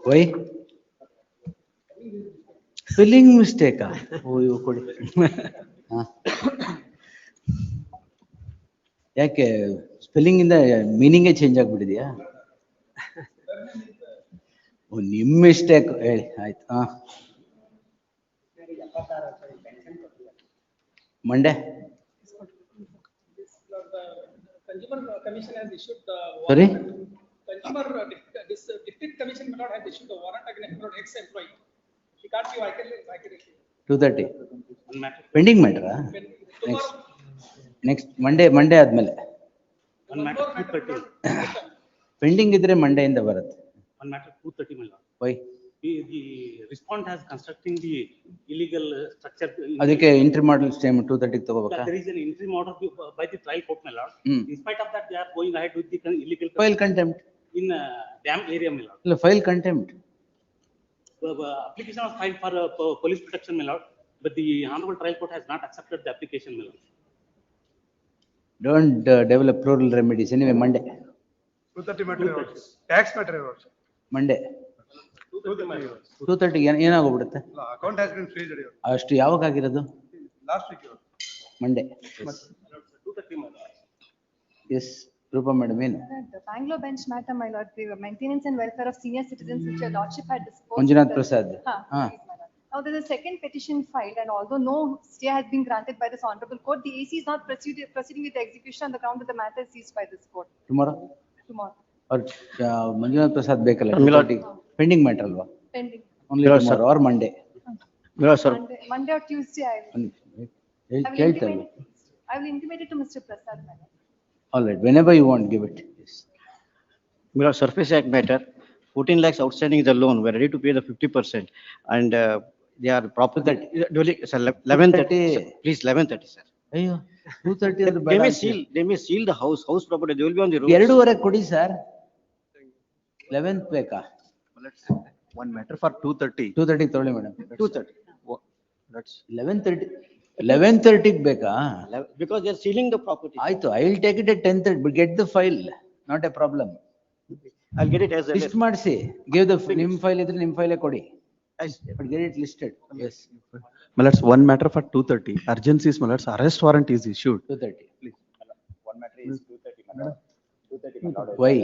Why? Spelling mistake. Oh, you could. ಯಾಕೆ spelling ಇಂದ ಮೀನಿಂಗೇ change ಆಗ್ಬಿಟ್ಟಿದ್ಯಾ? ನಿಮ್ ಮಿಸ್ಟೇಕ್ ಹೇಳಿ ಆಯ್ತು. Monday Consumer Commission has issued the Sorry? Consumer District Commission may not have issued the warrant against ex-employee. She can't give accuracy. 2:30. Pending matter. Next Monday ಆದ್ಮೇಲೆ. Pending ಇದ್ರೆ Monday ಇಂದ ಬರುತ್ತೆ. On matter 230 my lord. Why? The respondent has constructing the illegal structure. ಅದಕ್ಕೆ entry model same 2:30 ತಗೋಬೇಕಾ? There is an entry model by the trial court my lord. In spite of that they are going ahead with the illegal File contempt in dam area my lord. ಇಲ್ಲ file contempt. Application was filed for police protection my lord, but the honorable trial court has not accepted the application my lord. Don't develop plural remedies. Anyway, Monday. 230 matter. Tax matter also. Monday. 2:30 ಏನಾಗೋಗ್ಬಿಡುತ್ತೆ? Account has been freezed. ಅಷ್ಟು ಯಾವಾಗ ಆಗಿರೋದು? Last week. Monday. 230 my lord. Yes, Rupa madam ಏನು? The Bangalore bench matter, my lord, the maintenance and welfare of senior citizens which your lordship had disposed. Manjunath Prasad. Now there is a second petition filed, and although no stay has been granted by this honorable court, the AC is not proceeding with the execution on the ground that the matter is seized by this court. Tomorrow? Tomorrow. Or Manjunath Prasad ಬೇಕಲ್ಲ? Pending matter ಅಲ್ವಾ? Pending. Only tomorrow or Monday? Monday or Tuesday I will ಕೇಳ್ತಲ್ಲ. I will intimate it to Mr. Prasad, my lord. All right, whenever you want, give it. Yes. Surface Act matter, 14 lakhs outstanding is the loan, we're ready to pay the 50% and they are proper that, sir, 11:30, please 11:30, sir. ಅಯ್ಯೋ 2:30 ಅದು They may seal the house property, they will be on the road. 2:30 ಕೊಡಿ sir. 11th ಬೇಕಾ? One matter for 2:30. 2:30 ತಗೊಳ್ಳಿ madam. 2:30. That's 11:30 ಬೇಕಾ? Because they are sealing the property. ಆಯ್ತು, I will take it at 10:30, but get the file, not a problem. I'll get it as a List ಮಾಡಿಸಿ, give the ನಿಮ್ file ಇದ್ರೆ ನಿಮ್ ಫೈಲೇ ಕೊಡಿ. But get it listed. Yes. my lords, one matter for 2:30. Urgency is my lords, arrest warrant is issued. 2:30. One matter is 2:30 my lord. 2:30 my lord. Why?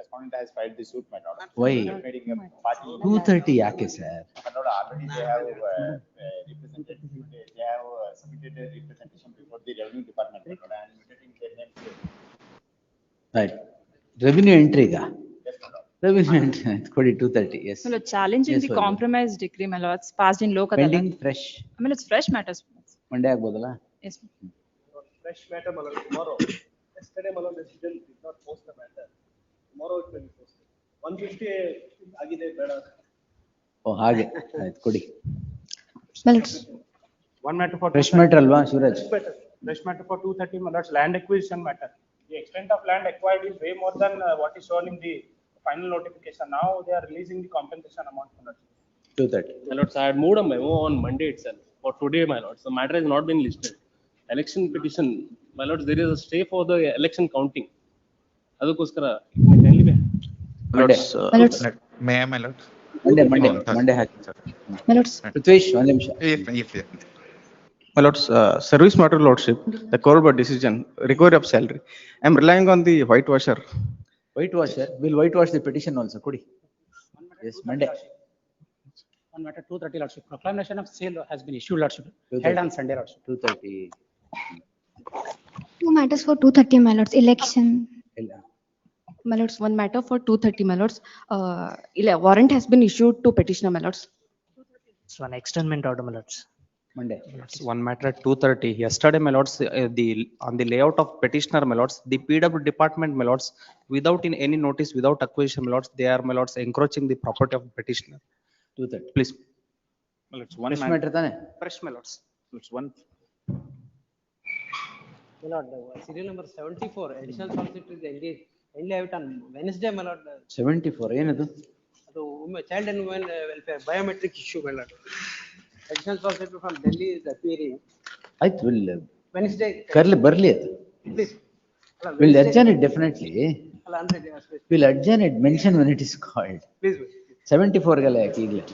Respondent has filed the suit my lord. Why? Making a party. 2:30 ಯಾಕೆ sir? My lord, already they have represented, they have submitted a representation before the revenue department my lord, and immediately their name. Right. Revenue entry ga? Yes my lord. Revenue entry ಕೊಡಿ 2:30. Yes. So challenging Yes, the Vadu. compromise decree, my lords, passed in Lok Adalat. Pending fresh. I mean, it's fresh matters. Monday ಆಗ್ಬೋದಲ್ಲ? Yes. Fresh matter, my lord, tomorrow. Yesterday, my lord, the citizen did not post the matter. Tomorrow it will be posted. 150 ಆಗಿದೆ ಬೇಡ. ಓ ಹಾಗೆ ಆಯ್ತು ಕೊಡಿ. One matter for Fresh matter ಅಲ್ವಾ Shivraj? fresh matter for 230 my lords, land acquisition matter. The extent of land acquired is way more than what is shown in the final notification. Now they are releasing the compensation amount my lords. 2:30. My lords, I had moved a memo on Monday itself for today, my lords. The matter has not been listed. Election petition, my lords, there is a stay for the election counting. ಅದಕ್ಕೋಸ್ಕರ Monday. May I, my lord? Monday ಹಾಕಿ. ಪೃಥ್ವೀಶ್ ಒಂದು ನಿಮಿಷ. My lords, service matter lordship, the court by decision, recovery of salary. I am relying on the whitewasher. Whitewasher, will whitewash the petition also ಕೊಡಿ. Yes, Monday. One matter 230 lordship, proclamation of sale has been issued lordship, held on Sunday lordship. 2:30. Two matters for 2:30, my lords. Election. ಇಲ್ಲ. My lords, one matter for 2:30, my lords. Warrant has been issued to petitioner, my lords. It's one externment order, my lords. Monday. One matter at 2:30. Yesterday, my lords, on the layout of petitioner, my lords, the PW department, my lords, without in any notice, without acquisition, my lords, they are, my lords, encroaching the property of petitioner. 2:30. Please. My lords, one Fresh matter ತಾನೆ? Fresh, my lords. Lords, one. My lord, serial number 74, additional solicitor is endly have it on Wednesday, my lord. 74 ಏನದು? ಅದು child and women welfare biometric issue, my lord. additional solicitor from Delhi is appearing. ಆಯ್ತು, Wednesday. ಬರ್ಲಿ ಅದು. Please. We'll adjourn it definitely. ಅಲ್ಲ, ಅಂದ್ರೆ they are special. We'll adjourn it, mention when it is called. Please. 74 ಗಲ್ಲ ಯಾಕೆ ಈಗಲೇ?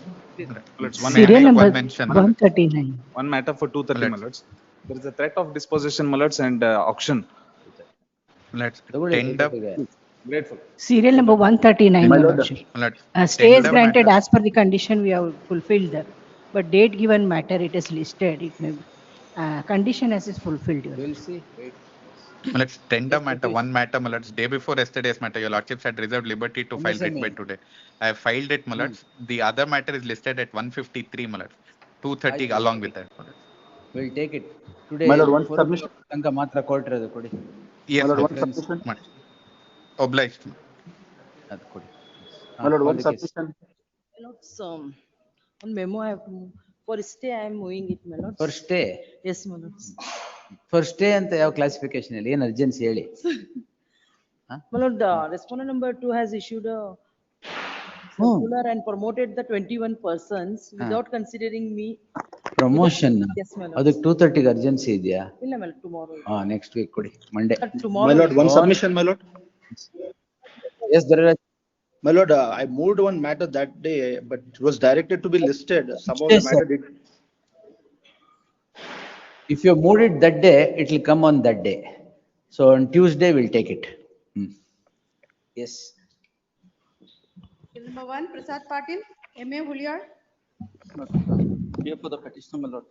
Serial number mention. 139. One matter for 230, my lords. There is a threat of disposition, my lords, and auction. Let's ತಗೊಳ್ಳಿ, tend up. Grateful. Serial number 139. My Your lord. Lordship. Let's Stay is tender granted matter. as per the condition we have fulfilled that. But date given matter, it is listed, it may, condition as is fulfilled. Your We'll see, wait. Let's tender matter, one matter, my lords. Day before yesterday's matter, your lordships had reserved liberty to file writ by today. I have filed it, my lords. The other matter is listed at 153, my lords. 230 along with that, my lords. We'll take it. Today, My lord, one 4 submission. ತನಕ ಮಾತ್ರ court ಇರೋದು ಕೊಡಿ. Yes, My lord, my one lords. submission. My lords. Obliged. ಅದು ಕೊಡಿ. My lord, call one the case. submission. My lords, on memo I have to move. For stay I am moving it, my lords. First day, Yes, my lords. first day ಅಂತ ಯಾವ classification ಅಲ್ಲಿ, ಏನ್ urgency ಹೇಳಿ? My lord, the respondent number 2 has issued a circular and promoted the 21 persons without considering me. Promotion Yes, my lord. ಅದಕ್ಕೆ 230 urgency ಇದೆಯಾ? ಇಲ್ಲ, my lord, tomorrow. Next week ಕೊಡಿ, Monday. Tomorrow. My lord, one submission, my lord. S Dharvaraj. My lord, I moved one matter that day, but it was directed to be listed. Somehow the Yes, matter sir. did. If you moved it that day, it will come on that day. So on Tuesday, we'll take it. Yes. Number 1, Prasad Patil, MA Huliar. Here for the petitioner, my lord.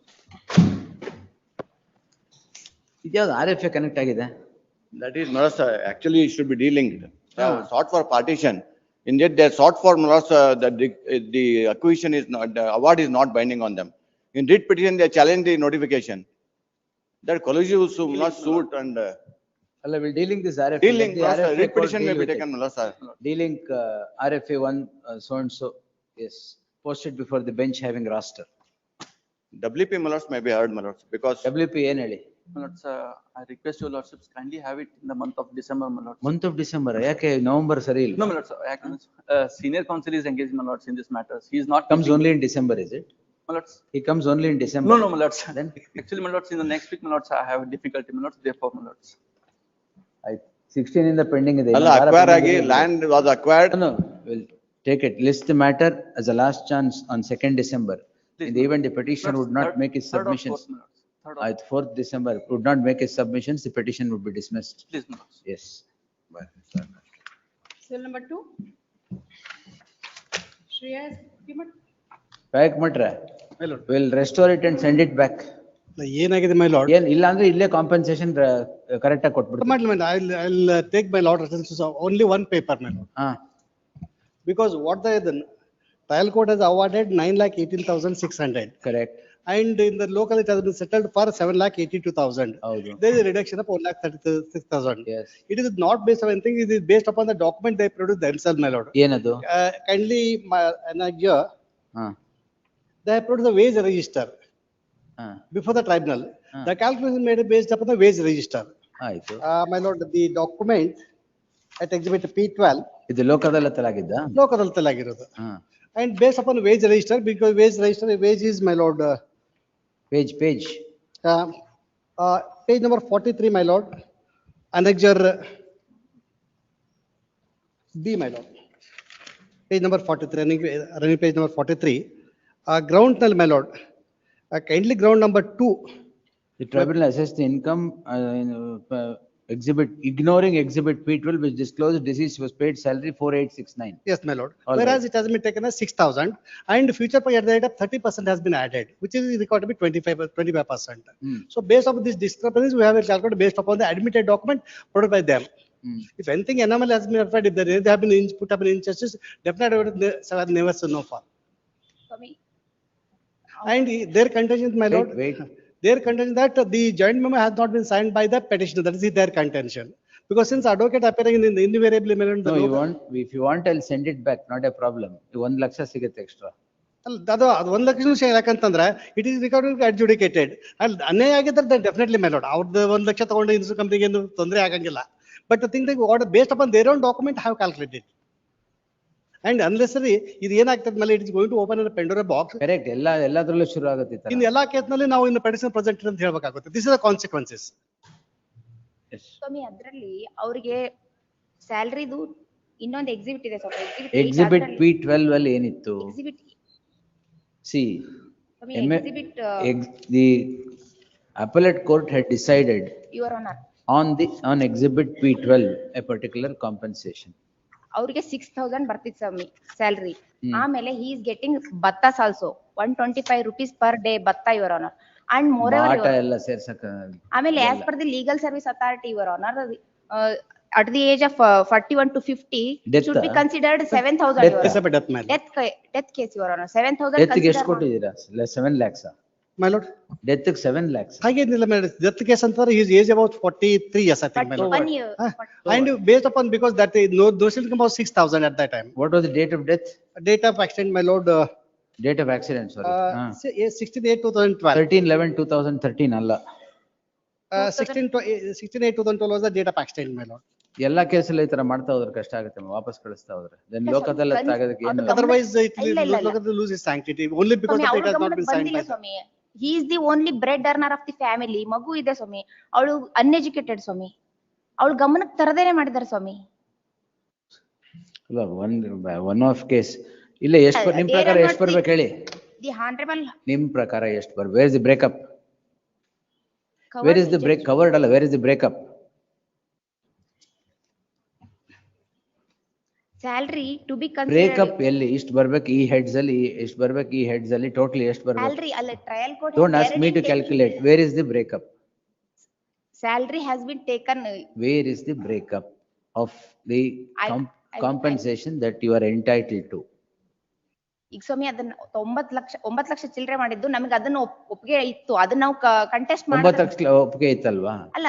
ಇದ್ಯಾವ್ದು RFA connect ಆಗಿದೆ? That is not, actually it should be delinked. They have sought for partition. Indeed, they sought for, that the acquisition is not, the award is not binding on them. In writ petition, they challenge the notification. That collusive suit and ಅಲ್ಲ, we'll dealing this RFA. delink, Let the RFA writ court petition may deal be with taken, it. my lord, sir. Dealing RFA 1 so and so, yes, posted before the bench having roster. WP, my lords, may be heard, my lords, because WP ಏನ್ ಹೇಳಿ? My lords, I request your lordships kindly have it in the month of December, my lords. Month of December, ಯಾಕೆ November ಸರಿ ಇಲ್ಲ? No, my lords, senior counsel is engaged, my lords, in this matters. He is not. Comes only in December, is it? My lords. He comes only in December. No, my lords. Then? Actually, my lords, in the next week, my lords, I have a difficulty, my lords, therefore, my lords. 16 in the pending ಇದೆ. Allah acquire agi, land was acquired. No, we'll take it. List the matter as a last chance on 2nd December. In the event the petitioner would not make his submissions. At 4th December would not make his submissions, the petition would be dismissed. Please, my lords. Yes. Serial number 2. Shreyas Kimat. Back matra. We'll restore it and send it back. ಏನಾಗಿದೆ my lord? ಏನ್ ಇಲ್ಲ ಅಂದ್ರೆ ಇಲ್ಲೇ compensation correct ಆಗಿ ಕೊಟ್ಬಿಡ್ತೀನಿ. I'll take my lord attention to only one paper, my lord. Because what the trial court has awarded 9,18,600. Correct. And in the local it has been settled for 7,82,000. There is a reduction of 1,36,000. Yes. It is not based on anything, it is based upon the document they produced themselves, my lord. ಏನದು? Kindly, here, they have produced the wage register before the tribunal. The calculation made based upon the wage register. ಆಯ್ತು. My lord, the document at exhibit P12. ಇದು ಲೋಕದಲ್ಲತ್ತಲಾಗಿದ್ದ? ಲೋಕದಲ್ಲತ್ತಲಾಗಿರೋದು. And based upon wage register, because wage register, wage is, my lord. Page. Page number 43, my lord. Annexure B, my lord. Page number 43, running page number 43. Ground null, my lord. Kindly ground number 2. The tribunal assessed the income exhibit, ignoring exhibit P12 which disclosed deceased was paid salary 4,869. Yes, my lord. All Whereas right. it has been taken as 6,000 and future pay at the rate of 30% has been added, which is recorded to be 25%. So based on this discrepancies, we have calculated based upon the admitted document produced by them. If anything anomaly has been applied, if they have been put up in injustice, definitely I have never said no for. And their contention, my lord. Wait. Their contention that the joint memo has not been signed by the petitioner. That is their contention. Because since advocate appearing in the invariably. No, you want, if you want, I'll send it back, not a problem. 1 lakhs ಸಿಗುತ್ತೆ extra. ಅದು 1 ಲಕ್ಷ ಯಾಕಂತಂದ್ರೆ it is record ಅಡ್ಜುಡಿಕೇಟೆಡ್ ಅಲ್ಲಿ ಅನ್ಯಾಯ ಆಗಿದ್ರೆ definitely my lord ಅವ್ರದ್ದು 1 ಲಕ್ಷ ತಗೊಂಡು insurance ಕಂಪನಿಗೆ ಏನು ತೊಂದರೆ ಆಗಂಗಿಲ್ಲ. But think based upon their own document have calculated And unnecessary, ಇದು ಏನಾಗ್ತದೆ ಮೇಲೆ it is going to open a Pandora box. Correct, ಎಲ್ಲದ್ರಲ್ಲೂ ಶುರು ಆಗುತ್ತೆ ಈ ತರ. ಇನ್ನು ಎಲ್ಲಾ ಕೇಸ್ನಲ್ಲಿ ನಾವು ಇನ್ನು ಪೆಟಿಷನ್ ಪ್ರೆಸೆಂಟ್ ಅಂತ ಹೇಳ್ಬೇಕಾಗುತ್ತೆ. This is the consequences. ಸ್ವಾಮಿ ಅದ್ರಲ್ಲಿ ಅವರಿಗೆ ಸ್ಯಾಲರಿದು ಇನ್ನೊಂದು ಎಕ್ಸಿಬಿಟ್ ಇದೆ ಸ್ವಾಮಿ. ಎಕ್ಸಿಬಿಟ್ P12 ಅಲ್ಲಿ ಏನಿತ್ತು? Exhibit See, exhibit the appellate court had decided Your Honor, on exhibit P12 a particular compensation. ಅವ್ರಿಗೆ 6,000 ಬರ್ತಿತ್ತು ಸ್ವಾಮಿ ಸ್ಯಾಲರಿ. ಆಮೇಲೆ he is getting battas also 125 rupees per day batta Your Honor. And moreover, ಬಾಟ ಎಲ್ಲ ಸೇರ್ಸಕ. ಆಮೇಲೆ as per the legal service authority Your Honor, at the age of 41 to 50 Death, should be considered 7,000 death. Your Honor. Death ಮೇಲೆ. Death case Your Honor, 7,000 death ಗೆ ಎಷ್ಟು consider ಕೊಟ್ಟಿದ್ದೀರಾ? 7 lakhs. My lord. Death ಗೆ 7 lakhs. ಹಾಗೇನಿಲ್ಲ madam, death case ಅಂತಂದ್ರೆ his age about 43 years I think. 1 year. And based upon, because that no social income was 6,000 at that time. What was the date of death? Date of accident, my lord. Date of accident, sorry. 16/8/2012. 13/11/2013 ಅಲ್ಲ. 16/8/2012 was the date of accident, my lord. ಎಲ್ಲಾ ಕೇಸಲ್ಲಿ ಈ ತರ ಮಾಡ್ತಾ ಹೋದ್ರೆ ಕಷ್ಟ ಆಗುತ್ತೆ, ವಾಪಸ್ ಕಳಿಸ್ತಾ ಹೋದ್ರೆ. Then ಲೋಕದಲ್ಲಿ ಆಗೋದಕ್ಕೆ ಏನು? Otherwise it will lose its sanctity only because Swami, it has not been signed ಬಂದಿಲ್ಲ by the. Swami. He is the only bread earner of the family. ಮಗು ಇದೆ ಸ್ವಾಮಿ, ಅವಳು ಅನ್ಎಜುಕೇಟೆಡ್ ಸ್ವಾಮಿ, ಅವಳು ಗಮನಕ್ಕೆ ತರದೇನೆ ಮಾಡಿದಾರೆ ಸ್ವಾಮಿ. ಒನ್ ಆಫ್ ಕೇಸ್ ಇಲ್ಲ. ಎಷ್ಟು ನಿಮ್ ಪ್ರಕಾರ ಎಷ್ಟು ಬರ್ಬೇಕು ಹೇಳಿ? The honorable ನಿಮ್ ಪ್ರಕಾರ ಎಷ್ಟು ಬರ್ಬೇಕು? Where is the breakup? Where is the break? Covered ಅಲ್ಲ, where is the breakup? Salary to be considered. Breakup ಎಲ್ಲಿ? ಇಷ್ಟು ಬರ್ಬೇಕು ಈ ಹೆಡ್ಸ್ ಅಲ್ಲಿ, ಎಷ್ಟು ಬರ್ಬೇಕು ಈ ಹೆಡ್ಸ್ ಅಲ್ಲಿ, ಟೋಟಲಿ ಎಷ್ಟು ಬರ್ಬೇಕು? ಸ್ಯಾಲರಿ ಅಲ್ಲ, trial court. Don't ask me to calculate. Where is the breakup? Salary has been taken. Where is the breakup of the compensation that you are entitled to? ಈಗ ಸ್ವಾಮಿ ಅದನ್ನ 9 ಲಕ್ಷ ಚಿಲ್ಲರೆ ಮಾಡಿದ್ದು ನಮಗೆ ಅದನ್ನ ಒಪ್ಪಿಗೆ ಇತ್ತು. ಅದನ್ನ ನಾವು ಕಂಟೆಸ್ಟ್ 9 ಮಾಡಿದ್ವಿ. ಲಕ್ಷ ಒಪ್ಪಿಗೆ ಇತ್ತಲ್ವಾ? ಅಲ್ಲ,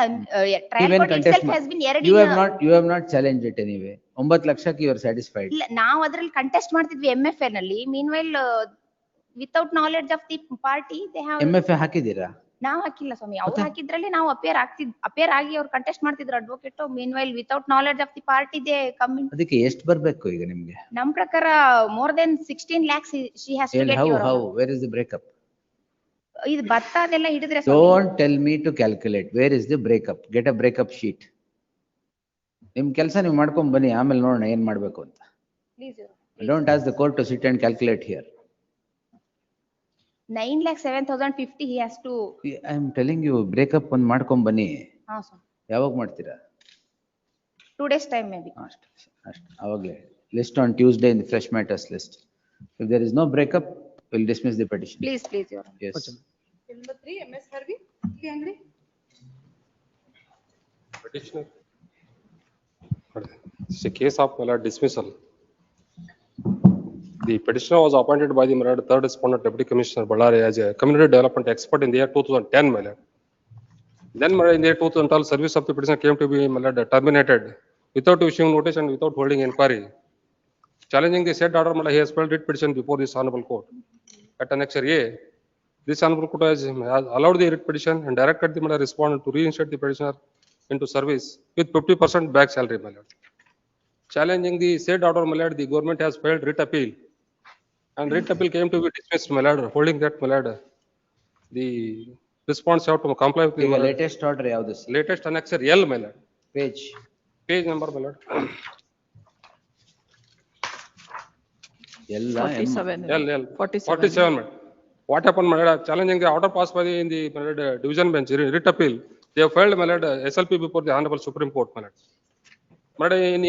trial court itself has been ಎರಡು. You have not challenged it anyway. 9 ಲಕ್ಷಕ್ಕೆ you are satisfied. ಇಲ್ಲ, ನಾವು ಅದ್ರಲ್ಲಿ ಕಂಟೆಸ್ಟ್ ಮಾಡ್ತಿದ್ವಿ MFA ನಲ್ಲಿ. Meanwhile, without knowledge of the party they have. MFA ಹಾಕಿದ್ದೀರಾ? ನಾವು ಹಾಕಿಲ್ಲ ಸ್ವಾಮಿ, ಅವ್ರು ಹಾಕಿದ್ರಲ್ಲಿ ನಾವು ಅಪಿಯರ್ ಆಗಿ ಅವ್ರು ಕಂಟೆಸ್ಟ್ ಮಾಡ್ತಿದ್ರು advocate. Meanwhile, without knowledge of the party they come in. ಅದಕ್ಕೆ ಎಷ್ಟು ಬರ್ಬೇಕು ಈಗ ನಿಮ್ಗೆ? ನಮ್ ಪ್ರಕಾರ more than 16 lakhs she has to get. How? Where is the breakup? ಇದು ಭತ್ತ ಅದೆಲ್ಲ ಹಿಡಿದ್ರೆ Don't tell me to calculate. Where is the breakup? Get a breakup sheet. ನಿಮ್ ಕೆಲಸ ನೀವು ಮಾಡ್ಕೊಂಡ್ ಬನ್ನಿ, ಆಮೇಲೆ ನೋಡೋಣ ಏನ್ ಮಾಡ್ಬೇಕು ಅಂತ. Please. Don't ask the court to sit and calculate here. 9,07,050 he has to. I am telling you, breakup ಒಂದು ಮಾಡ್ಕೊಂಡ್ ಬನ್ನಿ. ಹಾ ಸರ್. ಯಾವಾಗ ಮಾಡ್ತೀರಾ? 2 days time maybe. ಅಷ್ಟೇ ಅವಾಗಲೇ. List on Tuesday in the fresh matters list. If there is no breakup, we'll dismiss the petition. Please, Your Honor. Yes. Number 3, MS Harvey, angry. Petitioner. It's a case of dismissal. The petitioner was appointed by the third respondent Deputy Commissioner Ballari as a community development expert in the year 2010. Then in the year 2012, service of the petitioner came to be terminated without issuing notice and without holding inquiry. Challenging the said order, he has filed writ petition before this honorable court. At Annexure A, this honorable court has allowed the writ petition and directed the respondent to reinstate the petitioner into service with 50% back salary. Challenging the said order, the government has filed writ appeal, and writ appeal came to be dismissed, holding that the response have to comply with the latest order. Latest Annexure L, page number, L 47. What happened, challenging the order passed by in the division bench writ appeal, they have filed SLP before the honorable Supreme Court.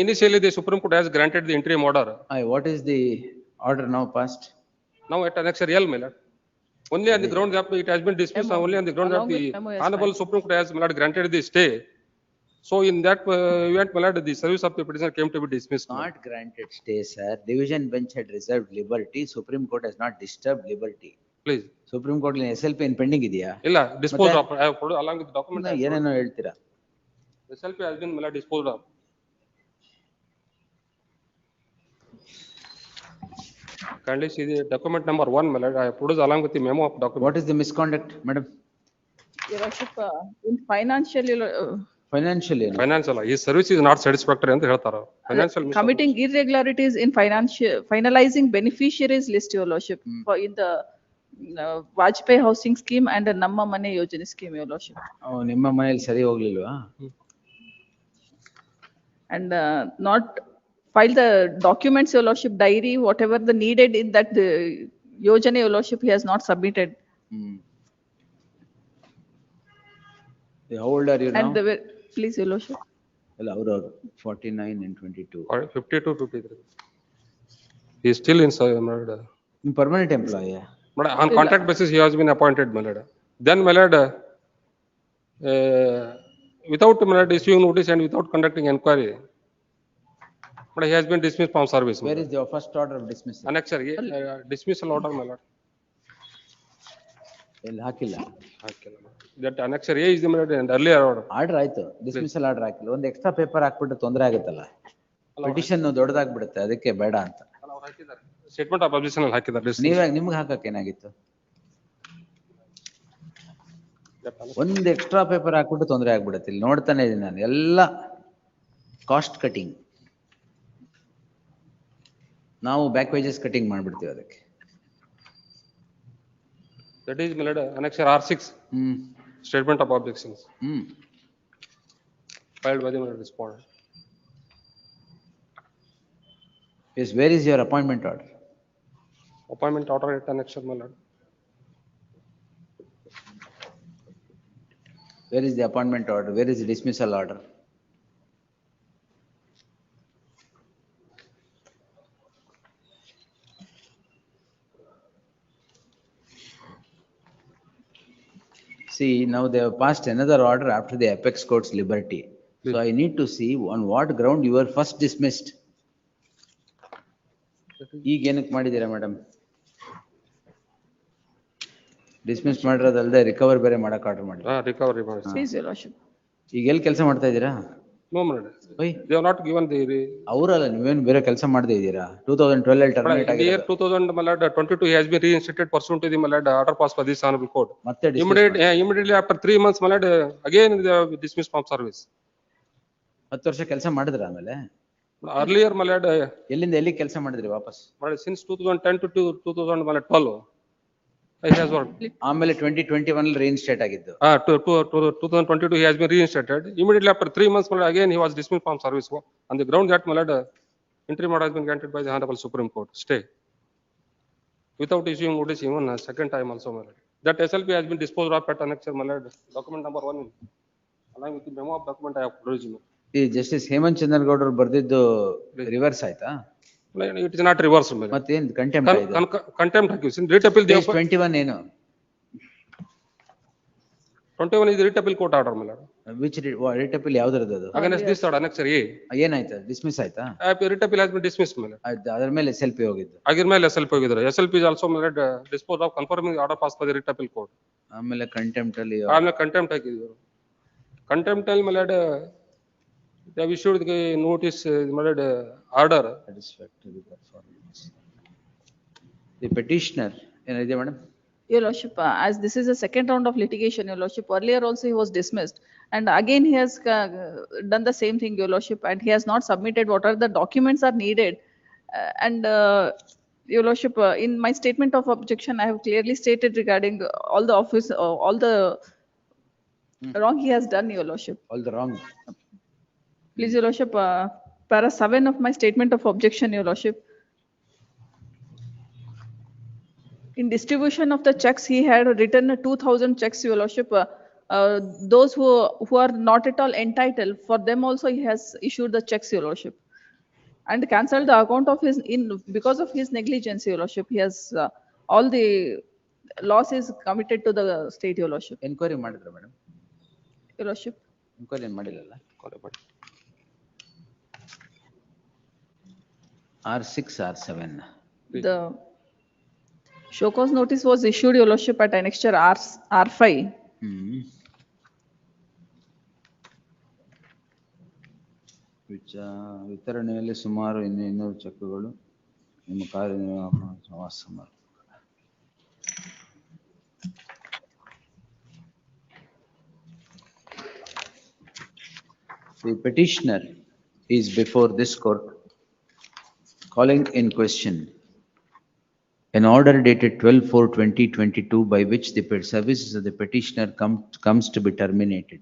Initially the Supreme Court has granted the interim order. What is the order now passed? Now at Annexure L, only on the ground that it has been dismissed, only on the ground that the honorable Supreme Court has granted the stay. So in that event, the service of the petitioner came to be dismissed. Not granted stay, sir. Division bench had reserved liberty. Supreme Court has not disturbed liberty. Please. Supreme Court SLP in pending idea. Illa, disposed of. I have put along with the document. Yeneno heltira. SLP has been disposed of. Kindly see the document number 1, I have produced along with the memo of document. What is the misconduct, madam? Your Worship, in financial Financially. Financial, his service is not satisfactory ಅಂತ ಹೇಳ್ತಾರೆ. Financial. Committing irregularities in finalizing beneficiaries list, your lordship, for in the Vajpayee housing scheme and the Namma Mane Yojana scheme, your lordship. ನಿಮ್ಮ ಮನೆಯಲ್ಲಿ ಸರಿ ಹೋಗ್ಲಿಲ್ವಾ? And not file the documents, your lordship, diary, whatever the needed in that Yojana, your lordship, he has not submitted. How old are you now? And please, your lordship. Well, our 49 and 22. 52, 53. He is still in Permanent employee. But on contract basis, he has been appointed, my lord. Then, my lord, without, my lord, issuing notice and without conducting inquiry, but he has been dismissed from service. Where is the first order of dismissal? Annexure, dismissal order, my lord. ಎಲ್ಲಿ ಹಾಕಿಲ್ಲ. That annexure A is the, my lord, and earlier order. Order ಆಯ್ತು, dismissal order ಹಾಕಿಲ್ಲ. ಒಂದು extra paper ಹಾಕ್ಬಿಟ್ಟು ತೊಂದರೆ ಆಗುತ್ತಲ್ಲ. Petition ದೊಡ್ಡದಾಗ್ಬಿಡುತ್ತೆ, ಅದಕ್ಕೆ ಬೇಡ ಅಂತ. Statement of objection ಹಾಕಿದ್ದಾರೆ. ನಿಮ್ಗೆ ಹಾಕಕ್ಕೆ ಏನಾಗಿತ್ತು? ಒಂದು ಎಕ್ಸ್ಟ್ರಾ ಪೇಪರ್ ಹಾಕ್ಬಿಟ್ಟು ತೊಂದರೆ ಆಗ್ಬಿಡುತ್ತೆ. ಇಲ್ಲಿ ನೋಡ್ತಾನೆ ಇದೀನಿ ನಾನು, ಎಲ್ಲ ಕಾಸ್ಟ್ ಕಟಿಂಗ್. ನಾವು ಬ್ಯಾಕ್ ವೇಜಸ್ ಕಟಿಂಗ್ ಮಾಡ್ಬಿಡ್ತೀವಿ ಅದಕ್ಕೆ. That is, my lord, annexure R6. Statement of objections. Filed by the respondent. Yes, where is your appointment order? Appointment order at annexure, my lord. Where is the appointment order? Where is the dismissal order? See, now they have passed another order after the apex court's liberty. So I need to see on what ground you were first dismissed. ಈಗ ಏನಕ್ಕೆ ಮಾಡಿದ್ದೀರಾ madam? Dismiss ಮಾಡಿರೋದಲ್ಲದೆ recover ಬೇರೆ ಮಾಡಕ್ order ಮಾಡಿ. Recovery Please, your lordship. ಈಗ ಎಲ್ಲಿ ಕೆಲಸ ಮಾಡ್ತಾ ಇದ್ದೀರಾ? No, my lord. They have not given the. ಅವರಲ್ಲ, ನೀವೇನು ಬೇರೆ ಕೆಲಸ ಮಾಡದೇ ಇದ್ದೀರಾ? 2012 ಅಲ್ಲಿ ಟರ್ಮಿನೇಟ್ ಆಗಿದೆ. Year 2000, my lord, 22 he has been reinstated pursuant to the, my lord, order passed by this honorable court. ಮತ್ತೆ Immediately after 3 months, my lord, again they have dismissed from service. 10 ವರ್ಷ ಕೆಲಸ ಮಾಡಿದ್ರ ಆಮೇಲೆ? Earlier, my lord, ಎಲ್ಲಿಂದ ಎಲ್ಲಿ ಕೆಲಸ ಮಾಡಿದ್ರಿ ವಾಪಸ್? since 2010 to 2012, he has worked. ಆಮೇಲೆ 2021 ಅಲ್ಲಿ reinstate ಆಗಿದ್ದು. To 2022 he has been reinstated. Immediately after 3 months, my lord, again he was dismissed from service on the ground that, my lord, interim order has been granted by the honorable Supreme Court. Stay. Without issuing notice even a second time also, my lord. That SLP has been disposed of at annexure, my lord, document number 1, along with the memo of document I have produced. ಈ justice Hemant ಚಂದ್ರ ಗೌಡರು ಬರ್ದಿದ್ದು reverse ಆಯ್ತಾ? It is not reversed, my lord. ಮತ್ತೇನ್ contempt ಆಯ್ತು? Contempt accusation. Writ appeal. 21 ಏನು? 21 is the writ appeal court order, my lord. Which writ appeal ಯಾವ್ದ್ರದ್ದು ಅದು? Against this order, annexure A. ಏನಾಯ್ತು? Dismiss ಆಯ್ತಾ? Writ appeal has been dismissed, my lord. ಅದರ ಮೇಲೆ SLP ಹೋಗಿದ್ದು. Agir ಮೇಲೆ SLP ಹೋಗಿದ್ರು. SLP is also, my lord, disposed of confirming the order passed by the writ appeal court. ಆಮೇಲೆ contempt ಅಲ್ಲಿ contempt ಹಾಕಿದ್ರು. Contempt ಅಲ್ಲಿ, my lord, they have issued the notice, my lord, order. Satisfactory performance. The petitioner, ಏನಿದೆ madam? Your lordship, as this is a second round of litigation, your lordship, earlier also he was dismissed. And again, he has done the same thing, your lordship, and he has not submitted what are the documents are needed. And your lordship, in my statement of objection, I have clearly stated regarding all the office, all the wrong he has done, your lordship. All the wrong. Please, your lordship, para 7 of my statement of objection, your lordship. In distribution of the checks, he had written 2,000 checks, your lordship. Those who are not at all entitled, for them also he has issued the checks, your lordship. And cancelled the account of his, because of his negligence, your lordship. He has, all the loss is committed to the state, your lordship. Enquiry ಮಾಡಿದ್ರ madam? Your lordship. Enquiry ಮಾಡಿಲ್ಲಲ್ಲ? R6, R7. The show cause notice was issued, your lordship, at annexure R5. ವಿತರಣೆಯಲ್ಲಿ ಸುಮಾರು 200 ಚೆಕ್ಗಳು ನಿಮ್ಮ ಕಾರ್ಯನಿರ್ವಾಹಕ The petitioner is before this court calling in question an order dated 12/4/2022 by which the services of the petitioner comes to be terminated.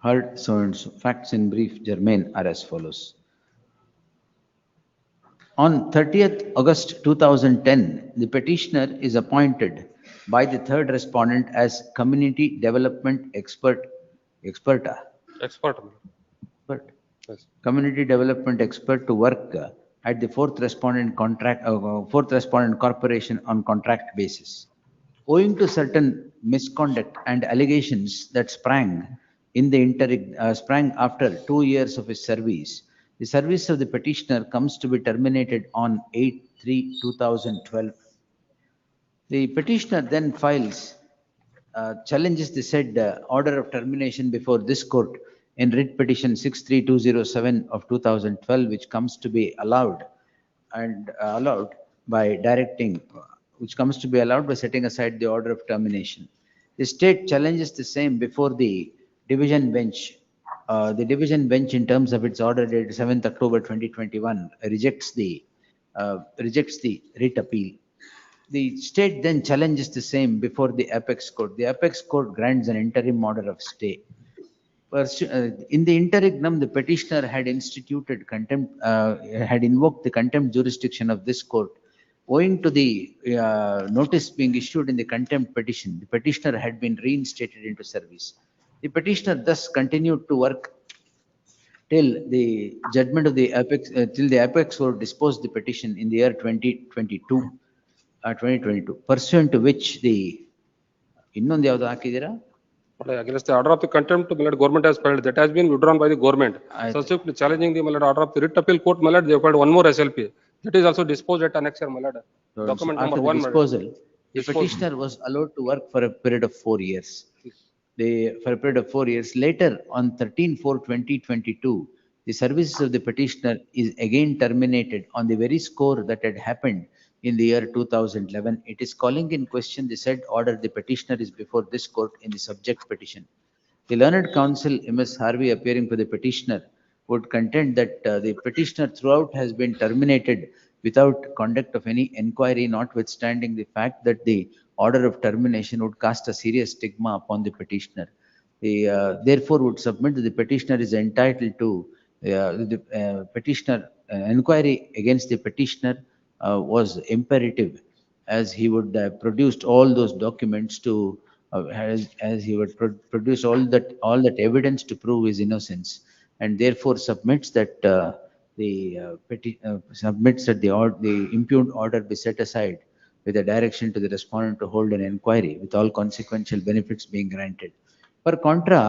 Heard so and so. Facts in brief, germane, are as follows. On 30th August 2010, the petitioner is appointed by the third respondent as community development experta. Expert. Yes. Community development expert to work at the fourth respondent corporation on contract basis. Owing to certain misconduct and allegations that sprang after 2 years of his service, the service of the petitioner comes to be terminated on 8/3/2012. The petitioner then challenges the said order of termination before this court in writ petition 63207 of 2012, which comes to be allowed by setting aside the order of termination. The state challenges the same before the division bench. The division bench, in terms of its order dated 7th October 2021, rejects the writ appeal. The state then challenges the same before the apex court. The apex court grants an interim order of stay. In the interregnum, the petitioner had invoked the contempt jurisdiction of this court. Owing to the notice being issued in the contempt petition, the petitioner had been reinstated into service. The petitioner thus continued to work till the judgment of the apex court disposed the petition in the year 2022, pursuant to which the against the order of the contempt, government has filed. That has been withdrawn by the government. Subsequently challenging the order of the writ appeal court, they have filed one more SLP. That is also disposed at annexure. Document number 1. Disposal, the petitioner was allowed to work for a period of 4 years. Later, on 13/4/2022, the services of the petitioner is again terminated on the very score that had happened in the year 2011. It is calling in question the said order. The petitioner is before this court in the subject petition. The learned counsel, M.S. Harvey, appearing for the petitioner, would contend that the petitioner throughout has been terminated without conduct of any inquiry, notwithstanding the fact that the order of termination would cast a serious stigma upon the petitioner. Therefore would submit that the petitioner is entitled to inquiry against the petitioner was imperative, as he would have produced all those documents to as he would produce all that evidence to prove his innocence, and therefore submits that the impugned order be set aside with a direction to the respondent to hold an inquiry with all consequential benefits being granted. Per contra,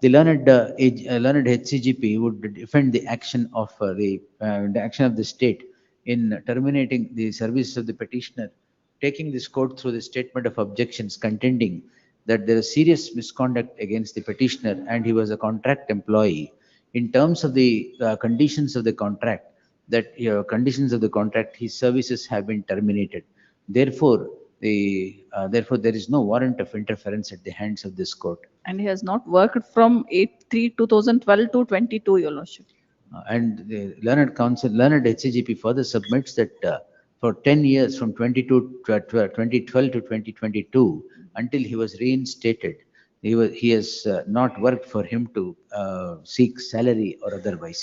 the learned HCGP would defend the action of the state in terminating the services of the petitioner, taking this court through the statement of objections, contending that there is serious misconduct against the petitioner and he was a contract employee. In terms of the conditions of the contract, his services have been terminated. Therefore, there is no warrant of interference at the hands of this court. And he has not worked from 8/3/2012 to 22, Your Lordship. And the learned HCGP further submits that for 10 years, from 2012 to 2022, until he was reinstated, he has not worked for him to seek salary or otherwise.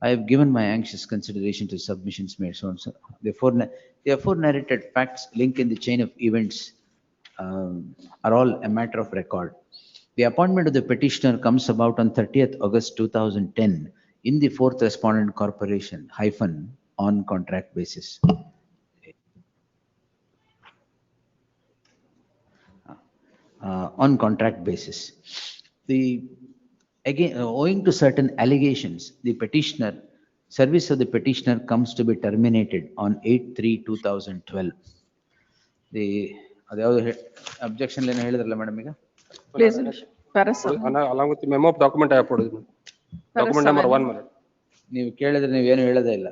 I have given my anxious consideration to submissions made. So the narrated facts linked in the chain of events are all a matter of record. The appointment of the petitioner comes about on 30th August 2010 in the fourth respondent corporation - on contract basis. On contract basis. Owing to certain allegations, the service of the petitioner comes to be terminated on 8/3/2012. Objection line ಹೇಳಿದ್ರಲ್ಲ madam ಈಗ. Please, along with the memo of document I have put. Document number 1. ನೀವು ಕೇಳಿದ್ರೆ ನೀವೇನು ಹೇಳೋದೇ ಇಲ್ಲ.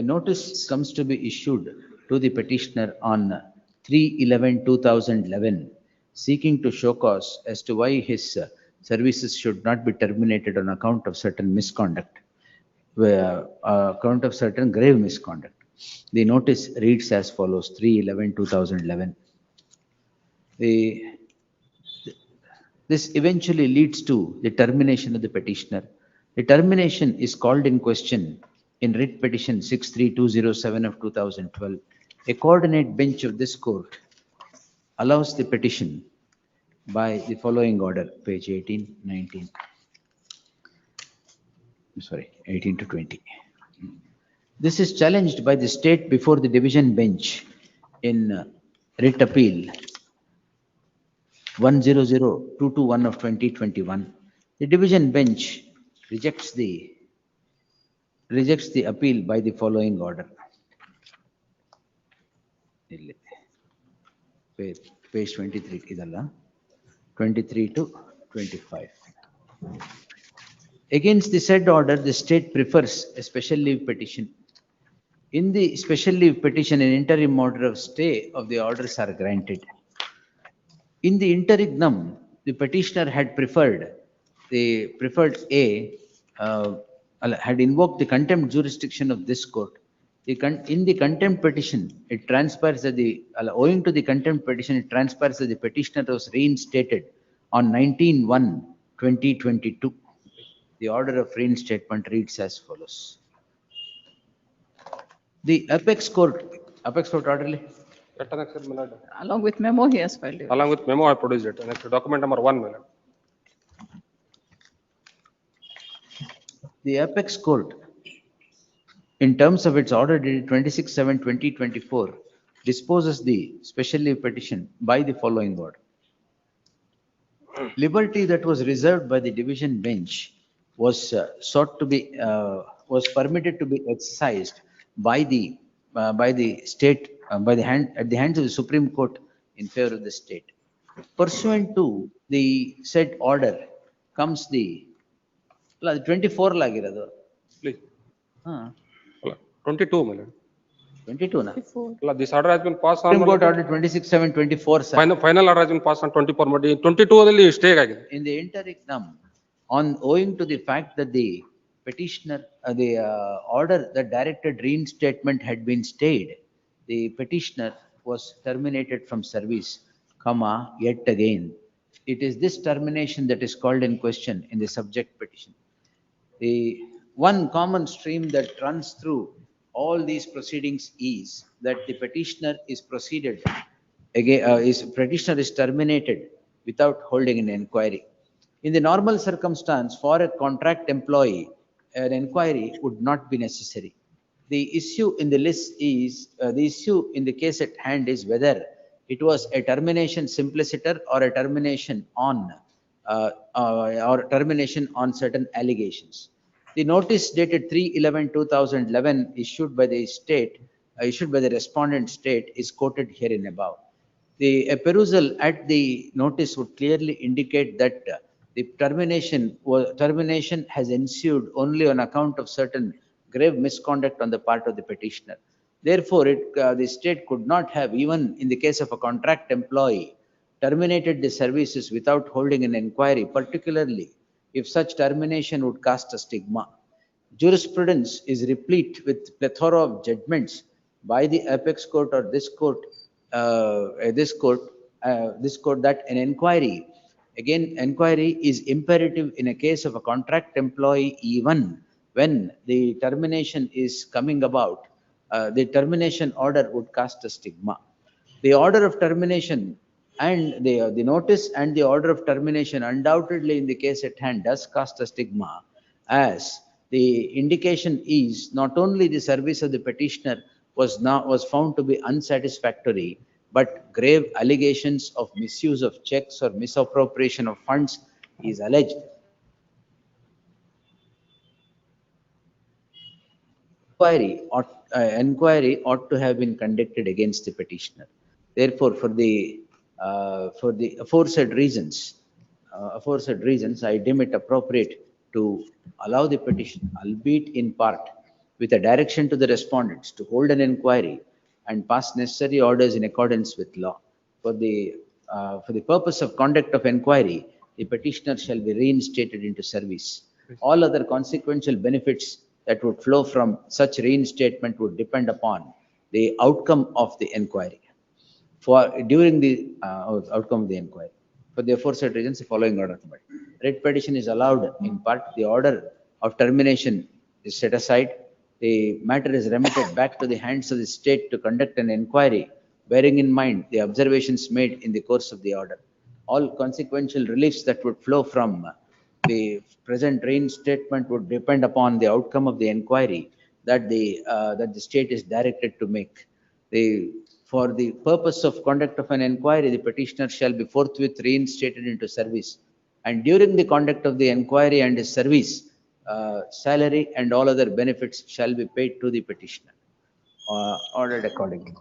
A notice comes to be issued to the petitioner on 3/11/2011, seeking to show cause as to why his services should not be terminated on account of certain misconduct, account of certain grave misconduct. The notice reads as follows: 3/11/2011. This eventually leads to the termination of the petitioner. The termination is called in question in writ petition 63207 of 2012. A coordinate bench of this court allows the petition by the following order, page 18, 19. Sorry, 18 to 20. This is challenged by the state before the division bench in writ appeal 100221 of 2021. The division bench rejects the appeal by the following order. Page 23 idalla, 23 to 25. Against the said order, the state prefers a special leave petition. In the special leave petition, an interim order of stay of the orders are granted. In the interregnum, the petitioner had preferred had invoked the contempt jurisdiction of this court. In the contempt petition, it transpires that owing to the contempt petition, it transpires that the petitioner was reinstated on 19/1/2022. The order of reinstatement reads as follows. The apex court orderly. Along with memo, he has filed it. Along with memo, I produced it. Next, document number 1, my lord. The apex court, in terms of its order dated 26/7/2024, disposes the special leave petition by the following order. Liberty that was reserved by the division bench was was permitted to be exercised by the state at the hands of the Supreme Court in favor of the state. Pursuant to the said order comes the 24 lagiradu. Please. 22, my lord. 22 na? This order has been passed on. Supreme Court order 26/7/24, sir. Final order has been passed on 24, but 22 alli stay agide. In the interregnum, owing to the fact that the petitioner, the order that directed reinstatement had been stayed, the petitioner was terminated from service, yet again. It is this termination that is called in question in the subject petition. The one common stream that runs through all these proceedings is that the petitioner is terminated without holding an inquiry. In the normal circumstance, for a contract employee, an inquiry would not be necessary. The issue in the list is, the issue in the case at hand is whether it was a termination simpliciter or a termination on certain allegations. The notice dated 3/11/2011 issued by the respondent state is quoted herein above. A perusal at the notice would clearly indicate that the termination has ensued only on account of certain grave misconduct on the part of the petitioner. Therefore, the state could not have, even in the case of a contract employee, terminated the services without holding an inquiry, particularly if such termination would cast a stigma. Jurisprudence is replete with plethora of judgments by the apex court or this court that an inquiry is imperative in a case of a contract employee, even when the termination is coming about. The termination order would cast a stigma. The order of termination and the notice and the order of termination undoubtedly in the case at hand does cast a stigma, as the indication is not only the service of the petitioner was found to be unsatisfactory, but grave allegations of misuse of checks or misappropriation of funds is alleged. Inquiry ought to have been conducted against the petitioner. Therefore, for the aforesaid reasons, I deem it appropriate to allow the petition, albeit in part, with a direction to the respondents to hold an inquiry and pass necessary orders in accordance with law. For the purpose of conduct of inquiry, the petitioner shall be reinstated into service. All other consequential benefits that would flow from such reinstatement would depend upon the outcome of the inquiry. During the outcome of the inquiry. For the aforesaid reasons, the following order. Writ petition is allowed in part. The order of termination is set aside. The matter is remitted back to the hands of the state to conduct an inquiry, bearing in mind the observations made in the course of the order. All consequential reliefs that would flow from the present reinstatement would depend upon the outcome of the inquiry that the state is directed to make. For the purpose of conduct of an inquiry, the petitioner shall be forthwith reinstated into service. And during the conduct of the inquiry and his service, salary and all other benefits shall be paid to the petitioner, ordered accordingly.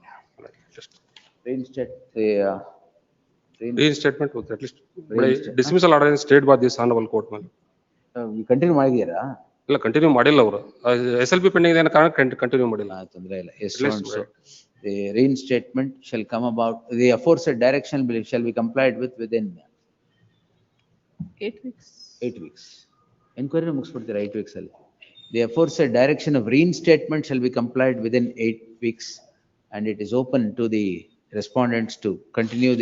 Reinstatement with at least dismissal order is stayed by this honorable court. Continue ಮಾಡಿದ್ದೀರಾ? ಇಲ್ಲ continue ಮಾಡಿಲ್ಲ ಅವರು. SLP pending ಇದೆ ಕಾರಣ continue ಮಾಡಿಲ್ಲ. ತೊಂದರೆ ಇಲ್ಲ. Yes, so the reinstatement shall come about, the aforesaid direction shall be complied with within 8 weeks. 8 weeks. Inquiry ಮುಗಿಸ್ಬಿಡ್ತೀರಾ 8 weeks ಅಲ್ಲಿ. The aforesaid direction of reinstatement shall be complied within 8 weeks, and it is open to the respondents to continue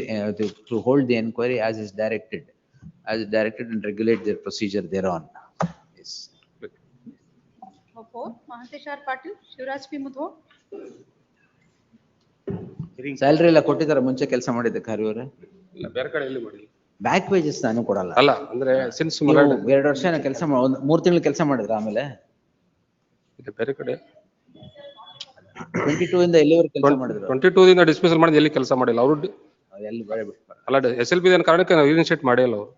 to hold the inquiry as is directed and regulate their procedure thereon. Yes. No.4, Mahatesh R. Patil, Shivraj P. Mudho. Salary ಎಲ್ಲ ಕೊಟ್ಟಿದಾರ ಮುಂಚೆ ಕೆಲಸ ಮಾಡಿದ್ದಕ್ಕೆ ಹರಿಯವರೇ? ಇಲ್ಲ ಬೇರೆ ಕಡೆ ಎಲ್ಲಿ ಮಾಡಿಲ್ಲ. Back wages ನಾನು ಕೊಡಲ್ಲ. ಅಲ್ಲ ಅಂದ್ರೆ ಸಿನ್ಸ್ 2 ವರ್ಷ ಕೆಲಸ 3 ತಿಂಗಳು ಕೆಲಸ ಮಾಡಿದ್ರ ಆಮೇಲೆ ಬೇರೆ ಕಡೆ 22 ಇಂದ ಎಲ್ಲಿವರೆಗೆ ಕೆಲಸ ಮಾಡಿದ್ರು? 22 ದಿಂದ ಡಿಸ್ಮಿಸಲ್ ಮಾಡಿ ಎಲ್ಲಿ ಕೆಲಸ ಮಾಡಿಲ್ಲ ಅವರು. ಎಲ್ಲಿ ಬೇರೆ ಬಿಟ್ಟು ಅಲ್ಲ SLP ದ ಕಾರಣಕ್ಕೆ ನಾವು ರೀಇನ್ಸ್ಟೇಟ್ ಮಾಡಿಲ್ಲ ಅವರು.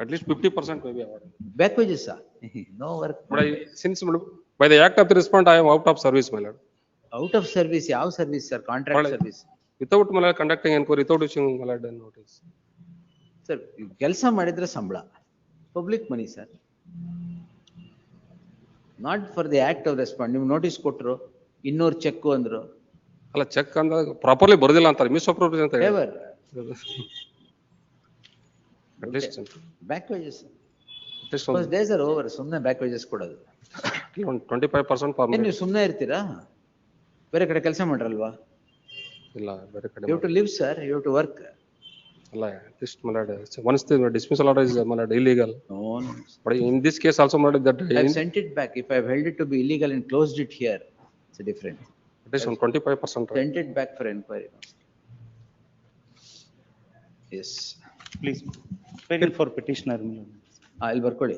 At least 50% maybe award. Back wages, sir. No work. But since by the act of the respondent, I am out of service, my lord. Out of service, ಯಾವ service, sir? Contract service. Without my lord conducting inquiry, without issuing my lord notice. Sir, ಕೆಲಸ ಮಾಡಿದ್ರೆ ಸಂಬಳ. Public money, sir. Not for the act of respondent. ನೀವು notice ಕೊಟ್ಟರು, 200 check ಅಂದ್ರು. ಅಲ್ಲ check ಅಂದ್ರೆ properly ಬರೋದಿಲ್ಲ ಅಂತಾರೆ, ಮಿಸ್ ಅಪ್ರೋಪ್ರಿಯೇಷನ್ ಅಂತ Ever. At least back wages. Because days are over. ಸುಮ್ಮನೆ back wages ಕೊಡೋದು. 25% per month. ನೀವು ಸುಮ್ಮನೆ ಇರ್ತೀರಾ? ಬೇರೆ ಕಡೆ ಕೆಲಸ ಮಾಡ್ರಲ್ವಾ? ಇಲ್ಲ ಬೇರೆ ಕಡೆ. You have to live, sir. You have to work. ಅಲ್ಲ just my lord, once the dismissal order is my lord illegal. No. But in this case also my lord that I have sent it back. If I have held it to be illegal and closed it here, it's a different. It is on 25%. Sent it back for inquiry. Yes. Please. Waiting for petitioner. I'll ಬರ್ಕೊಳ್ಳಿ.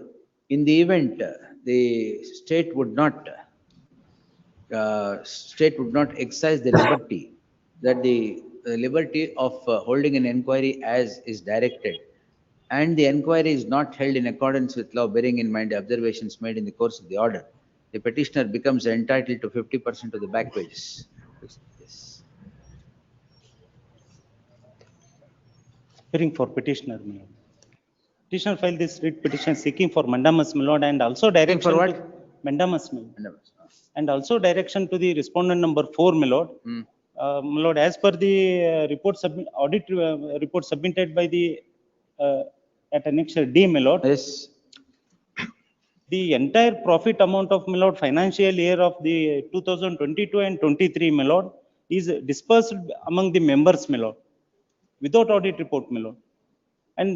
In the event the state would not exercise the liberty, that the liberty of holding an inquiry as is directed, and the inquiry is not held in accordance with law, bearing in mind the observations made in the course of the order, the petitioner becomes entitled to 50% of the back wages. Yes. Hearing for petitioner. Petitioner filed this writ petition seeking for mandamus, my lord, and also direction for what? Mandamus, my lord. And also direction to the respondent number 4, my lord. My lord, as per the audit report submitted by the at annexure D, my lord. Yes. The entire profit amount of, my lord, financial year of the 2022 and 23, my lord, is dispersed among the members, my lord, without audit report, my lord. And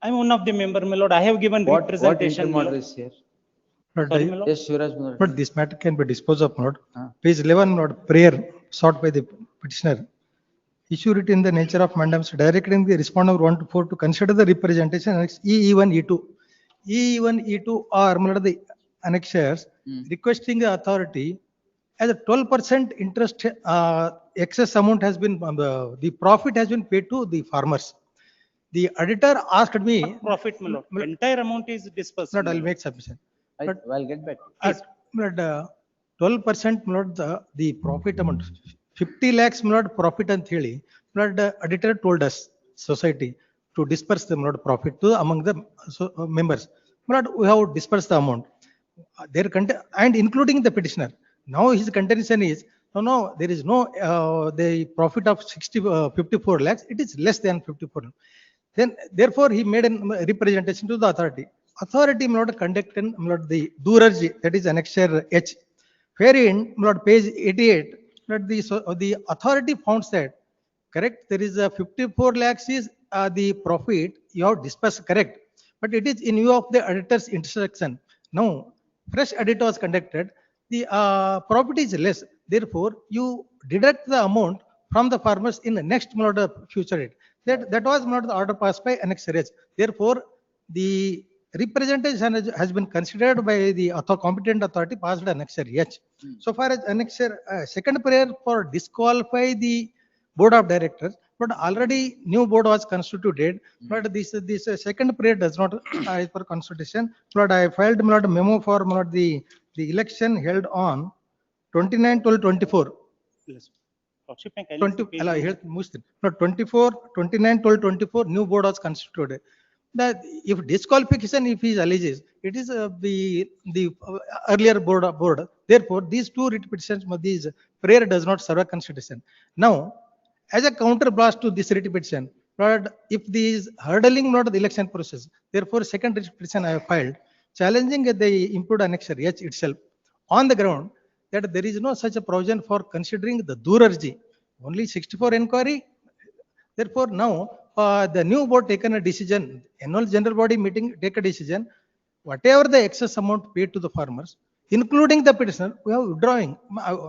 I'm one of the member, my lord. I have given representation. What is here? Sorry, my lord. Yes, Shivraj. But this matter can be disposed of, my lord. Page 11, my lord, prayer sought by the petitioner. Issue it in the nature of mandamus, directing the respondent 1 to 4 to consider the representation annex E1, E2. E1, E2 are, my lord, the annexures requesting the authority as a 12% interest excess amount has been, the profit has been paid to the farmers. The auditor asked me. Profit, my lord. Entire amount is dispersed. Lord, I'll make submission. I'll get back. Lord, 12%, my lord, the profit amount, 50 lakhs, my lord, profit and theory. Lord, auditor told us, society, to disperse the, my lord, profit to among the members. My lord, we have dispersed the amount. their content, and including the petitioner. Now his contention is, no, there is no, the profit of 54 lakhs, it is less than 54. Then therefore he made a representation to the authority. Authority may not conduct the Durarji, that is annexure H, wherein page 88, the authority found that, correct, there is a 54 lakhs is the profit you have dispersed, correct, but it is in view of the auditor's instruction. Now fresh audit was conducted, the profit is less, therefore you deduct the amount from the farmers in the next future date. That was not the order passed by annexure H. Therefore the representation has been considered by the competent authority, passed annexure H. So far as annexure second prayer for disqualify the board of directors, but already new board was constituted, but this second prayer does not as per constitution. But I filed memo for the election held on 29/12/24. Lordship, may kindly 20, see page ಅಲ್ಲ, number- ಹೇಳ್ತೀನಿ, ಮುಗಿಸ್ತೀನಿ. No, 24, 29/12/24, new board was constituted. That if disqualification, if he alleges, it is the earlier board. Therefore, these two writ petitions, these prayer does not serve a constitution. Now, as a counter blast to this writ petition, but if these hurdling not the election process, therefore second writ petition I have filed challenging the improved annexure H itself, on the ground that there is no such a provision for considering the Durarji, only 64 inquiry. Therefore now the new board taken a decision, annual general body meeting take a decision, whatever the excess amount paid to the farmers, including the petitioner, we are withdrawing,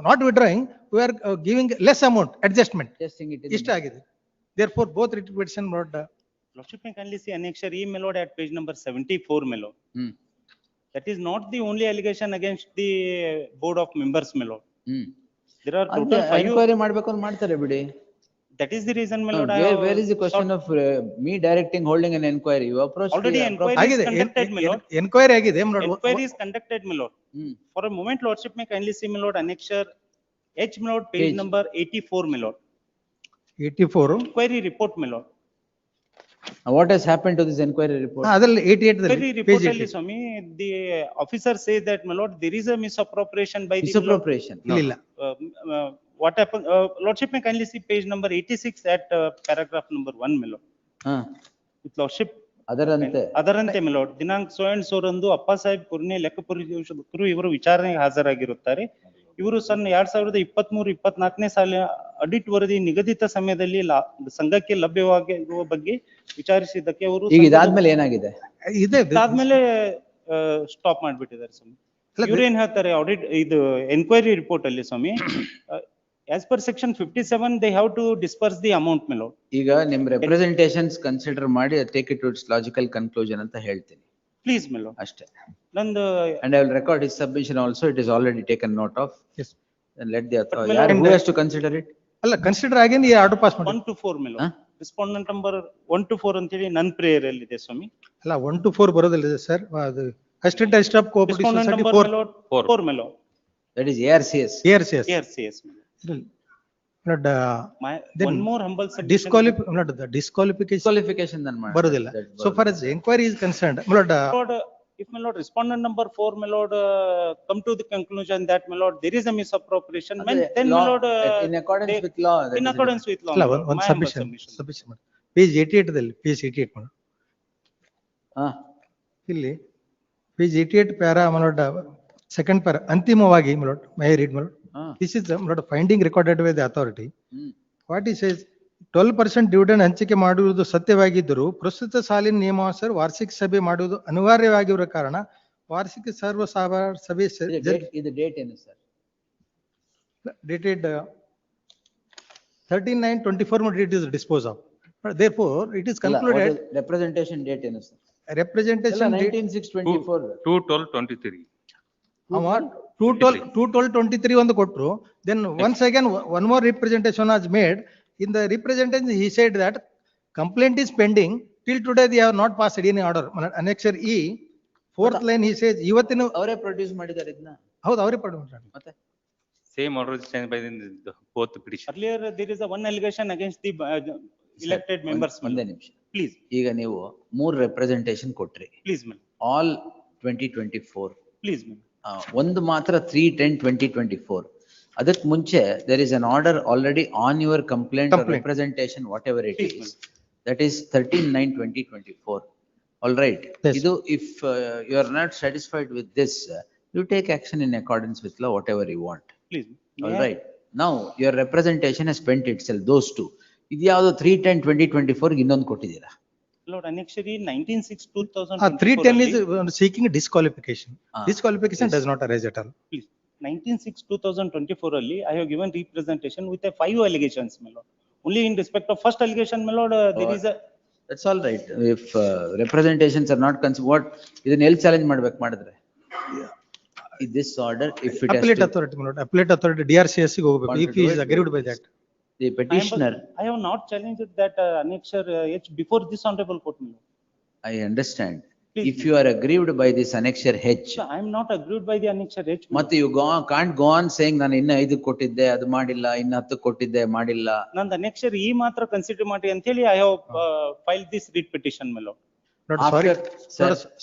not withdrawing, we are giving less amount, adjustment. Adjusting it in ಇಷ್ಟ ಆಗಿದೆ. Therefore both writ petition Lordship, may kindly see annexure E, my lord, at page number 74, my lord. That is not the only allegation against the board of members, my lord. There are total 5. Enquiry ಮಾಡ್ಬೇಕು ಅಂತ ಮಾಡ್ತಾರೆ ಬಿಡಿ. That is the reason, my lord. Where is the question of me directing holding an inquiry? You approach. Already inquiry is conducted, my lord. Inquiry ಆಗಿದೆ. Inquiry is conducted, my lord. For a moment, lordship, may kindly see, my lord, annexure H, my lord, page number 84, my lord. 84. Inquiry report, my lord. What has happened to this inquiry report? ಅದರಲ್ಲಿ 88 Inquiry report ಅಲ್ಲಿ Swami, the officer says that, my lord, there is a misappropriation by the. Misappropriation? ಇಲ್ಲ. What happened, lordship, may kindly see page number 86 at paragraph number 1, my lord. With lordship. ಅದರಂತೆ my lord, ದಿನಾಂಕ so and so ರಂದು ಅಪ್ಪ ಸಾಹೇಬ್ ಕುರ್ನೆ ಲೆಕ್ಕ ಪರಿಶೋಧಕರು ಇವರು ವಿಚಾರಣೆಗೆ ಹಾಜರಾಗಿರುತ್ತಾರೆ. ಇವರು ಸನ್ 2023-24ನೇ ಸಾಲಿನ ಆಡಿಟ್ ವರದಿ ನಿಗದಿತ ಸಮಯದಲ್ಲಿ ಸಂಘಕ್ಕೆ ಲಭ್ಯವಾಗಿರುವ ಬಗ್ಗೆ ವಿಚಾರಿಸಿದ್ದಕ್ಕೆ ಅವರು ಈಗ ಇದಾದ್ಮೇಲೆ ಏನಾಗಿದೆ? ಇದಾದ್ಮೇಲೆ ಸ್ಟಾಪ್ ಮಾಡ್ಬಿಟ್ಟಿದ್ದಾರೆ ಸ್ವಾಮಿ. ಇವ್ರು ಏನ್ ಹೇಳ್ತಾರೆ ಆಡಿಟ್ ಇದು ಎನ್ಕ್ವೈರಿ ರಿಪೋರ್ಟ್ ಅಲ್ಲಿ ಸ್ವಾಮಿ, as per section 57 they have to disperse the amount, my lord. ಈಗ ನಿಮ್ ರೆಪ್ರೆಸೆಂಟೇಷನ್ಸ್ ಕನ್ಸಿಡರ್ ಮಾಡಿ take it to its logical conclusion ಅಂತ ಹೇಳ್ತೀನಿ. Please, my lord. ಅಷ್ಟೇ. ನಂದು And I will record his submission also, it is already taken note of. Yes. And let the authority, who has to consider it? ಅಲ್ಲ, consider ಆಗೇನಿ order pass ಮಾಡಿ. 1 to 4, my lord. Respondent number 1 to 4 ಅಂತೇಳಿ ನನ್ನ prayer ಅಲ್ಲಿ ಇದೆ ಸ್ವಾಮಿ. ಅಲ್ಲ, 1 to 4 ಬರೋದಿಲ್ಲ sir. ಅದು assistant registrar of cooperative society 4, my lord. That is ARCS. ARCS. ARCS. One more humble submission. Disqualification ಬರೋದಿಲ್ಲ. So far as inquiry is concerned, my lord, if my lord respondent number 4, my lord, come to the conclusion that, my lord, there is a misappropriation, then my lord, in accordance with law. In accordance with law. ಅಲ್ಲ, ಒಂದು submission ಮಾಡಿ. Page 88 ದಲ್ಲಿ, page 88 ಮಾಡಿ. ಇಲ್ಲಿ page 88 para, my lord, second para ಅಂತಿಮವಾಗಿ, my lord, may I read, my lord? This is the finding recorded by the authority. What he says, 12% dividend ಹಂಚಿಕೆ ಮಾಡುವುದು ಸತ್ಯವಾಗಿದ್ದರೂ ಪ್ರಸ್ತುತ ಸಾಲಿನ ನಿಯಮಾನುಸಾರ ವಾರ್ಷಿಕ ಸಭೆ ಮಾಡುವುದು ಅನಿವಾರ್ಯವಾಗಿರುವ ಕಾರಣ ವಾರ್ಷಿಕ ಸರ್ವ ಸಭೆ ಇದು ಡೇಟ್ ಏನು sir? dated 13/9/24 it is disposed of. Therefore it is concluded. Representation date ಏನು sir? Representation 19/6/24. 2/12/23. 2/12/23 ಒಂದು ಕೊಟ್ಟರು. Then once again one more representation was made. In the representation he said that complaint is pending, till today they have not passed any order. Annexure E, fourth line he says ಇವತ್ತಿನ ಅವರೇ produce ಮಾಡಿದ್ದಾರೆ ಇದನ್ನ. ಹೌದು, ಅವರೇ produce ಮಾಡಿದ್ದಾರೆ. ಮತ್ತೆ Same order is changed by the both petition. Earlier there is a one allegation against the elected members. ಒಂದೇ ನಿಮಿಷ. Please. ಈಗ ನೀವು 3 ರೆಪ್ರೆಸೆಂಟೇಷನ್ ಕೊಟ್ರಿ. Please, ma'am. All 2024. Please, ma'am. ಒಂದು ಮಾತ್ರ 3/10/2024. ಅದಕ್ ಮುಂಚೆ there is an order already on your complaint or representation, whatever it is. That is 13/9/2024. All right. Idu, if you are not satisfied with this, you take action in accordance with law, whatever you want. Please. All right. Now, your representation has spent itself, those two. ಇದ್ಯಾವುದು 3/10/2024 ಇನ್ನೊಂದು ಕೊಟ್ಟಿದ್ದೀರಾ? Lord, annexure 19/6/2024. 310 is seeking disqualification. Disqualification does not arise at all. Please. 19/6/2024 ಅಲ್ಲಿ I have given representation with a 5 allegations, my lord. Only in respect of first allegation, my lord, there is a. That's all right. If representations are not what, ಇದನ್ನ ಎಲ್ಲಿ challenge ಮಾಡ್ಬೇಕು ಮಾಡಿದ್ರೆ? This order, if it has Appellate to. authority, my lord. Appellate authority DRCS ಗೆ ಹೋಗ್ಬೇಕು. If he is agreed by that. The petitioner. I have not challenged that annexure H before this honorable court, my lord. I understand. Please, If you are aggrieved by this annexure H. No, I am not aggrieved by the annexure H. ಮತ್ತೆ you can't go on saying ನಾನು ಇನ್ನ 5 ಕೊಟ್ಟಿದ್ದೆ ಅದು ಮಾಡಿಲ್ಲ, ಇನ್ನ 10 ಕೊಟ್ಟಿದ್ದೆ ಮಾಡಿಲ್ಲ. ನಂದು annexure E ಮಾತ್ರ ಕನ್ಸಿಡರ್ ಮಾಡಿ ಅಂತ ಹೇಳಿ I have filed this writ petition, my lord.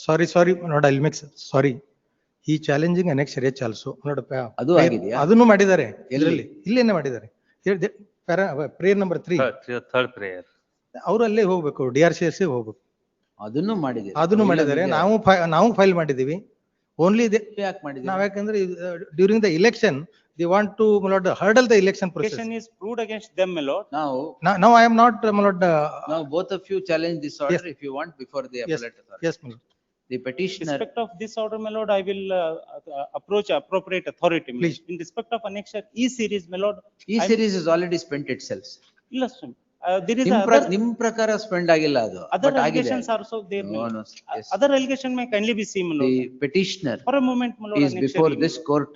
Sorry, not I'll make sorry. He challenging annexure H also. ಅದು ಆಗಿದೆಯಾ? ಅದನ್ನು ಮಾಡಿದ್ದಾರೆ. ಇದರಲ್ಲಿ ಇಲ್ಲೇನೆ ಮಾಡಿದ್ದಾರೆ. Prayer number 3. Third prayer. ಅವರು ಅಲ್ಲೇ ಹೋಗ್ಬೇಕು, DRCS ಗೆ ಹೋಗ್ಬೇಕು. ಅದನ್ನು ಮಾಡಿದ್ದಾರೆ. ಅದನ್ನು ಮಾಡಿದ್ದಾರೆ. ನಾವು ಫೈಲ್ ಮಾಡಿದೀವಿ. ಓನ್ಲಿ ಯಾಕೆ ಮಾಡಿದ್ದೀವಿ? ನಾವ್ ಯಾಕಂದ್ರೆ during the election they want to, my lord, hurdle the election process. Petition is proved against them, my lord. Now I am not, my lord. Now both of you challenge this order if you want before the appellate authority. Yes, my lord. The petitioner. In respect of this order, my lord, I will approach appropriate authority. Please. In respect of annexure E series, my lord. E series is already spent itself. ಇಲ್ಲ ಸ್ವಾಮಿ. There is ನಿಮ್ ಪ್ರಕಾರ spend ಆಗಿಲ್ಲ ಅದು. Other allegations are also there. No, yes. Other allegation may kindly be seen, my lord. The petitioner. For a moment, my lord. Is before this court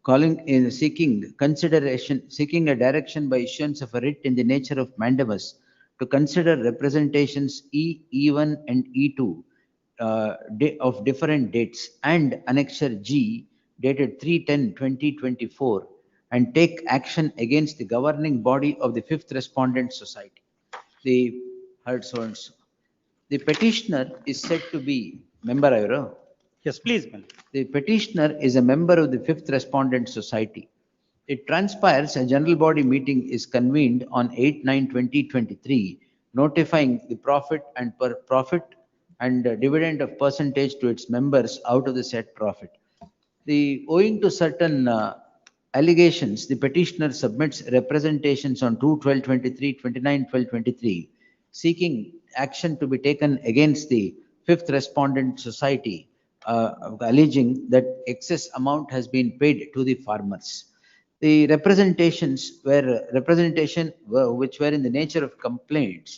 calling in seeking consideration, seeking a direction by issuance of a writ in the nature of mandamus to consider representations E, E1 and E2 of different dates and annexure G dated 3/10/2024 and take action against the governing body of the fifth respondent society. The heard so and so. The petitioner is said to be member ayro. Yes, please, ma'am. The petitioner is a member of the fifth respondent society. It transpires a general body meeting is convened on 8/9/2023, notifying the profit and dividend of percentage to its members out of the said profit. Owing to certain allegations, the petitioner submits representations on 2/12/23, 29/12/23, seeking action to be taken against the fifth respondent society, alleging that excess amount has been paid to the farmers. The representations which were in the nature of complaints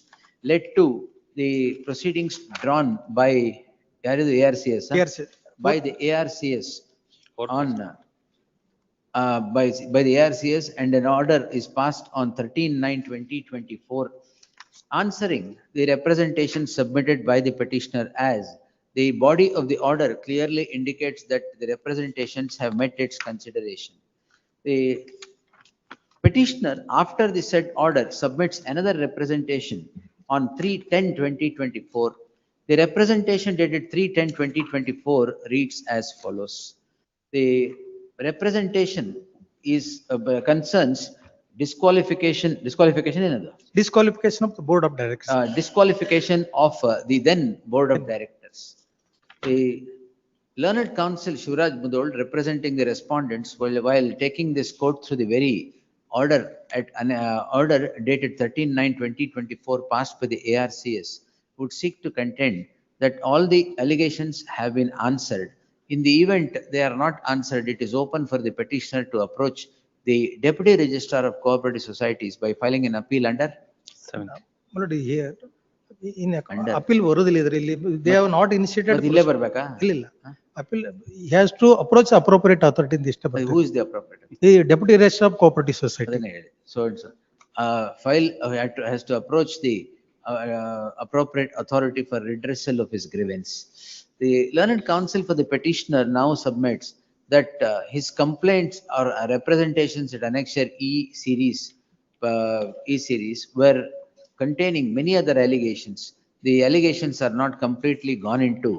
led to the proceedings drawn by the ARCS. By the ARCS on by the ARCS, and an order is passed on 13/9/2024 answering the representation submitted by the petitioner, as the body of the order clearly indicates that the representations have met its consideration. The petitioner, after the said order, submits another representation on 3/10/2024. The representation dated 3/10/2024 reads as follows. The representation is concerns disqualification another. Disqualification of the board of directors. Disqualification of the then board of directors. The learned counsel Shivraj Mudhol, representing the respondents, while taking this court through the very order at an order dated 13/9/2024 passed by the ARCS, would seek to contend that all the allegations have been answered. In the event they are not answered, it is open for the petitioner to approach the Deputy Registrar of Cooperative Societies by filing an appeal under 7. Here, in appeal ಬರುವುದಿಲ್ಲ ಇದರಲ್ಲಿ. They have not initiated. ಇಲ್ಲೇ ಬರ್ಬೇಕಾ? ಇಲ್ಲ. Appeal, he has to approach the appropriate authority in this. Who is the appropriate? The Deputy Registrar of Cooperative Society. So and so. File has to approach the appropriate authority for redressal of his grievance. The learned counsel for the petitioner now submits that his complaints or representations at annexure E series were containing many other allegations. The allegations are not completely gone into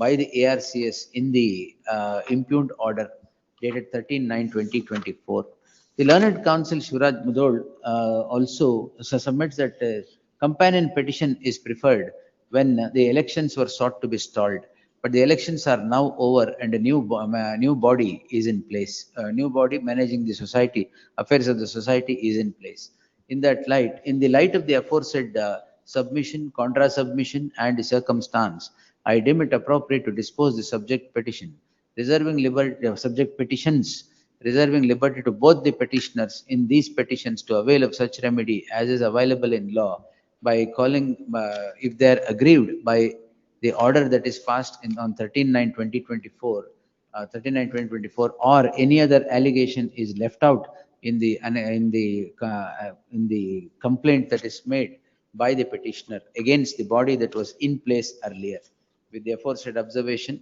by the ARCS in the impugned order dated 13/9/2024. The learned counsel Shivraj Mudhol also submits that companion petition is preferred when the elections were sought to be stalled. But the elections are now over and a new body is in place. A new body managing the society, affairs of the society is in place. In that light, in the light of the aforesaid submission, contra submission and the circumstance, I deem it appropriate to dispose the subject petition, reserving liberty subject petitions, reserving liberty to both the petitioners in these petitions to avail of such remedy as is available in law by calling, if they are aggrieved by the order that is passed on 13/9/2024, 13/9/2024, or any other allegation is left out in the complaint that is made by the petitioner against the body that was in place earlier. With the aforesaid observation,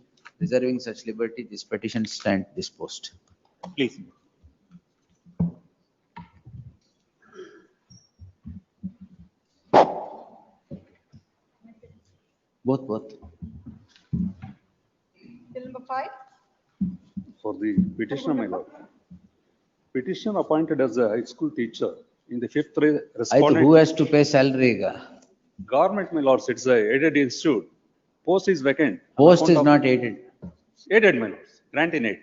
reserving such liberty, this petition stand disposed. Please. Both. Bill number 5. For the petitioner, my lord. Petitioner appointed as a high school teacher in the fifth respondent. Who has to pay salary? Government, my lords, it's a aided institute. Post is vacant. Post is not aided. Aided, my lords, grant in aid.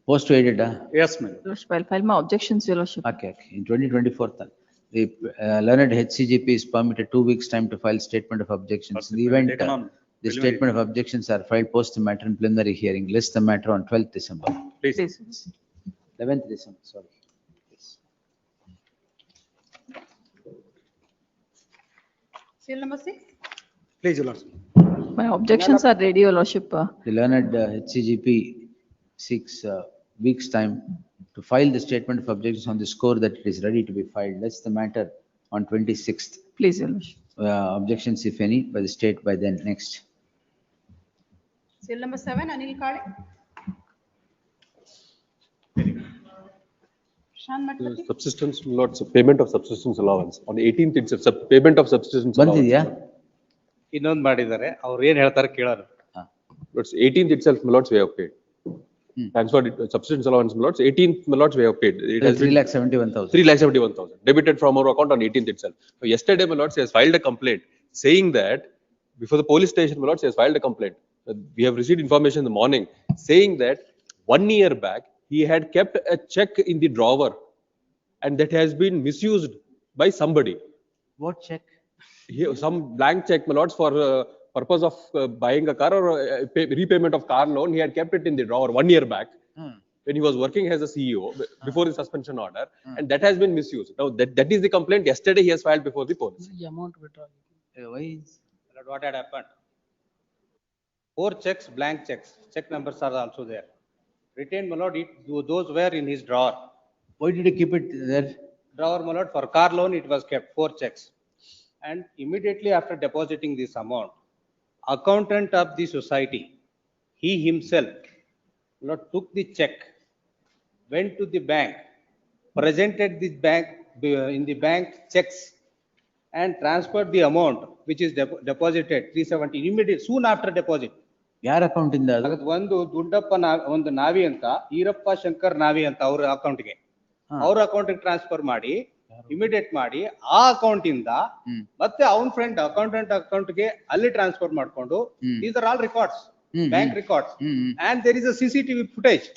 Post to aided, Yes, my lord. Lordship, I'll file my objections, Your Lordship. Okay. In 2024, the learned HCGP is permitted 2 weeks' time to file statement of objections. In the event the statement of objections are filed post the matter in plenary hearing, list the matter on 12th December. Please. 11th December, sorry. Seal number 6. Please, Your Lordship. My objections are ready, Your Lordship. The learned HCGP seeks weeks' time to file the statement of objections on the score that it is ready to be filed. That's the matter on 26th. Please, Your Lordship. Objections, if any, by the state by then. Next. Seal number 7, Anil Kale. Shan Matlati. Subsistence, lords, payment of subsistence allowance. On the 18th, it's a payment of subsistence allowance. ಇನ್ನೊಂದು ಮಾಡಿದ್ದಾರೆ ಅವ್ರು ಏನ್ ಹೇಳ್ತಾರೆ ಕೇಳೋಣ. Lords, 18th itself, my lords, we have paid. Thanks for subsistence allowance, my lords. 18th, my lords, we have paid. It has 3,71,000. 3,71,000 debited from our account on 18th itself. So yesterday, my lords, he has filed a complaint saying that before the police station, my lords, he has filed a complaint. We have received information in the morning saying that 1 year back, he had kept a check in the drawer and that has been misused by somebody. What check? Some blank check, my lords, for purpose of buying a car or repayment of car loan. He had kept it in the drawer 1 year back when he was working as a CEO before the suspension order, and that has been misused. Now that is the complaint yesterday he has filed before the police. The amount why is what had happened? 4 checks, blank checks. Check numbers are also there. Retained, my lord, those were in his drawer. Why did he keep it there? Drawer, my lord, for car loan it was kept 4 checks. And immediately after depositing this amount, accountant of the society, he himself, my lord, took the check, went to the bank, presented the bank in the bank checks, and transferred the amount which is deposited 370 immediately soon after deposit. ಯಾರ account ಇಂದ ಅದು? ಒಂದು ದುಡ್ಡಪ್ಪ ಒಂದು ನಾವಿ ಅಂತ ಈರಪ್ಪ ಶಂಕರ್ ನಾವಿ ಅಂತ ಅವ್ರ ಅಕೌಂಟ್ಗೆ ಅವ್ರ ಅಕೌಂಟ್ಗೆ ಟ್ರಾನ್ಸ್ಫರ್ ಮಾಡಿ ಇಮಿಡಿಯೇಟ್ ಮಾಡಿ ಆ ಅಕೌಂಟ್ ಇಂದ ಮತ್ತೆ ಅವನ್ ಫ್ರೆಂಡ್ ಅಕೌಂಟೆಂಟ್ ಅಕೌಂಟ್ಗೆ ಅಲ್ಲಿ ಟ್ರಾನ್ಸ್ಫರ್ ಮಾಡ್ಕೊಂಡು these are all records, bank records, and there is a CCTV footage.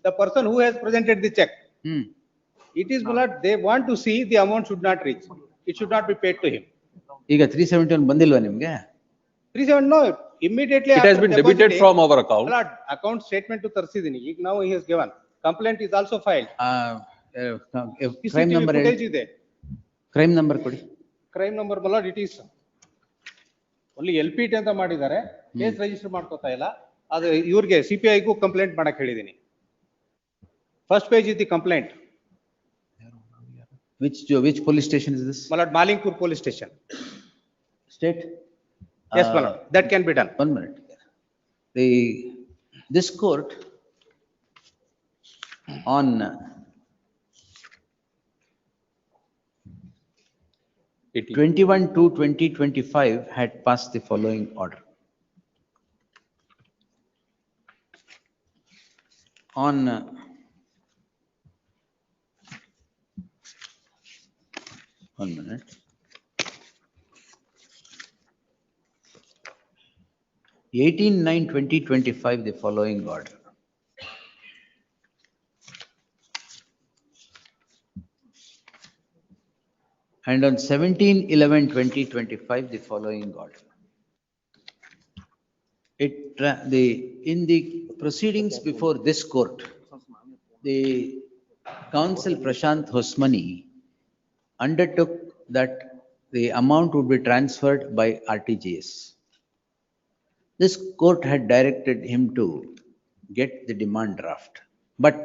The person who has presented the check, it is not, they want to see the amount should not reach, it should not be paid to him. ಈಗ 371 ಬಂದಿಲ್ವಾ ನಿಮ್ಗೆ? 371 no, immediately it has been debited from our account. Account statement to ತರಿಸಿದೀನಿ. ಈಗ now he has given, complaint is also filed. Crime number ಇದೆ. Crime number ಕೊಡಿ. Crime number ಬಲ್ಲ it is only LPT ಅಂತ ಮಾಡಿದ್ದಾರೆ, case register ಮಾಡ್ಕೋತಾ ಇಲ್ಲ. ಅದು ಇವ್ರಿಗೆ CPIಗೂ ಕಂಪ್ಲೇಂಟ್ ಮಾಡಕ್ ಹೇಳಿದೀನಿ. First page is the complaint. Which police station is this? Malad Malingpur police station. State? Yes, Malad. That can be done. 1 minute. This court on 21/2/2025 had passed the following order. on 1 minute. 18/9/2025, the following order. And on 17/11/2025, the following order. In the proceedings before this court, the counsel Prashant Hosmani undertook that the amount would be transferred by RTGS. This court had directed him to get the demand draft, but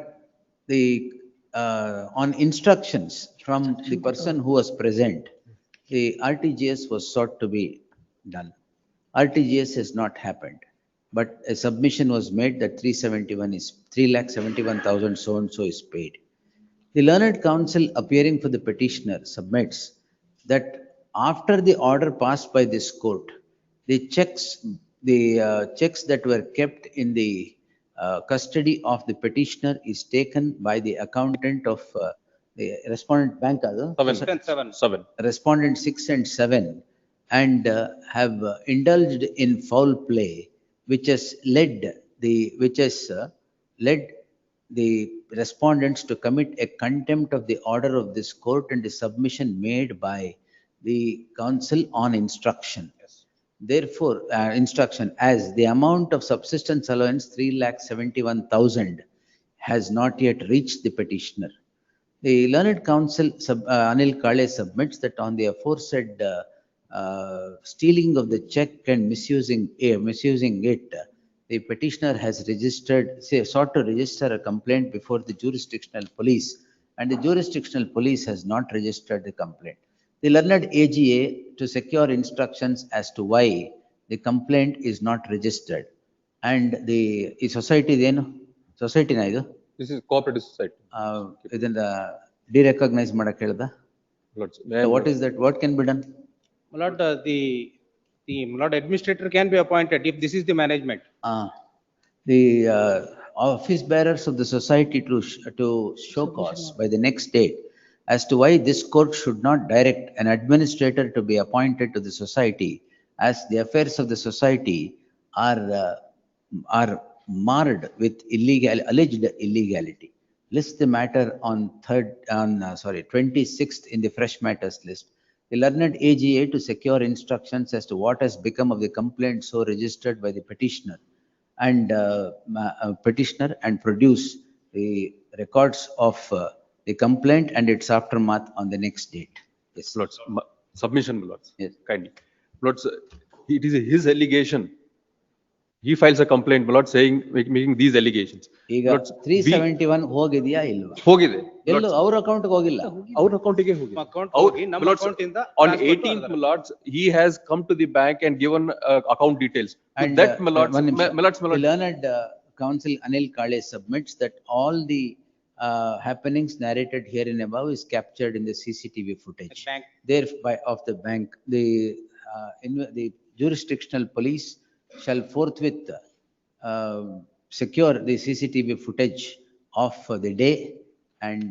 on instructions from the person who was present, the RTGS was sought to be done. RTGS has not happened, but a submission was made that 3,71,000 so and so is paid. The learned counsel appearing for the petitioner submits that after the order passed by this court, the checks that were kept in the custody of the petitioner is taken by the accountant of the respondent bank, respondent 6 and 7, and have indulged in foul play, which has led the respondents to commit a contempt of the order of this court and the submission made by the counsel on instruction. Therefore, instruction as the amount of subsistence allowance 3,71,000 has not yet reached the petitioner. The learned counsel Anil Kale submits that on the aforesaid stealing of the check and misusing it, the petitioner has sought to register a complaint before the jurisdictional police, and the jurisdictional police has not registered the complaint. The learned AGA to secure instructions as to why the complaint is not registered, and the society na idu? This is cooperative society. Idನ್ನ derecognize ಮಾಡಕ್ಕೆ ಹೇಳ್ದ? So what is that? What can be done? My lord, the Lord administrator can be appointed if this is the management. The office bearers of the society to show cause by the next date as to why this court should not direct an administrator to be appointed to the society, as the affairs of the society are marred with alleged illegality. List the matter on 26th in the fresh matters list. The learned AGA to secure instructions as to what has become of the complaint so registered by the petitioner and produce the records of the complaint and its aftermath on the next date. Yes. Lords, submission, Lords. Yes. Kindly. Lords, it is his allegation. He files a complaint, Lord, making these allegations. ಈಗ 371 ಹೋಗಿದೆಯಾ ಇಲ್ವಾ? ಹೋಗಿದೆ. ಎಲ್ಲೂ ಅವ್ರ account ಹೋಗಿಲ್ಲ. ಅವ್ರ ಅಕೌಂಟ್ಗೆ ಹೋಗಿದೆ. ನಮ್ಮ ಅಕೌಂಟ್ ಇಂದ on 18th, Lords, he has come to the bank and given account details. And that, the learned counsel Anil Kale submits that all the happenings narrated here in above is captured in the CCTV footage. Thereby of the bank, the jurisdictional police shall forthwith secure the CCTV footage of the day and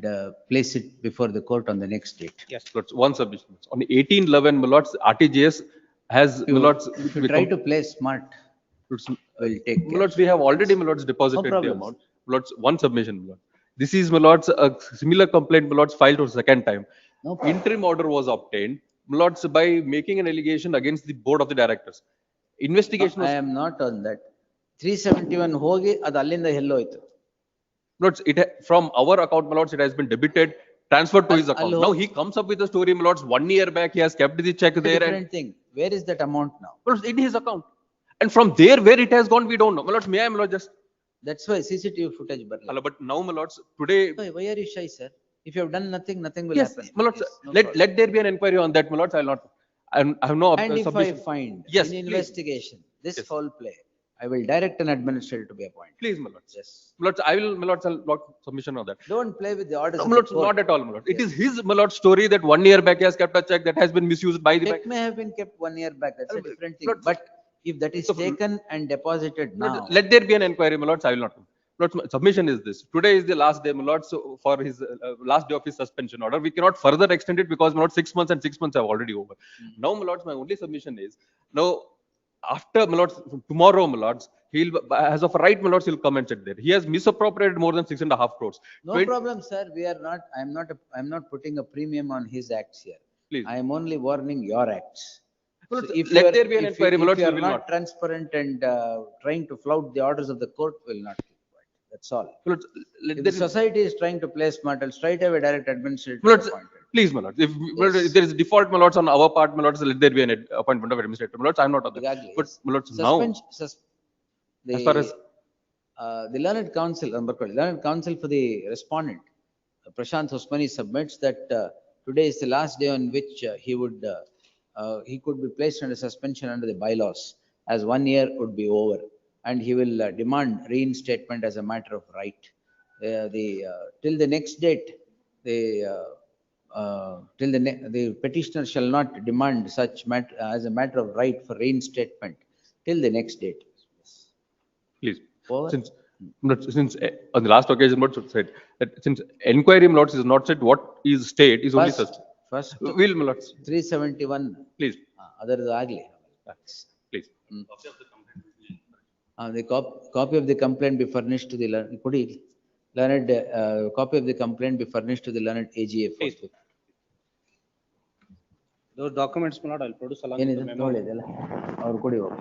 place it before the court on the next date. Yes, Lords, one submission. On 18/11, Lords, RTGS has, Lords, if you try to play smart, will take care. Lords, we have already, Lords, deposited the amount. Lords, one submission, Lords. This is, Lords, a similar complaint, Lords, filed for the second time. No interim order was obtained, Lords, by making an allegation against the board of the directors. Investigation was... I am not on that. 371 ಹೋಗಿ ಅದು ಅಲ್ಲಿಂದ ಎಲ್ಲೋಯ್ತು? Lords, from our account, Lords, it has been debited, transferred to his account. Now he comes up with a story, Lords, 1 year back he has kept the check there. Different thing. Where is that amount now? Lords, in his account. And from there, where it has gone, we don't know. Lords, may I, Lords, just... That's why CCTV footage barla. But now, Lords, today... Why are you shy, sir? If you have done nothing, nothing will happen. Lords, let there be an inquiry on that, Lords. I will not... I have no... And if I find in investigation this foul play, I will direct an administrator to be appointed. Please, my lords. Yes. My lords, I will, my lords, I'll log submission on that. Don't play with the orders. No, my lords, not at all, my lords. It is his, my lords, story that 1 year back he has kept a check that has been misused by the bank. Check may have been kept 1 year back. That's a different thing. But if that is taken and deposited now, let there be an inquiry, my lords. I will not. Lord's, my submission is this. Today is the last day, my lord, so for his last day of his suspension order. We cannot further extend it because, my lord, 6 months and 6 months have already over. Now, my lords, my only submission is, now, after, my lords, tomorrow, my lords, he'll, as of right, my lords, he'll come and sit there. He has misappropriated more than 6.5 crores. No problem, sir. We are not, I'm not putting a premium on his acts here. Please. I am only warning your acts. So Lord, if let you are- there be an if inquiry, my if lords, you we are will not not. transparent and trying to flout the orders of the court, will not keep quiet. That's all. Lords, let If there the be- society is trying to play smart, I'll straight away direct administrator My lords, appointed. please, my lords, if, my lords, Yes. if there is a default, my lords, on our part, my lords, let there be an appointment of administrator. My lords, I'm not on that. Exactly, But, yes. my lords, now, as far as The learned counsel, learned counsel for the respondent, Prashant Hosmani submits that today is the last day on which he could be placed under suspension under the bylaws, as 1 year would be over, and he will demand reinstatement as a matter of right. Till the next date, the petitioner shall not demand such as a matter of right for reinstatement till the next date. please, Over. since, on the last occasion, my lords said that since inquiry, my lords, is not said what is state is only such. First, Will, my lords, 371. please, Other agli. please. The copy of the complaint be furnished to the learned, copy of the complaint be furnished to the learned AGA. Those documents, my lord, I'll produce along with ಏನಿದೆ the memo. ತಗೊಳ್ಳಿ ಇದೆಲ್ಲ ಅವ್ರು ಕೊಡಿ ಹೋಗಿ.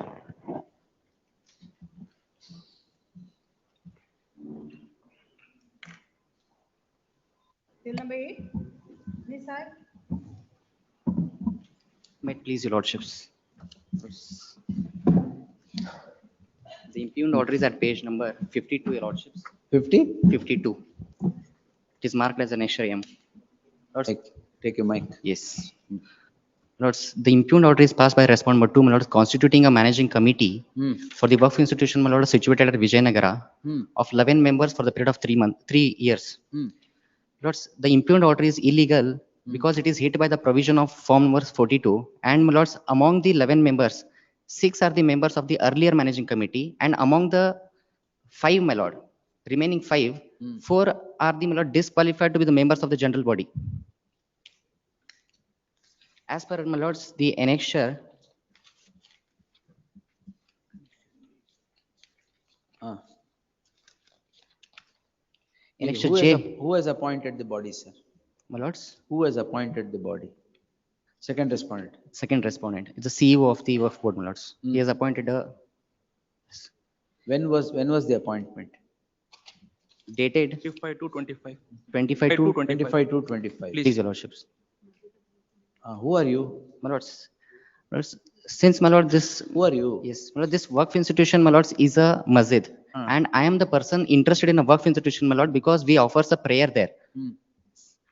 Till number 8, please, sir. May it please your lordships. The impugned order is at page number 52, your lordships. 50? 52. It is marked as an extra M. Lords, Take your mic. yes. Lords, the impugned order is passed by respondent number 2, my lords, constituting a managing committee for the work institution, my lord, situated at Vijayanagara of 11 members for the period of 3 years. Lords, the impugned order is illegal because it is hit by the provision of form number 42, and my lords, among the 11 members, 6 are the members of the earlier managing committee, and among the 5, my lord, remaining 5, 4 are the, my lord, disqualified to be the members of the general body. As per, my lords, the annexure, annexure J, Who has appointed the body, sir? my lords, Who has appointed the body? Second respondent. second respondent, it's the CEO of the work board, my lords. He has appointed a When was the appointment? dated 25 to 25. 25 to 25 to 25. Please, your lordships. Who are you? My lords, since, my lord, this, Who are you? yes, my lord, this work institution, my lords, is a masjid, and I am the person interested in a work institution, my lord, because we offers a prayer there.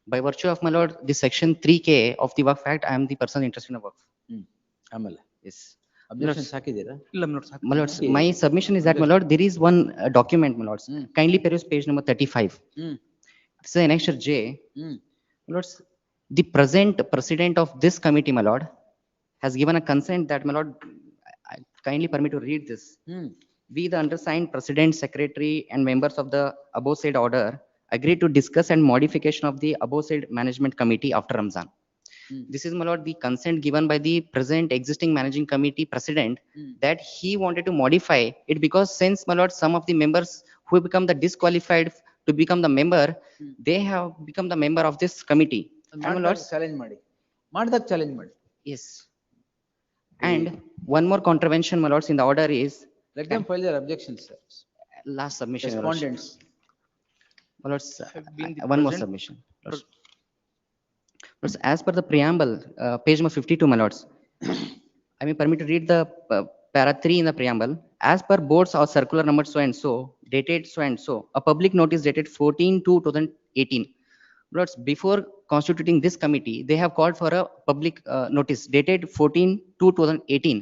By virtue of, my lord, the section 3K of the work act, I am the person interested in a work. ಆಮೇಲೆ Yes. Objections ಹಾಕಿದ್ದೀರಾ? ಇಲ್ಲ, my lords, My lords, my submission is that, my lord, there is one document, my lords. Kindly peruse page number 35. It's an annexure J. My lords, the present president of this committee, my lord, has given a consent that, my lord, kindly permit to read this. We, the undersigned president, secretary, and members of the above said order, agree to discuss and modification of the above said management committee after Ramzan. This is, my lord, the consent given by the present existing managing committee president that he wanted to modify it because since, my lord, some of the members who become the disqualified to become the member, they have become the member of this committee. And, my lords, challenge ಮಾಡಿ ಮಾಡ್ದಾಗ challenge ಮಾಡಿ. yes. And one more contravention, my lords, in the order is Let them file their objections, sir. last submission, your lordship. Respondents. My lords, one more submission. Lords. Lords, as per the preamble, page number 52, my lords, I may permit to read the para 3 in the preamble. As per boards or circular number so and so, dated so and so, a public notice dated 14/2/2018. Lords, before constituting this committee, they have called for a public notice dated 14/2/2018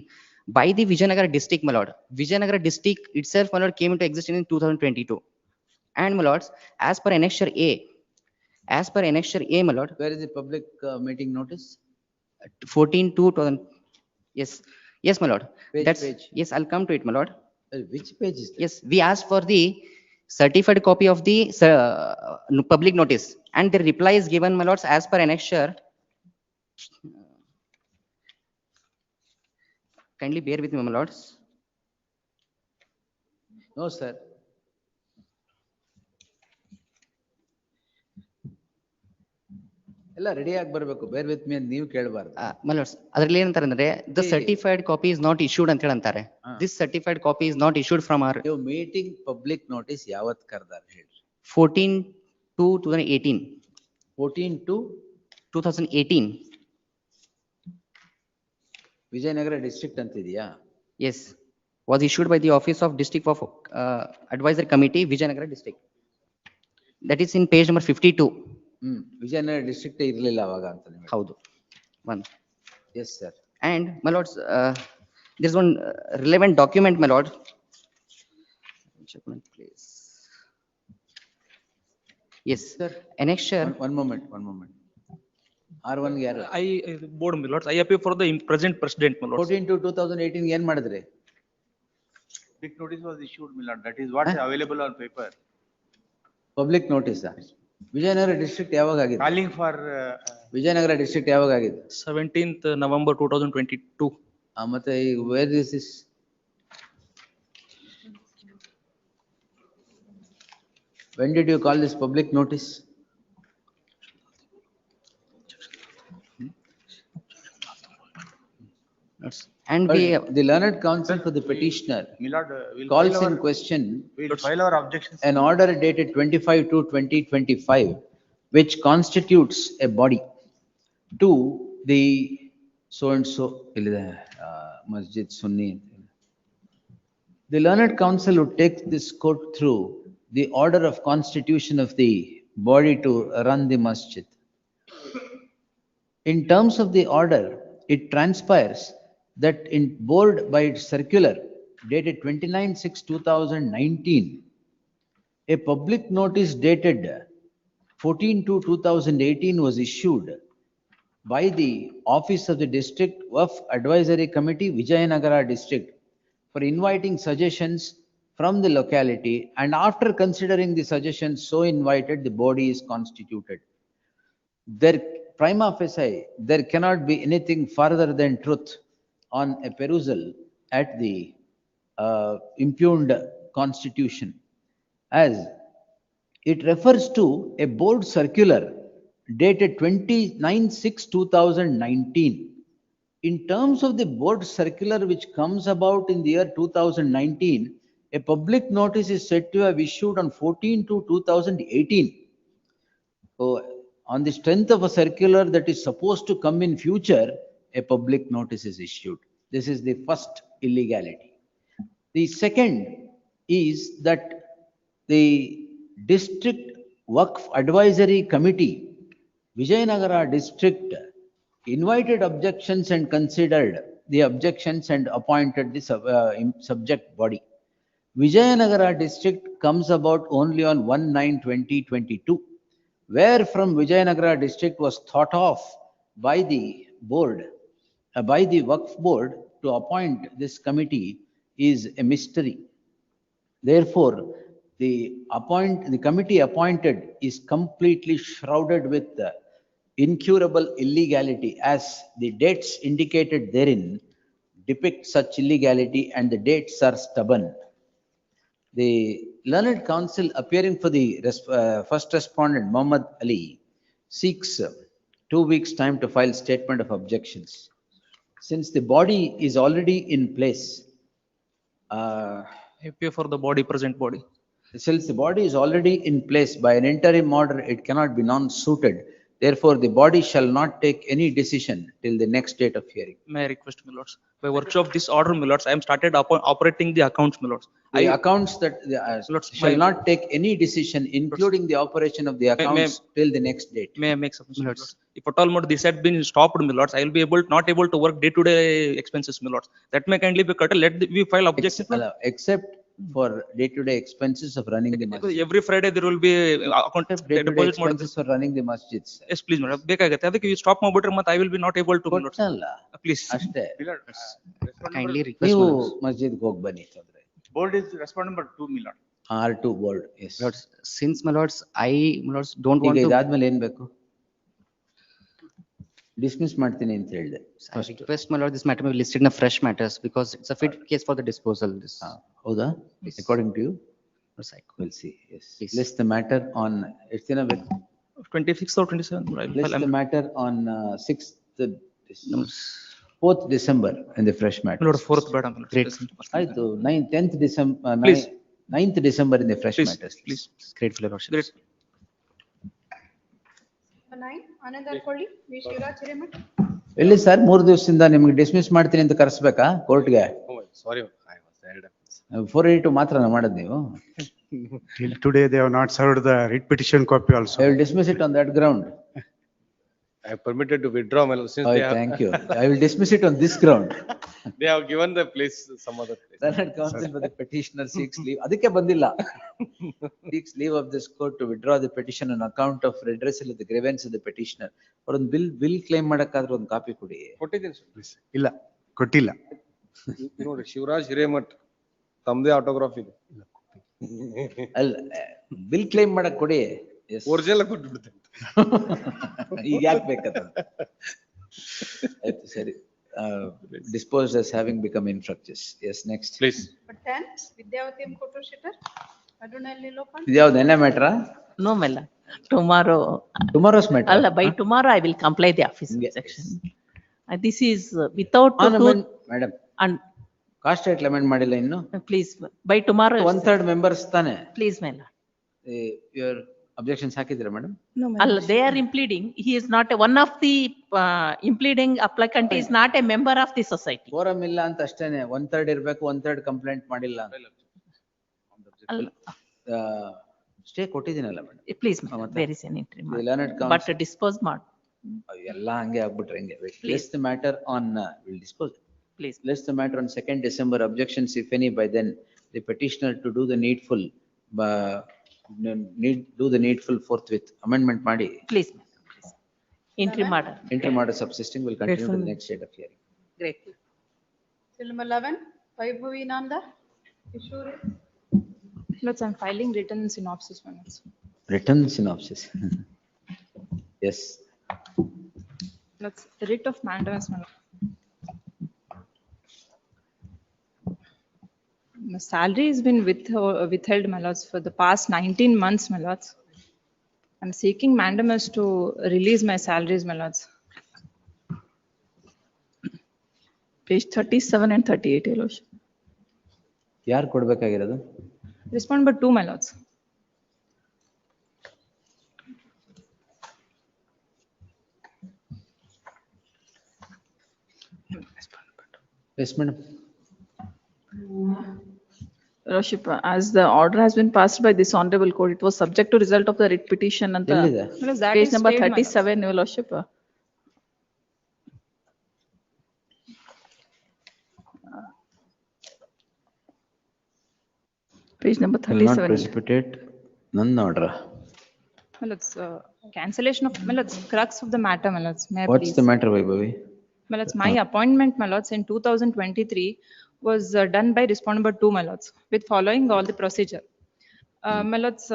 by the Vijayanagara district, my lord. Vijayanagara district itself, my lord, came into existence in 2022. And, my lords, as per annexure A, my lord, Where is the public meeting notice? 14/2/2000. Yes, yes, my lord. Page. Yes, I'll come to it, my lord. Which page is that? Yes, we asked for the certified copy of the public notice, and the reply is given, my lords, as per annexure. Kindly bear with me, my lords. No, sir. ಎಲ್ಲ ready ಆಗಿ ಬರ್ಬೇಕು, ಬೇರ್ with me ಅಂತ ನೀವು ಕೇಳಬಾರ್ದು. My lords, ಅದ್ರಲ್ಲಿ ಏನಂತಾರೆ ಅಂದ್ರೆ the certified copy is not issued ಅಂತ ಹೇಳಂತಾರೆ. This certified copy is not issued from our. ನೀವು ಮೀಟಿಂಗ್ ಪಬ್ಲಿಕ್ ನೋಟಿಸ್ ಯಾವತ್ ಕರ್ದಾರ ಹೇಳ್ರಿ? 14/2/2018. 14/2/2018. 2018. ವಿಜಯನಗರ ಡಿಸ್ಟ್ರಿಕ್ಟ್ ಅಂತಿದೆಯಾ? Yes, was issued by the office of district of advisory committee, Vijayanagara district. That is in page number 52. Vijayanagara district ಇರ್ಲಿಲ್ಲ ಅವಾಗ ಅಂತ ನಿಮಗೆ? ಹೌದು. One. Yes, sir. And my lords, there is one relevant document, my lord. Check my place. Yes, sir. Annexure. One moment. R1 ಯಾರು? board, my lords, I appeal for the present president, my lords. 14/2/2018 ಏನ್ ಮಾಡಿದ್ರಿ? Public notice was issued, my lord. That is what is available on paper. Public notice Vijayanagara district ಯಾವಾಗ ಆಗಿದೆ? Calling for Vijayanagara district ಯಾವಾಗ ಆಗಿದೆ? 17th November 2022. ಮತ್ತೆ where is this? When did you call this public notice? And we, the learned counsel for the petitioner calls in question we'll file our objections. An order dated 25/2/2025, which constitutes a body to the so and so Masjid Sunni. The learned counsel would take this court through the order of constitution of the body to run the masjid. In terms of the order, it transpires that in board by its circular dated 29/6/2019, a public notice dated 14/2/2018 was issued by the office of the district Waqf advisory committee, Vijayanagara district, for inviting suggestions from the locality, and after considering the suggestions so invited, the body is constituted. There prima facie, there cannot be anything further than truth on a perusal at the impugned constitution, as it refers to a board circular dated 29/6/2019. In terms of the board circular which comes about in the year 2019, a public notice is said to have issued on 14/2/2018. So, on the strength of a circular that is supposed to come in future, a public notice is issued. This is the first illegality. The second is that the district Waqf advisory committee, Vijayanagara district, invited objections and considered the objections and appointed the subject body. Vijayanagara district comes about only on 1/9/2022, where from Vijayanagara district was thought of by the board, by the Waqf board, to appoint this committee is a mystery. Therefore, the committee appointed is completely shrouded with incurable illegality, as the dates indicated therein depict such illegality and the dates are stubborn. The learned counsel appearing for the first respondent, Muhammad Ali, seeks 2 weeks' time to file statement of objections. Since the body is already in place, Appeal for the body, present body. since the body is already in place by an interim order, it cannot be non-suited. Therefore, the body shall not take any decision till the next date of hearing. May I request, my lords, by virtue of this order, my lords, I am started operating the accounts, my lords. The accounts that shall not take any decision, including the operation of the accounts, till the next date. May I make submission, my lords? If at all, my lord, this had been stopped, my lords, I will be not able to work day-to-day expenses, my lords. That may kindly be cut. We file objection. Except for day-to-day expenses of running the masjid. Every Friday there will be account Day-to-day expenses for running the masjids. Yes, please, madam. ಬೇಕಾಗತ್ತೆ ಅದಕ್ಕೆ you stop ಮಾಡ್ಬಿಟ್ರೆ ಮತ್ತೆ I will be not able to. Please. ಅಷ್ಟೇ. Kindly request. ನೀವು ಮಸ್ಜಿದ್ಗೆ ಹೋಗಿ ಬನ್ನಿ ತೊಂದ್ರೆ. Board is respondent number 2, my lord. R2 board, yes. My lords, since my lords, my lords don't ಈಗ want to. ಇದಾದ್ಮೇಲೆ ಏನ್ ಬೇಕು? ಡಿಸ್ಮಿಸ್ ಮಾಡ್ತೀನಿ ಅಂತ ಹೇಳಿದೆ. I request my lord, this matter may be listed in a fresh matters because it's a fit case for the disposal. This. ಹೌದಾ? Yes. According to you? Yes, I We'll see, yes. Please. List the matter on, ಎಷ್ಟು ದಿನ ಬೇಕು? 26th or 27th. List the matter on 6th, 4th December in the fresh matter. My lord, 4th ಬೇಡ my lord. Great. ಆಯ್ತು, 10th December, Please. 9th December in the fresh Please, matters. please. Grateful, your lordship. Great. Number 9, Anand Arkolli, V. Shivraj Hiremat. ಎಲ್ಲಿ sir 3 ದಿವಸದಿಂದ ನಿಮ್ಗೆ dismiss ಮಾಡ್ತೀನಿ ಅಂತ ಕರೆಸ್ಬೇಕಾ ಕೋರ್ಟ್ಗೆ? Sorry, I was there. 482 ಮಾತ್ರ ಮಾಡೋದು ನೀವು? Till today, they have not served the writ petition copy also. I will dismiss it on that ground. I am permitted to withdraw my lord, since Oh, they have. thank you. I will dismiss it on this ground. They have given the place some other place. Learned counsel for the petitioner seeks leave. ಅದಕ್ಕೆ ಬಂದಿಲ್ಲ. Seeks leave of this court to withdraw the petition on account of redressal of the grievance of the petitioner. ಒಂದು bill claim ಮಾಡಕ್ಕಾದ್ರೆ ಒಂದು copy ಕೊಡಿ. ಕೊಟ್ಟಿದ್ದೀನಿ sir. ಇಲ್ಲ, ಕೊಟ್ಟಿಲ್ಲ. ನೋಡಿ ಶಿವರಾಜ್ ಹಿರೇಮಠ್ ತಮ್ಮದೇ ಆಟೋಗ್ರಾಫ್ ಇದೆ. ಅಲ್ಲ ಬಿಲ್ ಕ್ಲೈಮ್ ಮಾಡಕ್ ಕೊಡಿ. ಒರಿಜಿನಲ್ ಕೊಟ್ಟು ಬಿಡ್ತೇನೆ. ಈಗ ಯಾಕೆ ಬೇಕಂತ? ಆಯ್ತು ಸರಿ. Disposed as having become infructuous. Yes, next. Please. Number 10, Vidyavati M. Kotur Shitter, Adunalli Lopan. ಇದ್ಯಾವ್ದು ನೆನ್ನೆ ಮ್ಯಾಟ್ರಾ? No, Mela. Tomorrow. Tomorrow's matter. Allah, by tomorrow I will comply the office section. This is without. Madam. And cost rate amend ಮಾಡಿಲ್ಲ ಇನ್ನು? please, by tomorrow. 1/3 members ತಾನೆ? Please, Mela. Your objections ಹಾಕಿದ್ದೀರಾ madam? No, Allah, they are impleading. He is not one of the impleading applicant is not a member of the society. Forum ಇಲ್ಲ ಅಂತ ಅಷ್ಟೇನೆ. 1/3 ಇರ್ಬೇಕು, 1/3 complaint ಮಾಡಿಲ್ಲ. Stay ಕೊಟ್ಟಿದ್ದೀನಲ್ಲ madam. Please, there is an interim. But dispose not. ಎಲ್ಲ ಹಂಗೆ ಆಗ್ಬಿಟ್ರೆ ಹೆಂಗೆ? List the matter on, will dispose. Please. List the matter on 2nd December, objections if any by then the petitioner to do the needful, do the needful forthwith. Amendment ಮಾಡಿ. Please. Interim order. Interim order subsisting will continue to the next date of hearing. Great. Till number 11, Vaibhavi Nanda, Kishore. Lords, I'm filing written synopsis. Written synopsis. Yes. Lords, writ of mandamus. My salary has been withheld, my lords, for the past 19 months, my lords. I'm seeking mandamus to release my salaries, my lords. Page 37 and 38, your lordship. ಯಾರು ಕೊಡ್ಬೇಕಾಗಿರೋದು? Respond but 2, my lords. Yes, madam. Your lordship, as the order has been passed by this honorable court, it was subject to result of the writ petition and ಎಲ್ಲಿದೆ? That page is number stayed, my lords. 37, your lordship. Page number Will not 37. precipitate none order. My lords, cancellation of, my lords, crux of the matter, my lords. May I What's please? the matter, Vaibhavi? My lords, my appointment, my lords, in 2023 was done by respondent number 2, my lords, with following all the procedure. My lords,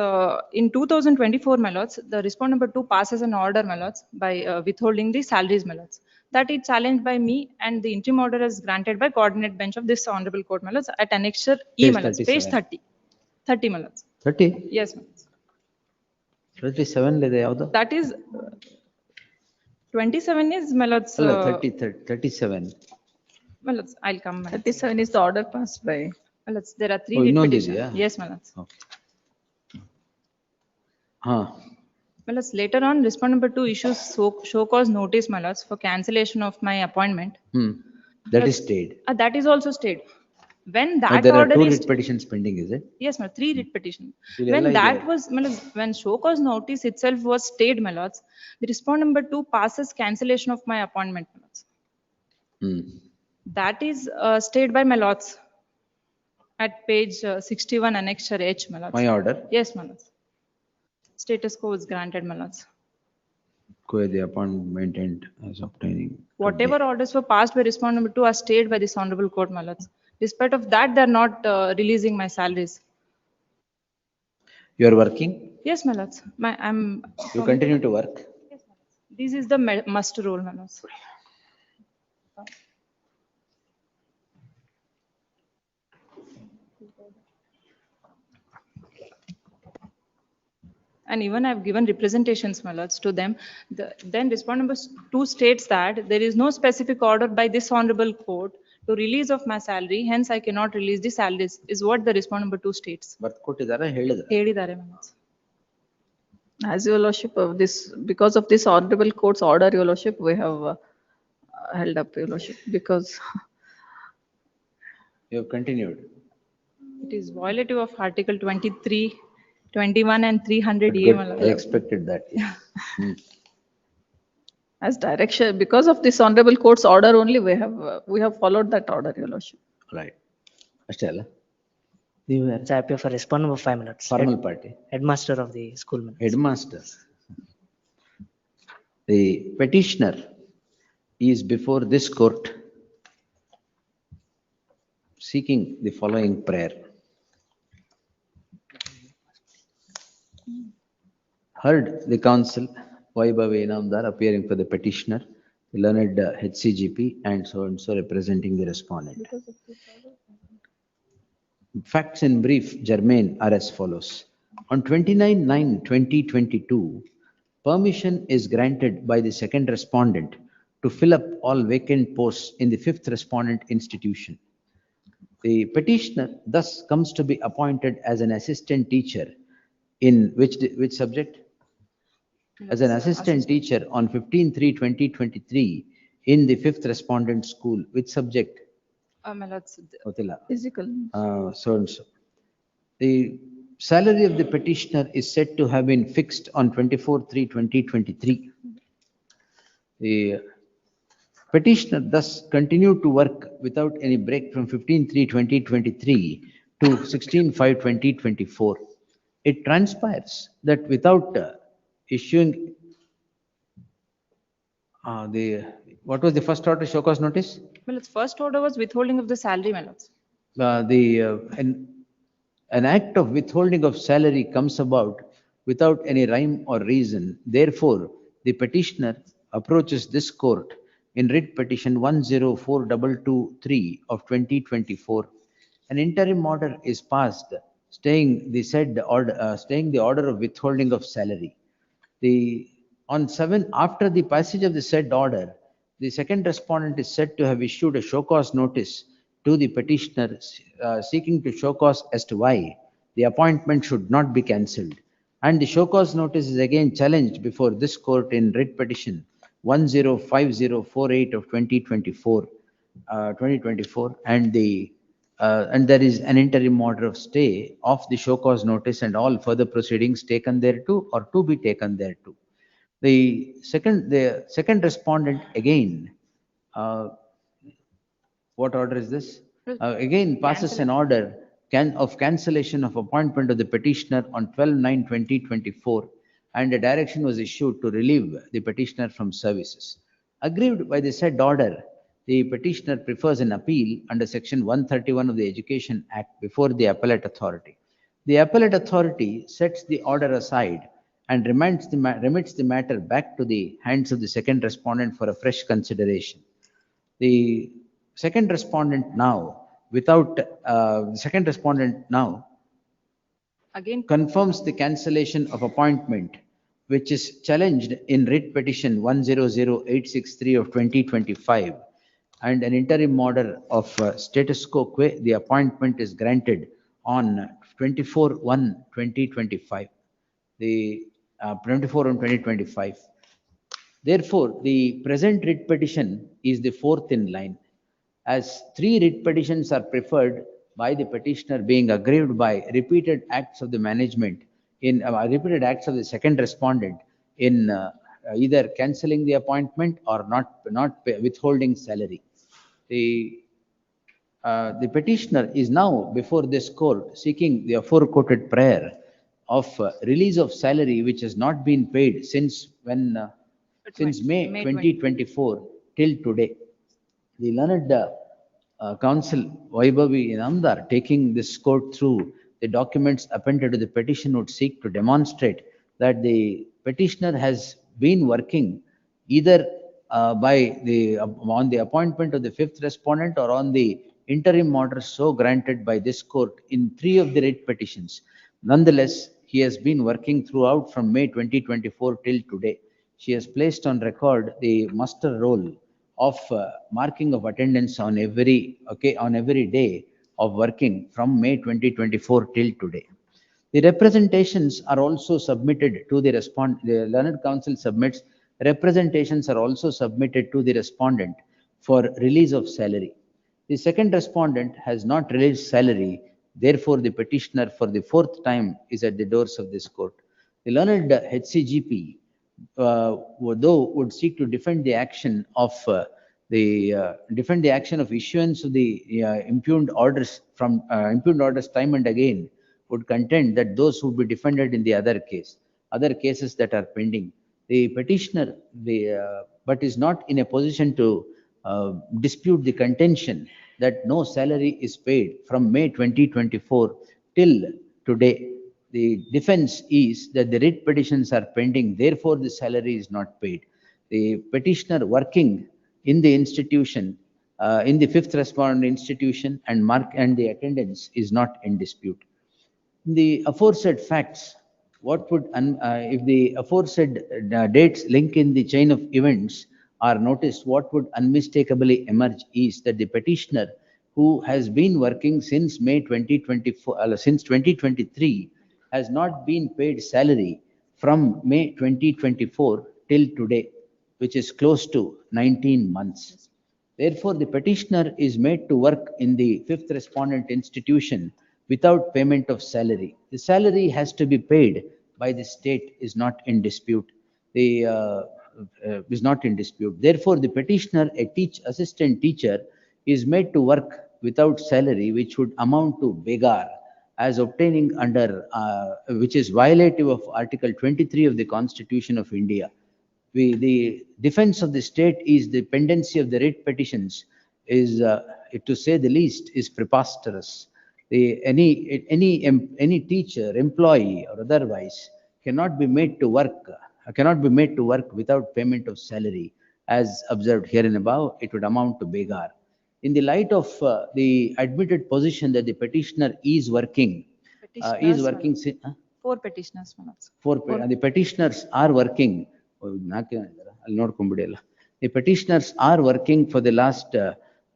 in 2024, my lords, the respondent number 2 passes an order, my lords, by withholding the salaries, my lords. That is challenged by me, and the interim order is granted by coordinate bench of this honorable court, my lords, at annexure E, Page my lords, page 30. 30, my lords. 30? Yes, my lords. 37 ಇದೆ ಯಾವುದು? That is 27 is, my lords. ಅಲ್ಲ 37. My lords, I'll come. my lords. 37 is the order passed by. My lords, there are 3 Oh, writ ಇನ್ನೊಂದು petitions. ಇದೆಯಾ? Yes, my lords. ಹಾ. My lords, later on, respondent number 2 issues show cause notice, my lords, for cancellation of my appointment. That is stayed. That is also stayed. When Now, that there are order 2 is, writ petitions pending, is it? yes, my 3 writ petition. ಇದೆಲ್ಲ When ಇದೆ. that was, my lords, when show cause notice itself was stayed, my lords, the respondent number 2 passes cancellation of my appointment, my lords. That is stayed by my lords at page 61 annexure H, my lords. My order? Yes, my lords. Status quo is granted, my lords. The appointment maintained as obtaining. Whatever orders were passed by respondent number 2 are stayed by this honorable court, my lords. Despite of that, they are not releasing my salaries. You are working? Yes, my lords. You continue to work? This is the must rule, my lords. And even I've given representations, my lords, to them. Then respondent number 2 states that there is no specific order by this honorable court to release of my salary, hence I cannot release the salaries, is what the respondent number 2 states. ಬರ್ಕೊಟ್ಟಿದ್ದಾರೆ ಹೇಳಿದ್ರು. ಹೇಳಿದ್ದಾರೆ, my lords. As your lordship of this, because of this honorable court's order, your lordship, we have held up, your lordship, because You have continued. It is violative of Article 23, 21 and 300 A, Good. my I lord. expected that. as direction, because of this honorable court's order only, we have followed that order, your lordship. Right. ಅಷ್ಟೇ ಅಲ್ಲ? ನೀವು ಯಾರು? I appear for respondent number 5 minutes. Formal party. Headmaster of the school minutes. Headmaster. The petitioner is before this court seeking the following prayer. Heard the counsel, Vaibhavi Inamdar appearing for the petitioner, the learned HCGP and so representing the respondent. Facts in brief, germane, are as follows. On 29/9/2022, permission is granted by the second respondent to fill up all vacant posts in the fifth respondent institution. The petitioner thus comes to be appointed as an assistant teacher in which subject? As an assistant teacher on 15/3/2023 in the fifth respondent school. Which subject? My lords, Otila. Physical. So and so. The salary of the petitioner is said to have been fixed on 24/3/2023. The petitioner thus continued to work without any break from 15/3/2023 to 16/5/2024. It transpires that without issuing what was the first order show cause notice? my lords, first order was withholding of the salary, my lords. An act of withholding of salary comes about without any rhyme or reason. Therefore, the petitioner approaches this court in writ petition 104223 of 2024. An interim order is passed staying the order of withholding of salary. After the passage of the said order, the second respondent is said to have issued a show cause notice to the petitioner seeking to show cause as to why the appointment should not be cancelled. And the show cause notice is again challenged before this court in writ petition 105048 of 2024, and there is an interim order of stay of the show cause notice and all further proceedings taken thereto or to be taken thereto. The second respondent again, what order is this? Again passes an order of cancellation of appointment of the petitioner on 12/9/2024, and a direction was issued to relieve the petitioner from services. Aggrieved by the said order, the petitioner prefers an appeal under section 131 of the Education Act before the appellate authority. The appellate authority sets the order aside and remits the matter back to the hands of the second respondent for a fresh consideration. The second respondent now Again, confirms the cancellation of appointment, which is challenged in writ petition 100863 of 2025, and an interim order of status quo, the appointment is granted on 24/1/2025. The 24/1/2025. Therefore, the present writ petition is the fourth in line. As 3 writ petitions are preferred by the petitioner being aggrieved by repeated acts of the management repeated acts of the second respondent in either cancelling the appointment or not withholding salary. The petitioner is now before this court seeking the aforequoted prayer of release of salary which has not been paid since May 2024 till today. The learned counsel Vaibhavi Inamdar taking this court through the documents appended to the petition would seek to demonstrate that the petitioner has been working either on the appointment of the fifth respondent or on the interim order so granted by this court in 3 of the writ petitions. Nonetheless, he has been working throughout from May 2024 till today. She has placed on record the muster roll of marking of attendance on every day of working from May 2024 till today. The representations are also submitted to the the learned counsel submits representations are also submitted to the respondent for release of salary. The second respondent has not released salary, therefore the petitioner for the 4th time is at the doors of this court. The learned HCGP, though would seek to defend the action of issuance of the impugned orders time and again, would contend that those would be defended in the other cases that are pending. The petitioner, but is not in a position to dispute the contention that no salary is paid from May 2024 till today. The defense is that the writ petitions are pending, therefore the salary is not paid. The petitioner working in the institution, in the fifth respondent institution and the attendance is not in dispute. The aforesaid facts, if the aforesaid dates link in the chain of events are noticed, what would unmistakably emerge is that the petitioner, who has been working since May 2024, since 2023, has not been paid salary from May 2024 till today, which is close to 19 months. Therefore, the petitioner is made to work in the fifth respondent institution without payment of salary. The salary has to be paid by the state is not in dispute. Therefore, the petitioner, assistant teacher, is made to work without salary, which would amount to begar, as obtaining under, which is violative of Article 23 of the Constitution of India. The defense of the state is the pendency of the writ petitions is, to say the least, is preposterous. Any teacher, employee, or otherwise cannot be made to work without payment of salary. As observed here and above, it would amount to begar. In the light of the admitted position that the petitioner is working, Four petitioners, my lords. the petitioners are working. The petitioners are working for the last,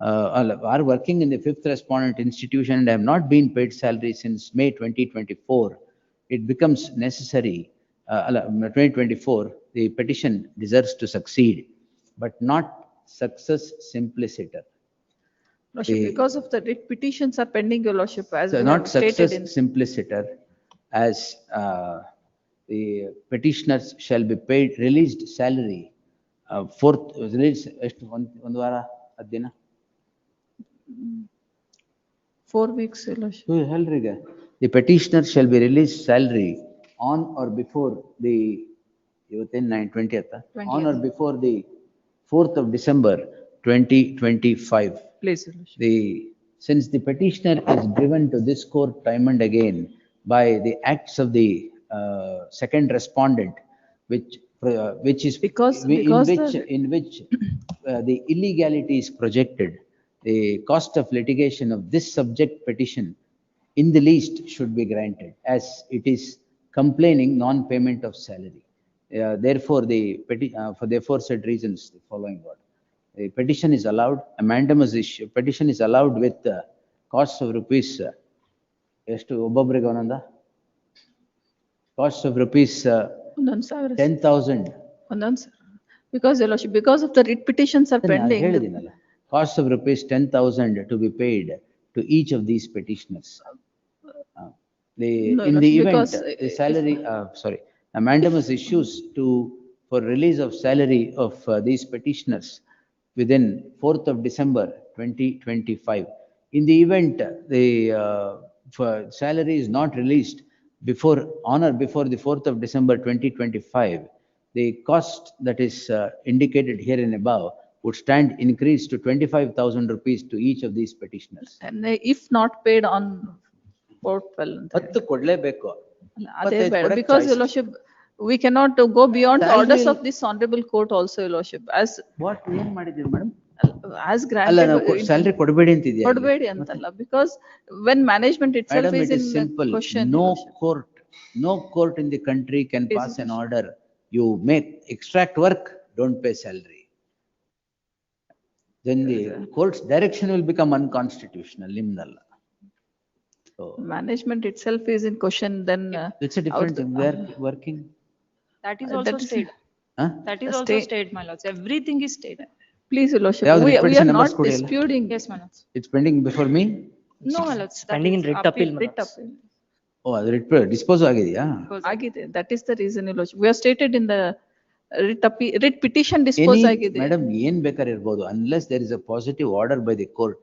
are working in the fifth respondent institution and have not been paid salary since May 2024. It becomes necessary, 2024, the petition deserves to succeed, but not success simpliciter. Lordship, because of the writ petitions are pending, your lordship, as we Not have stated success in. simpliciter, as the petitioners shall be paid released salary, release, 4 weeks, your lordship. The petitioner shall be released salary on or before the 20th, on or before the 4th of December 2025. Please, your lordship. Since the petitioner is driven to this court time and again by the acts of the second respondent, which is in which the illegality is projected, the cost of litigation of this subject petition in the least should be granted, as it is complaining non-payment of salary. Therefore, for the aforesaid reasons, the following word. The petition is allowed, a mandamus issue, petition is allowed with costs of rupees, costs of rupees 10,000. Because, your lordship, because of the writ petitions are pending. Cost of rupees 10,000 to be paid to each of these petitioners. In the event, the salary, a mandamus issues for release of salary of these petitioners within 4th of December 2025. In the event the salary is not released on or before the 4th of December 2025, the cost that is indicated here and above would stand increased to 25,000 rupees to each of these petitioners. And if not paid on Court well ಅಂತ ಹೇಳಿ. 10 ಕೊಡ್ಲೇಬೇಕು. ಅಲ್ಲ, ಅದೇ 25 ಬೇಡ, ಕೊಡಕ್ಕೆ because choice your ಇಲ್ಲ. lordship, we cannot go beyond the orders Salary- of this honorable court also, your lordship, as ಏನ್ ಮಾಡಿದೀವಿ madam? as ಅಲ್ಲ granted. ನಾವು ಸ್ಯಾಲರಿ ಕೊಡಬೇಡಿ ಅಂತಿದ್ಯಾ? ಕೊಡಬೇಡಿ ಅಂತಲ್ಲ, because when management itself Madam, is it in is simple. question. No court in the country can pass an order. You make extract work, don't pay salary. Then the court's direction will become unconstitutional. Nimnalla. So Management itself is in question, then. it's a different thing. We are working. That is also that is- stayed. Huh? That is The also state- stayed, my lords. Everything is stayed. Please, your lordship, ಯಾವ್ದು we repetition are numbers not ಕೊಡಿ ಅಲ್ಲ? disputing. Yes, my lords. It's pending before me. No, my lords. that Pending in is writ appeal, my Writ lords. appeal. Oh, ಅದು dispose ಆಗಿದೆಯಾ? ಆಗಿದೆ, that is the reason, your lordship. We have stated in the writ petition dispose ಆಗಿದೆ. Madam, ಏನ್ ಬೇಕಾದ್ರೆ ಇರ್ಬೋದು, unless there is a positive order by the court,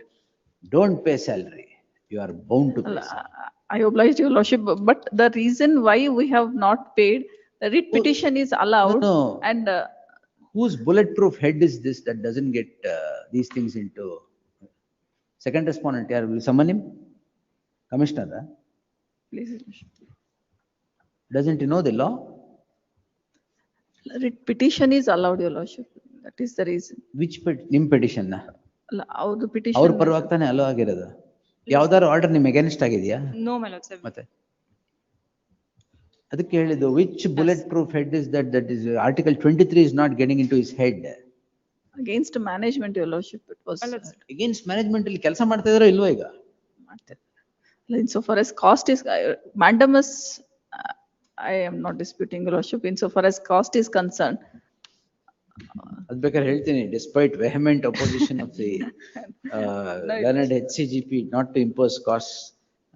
don't pay salary. You are bound to pay salary. I oblige your lordship, but the reason why we have not paid, the writ petition is allowed. No. And Whose bulletproof head is this that doesn't get these things into? Second respondent, yaar, will summon him? Commissioner, please, your lordship. doesn't he know the law? Writ petition is allowed, your lordship. That is the reason. Which ನಿಮ್ petition ನ? ಅಲ್ಲ, ಅವ್ರದ್ದು petition. ಅವ್ರ ಪರವಾಗಿ ತಾನೇ hello ಆಗಿರೋದು. ಯಾವ್ದಾದ್ರು order ನಿಮ್ ಅಗೇನ್ಸ್ಟ್ ಆಗಿದೆಯಾ? No, my lords. ಮತ್ತೆ ಅದಕ್ಕೆ ಹೇಳಿದ್ದು, which bulletproof head is that is article 23 is not getting into his head. Against management, your lordship, it was. Against management ಅಲ್ಲಿ ಕೆಲಸ ಮಾಡ್ತಾ ಇದಾರೋ ಇಲ್ವೋ ಈಗ? Insofar as cost is, mandamus, I am not disputing, your lordship, insofar as cost is concerned. ಅದ್ ಬೇಕಾದ್ರೆ ಹೇಳ್ತೀನಿ, despite vehement opposition of the learned HCGP not to impose costs,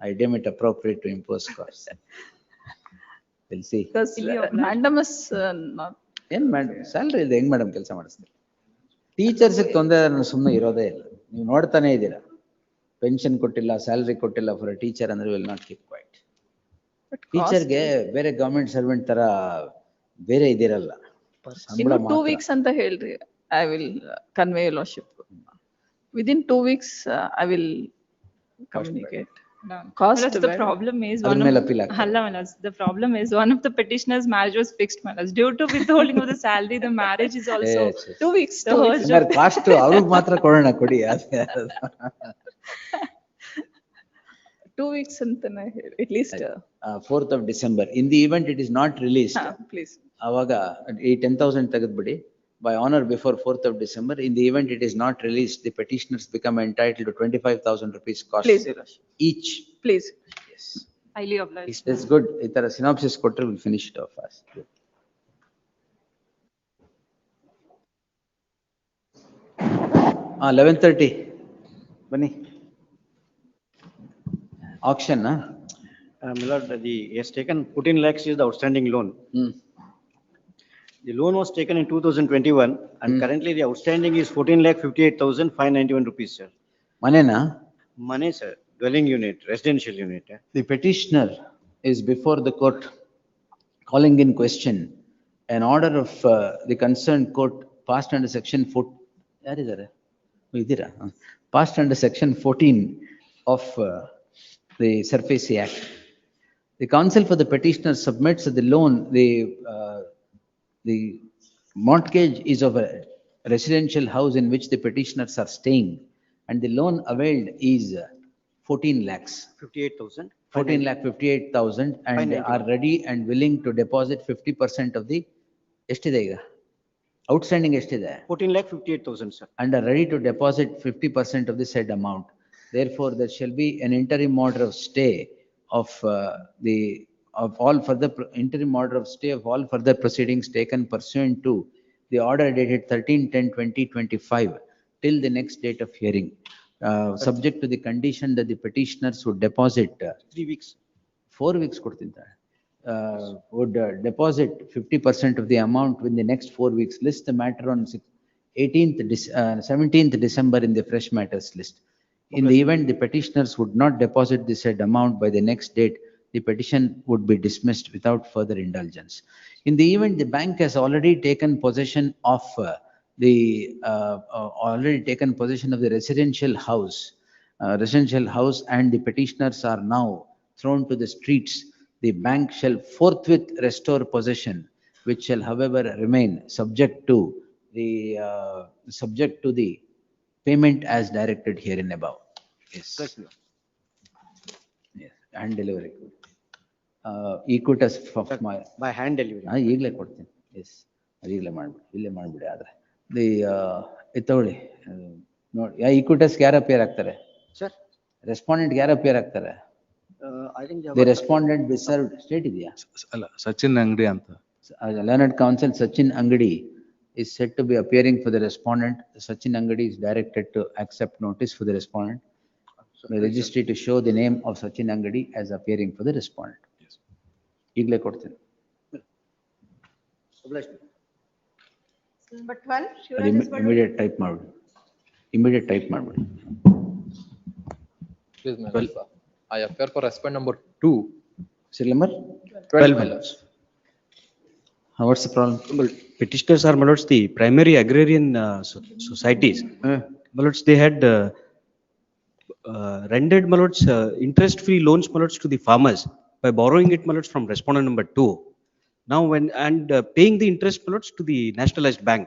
I deem it appropriate to impose costs. We'll see. Because mandamus, not. ಏನ್ salary ಇದೆ, ಹೆಂಗ್ madam ಕೆಲಸ ಮಾಡಿಸ್ತೀವಿ? Teachers ತೊಂದರೆ ಸುಮ್ಮನೆ ಇರೋದೇ ಇಲ್ಲ. ನೀವು ನೋಡ್ತಾನೆ ಇದ್ದೀರಾ, ಪೆನ್ಷನ್ ಕೊಟ್ಟಿಲ್ಲ, ಸ್ಯಾಲರಿ ಕೊಟ್ಟಿಲ್ಲ ಫಾರ್ ಅ ಟೀಚರ್ ಅಂದ್ರೆ ವಿಲ್ ನಾಟ್ ಕೀಪ್ ಕ್ವೈಟ್. ಟೀಚರ್ಗೆ ಬೇರೆ ಗವರ್ಮೆಂಟ್ ಸರ್ವೆಂಟ್ ತರ ಬೇರೆ ಇದಿರಲ್ಲ. ಇನ್ನು 2 weeks ಅಂತ ಹೇಳ್ರಿ, I will convey, your lordship. Within 2 weeks, I will communicate. Cost. My lords, the problem is ಅದ್ರ ಮೇಲೆ appeal ಆಗ್ತದೆ. Alla, my lords, the problem is one of the petitioner's marriage was fixed, my lords. Due to withholding of the salary, the marriage is also. 2 weeks. The urge of- cost ಅವ್ರಿಗೆ ಮಾತ್ರ ಕೊಡೋಣ, ಕೊಡಿ. 2 weeks ಅಂತಾನೆ ಹೇಳಿ, at least. 4th of December. In the event it is not released, Please. ಅವಾಗ ಈ 10,000 ತೆಗೆದ್ಬಿಡಿ. By honor before 4th of December, in the event it is not released, the petitioners become entitled to 25,000 rupees cost Please, your lordship. each. Please. Yes. Highly obliged. That's good. ಈ ತರ synopsis ಕೊಟ್ರೆ we'll finish it off fast. 11:30 ಬನ್ನಿ. Auction, My lord, he has taken 14 lakhs is the outstanding loan. The loan was taken in 2021 and currently the outstanding is 14,58,591 rupees, sir. ಮನೆನಾ? Money, sir, dwelling unit, residential unit. The petitioner is before the court calling in question an order of the concerned court passed under section 4. ಯಾರಿದ್ದಾರೆ? ಇದ್ದೀರಾ? Passed under section 14 of the Surface Act. The counsel for the petitioner submits that the loan, the mortgage is of a residential house in which the petitioners are staying, and the loan availed is 14 lakhs. 58,000. 14 lakh 58,000 and are ready and willing to deposit 50% of the, ಎಷ್ಟಿದೆ ಈಗ? Outstanding ಎಷ್ಟಿದೆ? 14,58,000, sir. And are ready to deposit 50% of the said amount. Therefore, there shall be an interim order of stay of all further interim order of stay of all further proceedings taken pursuant to the order dated 13/10/2025 till the next date of hearing, subject to the condition that the petitioners would deposit 3 weeks. 4 weeks ಕೊಡ್ತಿದ್ದಾರೆ. Would deposit 50% of the amount within the next 4 weeks. List the matter on 17th December in the fresh matters list. In the event the petitioners would not deposit the said amount by the next date, the petition would be dismissed without further indulgence. In the event the bank has already taken possession of the residential house, and the petitioners are now thrown to the streets, the bank shall forthwith restore possession, which shall however remain subject to the payment as directed herein above. Yes. Yes, hand delivery. Equitas of my. By hand delivery. ಈಗಲೇ ಕೊಡ್ತೀನಿ. S, ಅದು ಈಗಲೇ ಮಾಡ್ಬಿಡಿ, ಇಲ್ಲೇ ಮಾಡ್ಬಿಡಿ. ಆದರೆ ಇದು ತಗೊಳ್ಳಿ ನೋಡಿ, ಈಕ್ವಿಟಸ್ಗೆ ಯಾರು ಅಪಿಯರ್ ಆಗ್ತಾರೆ? Sir, ರೆಸ್ಪಾಂಡೆಂಟ್ಗೆ ಯಾರು ಅಪಿಯರ್ ಆಗ್ತಾರೆ? I think the respondent deserved state ಇದೆಯಾ? ಅಲ್ಲ, ಸಚಿನ್ ಅಂಗಡಿ ಅಂತ. Learned counsel Sachin Angadi is said to be appearing for the respondent. Sachin Angadi is directed to accept notice for the respondent. The registry to show the name of Sachin Angadi as appearing for the respondent. ಈಗಲೇ ಕೊಡ್ತೀನಿ. Number 12, Shivraj immediate type ಮಾಡ್ಬಿಡಿ. Immediate type ಮಾಡ್ಬಿಡಿ. Please, my lord, I appear for respondent number 2. Serial number 12, my lords. What's the problem? Well, petitioners are, my lords, the primary agrarian societies. My lords, they had rendered, my lords, interest-free loans, my lords, to the farmers by borrowing it, my lords, from respondent number 2. Now, paying the interest, my lords, to the nationalized bank.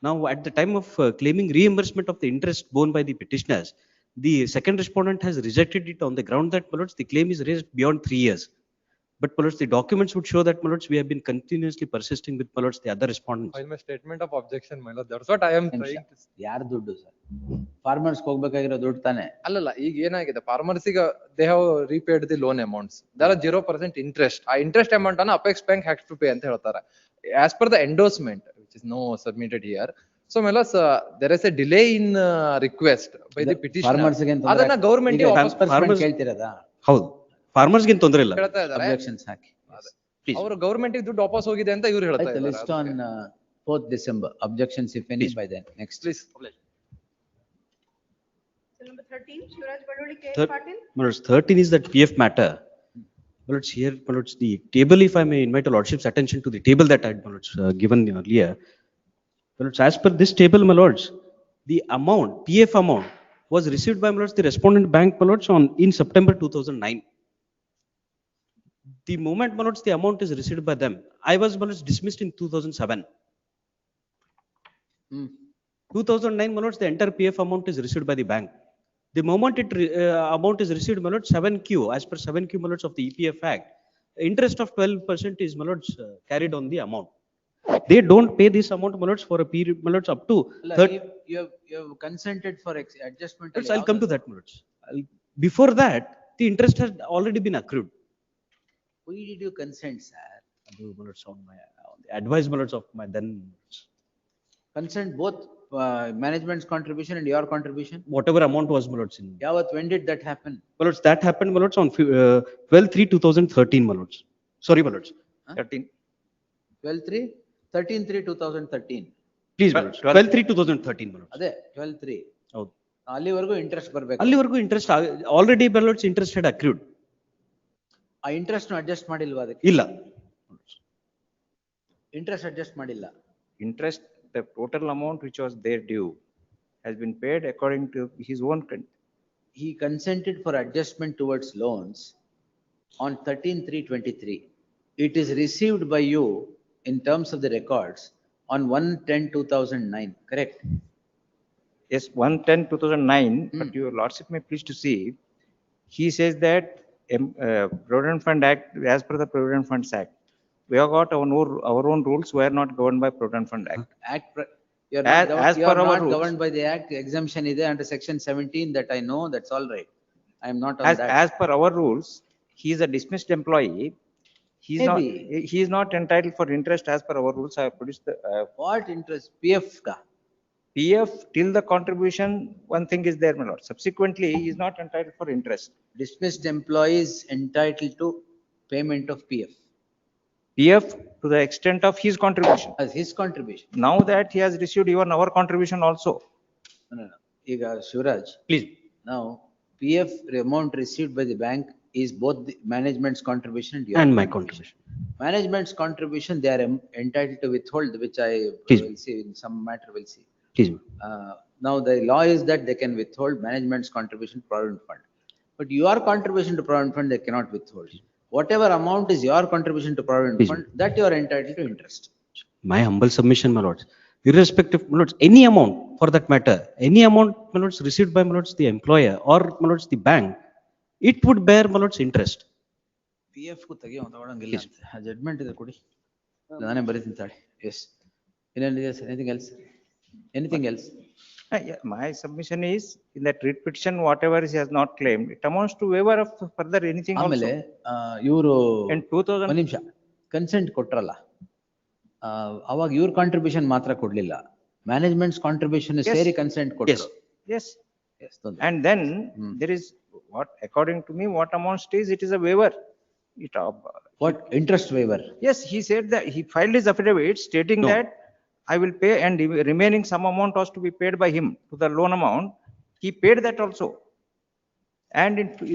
Now, at the time of claiming reimbursement of the interest borne by the petitioners, the second respondent has rejected it on the ground that, my lords, the claim is raised beyond 3 years. But, my lords, the documents would show that, my lords, we have been continuously persisting with, my lords, the other respondents. File my statement of objection, my lord. That's what I am trying to. ಯಾರ ದುಡ್ಡು sir? Farmers ಹೋಗ್ಬೇಕಾಗಿರೋ ದುಡ್ಡು ತಾನೆ? ಅಲ್ಲಲ್ಲ, ಈಗ ಏನಾಗಿದೆ, farmers ಈಗ they have repaid the loan amounts. There are 0% interest. ಆ interest amount ಅನ್ನು apex bank has to pay ಅಂತ ಹೇಳ್ತಾರೆ. As per the endorsement which is now submitted here. So my lords, there is a delay in request by the petitioner. ಅದನ್ನ government ಕೇಳ್ತಿರೋದಾ? ಹೌದು, farmers ಗೆ ತೊಂದರೆ ಇಲ್ಲ. ಹೇಳ್ತಾ ಇದ್ದಾರೆ ಅಬ್ಜೆಕ್ಷನ್ಸ್ ಹಾಕಿ. ಅವರು ಗವರ್ಮೆಂಟ್ ದುಡ್ಡು ವಾಪಸ್ ಹೋಗಿದೆ ಅಂತ ಇವ್ರು ಹೇಳ್ತಾ ಇದ್ದಾರೆ. List on 4th December. Objections if any by then. Next. Please. Number 13, Shivraj Badoli, K. Patil. My lords, 13 is that PF matter. My lords, here, my lords, the table, if I may invite your lordship's attention to the table that I had, my lords, given earlier. My lords, as per this table, my lords, the amount, PF amount, was received by, my lords, the respondent bank, my lords, in September 2009. The moment, my lords, the amount is received by them, I was, my lords, dismissed in 2007. 2009, my lords, the entire PF amount is received by the bank. The moment amount is received, my lords, 7Q, as per 7Q, my lords, of the EPF Act, interest of 12% is, my lords, carried on the amount. They don't pay this amount, my lords, for a period, my lords, up to. You have consented for adjustment. Lords, I'll come to that, my lords. Before that, the interest has already been accrued. Why did you consent, sir? My lords, on the advice, my lords, of my then. Consent both management's contribution and your contribution? Whatever amount was, my lords. When did that happen? My lords, that happened, my lords, on 12/3/2013, my lords. Sorry, my lords. 13/3/2013. Please, my lords. 12/3/2013, my lords. ಅದೇ 12/3. ಹೌದು. ಅಲ್ಲಿವರೆಗೂ interest ಬರಬೇಕು. ಅಲ್ಲಿವರೆಗೂ interest already, my lords, interest had accrued. ಆ interest adjust ಮಾಡಿಲ್ವಾ ಅದಕ್ಕೆ? ಇಲ್ಲ. Interest adjust ಮಾಡಿಲ್ಲ. Interest, the total amount which was there due has been paid according to his own. He consented for adjustment towards loans on 13/3/23. It is received by you in terms of the records on 1/10/2009, correct? Yes, 1/10/2009, but your lordship may please to see, he says that Provident Fund Act, as per the Provident Funds Act, we have got our own rules, we are not governed by Provident Fund Act. You are not governed by the act. Exemption is there under section 17 that I know, that's all right. I am not on that. As per our rules, he is a dismissed employee. He is not entitled for interest as per our rules. I have produced the. What interest? PF ka? PF till the contribution, one thing is there, my lord. Subsequently, he is not entitled for interest. Dismissed employees entitled to payment of PF. PF to the extent of his contribution. As his contribution. Now that he has received even our contribution also. No. Iga Shivraj. Please. Now, PF amount received by the bank is both the management's contribution and your my contribution. Management's contribution, they are entitled to withhold, which I will see in some matter will see. Please. Now, the law is that they can withhold management's contribution Provident Fund. But your contribution to Provident Fund, they cannot withhold. Whatever amount is your contribution to Provident Please. Fund, that you are entitled to interest. My humble submission, my lords, irrespective, my lords, any amount for that matter, any amount, my lords, received by, my lords, the employer or, my lords, the bank, it would bear, my lords, interest. PF ಗೂ ತೆಗಿಯೋ ತಗೊಳಂಗಿಲ್ಲ ಅಂತ. ಆ judgement ಇದೆ ಕೊಡಿ. ನಾನೇ ಬರೀತೀನಿ ತಾಳಿ. Yes. Anything else? Anything else? Anything else? Yeah, my submission is in that writ petition, whatever he has not claimed, it amounts to waiver of further anything ಆಮೇಲೆ also. ಇವರು In 2000. ಒಂದ್ ನಿಮಿಷ ಕನ್ಸೆಂಟ್ ಕೊಟ್ರಲ್ಲ, ಅವಾಗ ಇವ್ರ ಕಾಂಟ್ರಿಬ್ಯೂಷನ್ ಮಾತ್ರ ಕೊಡ್ಲಿಲ್ಲ, managements contribution Yes. ಸೇರಿ consent ಕೊಟ್ರು. Yes. And then there is what, according to me, what amounts is, it is a waiver. It, What interest waiver? yes, he said that he filed his affidavit stating that I will pay, and the remaining some amount was to be paid by him to the loan amount. He paid that also. And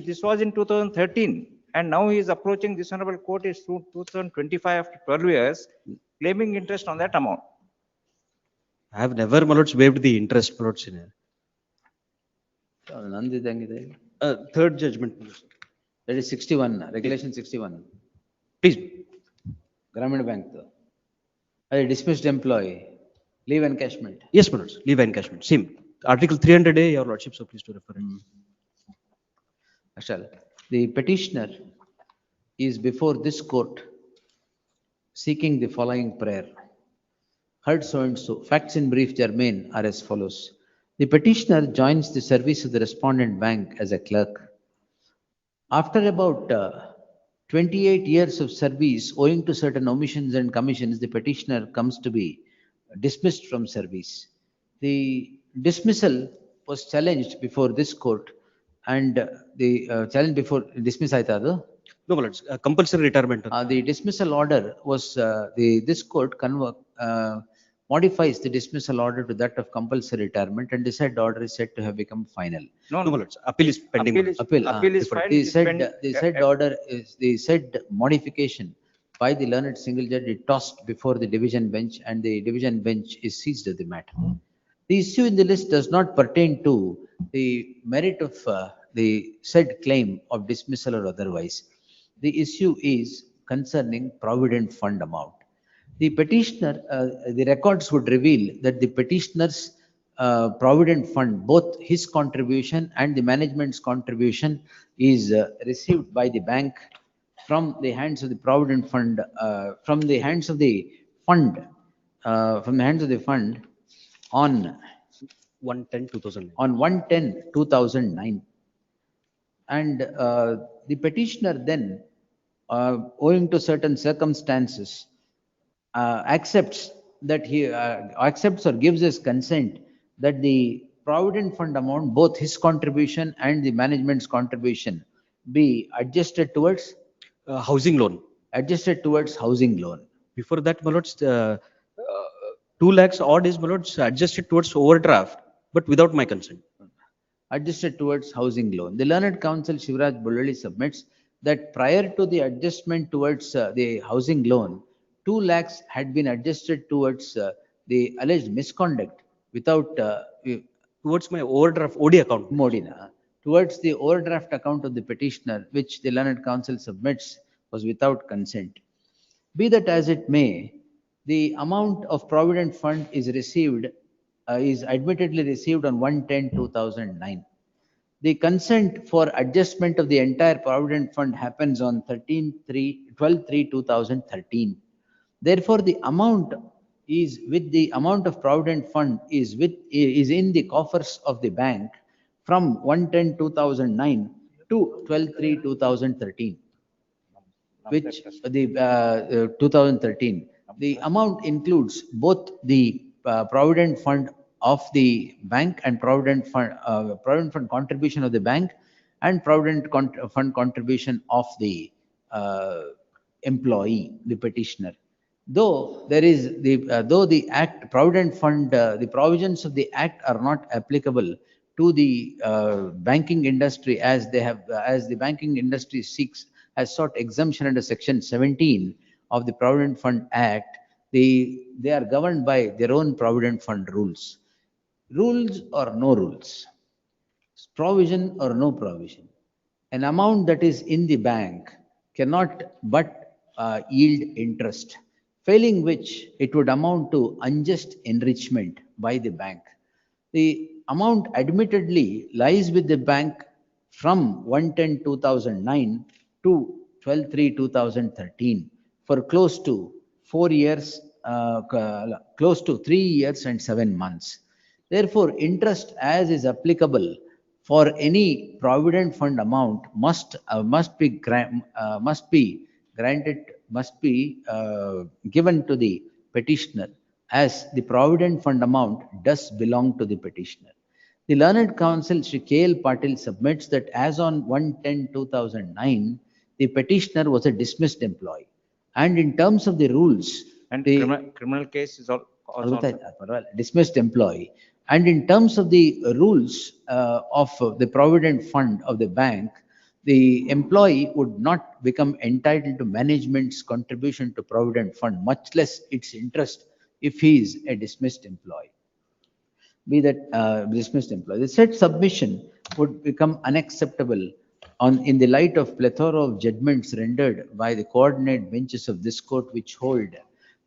this was in 2013, and now he is approaching this honorable court is 2025 after 12 years, claiming interest on that amount. I have never, my lords, waived the interest, my lords, in ನಂದಿದಂಗಿದೆ. third judgment. That is 61, regulation 61. Please. Grameen Bank. A dismissed employee, leave encashment. Yes, my lords, leave encashment, same. Article 300A, your lordship, so please to refer it. Ashal, the petitioner is before this court seeking the following prayer. Heard so and so. Facts in brief germane are as follows. The petitioner joins the service of the respondent bank as a clerk. After about 28 years of service, owing to certain omissions and commissions, the petitioner comes to be dismissed from service. The dismissal was challenged before this court, and the challenge before dismiss aita adu? No, my lords, compulsory retirement. The dismissal order was, this court modifies the dismissal order to that of compulsory retirement, and the said order is said to have become final. No, No, my lords, appeal is pending. Appeal is filed. The is said, pending. the said order is, the said modification by the learned single judge is tossed before the division bench, and the division bench is seized of the matter. The issue in the list does not pertain to the merit of the said claim of dismissal or otherwise. The issue is concerning provident fund amount. The petitioner, the records would reveal that the petitioner's provident fund, both his contribution and the management's contribution, is received by the bank from the hands of the provident fund, from the hands of the fund, on 1/10/2009. on 1/10/2009. And the petitioner then, owing to certain circumstances, accepts that he accepts or gives his consent that the provident fund amount, both his contribution and the management's contribution, be adjusted towards Housing loan. adjusted towards housing loan. Before that, my lords, 2 lakhs odd is, my lords, adjusted towards overdraft, but without my consent. Adjusted towards housing loan. The learned counsel Shivraj Bullali submits that prior to the adjustment towards the housing loan, 2 lakhs had been adjusted towards the alleged misconduct without Towards my overdraft OD account. Modina, towards the overdraft account of the petitioner, which the learned counsel submits was without consent. Be that as it may, the amount of provident fund is received, is admittedly received on 1/10/2009. The consent for adjustment of the entire provident fund happens on 12/3/2013. Therefore, the amount is with the amount of provident fund is in the coffers of the bank from 1/10/2009 to 12/3/2013, which the 2013. The amount includes both the provident fund of the bank and provident fund contribution of the bank and provident fund contribution of the employee, the petitioner. Though there is though the act provident fund, the provisions of the act are not applicable to the banking industry, as the banking industry has sought exemption under section 17 of the Provident Fund Act. They are governed by their own provident fund rules. Rules or no rules, provision or no provision, an amount that is in the bank cannot but yield interest, failing which it would amount to unjust enrichment by the bank. The amount admittedly lies with the bank from 1/10/2009 to 12/3/2013 for close to 4 years, close to 3 years and 7 months. Therefore, interest as is applicable for any provident fund amount must be granted, must be given to the petitioner, as the provident fund amount does belong to the petitioner. The learned counsel Shri K.L. Patil submits that as on 1/10/2009, the petitioner was a dismissed employee, and in terms of the rules, And the criminal case is also. dismissed employee. And in terms of the rules of the provident fund of the bank, the employee would not become entitled to management's contribution to provident fund, much less its interest, if he is a dismissed employee. Be that dismissed employee. The said submission would become unacceptable in the light of plethora of judgments rendered by the coordinate benches of this court, which hold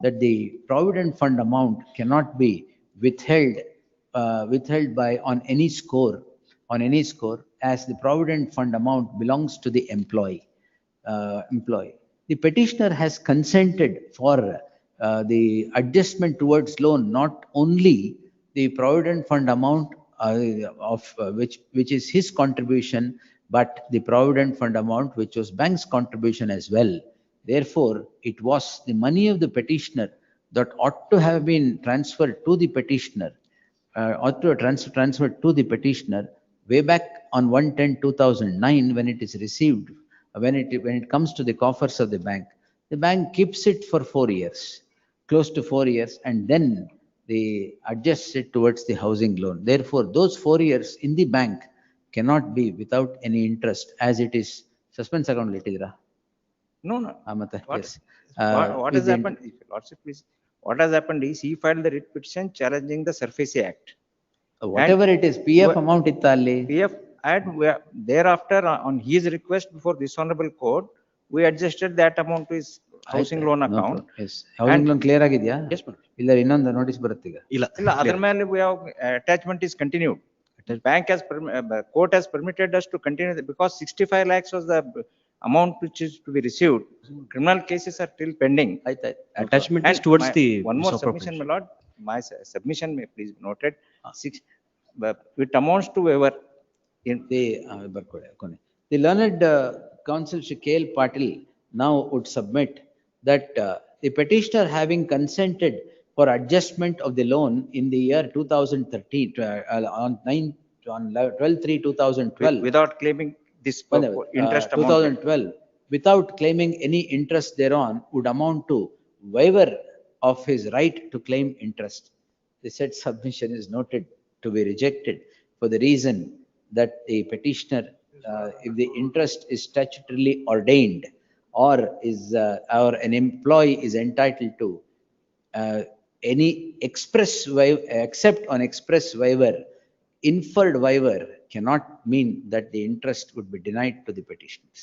that the provident fund amount cannot be withheld by on any score, as the provident fund amount belongs to the employee. The petitioner has consented for the adjustment towards loan, not only the provident fund amount which is his contribution, but the provident fund amount which was bank's contribution as well. Therefore, it was the money of the petitioner that ought to have been transferred to the petitioner, transferred to the petitioner way back on 1/10/2009 when it is received, when it comes to the coffers of the bank. The bank keeps it for 4 years, close to 4 years, and then they adjust it towards the housing loan. Therefore, those 4 years in the bank cannot be without any interest, as it is suspense account litidra. No. Yes. What has happened? Lordship, please. What has happened is he filed the writ petition challenging the Surface Act. Whatever it is, PF amount ittalli. PF, and thereafter, on his request before this honorable court, we adjusted that amount to his housing loan account. Yes. Housing loan clear ಆಗಿದೆಯಾ? ಇಲ್ಲ ಇನ್ನೊಂದು notice ಬರುತ್ತೆ ಈಗ. ಇಲ್ಲ ಅದರ ಮೇಲೆ we have attachment is continued. Bank has court has permitted us to continue because 65 lakhs was the amount which is to be received. Criminal cases are still pending. Attachment is towards the one more submission, my lord. My submission may please be noted. It amounts to waiver in the learned counsel Shri K.L. Patil now would submit that the petitioner, having consented for adjustment of the loan in the year 2013 on 12/3/2012 without claiming this interest amount, 2012, without claiming any interest thereon, would amount to waiver of his right to claim interest. The said submission is noted to be rejected for the reason that the petitioner, if the interest is statutorily ordained, or an employee is entitled to any express waiver, except on express waiver, inferred waiver cannot mean that the interest would be denied to the petitioners.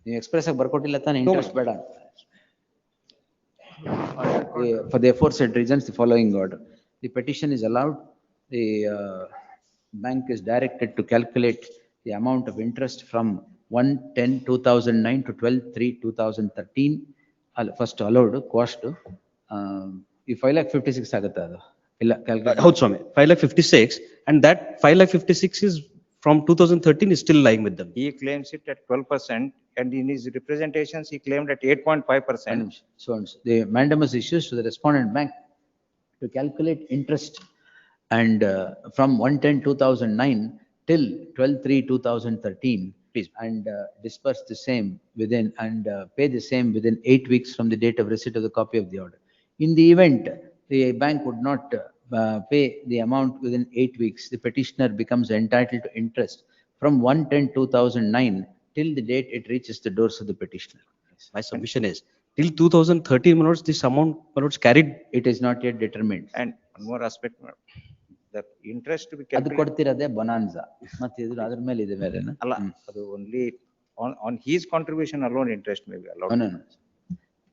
ನೀವು express ಆಗಿ ಬರ್ಕೊಟ್ಟಿಲ್ಲ ತಾನೆ interest ಬೇಡ ಅಂತ. For the aforesaid reasons, the following order: the petition is allowed. The bank is directed to calculate the amount of interest from 1/10/2009 to 12/3/2013. First allowed, quashed. ಈ 5,56,000 ಆಗುತ್ತಾ ಅದು? ಇಲ್ಲ calculate. ಹೌದು ಸ್ವಾಮಿ, 5,56,000, and that 5,56,000 is from 2013 is still lying with them. He claims it at 12%, and in his representations he claimed at 8.5%. So the mandamus issues to the respondent bank to calculate interest, and from 1/10/2009 till 12/3/2013, please, and disperse the same within, and pay the same within 8 weeks from the date of receipt of the copy of the order. In the event the bank would not pay the amount within 8 weeks, the petitioner becomes entitled to interest from 1/10/2009 till the date it reaches the doors of the petitioner. My submission is till 2013 minutes, this amount minutes carried. It is not yet determined. And one more aspect, the interest to be ಅದು calculated. ಕೊಡ್ತಿರೋದೇ bonanza ಮತ್ತೆ ಇದು ಅದ್ರ ಮೇಲೆ ಇದೆ ಬೇರೆನಾ? ಅಲ್ಲ, ಅದು only on his contribution alone interest may be allowed.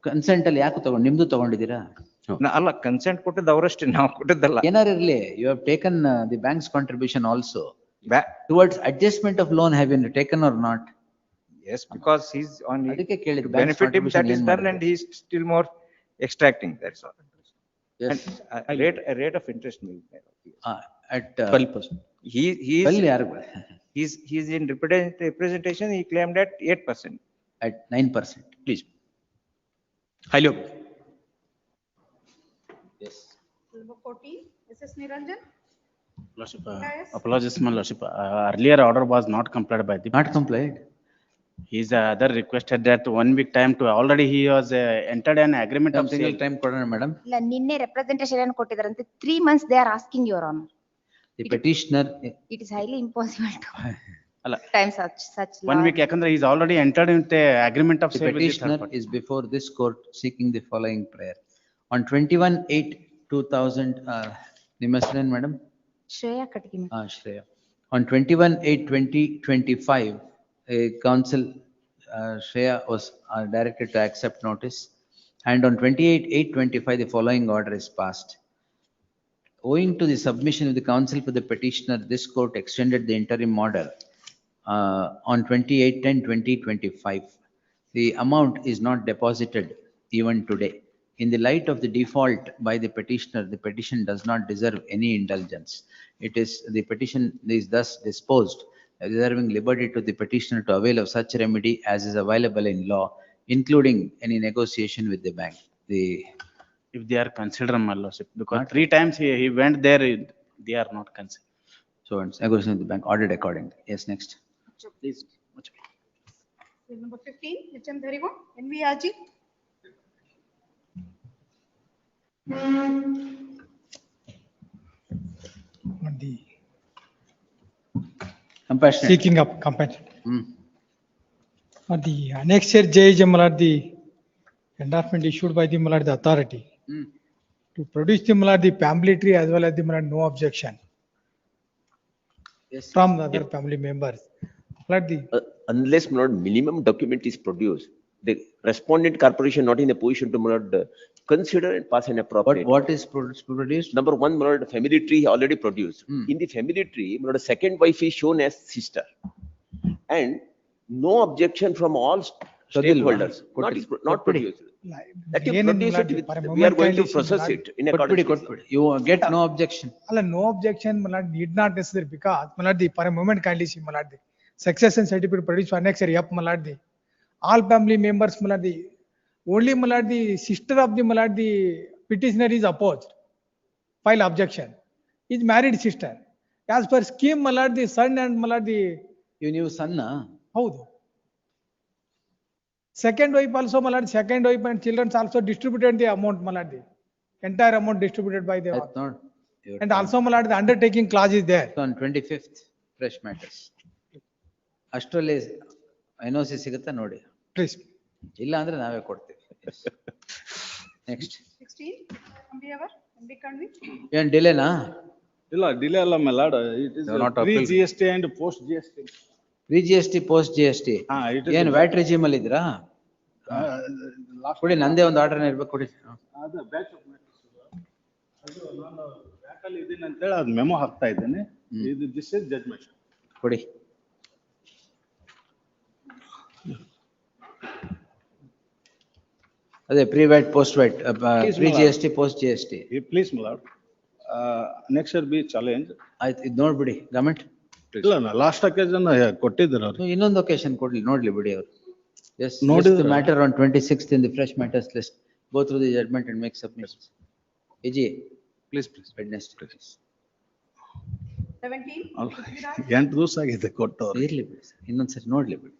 Consent ಅಲ್ಲಿ ಯಾಕೆ ತಗೊಂಡು ನಿಮ್ದು ತಗೊಂಡಿದ್ದೀರಾ? ಅಲ್ಲ, ಕನ್ಸೆಂಟ್ ಕೊಟ್ಟಿದ್ದು ಅವರಷ್ಟೇ, ನಾವು ಕೊಟ್ಟಿದ್ದಲ್ಲ. ಏನಾರು ಇರ್ಲಿ, you have taken the banks contribution also towards adjustment of loan have been taken or not? Yes, because he's on, ಅದಕ್ಕೆ ಕೇಳಿದ್ದು to banks benefit him, that contribution is ಏನ್ done, ಮಾಡಿದ್ರು? and he's still more extracting, that's all. Yes. And a rate of interest may be there. At 12%. He is, 12 ಯಾರು? he's in representation, he claimed at 8%. At 9%. Please. Hello. Yes. Number 14, Mrs. Niranjan. Lordship, Yes. apologies, my lordship. Earlier order was not complied by the. Not complied. His other requested that 1 week time to, already he was entered an agreement of Single sale. time ಕೊಡೋಣ madam. ಇಲ್ಲ ನಿನ್ನೆ representation ಏನು ಕೊಟ್ಟಿದ್ದಾರಂತೆ 3 months they are asking your honor. The petitioner. It is highly impossible to ಅಲ್ಲ, time such 1 week ಯಾಕಂದ್ರೆ he's already entered into agreement of The sale with the third petitioner party. is before this court seeking the following prayer. On 21/8/2000, ನಿಮ್ಮ ಹೆಸರೇನು madam? Shreya ಕಟಗಿನಿ. Shreya. On 21/8/2025, a council, Shreya was directed to accept notice. And on 28/8/25, the following order is passed. Owing to the submission of the council for the petitioner, this court extended the interim order on 28/10/2025. The amount is not deposited even today. In the light of the default by the petitioner, the petition does not deserve any indulgence. The petition is thus disposed, reserving liberty to the petitioner to avail of such remedy as is available in law, including any negotiation with the bank. If they are considered, my lordship, because 3 times he went there, they are not considered. So it's negotiation with the bank, ordered accordingly. Yes, next. Please. Number 15, HM Dharwad, NVRG. On the Compassionate. seeking of compassion. On the annexure JJ Malad, the endorsement issued by the Malad authority to produce the Malad the family tree as well as the Malad no objection Yes. from the other family members. Malad the Unless my lord, minimum document is produced, the respondent corporation not in a position to my lord, consider and pass an appropriate. What is produced? Number one, my lord, family tree already produced. In the family tree, my lord, second wife is shown as sister. And no objection from all stakeholders. Not produced. That you produce it, we are going to process it in accordance with law. You get no objection. Allah, no objection, Malad need not necessary because Malad the for a moment kindly see Malad the succession certificate produced for annexure yep Malad the all family members Malad the only Malad the sister of the Malad the petitioner is opposed. File objection. Is married sister. As per scheme Malad the son and Malad the You knew son na? ಹೌದು. Second wife also Malad, second wife and children also distributed the amount Malad the entire amount distributed by the That's not. and also Malad the undertaking clause is there. On 25th, fresh matters. ಅಷ್ಟರಲ್ಲಿ NOC ಸಿಗುತ್ತಾ ನೋಡಿ. Please. ಇಲ್ಲ ಅಂದ್ರೆ ನಾವೇ ಕೊಡ್ತೀವಿ. Next. 16, MBR, MB Kanvi. ಏನ್ ಡಿಲೇನಾ? ಇಲ್ಲ delay ಅಲ್ಲ milord, it is pre GST and post GST. ಪ್ರೀ GST post GST. ಏನ್ ವ್ಯಾಟ್ ರೆಜಿಮ್ ಅಲ್ಲಿ ಇದ್ರಾ? ಕೊಡಿ, ನಂದೇ ಒಂದು ಆರ್ಡರ್ ಇರ್ಬೇಕು, ಕೊಡಿ. ಅದು ಬ್ಯಾಚ್ ಆಫ್ ಅದು ನಾನು ಬ್ಯಾಕ್ ಅಲ್ಲಿ ಇದೀನಿ ಅಂತ ಹೇಳಿ ಅದು ಮೆಮೊ ಹಾಕ್ತಾ ಇದ್ದೇನೆ. ಇದು ದಿಸ್ ಇಸ್ ಜಡ್ಜ್ಮೆಂಟ್. ಕೊಡಿ. ಅದೇ pre VAT post VAT, pre GST post GST. Please milord, next be challenge. ಆಯ್ತು, ಇದು ನೋಡ್ಬಿಡಿ ಗವರ್ಮೆಂಟ್. ಇಲ್ಲ ಲಾಸ್ಟ್ ಅಕೇಶನ್ ಕೊಟ್ಟಿದ್ರು ಅವರು. ಇನ್ನೊಂದು ಒಕೇಶನ್ ಕೊಡ್ಲಿ, ನೋಡ್ಲಿ ಬಿಡಿ ಅವರು. Yes, Noted. list the matter on 26th in the fresh matters list. Go through the judgment and make submissions. AG, Please. Wednesday, please. 17, 8 ದಿವಸ ಆಗಿದೆ ಕೊಟ್ಟು. ಇರ್ಲಿ ಬಿಡಿ ಸರ್, ಇನ್ನೊಂದ್ಸರಿ ನೋಡ್ಲಿ ಬಿಡಿ.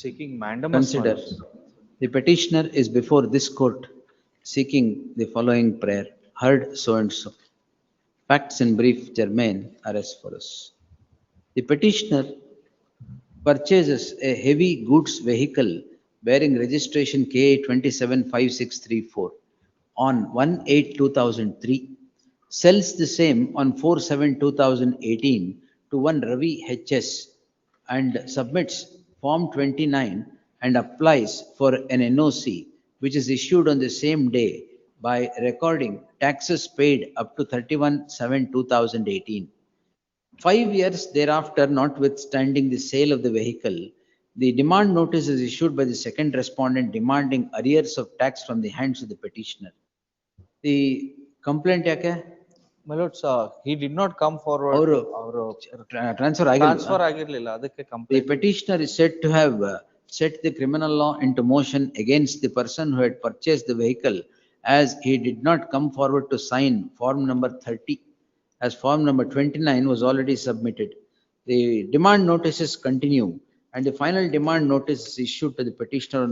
Seeking mandamus. Consider, the petitioner is before this court seeking the following prayer, heard so and so. Facts in brief germane are as follows. The petitioner purchases a heavy goods vehicle bearing registration K 275634 on 1/8/2003, sells the same on 4/7/2018 to one Ravi HS and submits Form 29 and applies for an NOC, which is issued on the same day by recording taxes paid up to 31/7/2018. 5 years thereafter, notwithstanding the sale of the vehicle, the demand notice is issued by the second respondent demanding arrears of tax from the hands of the petitioner. The complaint yake? My lords, he did not come forward. Transfer Transfer ಆಗಿರ್ಲಿಲ್ಲ ಅದಕ್ಕೆ The complaint. petitioner is said to have set the criminal law into motion against the person who had purchased the vehicle, as he did not come forward to sign form number 30, as form number 29 was already submitted. The demand notices continue, and the final demand notice is issued to the petitioner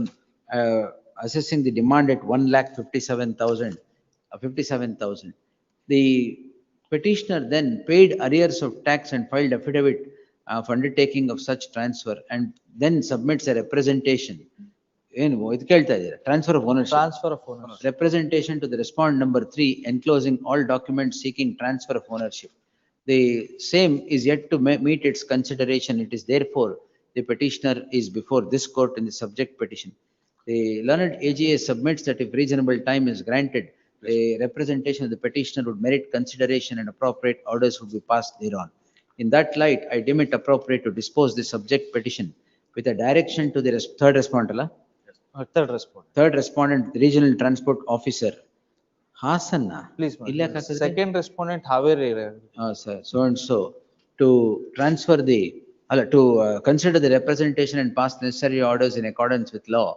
assessing the demand at 1,57,000. The petitioner then paid arrears of tax and filed affidavit of undertaking of such transfer, and then submits a representation. Transfer of ownership. Transfer of ownership. Representation to the respondent number 3 enclosing all documents seeking transfer of ownership. The same is yet to meet its consideration. It is therefore the petitioner is before this court in the subject petition. The learned AGA submits that if reasonable time is granted, the representation of the petitioner would merit consideration and appropriate orders would be passed thereon. In that light, I deem it appropriate to dispose the subject petition with a direction to the third respondent. Third respondent, the regional transport officer. Hasanna. Please, Illa madam. kakadre? Second respondent Haveri. Sir, so and so, to transfer the, to consider the representation and pass necessary orders in accordance with law,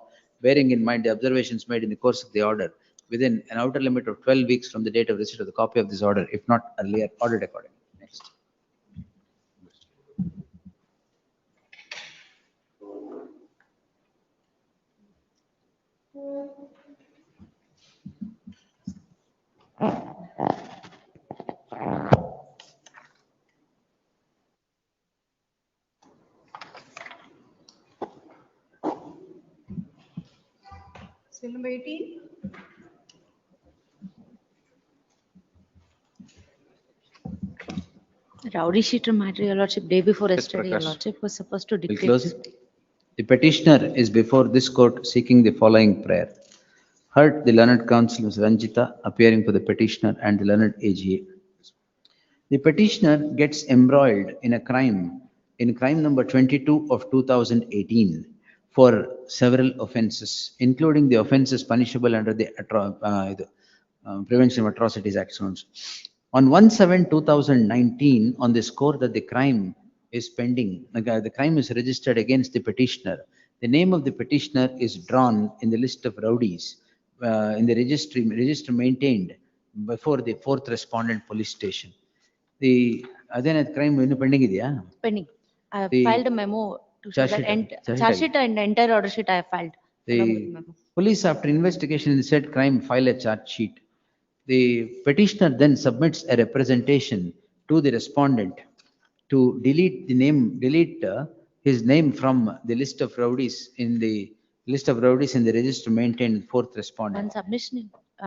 bearing in mind the observations made in the course of the order, within an outer limit of 12 weeks from the date of receipt of the copy of this order, if not earlier ordered accordingly. Next. Seal number 18. Rowdy sheeter matter, your lordship, day before yesterday, your Prakash. lordship was supposed to We'll dictate. close it. The petitioner is before this court seeking the following prayer. Heard the learned counsel, Ms. Ranjita, appearing for the petitioner and the learned AGA. The petitioner gets embroiled in crime number 22 of 2018 for several offences, including the offences punishable under the Prevention of Atrocities Act. On 1/7/2019, on the score that the crime is pending, the crime is registered against the petitioner. The name of the petitioner is drawn in the list of rowdies in the register maintained before the fourth respondent police station. The other crime pending idea. Pending. I have The filed a memo to show charge that sheet. charge sheet and entire order sheet I have filed. along with The memo. police, after investigation in the said crime, file a charge sheet. The petitioner then submits a representation to the respondent to delete his name from the list of rowdies in the register maintained fourth respondent. On submission, I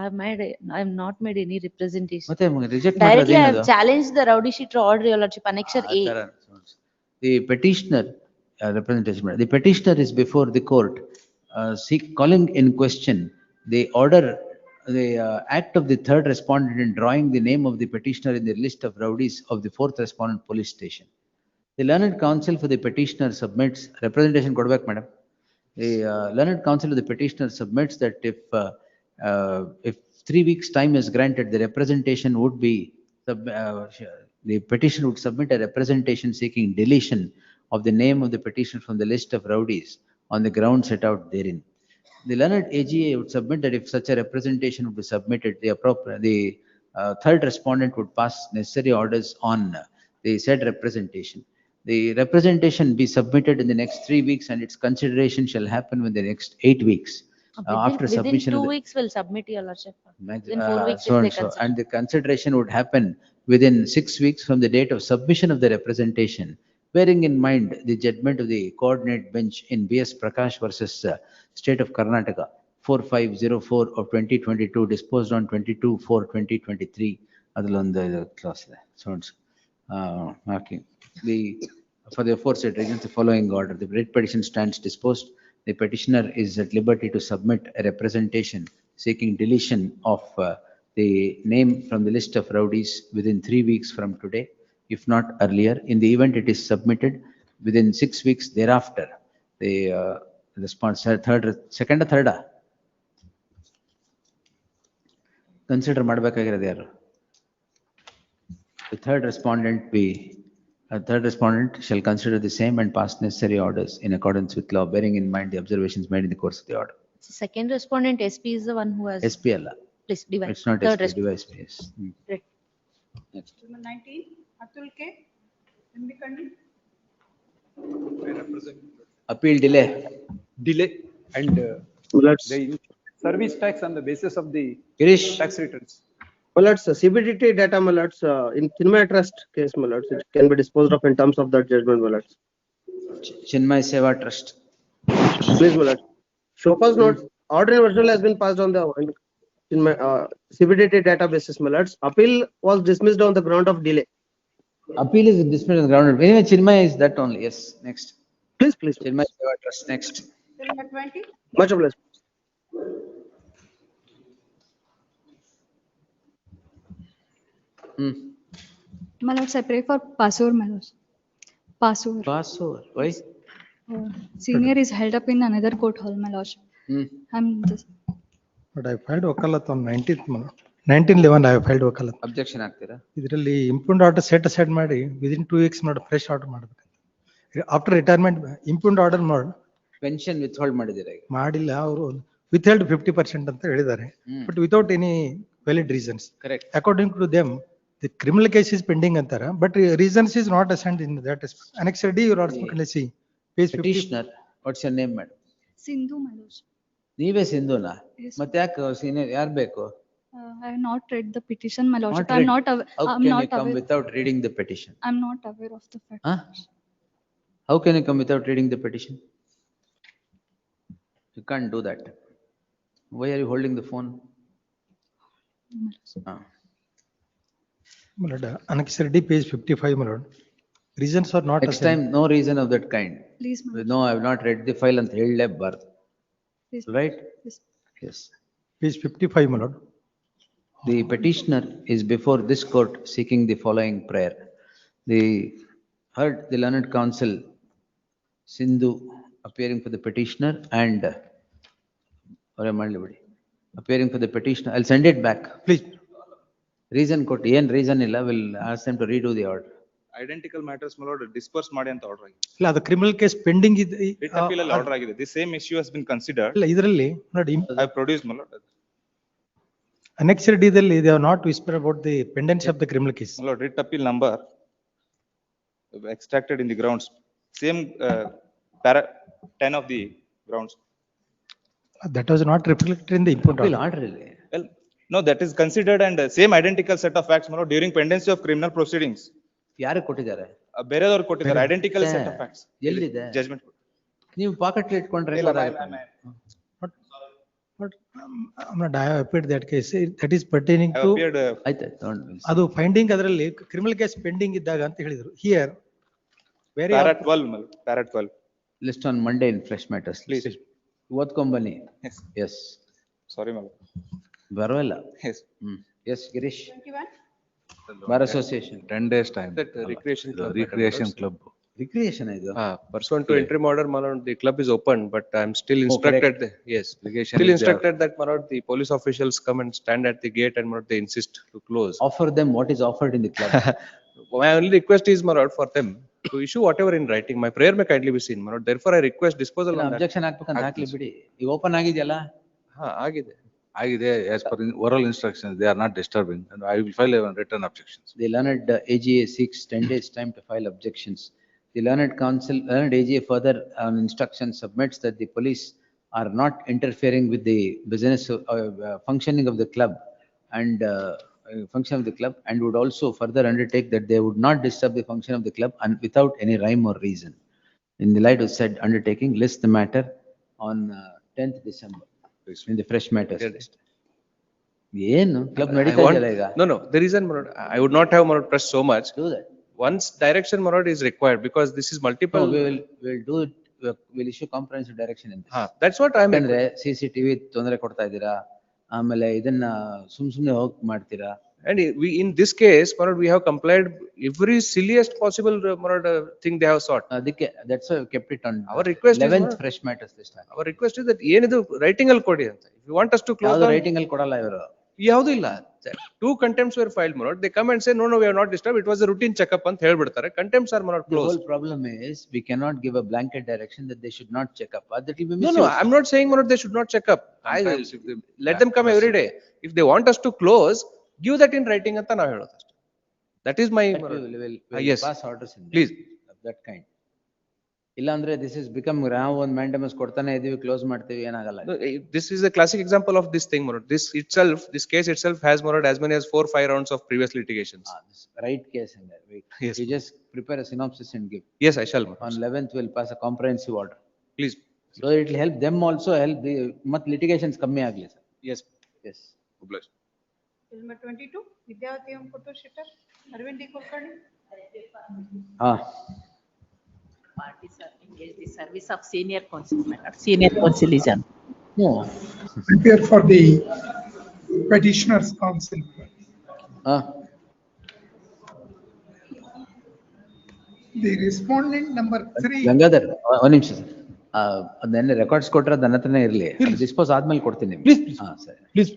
have not made any representation. ಮತ್ತೆ reject Directly, I have ಮಾಡಿರೋದೇನದು? challenged the rowdy sheet order, your lordship, annexure A. The petitioner, representation, the petitioner is before the court, calling in question the order, the act of the third respondent in drawing the name of the petitioner in the list of rowdies of the fourth respondent police station. The learned counsel for the petitioner submits, representation Kodbek, madam. The learned counsel of the petitioner submits that if 3 weeks time is granted, the representation would be, the petition would submit a representation seeking deletion of the name of the petitioner from the list of rowdies on the ground set out therein. The learned AGA would submit that if such a representation would be submitted, the third respondent would pass necessary orders on the said representation. The representation be submitted in the next 3 weeks, and its consideration shall happen within the next 8 weeks. After submission Within of 2 the weeks, will submit, your lordship. Within 4 weeks, so if they and so, consider. and the consideration would happen within 6 weeks from the date of submission of the representation, Bearing in mind the judgment of the coordinate bench in B.S. Prakash versus State of Karnataka, 4504 of 2022, disposed on 22/4/2023. Adalonda clause sounds marking. For the aforesaid reasons, the following order. The writ petition stands disposed. The petitioner is at liberty to submit a representation seeking deletion of the name from the list of rowdies within 3 weeks from today, if not earlier. In the event it is submitted within 6 weeks thereafter, the response, second or third? Consider ಮಾಡಬೇಕಾಗಿರೋದು ಯಾರು? The third respondent shall consider the same and pass necessary orders in accordance with law, bearing in mind the observations made in the course of the order. Second respondent SP is the one who has. SP alla. Please divide. It's not Third SP, respondent. SP, yes. Right. Next. Number 19, Atul K. Mbikandi. Appeal delay. And the service tax on the basis of the Girish. tax returns. My lords, CBDT data, my lords, in Chinmay Trust case, my lords, it can be disposed of in terms of that judgment, my lords. Chinmay Seva Trust. Please, my lords. Chopin's note, order and virtual has been passed on the Chinmay, CBDT data basis, my lords. Appeal was dismissed on the ground of delay. Appeal is dismissed on the ground. Anyway, Chinmay is that only. Yes, next. Please. Chinmay Seva Trust, next. Number 20, Much obliged. My lords, I pray for Pasur, my lords. Pasur. Pasur, why? Senior is held up in another court hall, my lords. I'm just. But I filed wakalat on 19th, 1911 I filed wakalat. Objection ಆಗ್ತೀರಾ? ಇದರಲ್ಲಿ impound order set aside ಮಾಡಿ within 2 weeks ಮಾಡಿ fresh order ಮಾಡಬೇಕಂತ. After retirement impound order ಮಾಡಿ pension withhold ಮಾಡಿದ್ದೀರಾ ಈಗ? ಮಾಡಿಲ್ಲ, ಅವರು ವಿತ್ಹೆಲ್ಡ್ 50% ಅಂತ ಹೇಳಿದ್ದಾರೆ. But without any valid reasons. Correct. According to them the criminal case is pending ಅಂತಾರ, but reasons is not assigned in that Annexure D your article see page 50. Petitioner, what's your name, madam? Sindhu, my lords. ನೀವೇ ಸಿಂಧುನಾ? Yes. ಮತ್ತೆ ಯಾಕೆ senior ಯಾರು ಬೇಕು? I have not read the petition, my lordship. Not I'm read. not How I'm can not you come aware. without reading the petition? I'm not aware of the fact. Huh? How can you come without reading the petition? You can't do that. Why are you holding the phone? My lord, Annexure D page 55, my lord. Reasons are not Next assigned. time, no reason of that kind. Please, my No, I have not read the file ಅಂತ ಹೇಳಲೇಬಾರ್ದು. Please. Right? Yes. Yes. Page 55, my lord. The petitioner is before this court seeking the following prayer. The heard the learned counsel Sindhu appearing for the petitioner and appearing for the petitioner. I'll send it back. Please. Reason ಕೊಟ್ಟು ಏನ್ reason ಇಲ್ಲ, will ask them to redo the order. Identical matters, my lord, disperse ಮಾಡಿ ಅಂತ order ಆಗಿದೆ. ಇಲ್ಲ, ಅದು criminal case pending ಇದೆ. Writ appeal ಅಲ್ಲಿ ಆರ್ಡರ್ ಆಗಿದೆ. This same issue has been considered. ಇಲ್ಲ, ಇದರಲ್ಲಿ ನೋಡಿ I have produced, my lord. Annexure D ದಲ್ಲಿ they have not whispered about the pendants of the criminal case. My lord, writ appeal number extracted in the grounds. Same para 10 of the grounds. That was not reflected in the input Appeal order. order ಇಲ್ಲಿ. Well, no, that is considered and same identical set of facts, my lord, during pendency of criminal proceedings. ಯಾರು ಕೊಟ್ಟಿದ್ದಾರೆ? ಬೇರೆದವ್ರು ಕೊಟ್ಟಿದ್ದಾರೆ identical set of facts. ಎಲ್ಲಿದೆ? Judgment. ನೀವು packet ಇಟ್ಕೊಂಡ್ರೆ ಇಲ್ಲ, I have appeared that case. That is pertaining I to. appeared, ಆಯ್ತು. ಅದು finding ಅದರಲ್ಲಿ ಕ್ರಿಮಿನಲ್ ಕೇಸ್ ಪೆಂಡಿಂಗ್ ಇದ್ದಾಗ ಅಂತ ಹೇಳಿದ್ರು. Here. Very para 12, my lord, para 12. List on Monday in fresh matters. Please. ಓದ್ಕೊಂಬನ್ನಿ. Yes. Yes. Sorry, my lord. ಬರೋಲ್ಲ. Yes. Yes, Girish. 21, Bar Association. 10 days time. That recreation club. Recreation club. Recreation ಇದು. Pursuant to interim order, my lord, the club is open, but I am still instructed, yes, Recreation still is instructed that, my lord, the police officials come and stand at the gate and, my lord, they insist to close. Offer them what is offered in the club. My only request is, my lord, for them to issue whatever in writing. My prayer may kindly be seen, my lord. Therefore, I request disposal on that. Objection ಹಾಕ್ಬೇಕಂತ ಹಾಕ್ಲಿ ಬಿಡಿ. ಈಗ open ಆಗಿದೆಯಲ್ಲ? ಆಗಿದೆ. Agide, as per oral instructions, they are not disturbing, and I will file a written objections. The learned AGA seeks 10 days time to file objections. The learned AGA further on instruction submits that the police are not interfering with the business functioning of the club and function of the club, and would also further undertake that they would not disturb the function of the club and without any rhyme or reason. In the light of said undertaking, list the matter on 10th December in the fresh matters list. ಏನು club ನಡೀತಾ ಇದೆಯಲ್ಲ ಈಗ? No, the reason, my lord, I would not have, my lord, pressed so much. Do that. Once direction, my lord, is required because this is multiple. No, we'll do it. We'll issue comprehensive direction in this. That's what I'm. ಯಾಕಂದ್ರೆ CCTV ತೊಂದರೆ ಕೊಡ್ತಾ ಇದ್ದೀರಾ, ಆಮೇಲೆ ಇದನ್ನ ಸುಮ್ನೆ ಹೋಗ್ ಮಾಡ್ತೀರಾ. And we, in this case, my lord, we have complied every silliest possible, my lord, thing they have sought. ಅದಕ್ಕೆ that's why we kept it on Our request is, 11th fresh matters list. Our request is that ಏನಿದು writing ಅಲ್ಲಿ ಕೊಡಿ ಅಂತ. If you want us to close ಯಾವುದು down. Writing ಅಲ್ಲಿ ಕೊಡಲ್ಲ ಇವರು. ಯಾವುದು ಇಲ್ಲ. 2 contempts were filed, my lord. They come and say, no, we have not disturbed. It was a routine checkup ಅಂತ ಹೇಳ್ಬಿಡ್ತಾರೆ. Contempts are, my lord, The closed. whole problem is we cannot give a blanket direction that they should not check up. That will be No, misuse. I'm not saying, my lord, they should not check up. Sometimes if they Let them come every day. If they want us to close, give that in writing ಅಂತ ನಾವು ಹೇಳೋದು ಅಷ್ಟೇ. That is my, That we'll yes. pass orders in Please. of that kind. ಇಲ್ಲ ಅಂದ್ರೆ this is become ನಾವು ಒಂದು mandamus ಕೊಡ್ತಾನೆ ಇದೀವಿ, close ಮಾಡ್ತೀವಿ, ಏನಾಗಲ್ಲ. No, this is a classic example of this thing, my lord. This itself, this case itself has, my lord, as many as 4-5 rounds of previous litigations. This right case in there. Yes. You just prepare a synopsis and give. Yes, I shall, my lord. On 11th we'll pass a comprehensive order. Please. So it will help them also, help the mat litigations ಕಮ್ಮಿ ಆಗ್ಲಿ sir. Yes. Yes. Obliged. Bill number 22, Vidyavati Puttur Shitter, Arvind D. Kulkarni. Parties are engaged in service of senior counsel matter. Senior counsel is on. No. Prepare for the petitioner's counsel. The respondent number 3. Gangadhar ಒಂದು ನಿಮಿಷ sir, ಅದನ್ನ records ಕೊಟ್ರೆ ನನ್ನ ಹತ್ರನೇ ಇರಲಿ, dispose ಆದ್ಮೇಲೆ ಕೊಡ್ತೀನಿ ನಿಮ್ಗೆ. ಸರಿ ಪ್ಲೀಸ್.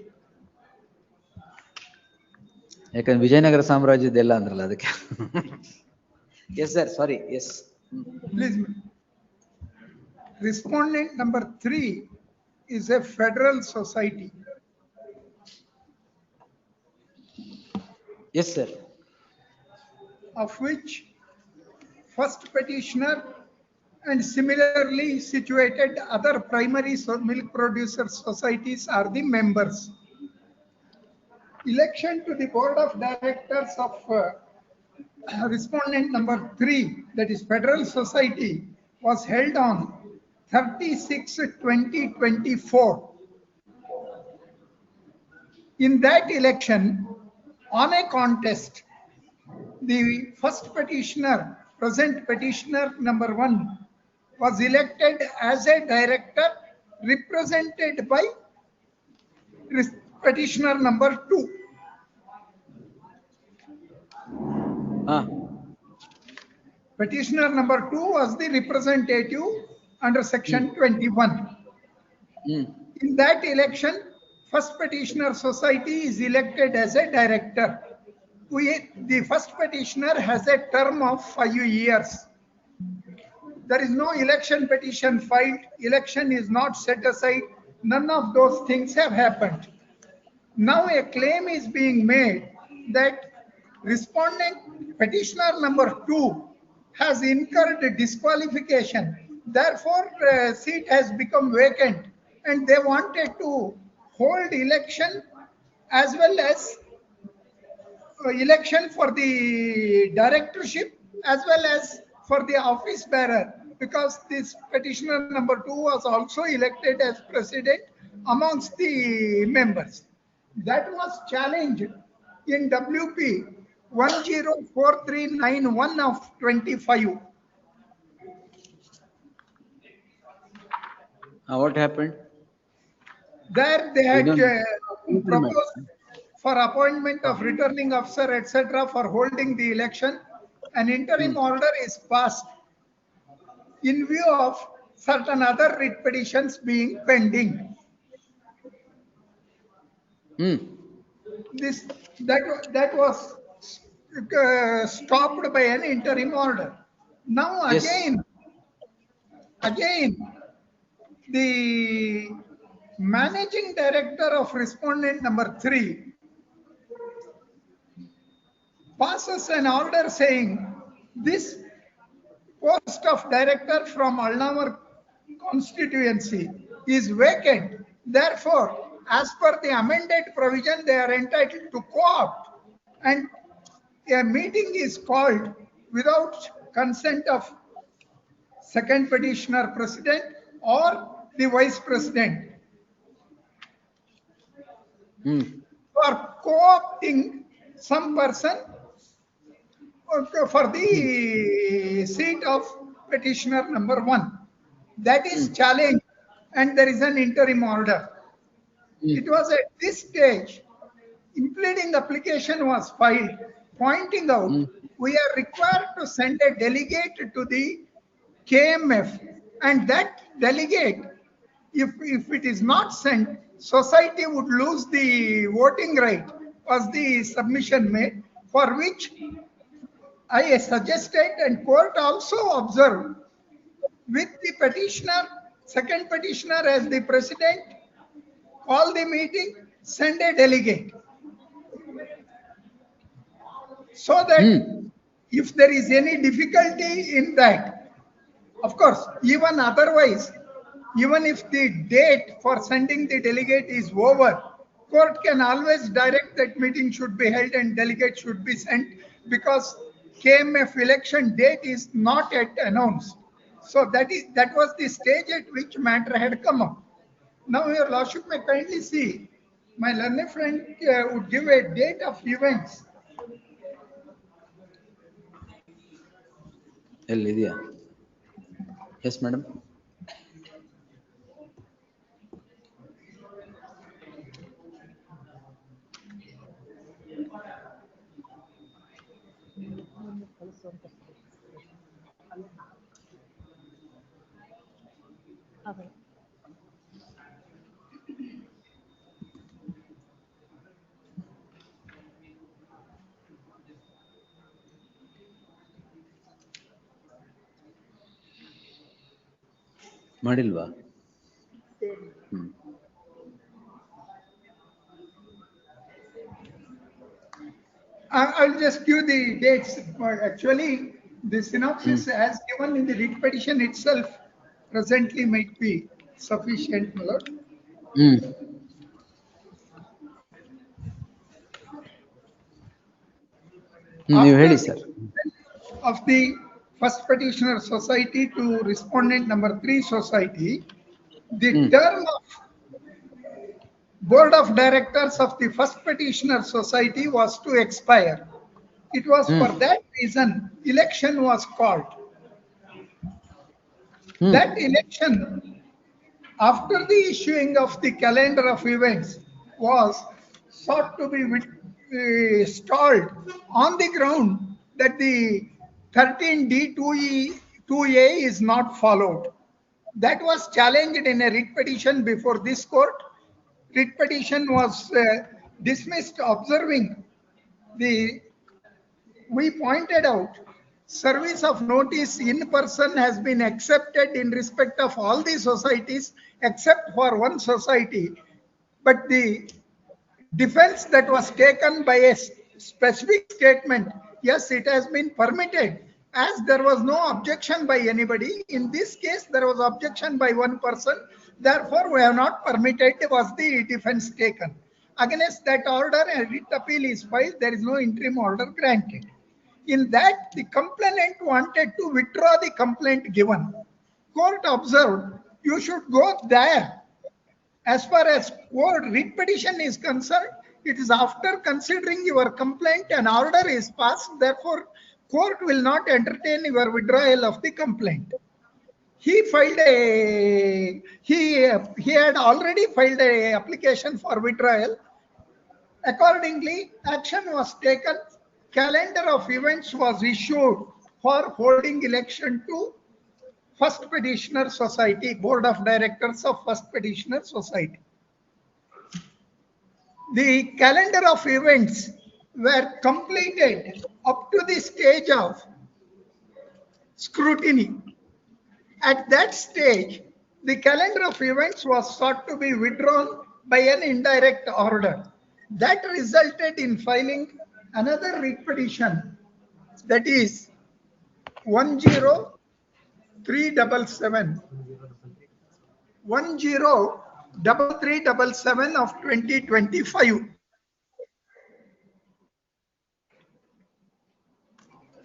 ಯಾಕಂದ್ರೆ ವಿಜಯನಗರ ಸಾಮ್ರಾಜ್ಯದೆಲ್ಲ ಅಂದ್ರಲ್ಲ ಅದಕ್ಕೆ. Yes sir, sorry. Yes Please. Respondent number 3 is a federal society. Yes, sir. Of which first petitioner and similarly situated other primary milk producer societies are the members. Election to the board of directors of respondent number 3, that is Federal Society, was held on 36/20/24. In that election, on a contest, the first petitioner, present petitioner number 1, was elected as a director represented by petitioner number 2. Petitioner number 2 was the representative under section 21. In that election, first petitioner society is elected as a director. The first petitioner has a term of 5 years. There is no election petition filed. Election is not set aside. None of those things have happened. Now a claim is being made that respondent petitioner number 2 has incurred disqualification. Therefore, seat has become vacant and they wanted to hold election as well as election for the directorship as well as for the office bearer, because this petitioner number 2 was also elected as president amongst the members. That was challenged in WP 104391 of 25. What happened? There they had proposed for appointment of returning officer, etc., for holding the election. An interim order is passed in view of certain other writ petitions being pending. That was stopped by an interim order. Now again, the managing director of respondent number 3 passes an order saying this post of director from Alnamar constituency is vacant. Therefore, as per the amended provision, they are entitled to co-opt. And a meeting is called without consent of second petitioner president or the vice president. For co-opting some person for the seat of petitioner number 1. That is challenged and there is an interim order. It was at this stage, impleading application was filed, pointing out we are required to send a delegate to the KMF, and that delegate, if it is not sent, society would lose the voting right, was the submission made, for which I suggested and court also observed with the petitioner, second petitioner as the president, call the meeting, send a delegate. So that if there is any difficulty in that, of course, even otherwise, even if the date for sending the delegate is over, court can always direct that meeting should be held and delegate should be sent, because KMF election date is not yet announced. So that was the stage at which matter had come up. Now your lordship may kindly see, my learned friend would give a date of events. Lydia. Yes, madam. ಮಾಡಿಲ್ವಾ? I'll just give the dates. Actually, the synopsis as given in the writ petition itself presently might be sufficient, my lord. ನೀವು ಹೇಳಿ sir. Of the first petitioner society to respondent number 3 society, the term of board of directors of the first petitioner society was to expire. It was for that reason election was called. That election, after the issuing of the calendar of events, was sought to be stalled on the ground that the 13D2A is not followed. That was challenged in a writ petition before this court. Writ petition was dismissed, observing we pointed out service of notice in person has been accepted in respect of all the societies except for one society, but the defense that was taken by a specific statement, yes, it has been permitted, as there was no objection by anybody. In this case, there was objection by one person, therefore we have not permitted, was the defense taken. Against that order, a writ appeal is filed, there is no interim order granted. In that, the complainant wanted to withdraw the complaint given. Court observed, you should go there. As far as court writ petition is concerned, it is after considering your complaint, an order is passed, therefore court will not entertain your withdrawal of the complaint. He had already filed a application for withdrawal. Accordingly, action was taken. Calendar of events was issued for holding election to first petitioner society, board of directors of first petitioner society. The calendar of events were completed up to the stage of scrutiny. At that stage, the calendar of events was sought to be withdrawn by an indirect order. That resulted in filing another writ petition, that is 10377. 10377 3377 of 2025.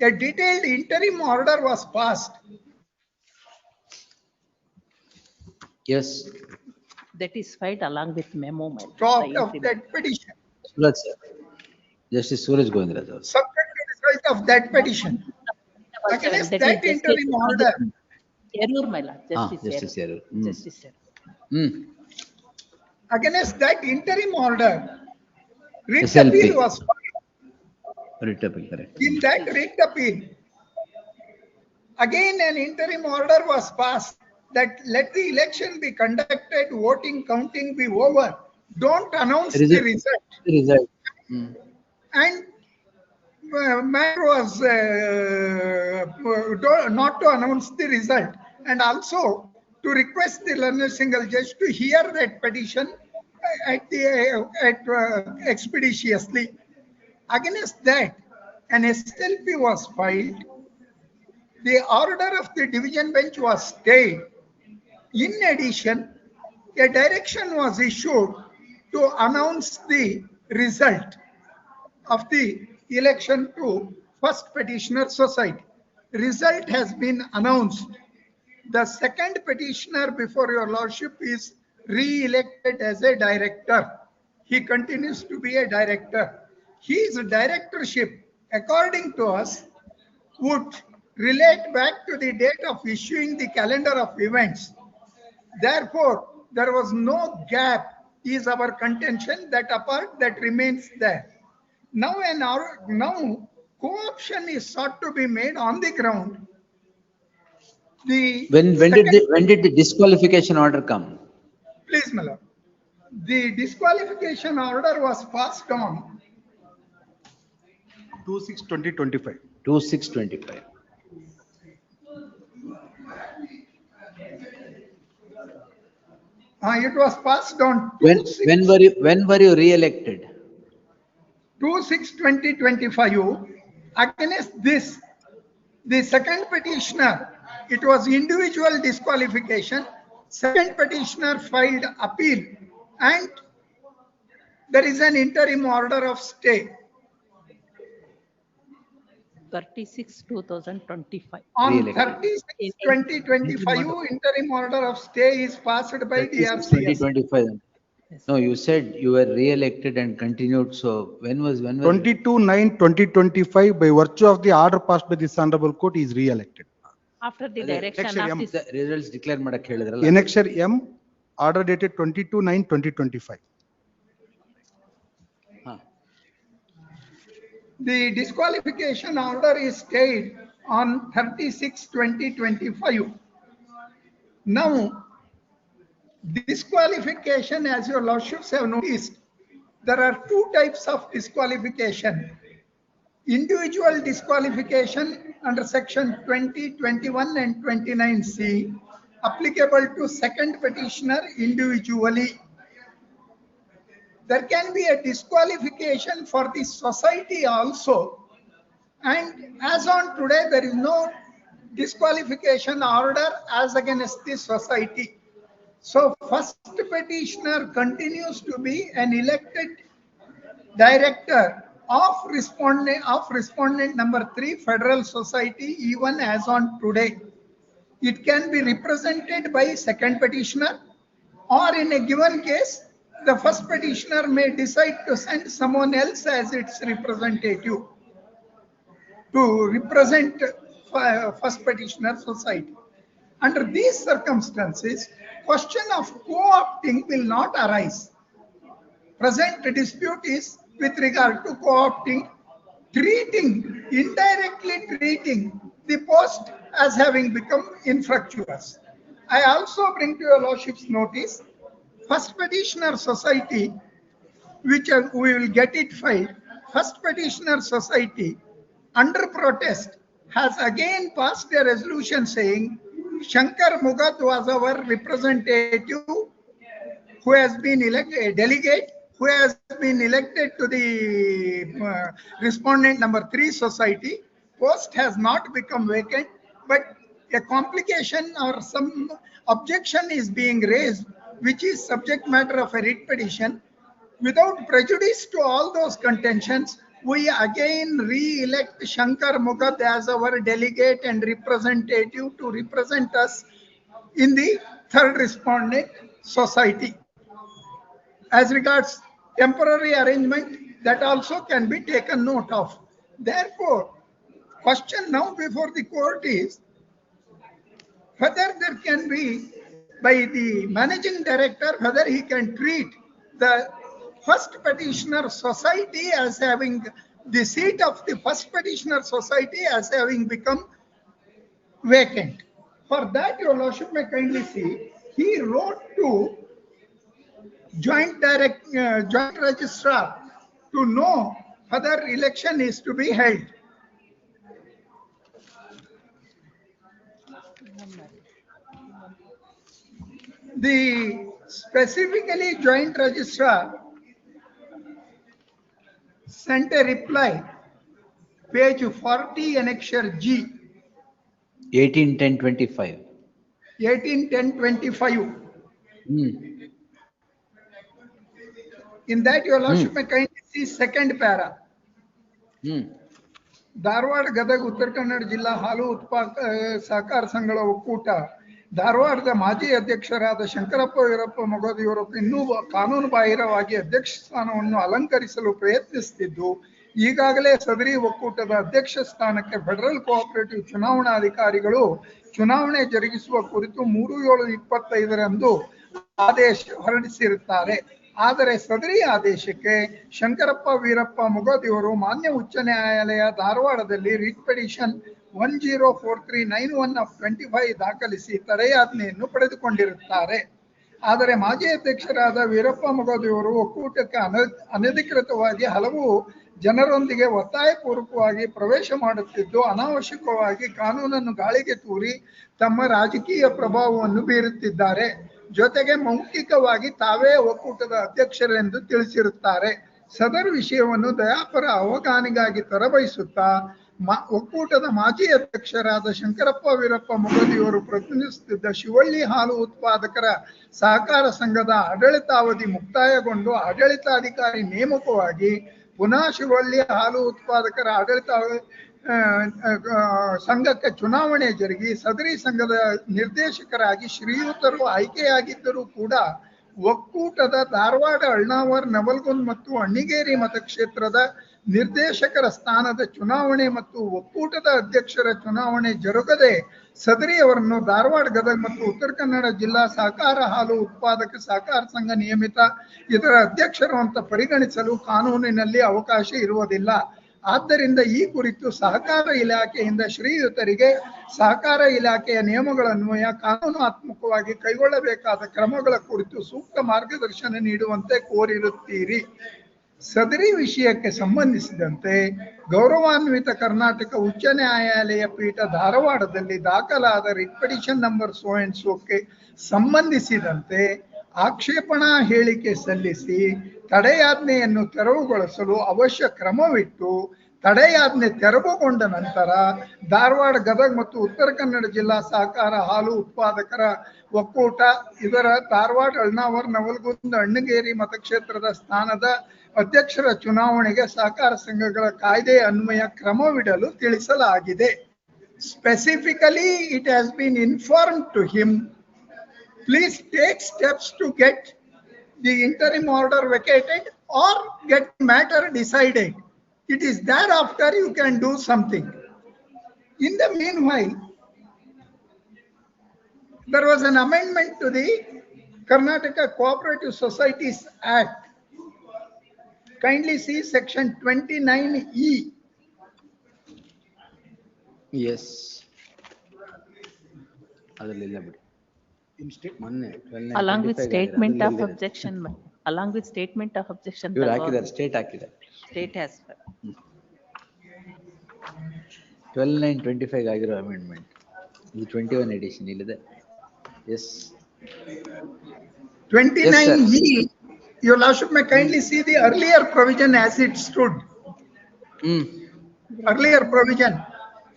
A detailed interim order was passed. Yes, That is filed along with memo, my lord. Draft The of interim. that petition. Suraj sir. Justice Suraj Govindraj. Subject to result of that petition. Against That that is interim order, Error, my lord. Ah, Justice Justice error. Error. Justice error. against that interim order, writ SLP. appeal was filed. Writ appeal, correct. In that writ appeal, again an interim order was passed that let the election be conducted, voting, counting be over. Don't announce the result. Result. And matter was not to announce the result, and also to request the learned single judge to hear that petition expeditiously. Against that, an SLP was filed. The order of the division bench was stayed. In addition, a direction was issued to announce the result of the election to first petitioner society. Result has been announced. The second petitioner before your lordship is re-elected as a director. He continues to be a director. His directorship, according to us, would relate back to the date of issuing the calendar of events. Therefore, there was no gap, is our contention, that apart that remains there. Now, co-option is sought to be made on the ground. When did the disqualification order come? Please, my lord. The disqualification order was passed on 2/6/2025. 2/6/25. It was passed on When were you re-elected? 2/6/2025. Against this, the second petitioner, it was individual disqualification. Second petitioner filed appeal, and there is an interim order of stay. 36/2025. On 36/2025, interim order of stay is passed by the RCS. 2025. No, you said you were re-elected and continued. So when was 22/9/2025, by virtue of the order passed by this honorable court, he is re-elected. After the direction of this. Results declare ಮಾಡಕ್ಕೆ ಹೇಳಿದ್ರಲ್ಲ. Annexure M, order dated 22/9/2025. The disqualification order is stayed on 36/2025. Now, disqualification, as your lordships have noticed, there are two types of disqualification. Individual disqualification under section 20, 21 and 29C, applicable to second petitioner individually. There can be a disqualification for the society also, and as on today there is no disqualification order as against the society. So first petitioner continues to be an elected director of respondent number 3 Federal Society even as on today. It can be represented by second petitioner, or in a given case the first petitioner may decide to send someone else as its representative to represent first petitioner society. Under these circumstances, question of co-opting will not arise. Present dispute is with regard to co-opting, indirectly treating the post as having become infructuous. I also bring to your lordship's notice, first petitioner society, which we will get it filed, first petitioner society under protest has again passed a resolution saying Shankar Mugat was our representative who has been elected, a delegate who has been elected to the respondent number 3 society. Post has not become vacant, but a complication or some objection is being raised which is subject matter of a writ petition, without prejudice to all those contentions, we again re-elect Shankar Mugad as our delegate and representative to represent us in the third respondent society. As regards temporary arrangement, that also can be taken note of. Therefore, question now before the court is whether there can be, by the managing director, whether he can treat the first petitioner society as having the seat of the first petitioner society as having become vacant. For that, your lordship may kindly see, he wrote to joint registrar to know whether election is to be held. The specifically joint registrar sent a reply, page 40, annexure G, 18/10/25. 18/10/25. In that, your lordship may kindly see second para. Dharwad Gadag Uttara Kannada ಜಿಲ್ಲಾ ಹಾಲು ಸಹಕಾರ ಸಂಘಗಳ ಒಕ್ಕೂಟ ಧಾರವಾಡದ ಮಾಜಿ ಅಧ್ಯಕ್ಷರಾದ ಶಂಕರಪ್ಪ ವೀರಪ್ಪ ಮೊಗದಿಯವರು ಇನ್ನೂ ಕಾನೂನು ಬಾಹಿರವಾಗಿ ಅಧ್ಯಕ್ಷ ಸ್ಥಾನವನ್ನು ಅಲಂಕರಿಸಲು ಪ್ರಯತ್ನಿಸುತ್ತಿದ್ದು, ಈಗಾಗಲೇ ಸದರಿ ಒಕ್ಕೂಟದ ಅಧ್ಯಕ್ಷ ಸ್ಥಾನಕ್ಕೆ ಫೆಡರಲ್ ಕೋಆಪರೇಟಿವ್ ಚುನಾವಣಾಧಿಕಾರಿಗಳು ಚುನಾವಣೆ ಜರುಗಿಸುವ ಕುರಿತು 3/7/25 ಆದೇಶ ಹೊರಡಿಸಿರುತ್ತಾರೆ. ಆದರೆ ಸದರಿ ಆದೇಶಕ್ಕೆ ಶಂಕರಪ್ಪ ವೀರಪ್ಪ ಮೊಗದಿಯವರು ಮಾನ್ಯ ಉಚ್ಚ ನ್ಯಾಯಾಲಯ ಧಾರವಾಡದಲ್ಲಿ ರಿಟ್ ಪಿಟಿಷನ್ 104391/25 ದಾಖಲಿಸಿ ತಡೆಯಾಜ್ಞೆಯನ್ನು ಪಡೆದುಕೊಂಡಿರುತ್ತಾರೆ. ಆದರೆ ಮಾಜಿ ಅಧ್ಯಕ್ಷರಾದ ವೀರಪ್ಪ ಮೊಗದಿಯವರು ಒಕ್ಕೂಟಕ್ಕೆ ಅನಧಿಕೃತವಾಗಿ ಹಲವು ಜನರೊಂದಿಗೆ ಒತ್ತಾಯಪೂರ್ವಕವಾಗಿ ಪ್ರವೇಶ ಮಾಡುತ್ತಿದ್ದು, ಅನಾವಶ್ಯಕವಾಗಿ ಕಾನೂನನ್ನು ಗಾಳಿಗೆ ತೂರಿ ತಮ್ಮ ರಾಜಕೀಯ ಪ್ರಭಾವವನ್ನು ಬೀರುತ್ತಿದ್ದಾರೆ. ಜೊತೆಗೆ ಮೌಖಿಕವಾಗಿ ತಾವೇ ಒಕ್ಕೂಟದ ಅಧ್ಯಕ್ಷರೆಂದು ತಿಳಿಸಿರುತ್ತಾರೆ. ಸದರ್ ವಿಷಯವನ್ನು ದಯಾಪರ ಅವಗಾಹನೆಗಾಗಿ ತರಬಯಸುತ್ತಾ ಒಕ್ಕೂಟದ ಮಾಜಿ ಅಧ್ಯಕ್ಷರಾದ ಶಂಕರಪ್ಪ ವೀರಪ್ಪ ಮೊಗದಿಯವರು ಪ್ರತಿನಿಧಿಸುತ್ತಿದ್ದ ಶಿವಳ್ಳಿ ಹಾಲು ಉತ್ಪಾದಕರ ಸಹಕಾರ ಸಂಘದ ಆಡಳಿತಾವಧಿ ಮುಕ್ತಾಯಗೊಂಡು ಆಡಳಿತಾಧಿಕಾರಿ ನೇಮಕವಾಗಿ ಪುನಃ ಶಿವಳ್ಳಿ ಹಾಲು ಉತ್ಪಾದಕರ ಆಡಳಿತ ಸಂಘಕ್ಕೆ ಚುನಾವಣೆ ಜರುಗಿ ಸದರಿ ಸಂಘದ ನಿರ್ದೇಶಕರಾಗಿ ಶ್ರೀಯುತರು ಆಯ್ಕೆಯಾಗಿದ್ದರೂ ಕೂಡ ಒಕ್ಕೂಟದ ಧಾರವಾಡ, ಅಳ್ನಾವರ್, ನವಲ್ಗುಂದ್ ಮತ್ತು ಅಣ್ಣಿಗೇರಿ ಮತಕ್ಷೇತ್ರದ ನಿರ್ದೇಶಕರ ಸ್ಥಾನದ ಚುನಾವಣೆ ಮತ್ತು ಒಕ್ಕೂಟದ ಅಧ್ಯಕ್ಷರ ಚುನಾವಣೆ ಜರುಗದೆ ಸದರಿ ಅವರನ್ನು ಧಾರವಾಡ, ಗದಗ ಮತ್ತು ಉತ್ತರ ಕನ್ನಡ ಜಿಲ್ಲಾ ಸಹಕಾರ ಹಾಲು ಉತ್ಪಾದಕ ಸಹಕಾರ ಸಂಘ ನಿಯಮಿತ ಇದರ ಅಧ್ಯಕ್ಷರು ಅಂತ ಪರಿಗಣಿಸಲು ಕಾನೂನಿನಲ್ಲಿ ಅವಕಾಶ ಇರುವುದಿಲ್ಲ. ಆದ್ದರಿಂದ ಈ ಕುರಿತು ಸಹಕಾರ ಇಲಾಖೆಯಿಂದ ಶ್ರೀಯುತರಿಗೆ ಸಹಕಾರ ಇಲಾಖೆಯ ನಿಯಮಗಳನ್ವಯ ಕಾನೂನಾತ್ಮಕವಾಗಿ ಕೈಗೊಳ್ಳಬೇಕಾದ ಕ್ರಮಗಳ ಕುರಿತು ಸೂಕ್ತ ಮಾರ್ಗದರ್ಶನ ನೀಡುವಂತೆ ಕೋರಿರುತ್ತೀರಿ. ಸದರಿ ವಿಷಯಕ್ಕೆ ಸಂಬಂಧಿಸಿದಂತೆ ಗೌರವಾನ್ವಿತ ಕರ್ನಾಟಕ ಉಚ್ಚ ನ್ಯಾಯಾಲಯ ಪೀಠ ಧಾರವಾಡದಲ್ಲಿ ದಾಖಲಾದ writ petition number so and ಸೋಕ್ಕೆ ಸಂಬಂಧಿಸಿದಂತೆ ಆಕ್ಷೇಪಣಾ ಹೇಳಿಕೆ ಸಲ್ಲಿಸಿ ತಡೆಯಾಜ್ಞೆಯನ್ನು ತೆರವುಗೊಳಿಸಲು ಅವಶ್ಯ ಕ್ರಮವಿಟ್ಟು ತಡೆಯಾಜ್ಞೆ ತೆರವುಗೊಂಡ ನಂತರ ಧಾರವಾಡ, ಗದಗ ಮತ್ತು ಉತ್ತರ ಕನ್ನಡ ಜಿಲ್ಲಾ ಸಹಕಾರ ಹಾಲು ಉತ್ಪಾದಕರ ಒಕ್ಕೂಟ ಇದರ ಧಾರವಾಡ, ಅಳ್ನಾವರ್, ನವಲ್ಗುಂದ್, ಅಣ್ಣಗೇರಿ ಮತಕ್ಷೇತ್ರದ ಸ್ಥಾನದ ಅಧ್ಯಕ್ಷರ ಚುನಾವಣೆಗೆ ಸಹಕಾರ ಸಂಘಗಳ ಕಾಯ್ದೆ ಅನ್ವಯ ಕ್ರಮವಿಡಲು ತಿಳಿಸಲಾಗಿದೆ. Specifically, it has been informed to him, please take steps to get the interim order vacated or get matter decided. It is thereafter you can do something. In the meanwhile, there was an amendment to the Karnataka Cooperative Societies Act. Kindly see section 29E. Yes. ಅದರಲ್ಲಿಲ್ಲ ಬಿಡಿ. ಮೊನ್ನೆ along with statement of objection, along with statement of objection. ಇವರು ಹಾಕಿದ್ದಾರೆ, state ಹಾಕಿದ್ದಾರೆ. State has 12/9/25 ಆಗಿರೋ amendment ಇದು 21 edition ಇಲ್ಲಿದೆ. Yes 29E, your lordship may kindly see the earlier provision as it stood. Earlier provision,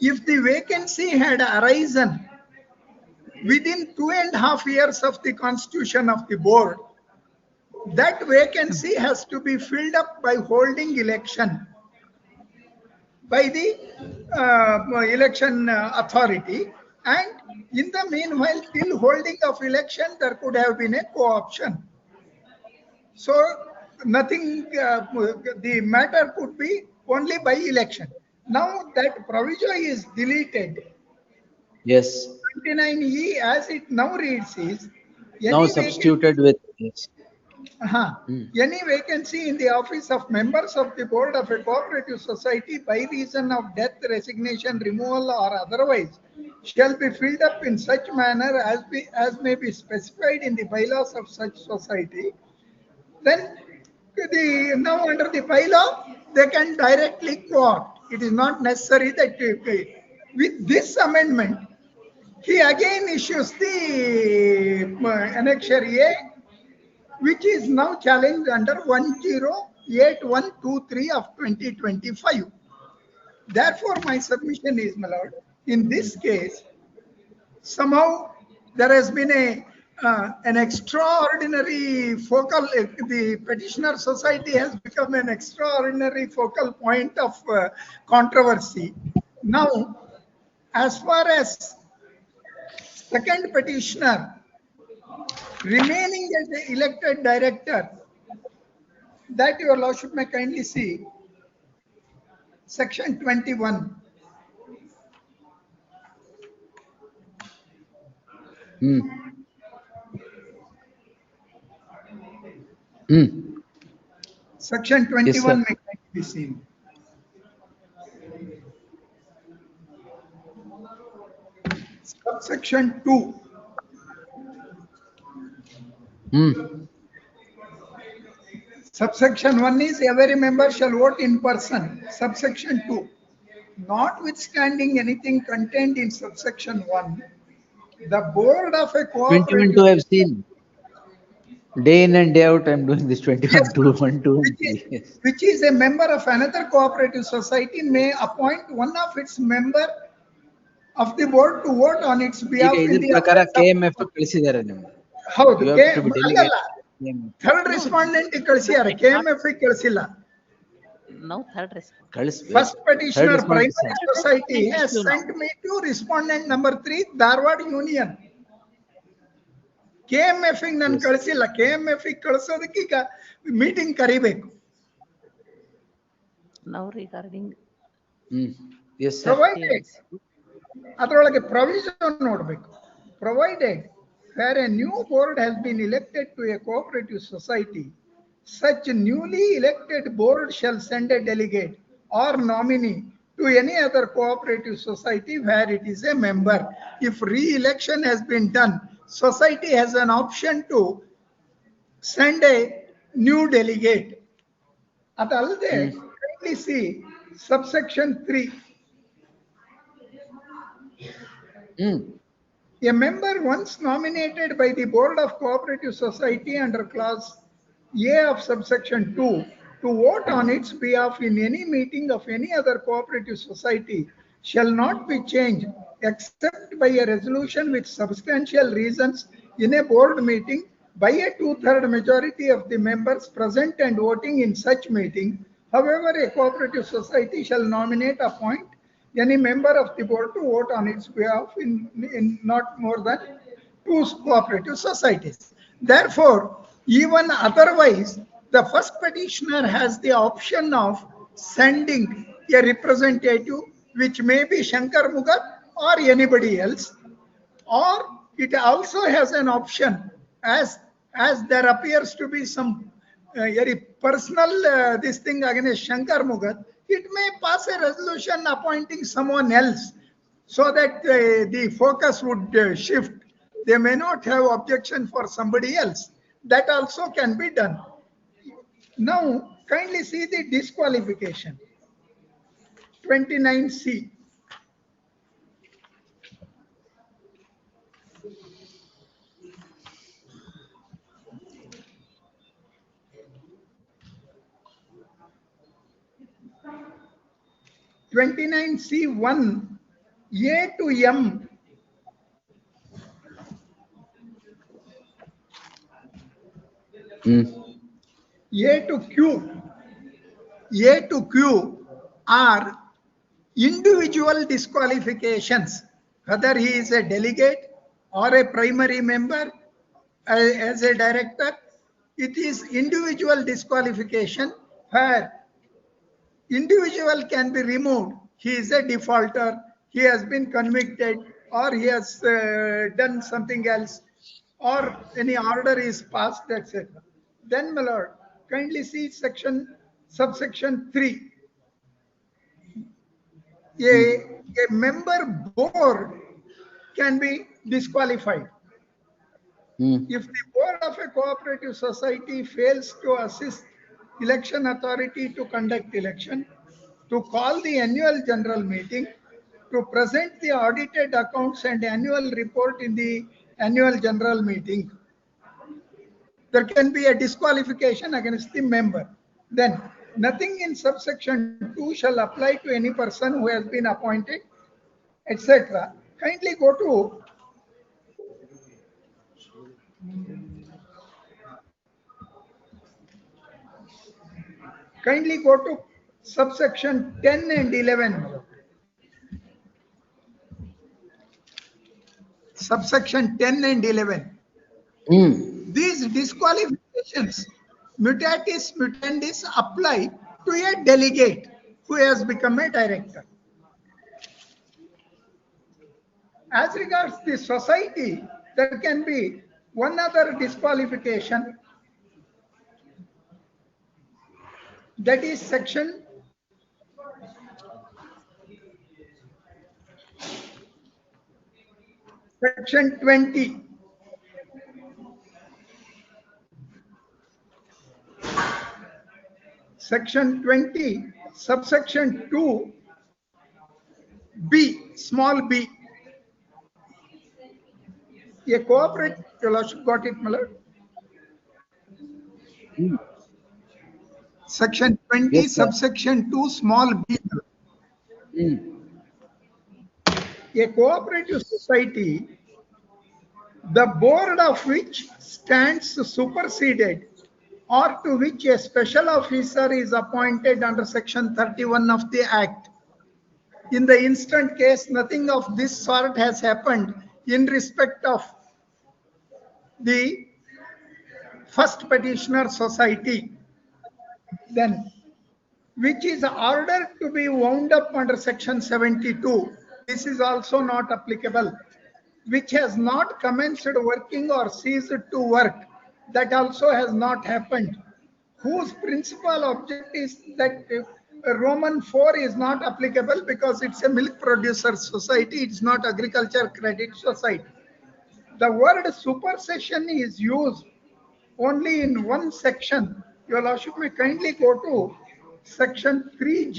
if the vacancy had arisen within 2.5 years of the constitution of the board, that vacancy has to be filled up by holding election by the election authority, and in the meanwhile, till holding of election, there could have been a co-option. So nothing, the matter could be only by election. Now that proviso is deleted. Yes. 29E as it now reads is, Now substituted with, yes. Any vacancy in the office of members of the board of a cooperative society by reason of death, resignation, removal, or otherwise shall be filled up in such manner as may be specified in the bylaws of such society. Then now under the bylaw, they can directly co-opt. It is not necessary that with this amendment, he again issues the annexure A, which is now challenged under 108123 of 2025. Therefore, my submission is, my lord, in this case, somehow there has been an extraordinary focal, the petitioner society has become an extraordinary focal point of controversy. Now, as far as second petitioner remaining as the elected director, that your lordship may kindly see section 21. Section 21 may kindly be seen. Subsection 2. Subsection 1 is every member shall vote in person. Subsection 2. Notwithstanding anything contained in subsection 1, the board of a 21 cooperative 2 I've seen. Day in and day out, I'm doing this 21 2, 1, 2, and 3. Yes. which is a member of another cooperative society may appoint one of its member of the board to vote on its behalf in ಇದ್ರ the ಪ್ರಕಾರ affairs of- KMF ಕಳಿಸಿದ್ದಾರೆ ನಿಮ್ಗೆ. ಹೌದು, You have to be delegate. Third respondent ಕಳಿಸಿದ್ದಾರೆ, KMF ಕಳಿಸಿಲ್ಲ. Now third respondent. First petitioner, Third primary respondent. society has sent me to respondent number 3, Dharwad Union. KMF ನಾನು ಕಳಿಸಿಲ್ಲ. KMF ಕಳಿಸೋದಕ್ಕೆ ಈಗ meeting ಕರಿಬೇಕು. Now regarding Yes, sir. Provided, ಅದರೊಳಗೆ provision ನೋಡಬೇಕು. Provided where a new board has been elected to a cooperative society, such newly elected board shall send a delegate or nominee to any other cooperative society where it is a member. If re-election has been done, society has an option to send a new delegate. ಅದಲ್ಲದೆ kindly see subsection 3. A member once nominated by the board of cooperative society under clause A of subsection 2 to vote on its behalf in any meeting of any other cooperative society shall not be changed except by a resolution with substantial reasons in a board meeting by a 2/3 majority of the members present and voting in such meeting. However, a cooperative society shall nominate, appoint any member of the board to vote on its behalf in not more than 2 cooperative societies. Therefore, even otherwise, the first petitioner has the option of sending a representative, which may be Shankar Mugat or anybody else, or it also has an option as there appears to be some very personal this thing against Shankar Mugat, it may pass a resolution appointing someone else so that the focus would shift. They may not have objection for somebody else. That also can be done. Now, kindly see the disqualification. 29C. (29C1) A to M A to Q. A to Q are individual disqualifications, whether he is a delegate or a primary member as a director. It is individual disqualification where individual can be removed. He is a defaulter, he has been convicted, or he has done something else, or any order is passed, etc. Then, my lord, kindly see subsection 3. A member board can be disqualified. If the board of a cooperative society fails to assist election authority to conduct election, to call the annual general meeting, to present the audited accounts and annual report in the annual general meeting, there can be a disqualification against the member. Then nothing in subsection 2 shall apply to any person who has been appointed, etc. Kindly go to subsection 10 and 11. Subsection 10 and 11. These disqualifications, mutatis mutandis, apply to a delegate who has become a director. As regards the society, there can be one other disqualification, that is section 20. Section 20, subsection 2, B, small b. A cooperative, your lordship got it, my lord? Section 20, yes, subsection 2, small b. A cooperative society, the board of which stands superseded or to which a special officer is appointed under section 31 of the Act. In the instant case, nothing of this sort has happened in respect of the first petitioner society. Then, which is ordered to be wound up under section 72. This is also not applicable. Which has not commenced working or ceased to work, that also has not happened. Whose principal object is that Roman 4 is not applicable because it's a milk producer society, it's not agriculture credit society. The word supersession is used only in one section. Your lordship may kindly go to section 30.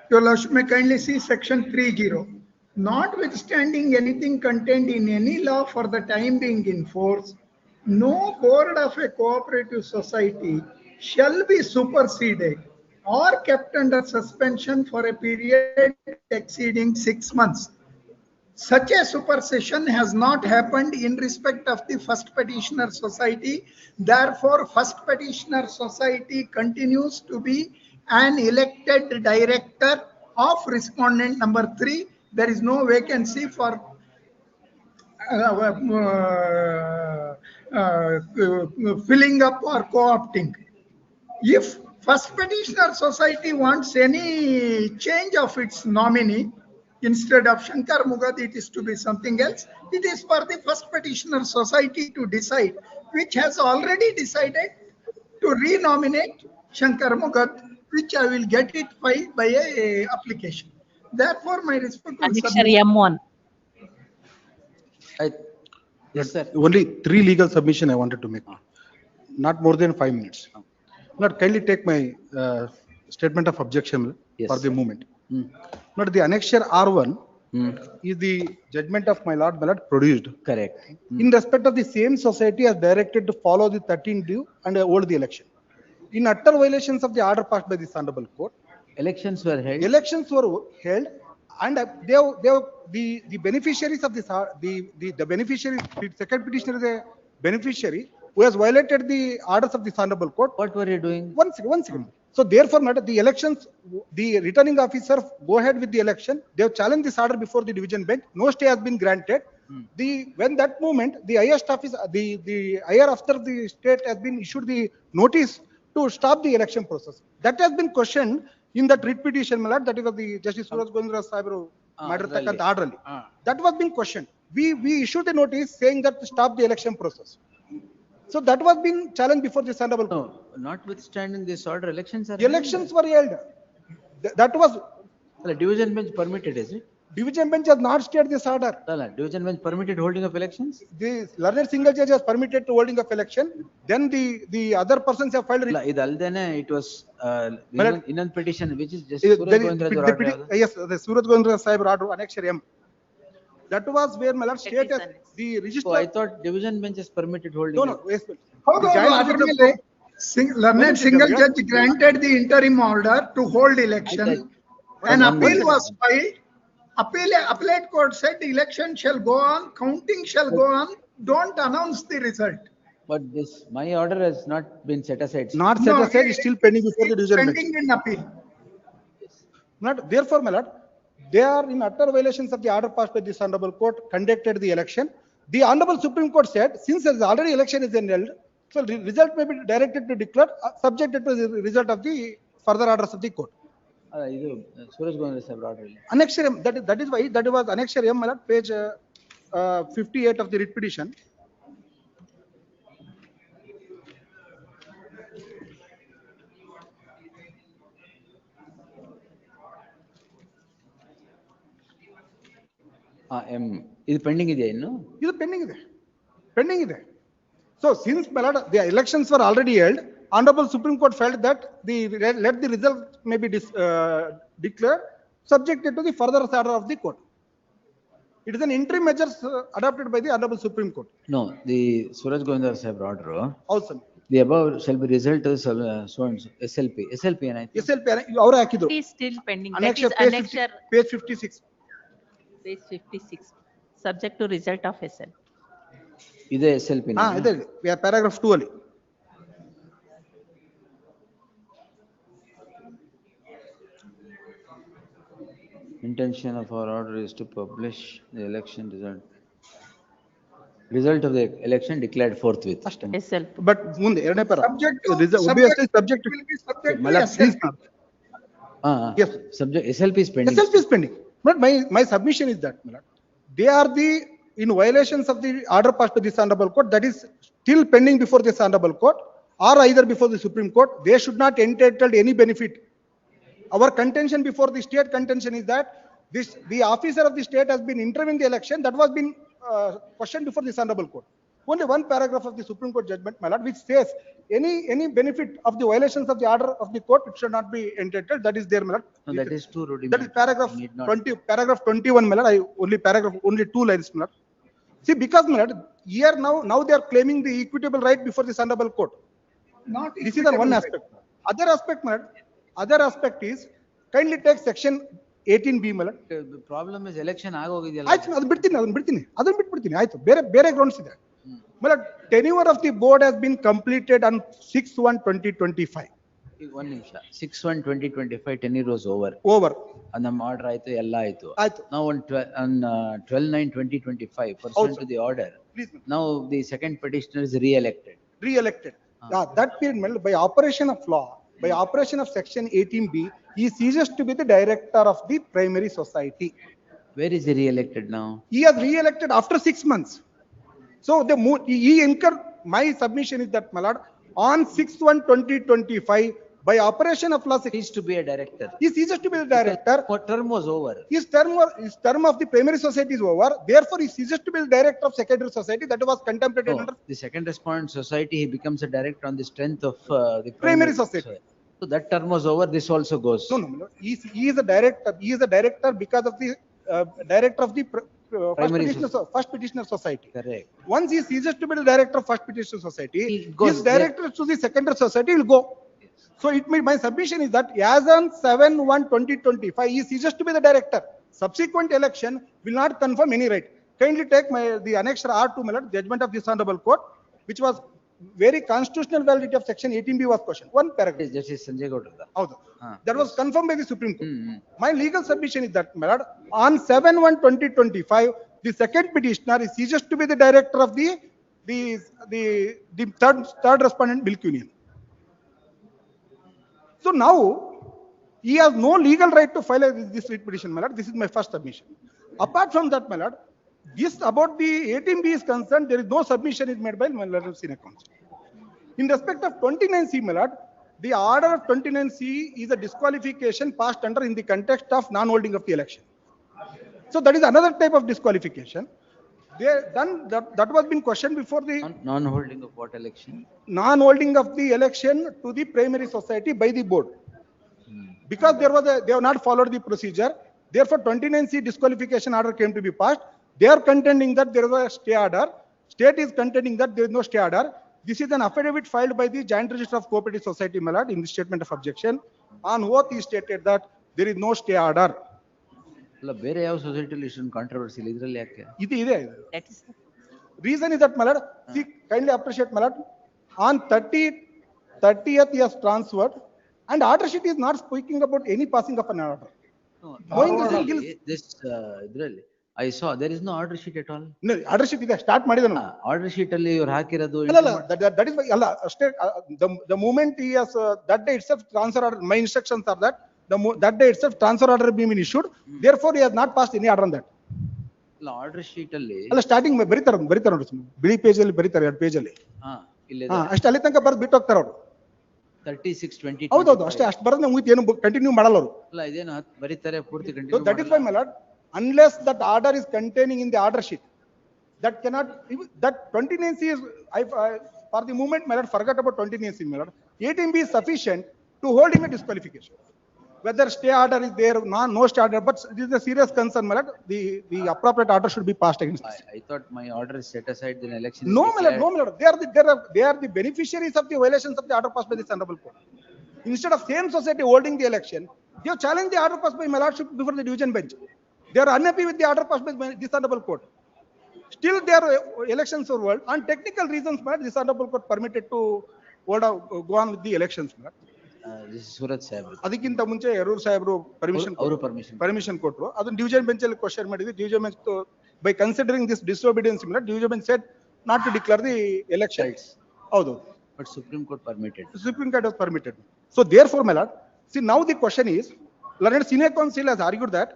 Your lordship may kindly see section 30. Notwithstanding anything contained in any law for the time being in force, no board of a cooperative society shall be superseded or kept under suspension for a period exceeding 6 months. Such a supersession has not happened in respect of the first petitioner society. Therefore, first petitioner society continues to be an elected director of respondent number 3. There is no vacancy for filling up or co-opting. If first petitioner society wants any change of its nominee, instead of Shankar Mugad, it is to be something else. It is for the first petitioner society to decide, which has already decided to renominate Shankar Mugad, which I will get it filed by a application. Therefore, my respectful Annexure M1. Yes, sir. Only 3 legal submission I wanted to make. Not more than 5 minutes. Not kindly take my statement of objection, yes, for the moment. Not the annexure R1 is the judgment of my lord produced. Correct. In respect of the same society as directed to follow the 13 due and hold the election. In utter violations of the order passed by this honorable court, Elections were held. elections were held and the beneficiaries of this, the beneficiary, the second petitioner is a beneficiary who has violated the orders of this honorable court. What were you doing? One second. So therefore, the elections, the returning officer go ahead with the election. They have challenged this order before the division bench. No stay has been granted. When that moment, the highest office, the higher after the state has been issued the notice to stop the election process. That has been questioned in that writ petition, my lord, that is of the Justice Suraj Gondra Sahibaru Madrattakanta orderly. That was being questioned. We issued a notice saying that to stop the election process. So that was being challenged before this honorable court. No, notwithstanding this order, elections are Elections were held. That was. The division bench permitted, is it? Division bench has not stayed this order. Division bench permitted holding of elections? The learned single judge has permitted to holding of election. Then the other persons have filed. It was in petition, which is just Yes, the Suraj Gondra Sahib order, Annexure M. That was where my lord state has the register. Oh, I thought division bench is permitted holding. No. Yes, However, learned single judge granted the interim order to hold election. An appeal was filed. Appellate court said the election shall go on, counting shall go on. Don't announce the result. But my order has not been set aside. Not set aside, is still pending before the division bench. Pending in appeal. Therefore, my lord, they are in utter violations of the order passed by this honorable court, conducted the election. The honorable Supreme Court said, since there is already election is held, so the result may be directed to declare, subjected to the result of the further orders of the court. Suraj Gondra Sahib order. Annexure M, that is why that was Annexure M, my lord, page 58 of the writ petition. Is pending ಇದೆ ಇನ್ನು? Is pending ಇದೆ. So since my lord, the elections were already held, honorable Supreme Court felt that let the result may be declared subjected to the further order of the court. It is an interim measures adopted by the honorable Supreme Court. No, the Suraj Gondra Sahib order. Also. The above shall be result of so and so SLP. SLP ಏನಾಯ್ತು? SLP ಅವರು ಹಾಕಿದ್ರು. It is still pending. Annexure page 56. Page 56. Subject to result of SL. ಇದೆ SLP. ಇದೆ. We are paragraph 2 ಅಲ್ಲಿ. Intention of our order is to publish the election result. Result of the election declared forthwith. SL. But ಮುಂದೆ ಎರಡನೇ para. Obviously subject will be subject to Yes. Subject SLP is pending. SLP is pending. But my submission is that they are in violations of the order passed by this honorable court, that is still pending before this honorable court or either before the Supreme Court. They should not entitled any benefit. Our contention before the state contention is that the officer of the state has been intervening in the election. That was been questioned before this honorable court. Only one paragraph of the Supreme Court judgment, my lord, which says any benefit of the violations of the order of the court, it should not be entitled. That is there, my lord. No, that is too rudimentary. That is paragraph 21, my lord. Only 2 lines, my lord. See, because, my lord, here now they are claiming the equitable right before this honorable court. This is the one aspect. Other aspect, my lord, other aspect is kindly take section 18B, my lord. The problem is election ಆಗೋಗಿದೆಯಲ್ಲ. ಆಯ್ತು, ಅದನ್ನ ಬಿಡ್ತೀನಿ. ಆಯ್ತು, ಬೇರೆ grounds ಇದೆ. My lord, tenure of the board has been completed on 6/1/2025. One ನಿಮಿಷ. 6/1/2025 tenure was over. ನಮ್ಮ order ಆಯ್ತು, ಎಲ್ಲ ಆಯ್ತು. Now on 12/9/2025 pursuant to the order. Now the second petitioner is re-elected. That period, my lord, by operation of law, by operation of section 18B, he ceases to be the director of the primary society. Where is he re-elected now? He has re-elected after 6 months. So he incurred, my submission is that, my lord, on 6/1/2025, by operation of law, he ceased to be a director. He ceases to be the director. Term was over. His term of the primary society is over. Therefore, he ceases to be the director of secondary society. That was contemplated under the second respondent society. He becomes a director on the strength of the primary society. So that term was over. This also goes. No. He is a director. He is a director because of the director of the Primary first petitioner society. Correct. Once he ceases to be the director of first petitioner society, goes his director to the secondary society will go. So it means my submission is that as on 7/1/2025, he ceases to be the director. Subsequent election will not confirm any right. Kindly take the annexure R2, my lord, judgment of this honorable court, which was very constitutional validity of section 18B was questioned. One paragraph. Justice Sanjay Gowda. That was confirmed by the Supreme Court. My legal submission is that, my lord, on 7/1/2025, the second petitioner is ceases to be the director of the third respondent Milk Union. So now he has no legal right to file this writ petition, my lord. This is my first submission. Apart from that, my lord, this about the 18B is concerned, there is no submission is made by my lord senior counsel. In respect of 29C, my lord, the order of 29C is a disqualification passed under in the context of non-holding of the election. So that is another type of disqualification. That was been questioned before the Non-holding of what election? Non-holding of the election to the primary society by the board. Because they have not followed the procedure. Therefore, 29C disqualification order came to be passed. They are contending that there is a stay order. State is contending that there is no stay order. This is an affidavit filed by the Joint Register of Cooperative Society, my lord, in the statement of objection. On oath, he stated that there is no stay order. ಬೇರೆ ಯಾವ ಸೊಸೈಟಿಲಿ ಇಷ್ಟೊಂದು controversy ಇದರಲ್ಲಿ ಯಾಕೆ? ಇದೆ. Reason is that, my lord, see, kindly appreciate, my lord, on 30th he has transferred, and order sheet is not speaking about any passing of an order. This ಇದರಲ್ಲಿ I saw there is no order sheet at all. No, order sheet ಇದೆ, start ಮಾಡಿದನು. Order sheet ಅಲ್ಲಿ ಇವರು ಹಾಕಿರೋದು that is ಅಲ್ಲ ಅಷ್ಟೇ. The moment he has that day itself transfer order, my instructions are that that day itself transfer order being issued, therefore he has not passed any order on that. Order sheet ಅಲ್ಲಿ ಅಲ್ಲ starting ಬರೀತಾರೆ ನೋಡಿ, ಬಿಳಿ page ಅಲ್ಲಿ ಬರೀತಾರೆ, 2 page ಅಲ್ಲಿ. ಅಷ್ಟೇ ಅಲ್ಲಿ ತನಕ ಬರೆದು ಬಿಟ್ಟು ಹೋಗ್ತಾರೆ ಅವರು. 36/20. ಹೌದೌದು, ಅಷ್ಟೇ ಬರೋದು ಮುಗಿತು, ಏನು ಕಂಟಿನ್ಯೂ ಮಾಡಲ್ಲ ಅವರು. ಅಲ್ಲ ಇದೇನು ಬರೀತಾರೆ ಪೂರ್ತಿ continue. That is why, my lord, unless that order is containing in the order sheet, that cannot, that 29C is, for the moment, my lord, forget about 29C, my lord. 18B is sufficient to hold him a disqualification. Whether stay order is there, no stay order, but this is a serious concern, my lord. The appropriate order should be passed against this. I thought my order is set aside, then election. No, my lord, they are the beneficiaries of the violations of the order passed by this honorable court. Instead of same society holding the election, they have challenged the order passed by my lordship before the division bench. They are unhappy with the order passed by this honorable court. Still, their elections were held on technical reasons, but this honorable court permitted to go on with the elections. This is Surat Sahib. ಅದಕ್ಕಿಂತ ಮುಂಚೆ ಯರೂರ್ ಸಾಹೇಬರು permission ಕೊಟ್ಟರು. ಅದನ್ನ division bench ಅಲ್ಲಿ question ಮಾಡಿದ್ವಿ. Division bench by considering this disobedience, division bench said not to declare the elections. ಹೌದು, but Supreme Court permitted. Supreme Court has permitted. So therefore, my lord, see, now the question is, learned senior counsel has argued that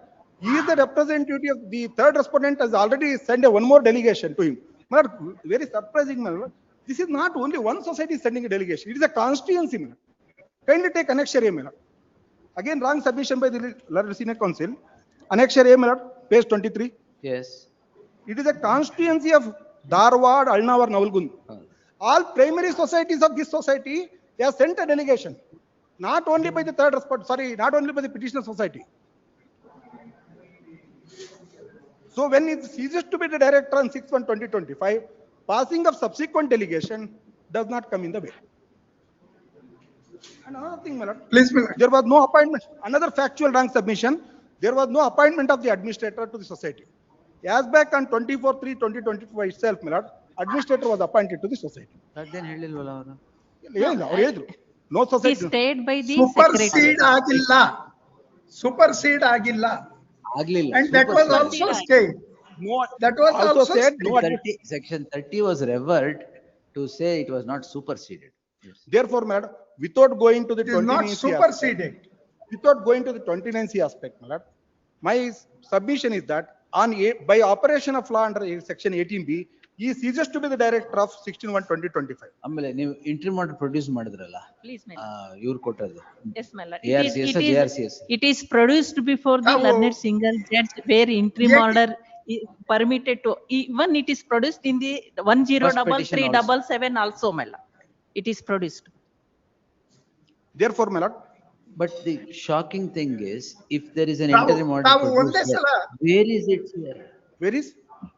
he is the representative of the third respondent, has already sent one more delegation to him. My lord, very surprising, my lord. This is not only one society sending a delegation, it is a constituency, my lord. Kindly take annexure A, my lord. Again, wrong submission by the learned senior counsel. Annexure A, my lord, page 23. Yes. It is a constituency of Dharwad, Alnavar, Navalgund. All primary societies of this society, they have sent a delegation. Not only by the not only by the petitioner society. So when it ceases to be the director on 6/1/2025, passing of subsequent delegation does not come in the way. And another thing, my lord, please, there was no appointment. Another factual wrong submission. There was no appointment of the administrator to the society. As back on 24/3/2025 itself, my lord, administrator was appointed to the society. Then ಹೇಳಿಲ್ವಲ್ಲ ಅವರು? ಅವ್ರು ಹೇಳಿದ್ರು no society. He stayed by the supersede ಆಗಿಲ್ಲ. And that was also stayed. No, that was also said. Section 30 was revert to say it was not superseded. Yes. Therefore, madam, without going to the 29C superseded. Without going to the 29C aspect, madam, my submission is that by operation of law under section 18B, he ceases to be the director of 16/1/2025. ಆಮೇಲೆ ನೀವು interim order produce ಮಾಡಿದ್ರಲ್ಲ, ಇವ್ರು ಕೊಟ್ಟದ್ದು. Yes, my lord. ARCS. It is produced before the learned single judge where interim order permitted to, even it is produced in the 103377 also, my lord. It is produced. Therefore, my lord, But the shocking thing is, if there is an ತಾವು interim order ತಾವು produced ಒಂದೇ there, ಸಲ where is it here? Where is?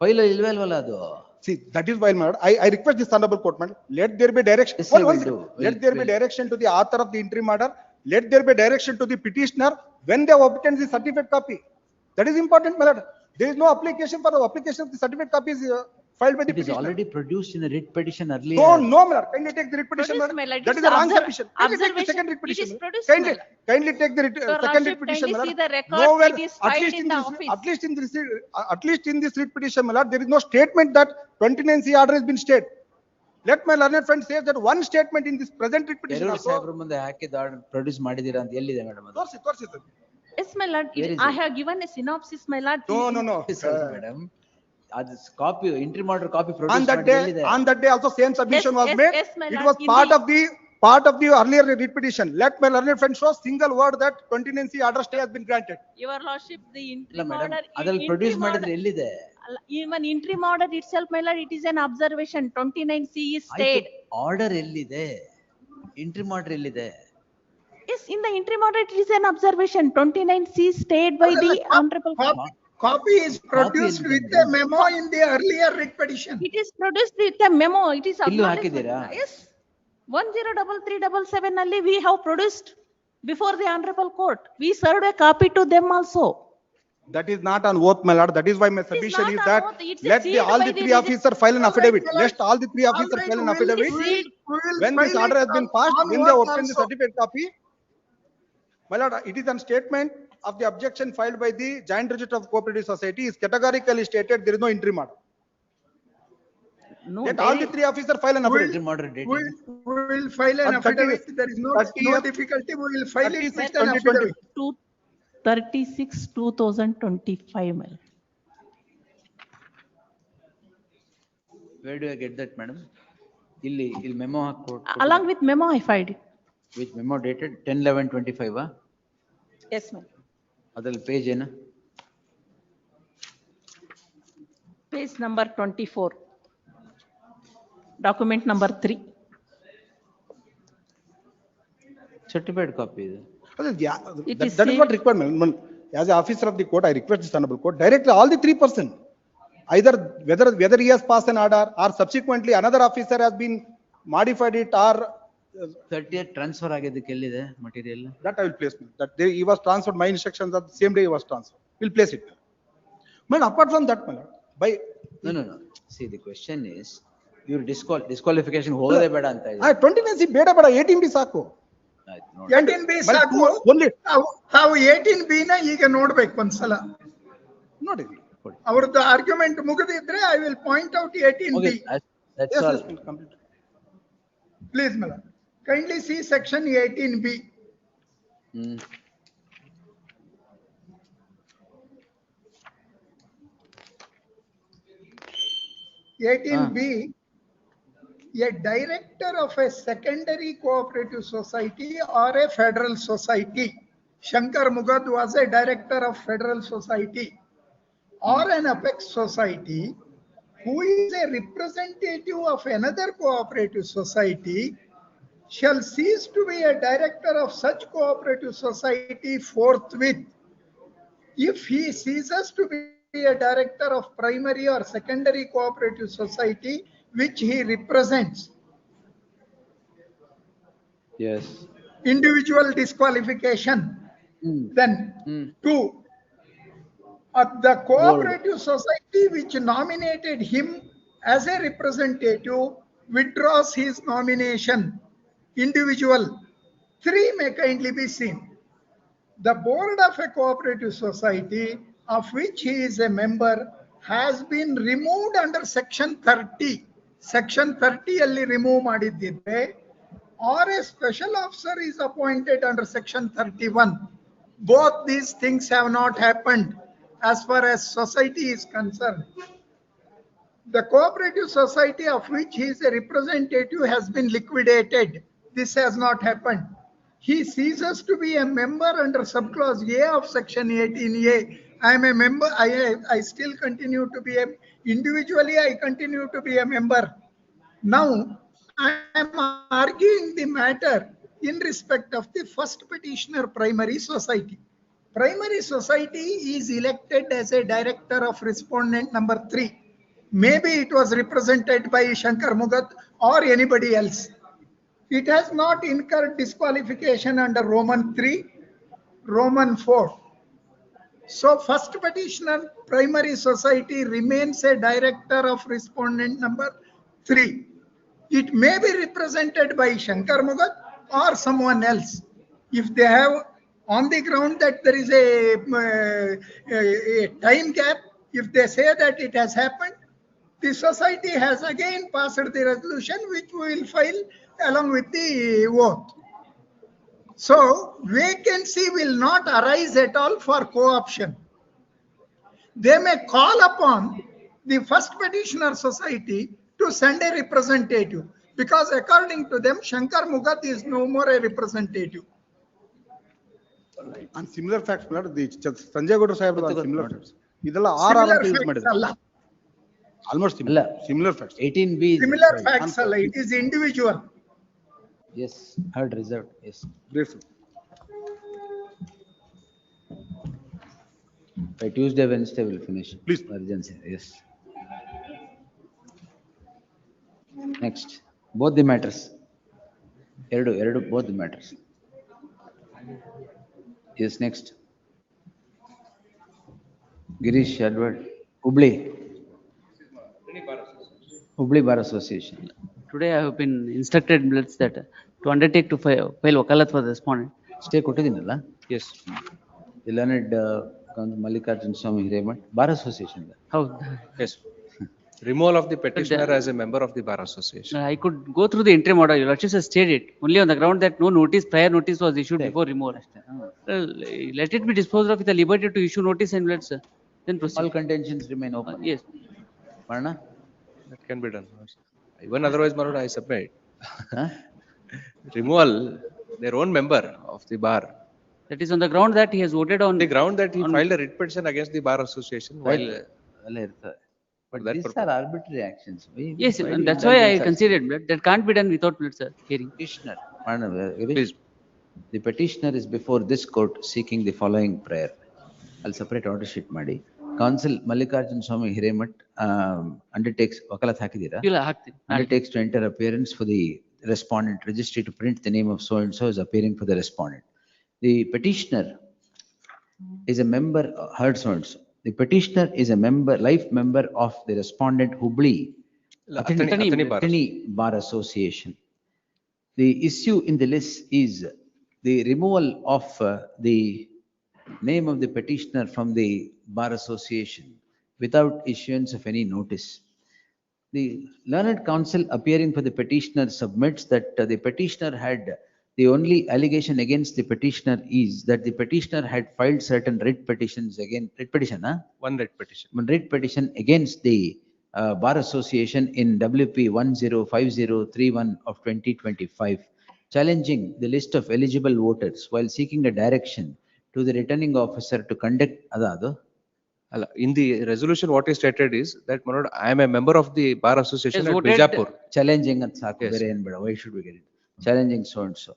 File ಅಲ್ಲಿ ಇಲ್ವಲ್ವಲ್ಲ ಅದು? See, that is why, my lord, I request this honorable court, madam, let there be direction. Yes, One I will second. do. Let there be direction to the author of the interim order. Let there be direction to the petitioner when they have obtained the certificate copy. That is important, my lord. There is no application for the application of the certificate copy is filed by the It is petitioner. already produced in a writ petition earlier. No, no, my lord. Kindly take the writ petition, Produced, madam. my lord. That It is a wrong observ- submission. Kindly take the observation. second writ It petition. is madam. produced, Kindly, my lord. kindly take the Your second writ lordship, petition, my kindly lord. see the records, Nowhere, it is filed in the office. at least in this writ petition, my lord, there is no statement that 29C order has been stayed. Let my learned friend say that one statement in this present writ petition ಎರಡು also. ಸಾಹೇಬ್ರ ಮುಂದೆ ಹಾಕಿದ order produce ಮಾಡಿದೀರಾ ಅಂತ ಎಲ್ಲಿದೆ madam ಅದು? ತೋರಿಸಿ sir. Yes, my lord. Where is I it? have given a synopsis, my lord. No. Madam ಅದು copy entry order copy On produce that ಮಾಡಿದ day, ಎಲ್ಲಿದೆ? on that day also same submission was yes, made. yes, my It lord. was In part of the earlier writ petition. Let my learned friend show single word that 29C order stay has been granted. Your lordship, the ಇಲ್ಲ interim madam order. ಅದ್ರಲ್ಲಿ produce ಮಾಡಿದ್ರೆ ಎಲ್ಲಿದೆ? Even interim order itself, my lord, it is an observation. 29C is stayed. Order ಎಲ್ಲಿದೆ? Entry order ಎಲ್ಲಿದೆ? Yes, in the interim order, it is an observation. 29C stayed by the honorable. Copy is produced with a memo in the earlier writ petition. It is produced with a memo. It is ಇಲ್ಲೂ acknowledged. ಹಾಕಿದ್ದೀರಾ? Yes. 103377 ನಲ್ಲಿ we have produced before the honorable court. We served a copy to them also. That is not on oath, my lord. That is why my submission not is on that oath. It's a let sealed all by the the three officers file an affidavit. Let all the three officers Alright, file an we'll- affidavit. we'll When this file order it has been on- passed, on when they oath obtain the also. certificate copy, my lord, it is on statement of the objection filed by the Joint Registrar of Cooperative Society is categorically stated there is no interim order. No, Let all the three officers file an affidavit. Interim order date We will file an On 30th affidavit. There is no 30th difficulty. We will file it 36, with an 2020. affidavit. 36 2025, my lord. Where do I get that, madam? ಇಲ್ಲಿ memo hockey Along with memo, I filed it. With memo dated 10/11/25 Yes, ma'am. ಅದ್ರಲ್ಲಿ page ಏನು? Page number 24. Document number 3. Certified copy ಇದೆ. It is That is what required, madam. As an officer of the court, I request this honorable court directly all the 3%, either whether he has passed an order or subsequently another officer has been modified it or 30th transfer ಆಗಿದ್ದಕ್ಕೆ ಎಲ್ಲಿದೆ material? that I will place. That day he was transferred. My instructions are the same day he was transferred. We'll place it. Man, apart from that, madam, by No. See, the question is, ಇವ್ರು disqualification ಹೋಗೋದೇ ಬೇಡ ಅಂತ ಇದೆ. 29C ಬೇಡ ಬೇಡ 18B ಸಾಕು. ಆಯ್ತು ನೋಡಿ. 18B ಸಾಕು. ತಾವು 18B ನ ಈಗ ನೋಡ್ಬೇಕು ಒಂದ್ಸಲ. ನೋಡಿ. ಅವ್ರದ್ದು argument ಮುಗಿದಿದ್ರೆ I will point out 18B. That's all. Please, madam. Kindly see section 18B. Hmm. 18B, a director of a secondary cooperative society or a federal society. Shankar Mugad was a director of federal society or an apex society who is a representative of another cooperative society shall cease to be a director of such cooperative society forthwith if he ceases to be a director of primary or secondary cooperative society which he represents. Yes. Individual disqualification. Then 2, the cooperative society which nominated him as a representative withdraws his nomination. Individual. 3 may kindly be seen. The board of a cooperative society of which he is a member has been removed under section 30. Section 30 alli remove ಮಾಡಿದ್ದಿದ್ರೆ or a special officer is appointed under section 31. Both these things have not happened as far as society is concerned. The cooperative society of which he is a representative has been liquidated. This has not happened. He ceases to be a member under subclause A of section 18A. I am a member. I still continue to be individually. I continue to be a member. Now I am arguing the matter in respect of the first petitioner primary society. Primary society is elected as a director of respondent number 3. Maybe it was represented by Shankar Mugat or anybody else. It has not incurred disqualification under Roman 3, Roman 4. So first petitioner primary society remains a director of respondent number 3. It may be represented by Shankar Mugat or someone else. If they have on the ground that there is a time gap, if they say that it has happened, the society has again passed the resolution which we will file along with the oath. So vacancy will not arise at all for co-option. They may call upon the first petitioner society to send a representative, because according to them, Shankar Mugat is no more a representative. On similar facts, my lord, the Sanjay Gowda Sahib on similar facts. ಇದೆಲ್ಲ Similar ಅಂತ use facts ಮಾಡಿದ್ದಾರೆ. ಅಲ್ಲ. Almost similar facts. 18B. Similar facts ಅಲ್ಲ, it is individual. Yes, heard reserved, yes. Grateful. By Tuesday, Wednesday we'll finish. Please. Urgency, yes. Next, both the matters. Both the matters. Yes, next. Girish Dharwad, Hubli Bar Association. Today I have been instructed that to undertake to file wakalat for the respondent. Stay ಕೊಟ್ಟಿದ್ದೀನಲ್ಲ? Yes. The learned Mallikarjun Swami Hiremat, Bar Association. How? Yes. Removal of the petitioner as a member of the bar association. I could go through the interim order. Your Lordship has stated only on the ground that no notice, prior notice was issued before removal. Let it be disposed of with the liberty to issue notice and let's then proceed. All contentions remain open. Yes. Varna? That can be done. Even otherwise, my lord, I submit. Removal their own member of the bar. That is on the ground that he has voted on. The ground that he filed a writ petition against the bar association while. But these are arbitrary actions. Yes, and that's why I considered that can't be done without hearing. Petitioner. Please. The petitioner is before this court seeking the following prayer. I'll separate order sheet ಮಾಡಿ. Counsel Mallikarjun Swami Hiremat undertakes ವಕಾಲತ್ ಹಾಕಿದ್ದೀರಾ? ಇಲ್ಲ ಹಾಕ್ತೀನಿ. Undertakes to enter appearance for the respondent registry to print the name of so and so is appearing for the respondent. The petitioner is a member, heard so and so. The petitioner is a member, life member of the respondent Hubli Attorney Bar Association. The issue in the list is the removal of the name of the petitioner from the Bar Association without issuance of any notice. The learned counsel appearing for the petitioner submits that the petitioner had the only allegation against the petitioner is that the petitioner had filed certain writ petitions against One writ petition. One writ petition against the Bar Association in WP 105031 of 2025, challenging the list of eligible voters while seeking a direction to the returning officer to conduct In the resolution, what is stated is that, my lord, I am a member of the bar association Yes, at voted- Bijapur. challenging at Saku, Yes. why should we get it? Challenging so and so.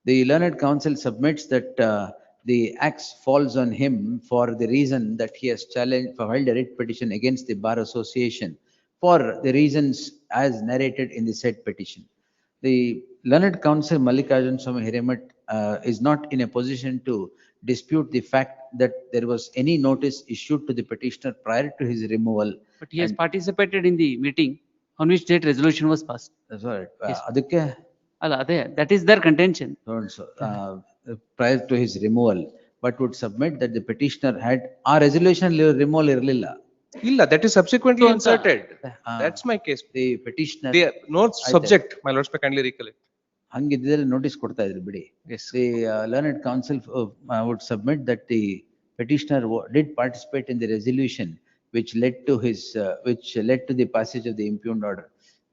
The learned counsel submits that the axe falls on him for the reason that he has filed a writ petition against the Bar Association for the reasons as narrated in the said petition. The learned counsel Mallikarjun Swami Hiremat is not in a position to dispute the fact that there was any notice issued to the petitioner prior to his removal. But he has participated in the meeting on which date resolution was passed. That's right. Yes. ಅದಕ್ಕೆ That is their contention. so and so, prior to his removal, but would submit that the petitioner had a resolution removal ಇರಲಿಲ್ಲ. Illa, that is subsequently inserted. That's my case. The petitioner. The note subject, my lords may kindly recollect. ಹಂಗಿದ್ದರೆ notice ಕೊಡ್ತಾ ಇದ್ರು ಬಿಡಿ. Yes. The learned counsel would submit that the petitioner did participate in the resolution which led to the passage of the impugned order.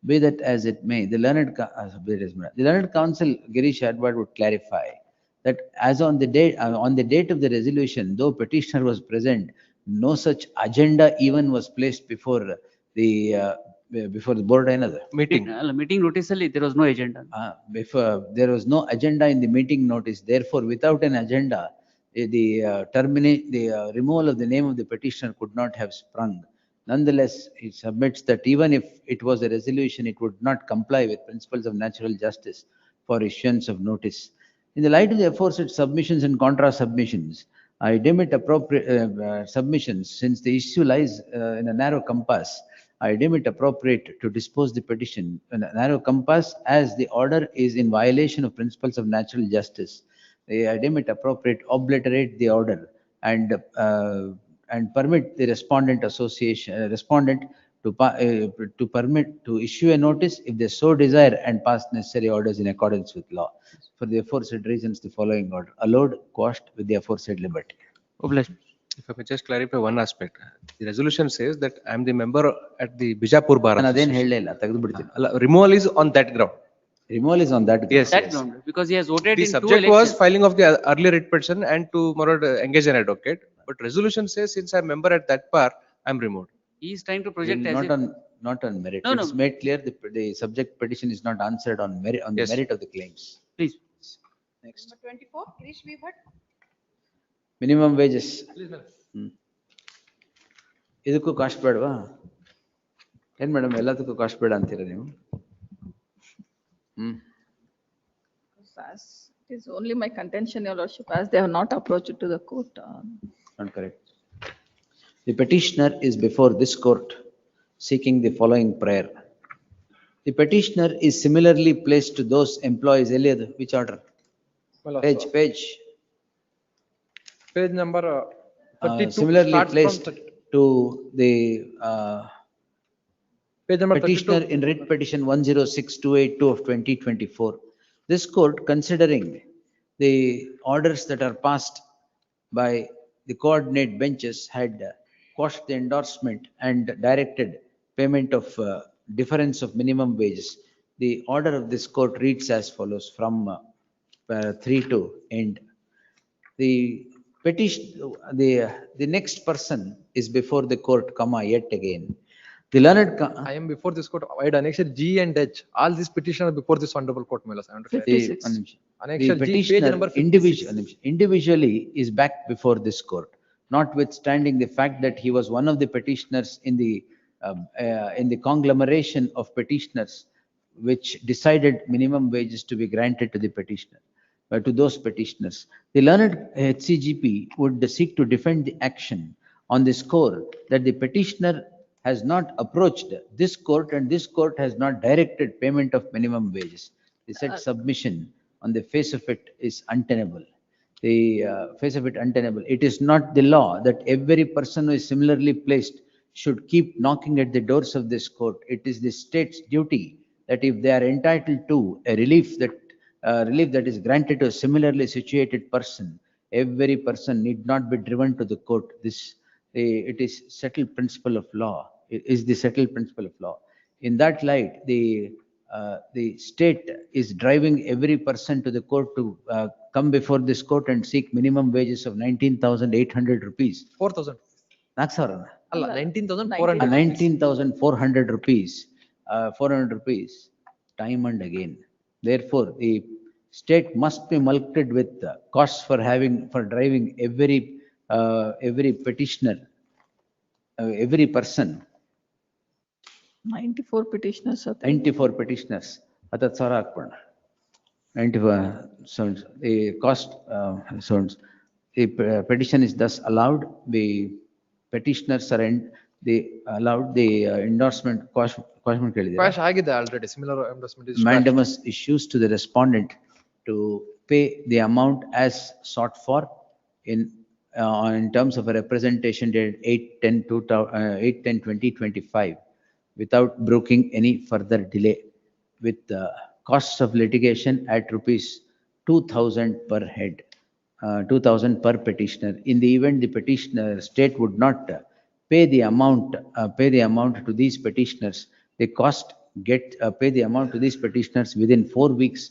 Be that as it may, the learned counsel Girish Dharwad would clarify that as on the date of the resolution, though petitioner was present, no such agenda even was placed before the before the board another. Meeting notice ಅಲ್ಲಿ there was no agenda. Before, there was no agenda in the meeting notice. Therefore, without an agenda, the removal of the name of the petitioner could not have sprung. Nonetheless, it submits that even if it was a resolution, it would not comply with principles of natural justice for issuance of notice. In the light of the aforesaid submissions and contra submissions, I deem it appropriate submissions, since the issue lies in a narrow compass. I deem it appropriate to dispose the petition in a narrow compass, as the order is in violation of principles of natural justice. I deem it appropriate to obliterate the order and permit the respondent to permit to issue a notice if they so desire and pass necessary orders in accordance with law. For the aforesaid reasons, the following order allowed, quashed with the aforesaid liberty. If I may just clarify one aspect. The resolution says that I am the member at the Bijapur Bar ನಾನು ಅದೇನು Association. ಹೇಳಲೇ ಇಲ್ಲ, ತೆಗೆದುಬಿಡ್ತೀನಿ. Removal is on that ground. Removal is on that ground. Yes, That yes. ground, because he has voted The in two subject was elections. filing of the earlier writ petition and to engage an advocate. But resolution says since I am member at that bar, I am removed. He is trying to project as Not if. not on merit. No, It's no. made clear the subject petition is not answered on merit, on the Yes. merit of the claims. Please. Next. Number 24, Girish B. Bhatt. Minimum wages. ಇದಕ್ಕೂ cost ಬೇಡವಾ? ಏನ್ madam ಎಲ್ಲದಕ್ಕೂ cost ಬೇಡ ಅಂತೀರಾ ನೀವು? As it is only my contention, your lordship, as they have not approached to the court. Not correct. The petitioner is before this court seeking the following prayer. The petitioner is similarly placed to those employees. Eliad, which order? Page. Page number 32. Similarly starts from placed to the page number petitioner 32. in writ petition 106282 of 2024. This court, considering the orders that are passed by the coordinate benches, had quashed the endorsement and directed payment of difference of minimum wages. The order of this court reads as follows from 3 to end. The petition, the next person is before the court, comma, yet again. The learned. I am before this court. Why annexure G and H? All these petitioners before this honorable court, my lords. I want to clarify. Annexure The G, page petitioner number 56. individually is back before this court, notwithstanding the fact that he was one of the petitioners in the conglomeration of petitioners which decided minimum wages to be granted to the petitioner, to those petitioners. The learned HCGP would seek to defend the action on the score that the petitioner has not approached this court and this court has not directed payment of minimum wages. The said submission on the face of it is untenable. The face of it untenable. It is not the law that every person who is similarly placed should keep knocking at the doors of this court. It is the state's duty that if they are entitled to a relief that is granted to a similarly situated person, every person need not be driven to the court. It is settled principle of law. It is the settled principle of law. In that light, the state is driving every person to the court to come before this court and seek minimum wages of 19,800 rupees. 4,000. Allah, 19,400. 19,400 rupees. 400 rupees, time and again. Therefore, the state must be mulcted with costs for driving every petitioner, every person. 94 petitioners. 94 petitioners. Atat sara hakpona. 94 sounds. The cost sounds. The petition is thus allowed. The petitioners are allowed the endorsement. Quash ಆಗಿದೆ already. Similar endorsement is Mandamus issues to the respondent to pay the amount as sought for in terms of a representation dated 8/10/2025 without broking any further delay, with costs of litigation at rupees 2,000 per head, 2,000 per petitioner. In the event the petitioner state would not pay the amount to these petitioners, the cost pay the amount to these petitioners within 4 weeks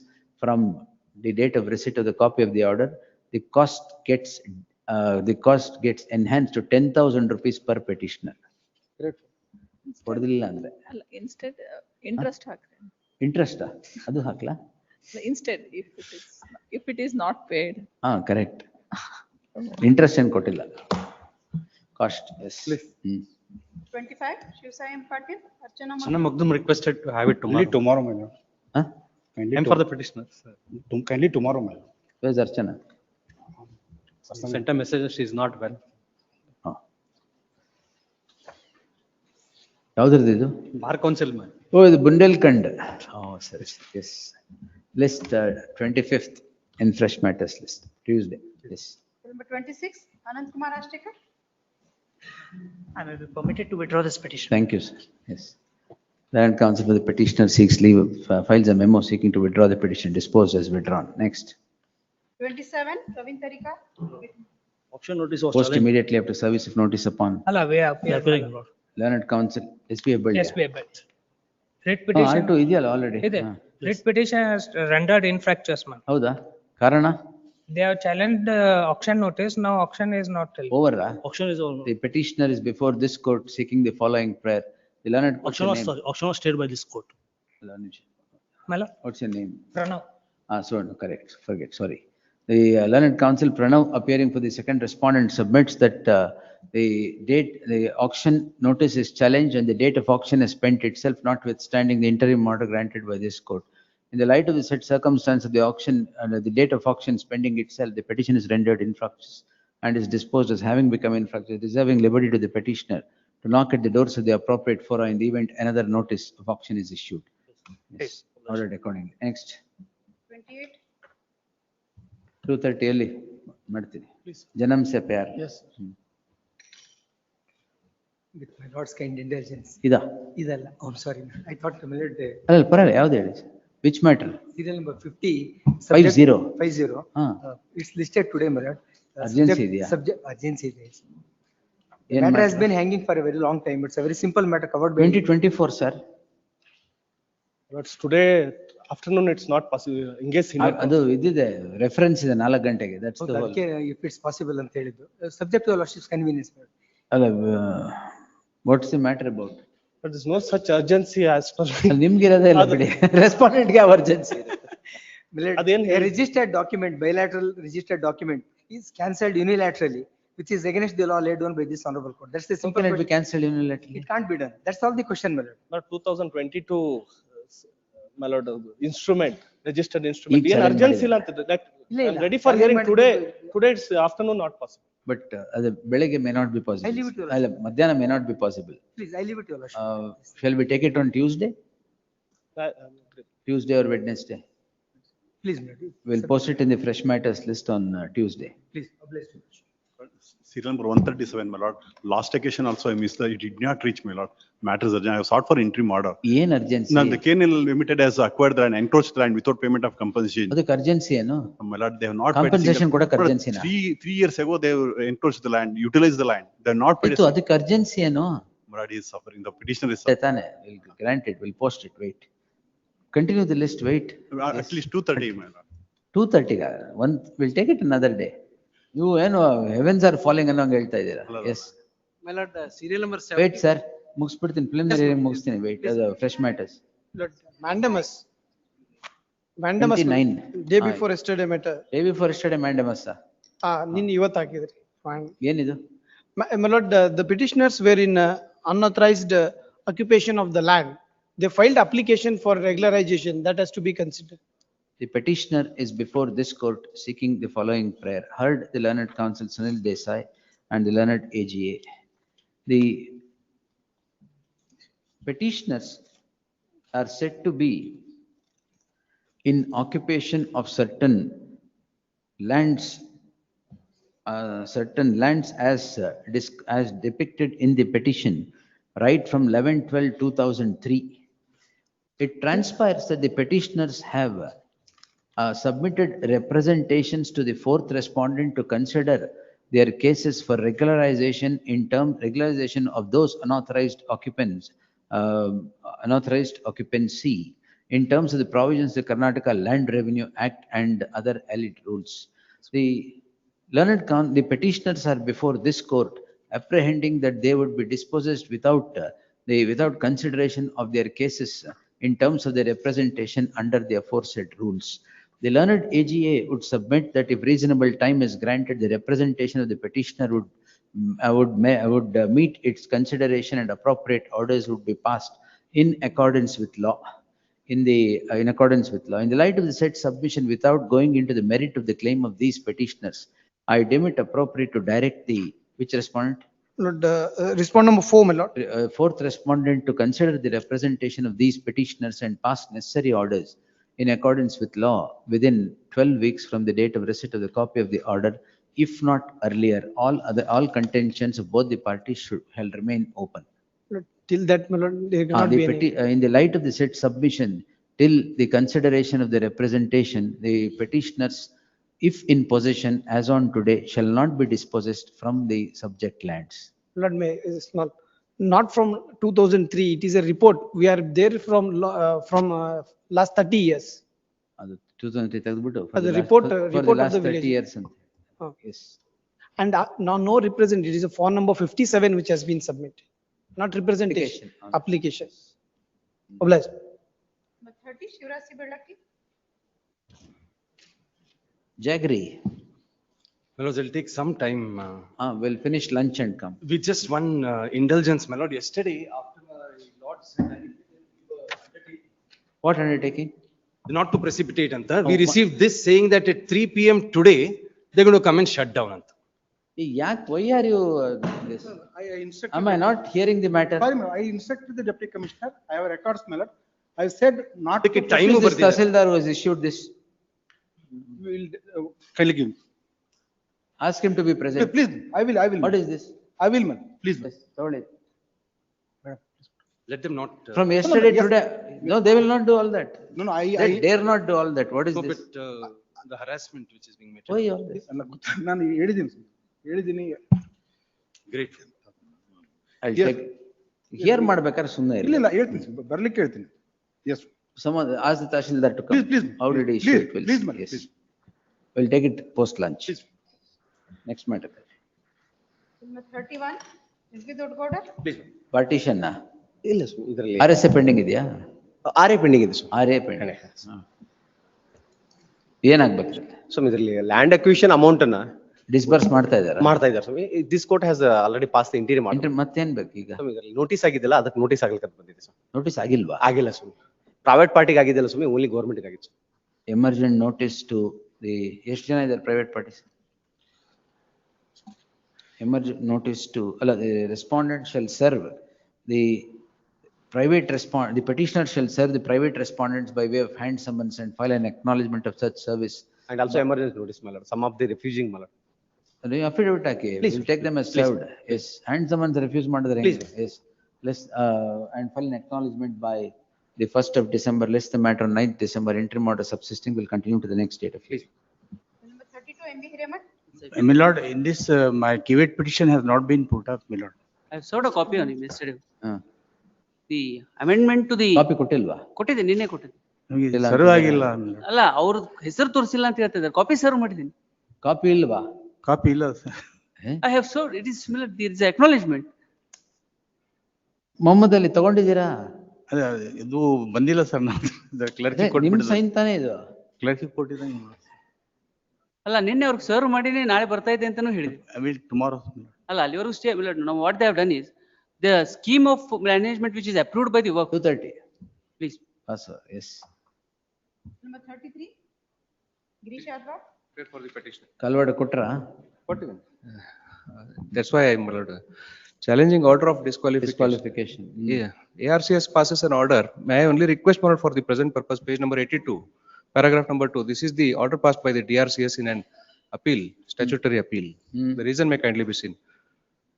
from the date of receipt of the copy of the order. The cost gets enhanced to 10,000 rupees per petitioner. ಕೊಡದಿಲ್ಲ ಅಂದ್ರೆ ಅಲ್ಲ, instead interest ಹಾಕ್ರಿ. Interest ಅದು ಹಾಕ್ಲಾ? Instead, if it is not paid. ಹಾ correct. Interest ಏನ್ ಕೊಟ್ಟಿಲ್ಲ. Cost yes. 25, Shiv Sai M. Patil, Archana Archana Magdum requested to have it Only tomorrow. tomorrow, my lord. Huh? Kindly I'm for the petitioners. Kindly tomorrow, my lord. Where's Archana? Sent a message that she is not well. ಯಾವ್ದ್ರದ್ದು ಇದು? Bar council man. ಓ ಇದು ಬುಂದೇಲ್ಖಂಡ್. ಸರಿ yes. List 25th in fresh matters list, Tuesday. Yes. Number 26, Anand Kumar Ashtekar. I may be permitted to withdraw this petition. Thank you, sir. Yes. Land Council for the petitioner seeks leave, files a memo seeking to withdraw the petition, disposed as withdrawn. Next. 27, Praveen Tarika. Auction notice was Post challenged. immediately after service of notice upon. ಅಲ್ಲ, we are Learned Council, SBI building. SBI bet. Writ petition ಆಲ್ಟು ಇದೆಯಲ್ಲ already. ಇದೆ. Writ petition has rendered infractuous, man. ಹೌದಾ? ಕಾರಣ? They have challenged auction notice. Now auction is not till. Over. Auction is over. The petitioner is before this court seeking the following prayer. The learned. Auction was stayed by this court. Mala? What's your name? Pranav. So no, correct. Forget. Sorry. The learned counsel Pranav, appearing for the second respondent, submits that the auction notice is challenged and the date of auction is spent itself, notwithstanding the interim order granted by this court. In the light of the said circumstance of the auction and the date of auction pending itself, the petition is rendered infructuous and is disposed as having become infructuous, reserving liberty to the petitioner to knock at the doors of the appropriate fora in the event another notice of auction is issued. Yes, ordered accordingly. Next. 28. 2:30 ಅಲ್ಲಿ ಮಾಡ್ತೀನಿ. ಜನಮ್ ಸೆ ಪ್ಯಾರ್. Yes. With my lord's kind indulgence. ಇದಾ? ಇದಲ್ಲ. Oh, sorry. I thought a minute. ಅಲ್ಲ ಪರವಾಗಿಲ್ಲ, ಯಾವ್ದು ಹೇಳಿ? Which matter? Serial number 50. 50. 50. It's listed today, my lord. Urgency ಇದೆಯಾ? Subject urgency is. Matter has been hanging for a very long time. It's a very simple matter covered by. 2024, sir. But today afternoon it's not possible. Engage senior. ಅದು ಇದಿದೆ, reference ಇದೆ 4 ಗಂಟೆಗೆ. That's the whole. If it's possible ಅಂತ ಹೇಳಿದ್ದು. Subject to your lordship's convenience. ಅಲ್ಲ, what's the matter about? But there's no such urgency as per. ನಿಮ್ಗಿರೋದೇ ಇಲ್ಲ ಬಿಡಿ. Respondent ಗೆ urgency ಇದೆ. A registered document, bilateral registered document is cancelled unilaterally, which is against the law laid down by this honorable court. That's the simple. Can it be cancelled unilaterally? It can't be done. That's all the question, my lord. But 2022, my lord, instrument, registered instrument. ಏನು urgency ಇಲ್ಲ ಅಂತ. I'm ready for hearing today. Today it's afternoon not possible. But ಅದು ಬೆಳಗ್ಗೆ may not be possible. I leave it to your ಅಲ್ಲ, ಮಧ್ಯಾಹ್ನ may not be possible. Please, I leave it to your lordship. Shall we take it on Tuesday? Tuesday or Wednesday? Please, my lord. We'll post it in the fresh matters list on Tuesday. Please, oblige to you. Serial number 137, my lord. Last occasion also I missed it did not reach, my lord. Matters urgent. I have sought for interim order. ಏನ್ urgency? Now the KNL Limited has acquired the land, encroached the land without payment of compensation. ಅದಕ್ಕೆ urgency ಏನು? My lord, they have not paid. Compensation ಕೊಡಕ್ಕೆ urgency ನಾ? 3 years ago they have encroached the land, utilized the land. They have not paid. ಅದಕ್ಕೆ urgency ಏನು? My lord is suffering. The petitioner is suffering. ತಾನೆ, we'll grant it, we'll post it, wait. Continue the list, wait. At least 2:30, my lord. 2:30 we'll take it another day. You ಏನು heavens are falling ಅನ್ನೋಂಗ್ ಹೇಳ್ತಾ ಇದ್ದೀರಾ? Yes. My lord, serial number 7. Wait, sir. ಮುಗಿಸ್ಬಿಡ್ತೀನಿ, preliminary hearing ಮುಗಿಸ್ತೀನಿ, wait. ಅದು fresh matters. Mandamus. 29. Day before yesterday matter. Day before yesterday mandamus. ನಿನ್ನ ಇವತ್ತು ಹಾಕಿದ್ರಿ. ಏನಿದು? My lord, the petitioners were in unauthorized occupation of the land. They filed application for regularization. That has to be considered. The petitioner is before this court seeking the following prayer. Heard the learned counsel Sunil Desai and the learned AGA. The petitioners are said to be in occupation of certain lands as depicted in the petition right from 11/12/2003. It transpires that the petitioners have submitted representations to the fourth respondent to consider their cases for regularization of those unauthorized occupancy in terms of the provisions of the Karnataka Land Revenue Act and other allied rules. The petitioners are before this court apprehending that they would be dispossessed without without consideration of their cases in terms of their representation under the aforesaid rules. The learned AGA would submit that if reasonable time is granted, the representation of the petitioner would meet its consideration and appropriate orders would be passed in accordance with law. In accordance with law. In the light of the said submission, without going into the merit of the claim of these petitioners, I deem it appropriate to direct which respondent? Lord, respondent number 4, my lord. Fourth respondent to consider the representation of these petitioners and pass necessary orders in accordance with law within 12 weeks from the date of receipt of the copy of the order. If not earlier, all contentions of both the parties shall remain open. Lord, till that, my lord, there cannot be any. In the light of the said submission, till the consideration of the representation, the petitioners, if in possession as on today, shall not be dispossessed from the subject lands. Lord, it's not from 2003. It is a report. We are there from last 30 years. ಅದು 2003 ತೆಗೆದ್ಬಿಟ್ಟು The for the report last of the 30 village. years ಅಂತ. Okay. Yes. And now no representative. It is a form number 57 which has been submitted. Not representation, application. Obliged. Number 30, Shivrasi Belaki. Jaggery, My lords, it'll take some time. we'll finish lunch and come. With just one indulgence, my lord, yesterday after my lord said What undertaking? not to precipitate, we received this saying that at 3 PM today, they're going to come and shut down. Why are you this? I instructed. Am I not hearing the matter? Sorry, ma'am, I instructed the deputy commissioner. I have records, my lord. I said not to time Who is over this there. Tahsildar who has issued this? Will kindly give. Ask him to be present. Please, I will. What is this? I will, man. Please. Yes, told it. Let them not. From yesterday yes. today, no, they will not do all that. No, They dare not do all that. What is No, this? but the harassment which is being made. Why all this? ನಾನು ಹೇಳಿದ್ದೀನಿ. Great. I'll take. Hear ಮಾಡ್ಬೇಕಾದ್ರೆ ಸುಮ್ಮನೆ ಇಲ್ಲ ಇಲ್ಲ ಹೇಳ್ತೀನಿ, ಬರ್ಲಿಕ್ಕೆ ಹೇಳ್ತೀನಿ. Yes. Someone ask the Tahsildar to come. Please. How did he issue it? We'll Please, see. madam, Yes. please. We'll take it post lunch. Please. Next matter. Number 31, SB Dodgowda. Please. Partition na? ಇಲ್ಲ ಇದರಲ್ಲಿ RSA pending ಇದೆಯಾ? RA pending ಇದೆ sir. RA pending. ಏನಾಗ್ಬೇಕು? So ಇದರಲ್ಲಿ land acquisition amount ಅನ್ನ disburse ಮಾಡ್ತಾ ಇದ್ದಾರೆ. ಸ್ವಾಮಿ. This court has already pass the interior ಮಾಡಿ. ಮತ್ತೇನ್ ಬೇಕು ಈಗ? ಇದರಲ್ಲಿ ನೋಟಿಸ್ ಆಗಿದ್ದಲ್ಲ, ಅದಕ್ಕೆ ನೋಟಿಸ್ ಆಗ್ಲಿಕ್ಕೆ ಬಂದಿದೆ ಸರ್. ನೋಟಿಸ್ ಆಗಿಲ್ವಾ? ಆಗಿಲ್ಲ ಸ್ವಾಮಿ. ಪ್ರೈವೇಟ್ ಪಾರ್ಟಿಗೆ ಆಗಿದ್ದಲ್ಲ ಸ್ವಾಮಿ, ಓನ್ಲಿ ಗೌರ್ಮೆಂಟ್ ಆಗಿತ್ತು. ಎಮರ್ಜೆಂಟ್ ನೋಟಿಸ್ ಟು ದಿ ಎಷ್ಟು ಜನ ಇದ್ದಾರೆ private parties? Emergent notice to, the respondent shall serve the the petitioner shall serve the private respondents by way of hand summons and file an acknowledgement of such service. And also emergency notice, my lord. Some of the refusing, my lord. Affidavit hockey. We'll take them as served. Yes. Hand summons refuse ಮಾಡಿದ್ರೆ ಹೆಂಗೆ? Yes. And file an acknowledgement by the 1st of December, list the matter on 9th December, interim order subsisting will continue to the next date of hearing. Number 32, MB Hireman. My lord, in this, my caveat petition has not been put up, my lord. I served a copy on him yesterday. The amendment to the. Copy ಕೊಟ್ಟಿಲ್ವಾ? ಕೊಟ್ಟಿದ್ದೆ, ನಿನ್ನೆ ಕೊಟ್ಟಿದ್ದೆ. Serve ಆಗಿಲ್ಲ. ಅಲ್ಲ, ಅವ್ರ ಹೆಸರು ತೋರಿಸಿಲ್ಲ ಅಂತ ಹೇಳ್ತಿದ್ದಾರೆ. ಕಾಪಿ ಸರ್ವ್ ಮಾಡಿದ್ದೀನಿ. ಕಾಪಿ ಇಲ್ವಾ? ಕಾಪಿ ಇಲ್ಲ sir. I have served. It is similar. There is acknowledgement. Mohammed ಅಲ್ಲಿ ತಗೊಂಡಿದ್ದೀರಾ? ಅದೇ ಇದು ಬಂದಿಲ್ಲ ಸರ್, ನಾವು ಕ್ಲರ್ಕ್ ನಿಮ್ ಸೈನ್ ತಾನೇ ಇದು? ಕ್ಲರ್ಕ್ ಕೊಟ್ಟಿದ್ದಂಗೆ. ಅಲ್ಲ, ನಿನ್ನೆ ಅವ್ರಿಗೆ ಸರ್ವ್ ಮಾಡೀನಿ, ನಾಳೆ ಬರ್ತಾ ಇದೆ ಅಂತಾನೂ ಹೇಳಿದ್ವಿ. I will tomorrow. ಅಲ್ಲ, ಅಲ್ಲಿವರೆಗೂ ಸ್ಟೇ. ನಾವು what they have done is the scheme of management which is approved by the work. 230. Please. Yes. Number 33, Girish Advard. Wait for the petition. ಕಲ್ವಾಡ ಕೊಟ್ರಾ? ಕೊಟ್ಟಿದ್ದೀನಿ. That's why I'm challenging order of disqualification. Yeah. ARCS passes an order. May I only request more for the present purpose, page number 82, paragraph number 2. This is the order passed by the DRCS in an appeal, statutory appeal. The reason may kindly be seen.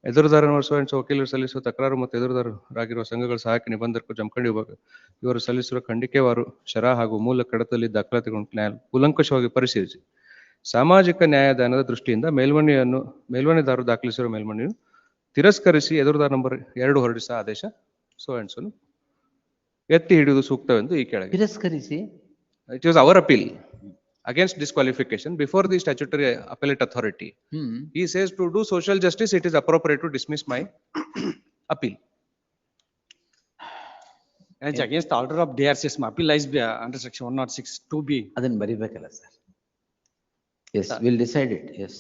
ಎದುರುದಾರನ ವರ್ಷ ವಕೀಲರು ಸಲ್ಲಿಸುವ ತಕರಾರು ಮತ್ತು ಎದುರುದಾರರಾಗಿರುವ ಸಂಘಗಳ ಸಹಾಯಕ ನಿಬಂಧಕರು ಜಮಖಂಡಿ ವಿಭಾಗ ಇವರು ಸಲ್ಲಿಸಿರುವ ಖಂಡಿಕೆವಾರು ಶರ ಹಾಗೂ ಮೂಲ ಕಡತದಲ್ಲಿ ದಾಖಲಾತಿಗಳನ್ನು ಕೂಲಂಕಷವಾಗಿ ಪರಿಶೀಲಿಸಿ ಸಾಮಾಜಿಕ ನ್ಯಾಯದಾನದ ದೃಷ್ಟಿಯಿಂದ ಮೇಲ್ಮನೆದಾರರು ದಾಖಲಿಸಿರುವ ಮೇಲ್ಮನೆಯನ್ನು ತಿರಸ್ಕರಿಸಿ ಎದುರುದಾರ ನಂಬರ್ 2 ಹೊರಡಿಸಿದ ಆದೇಶ ಸೋ ಅಂಡ್ ಸೋ ಎತ್ತಿ ಹಿಡಿಯುವುದು ಸೂಕ್ತವೆಂದು ಈ ಕೆಳಗೆ ತಿರಸ್ಕರಿಸಿ. It was our appeal against disqualification before the statutory appellate authority. He says to do social justice, it is appropriate to dismiss my appeal. It's against the order of DRCS, appeal lies under section 106 2B. ಅದನ್ನ ಬರಿಬೇಕಲ್ಲ sir. Yes, we'll decide it, yes.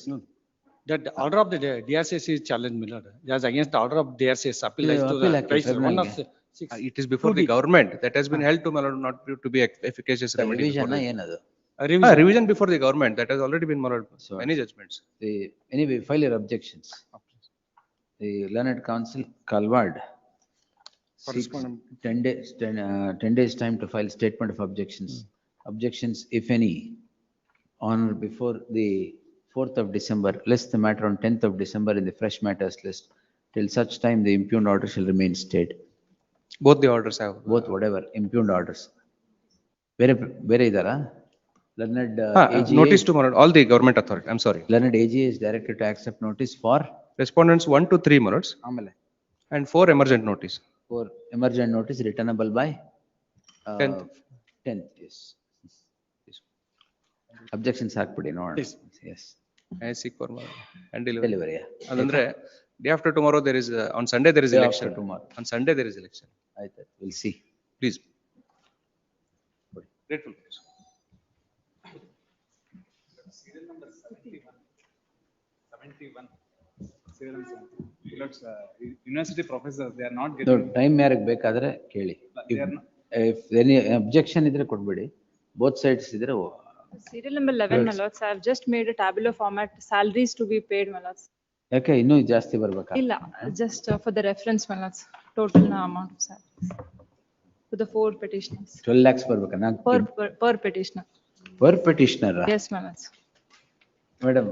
That order of the DRCS is challenged, my lord. That's against the order of DRCS, appeal lies to appeal the act, Christ, tribunal 106. It is before the government that has been held to my lord not to be efficacious remedy. Revision before the- ಏನದು? Revision before the government that has already been my lord, many judgments. Anyway, file your objections. The learned counsel, Kalwad, seeks 10 days time to file statement of objections. Objections, if any, on or before the 4th of December, list the matter on 10th of December in the fresh matters list. Till such time, the impugned order shall remain stayed. Both the orders have. Both whatever, impugned orders. ಬೇರೆ ಇದಾರಾ? Learned AGA. Notice to my lord, all the government authority, I'm sorry. Learned AGA is directed to accept notice for? Respondents 1 to 3 my lords. ಆಮೇಲೆ? And 4 emergent notice. For emergent notice returnable by? 10th. 10th, yes. Objections ಹಾಕ್ಬಿಡಿ ನೋಡೋಣ. Yes. I seek for my and Delivery, delivery. yeah. Adandre, day after tomorrow there is, on Sunday there is Day election. after tomorrow. On Sunday there is election. ಆಯ್ತು, we'll see. Please. Grateful. Serial number 71. Serial number 70. University professors, they are not getting. Time ಯಾರಿಗೆ ಬೇಕಾದ್ರೆ ಕೇಳಿ. If any objection ಇದ್ರೆ ಕೊಡ್ಬೇಡಿ. Both sides ಇದ್ರೆ. Serial number 11, my lords, I have just made a tabular format, salaries to be paid, my lords. ಯಾಕೆ ಇನ್ನೂ ಜಾಸ್ತಿ ಬರ್ಬೇಕಾ? ಇಲ್ಲ, just for the reference, my lords, total amount of salaries. For the 4 petitioners. 12 lakhs ಬರ್ಬೇಕಾ? Per petitioner. Per petitioner? Yes, my lords. Madam.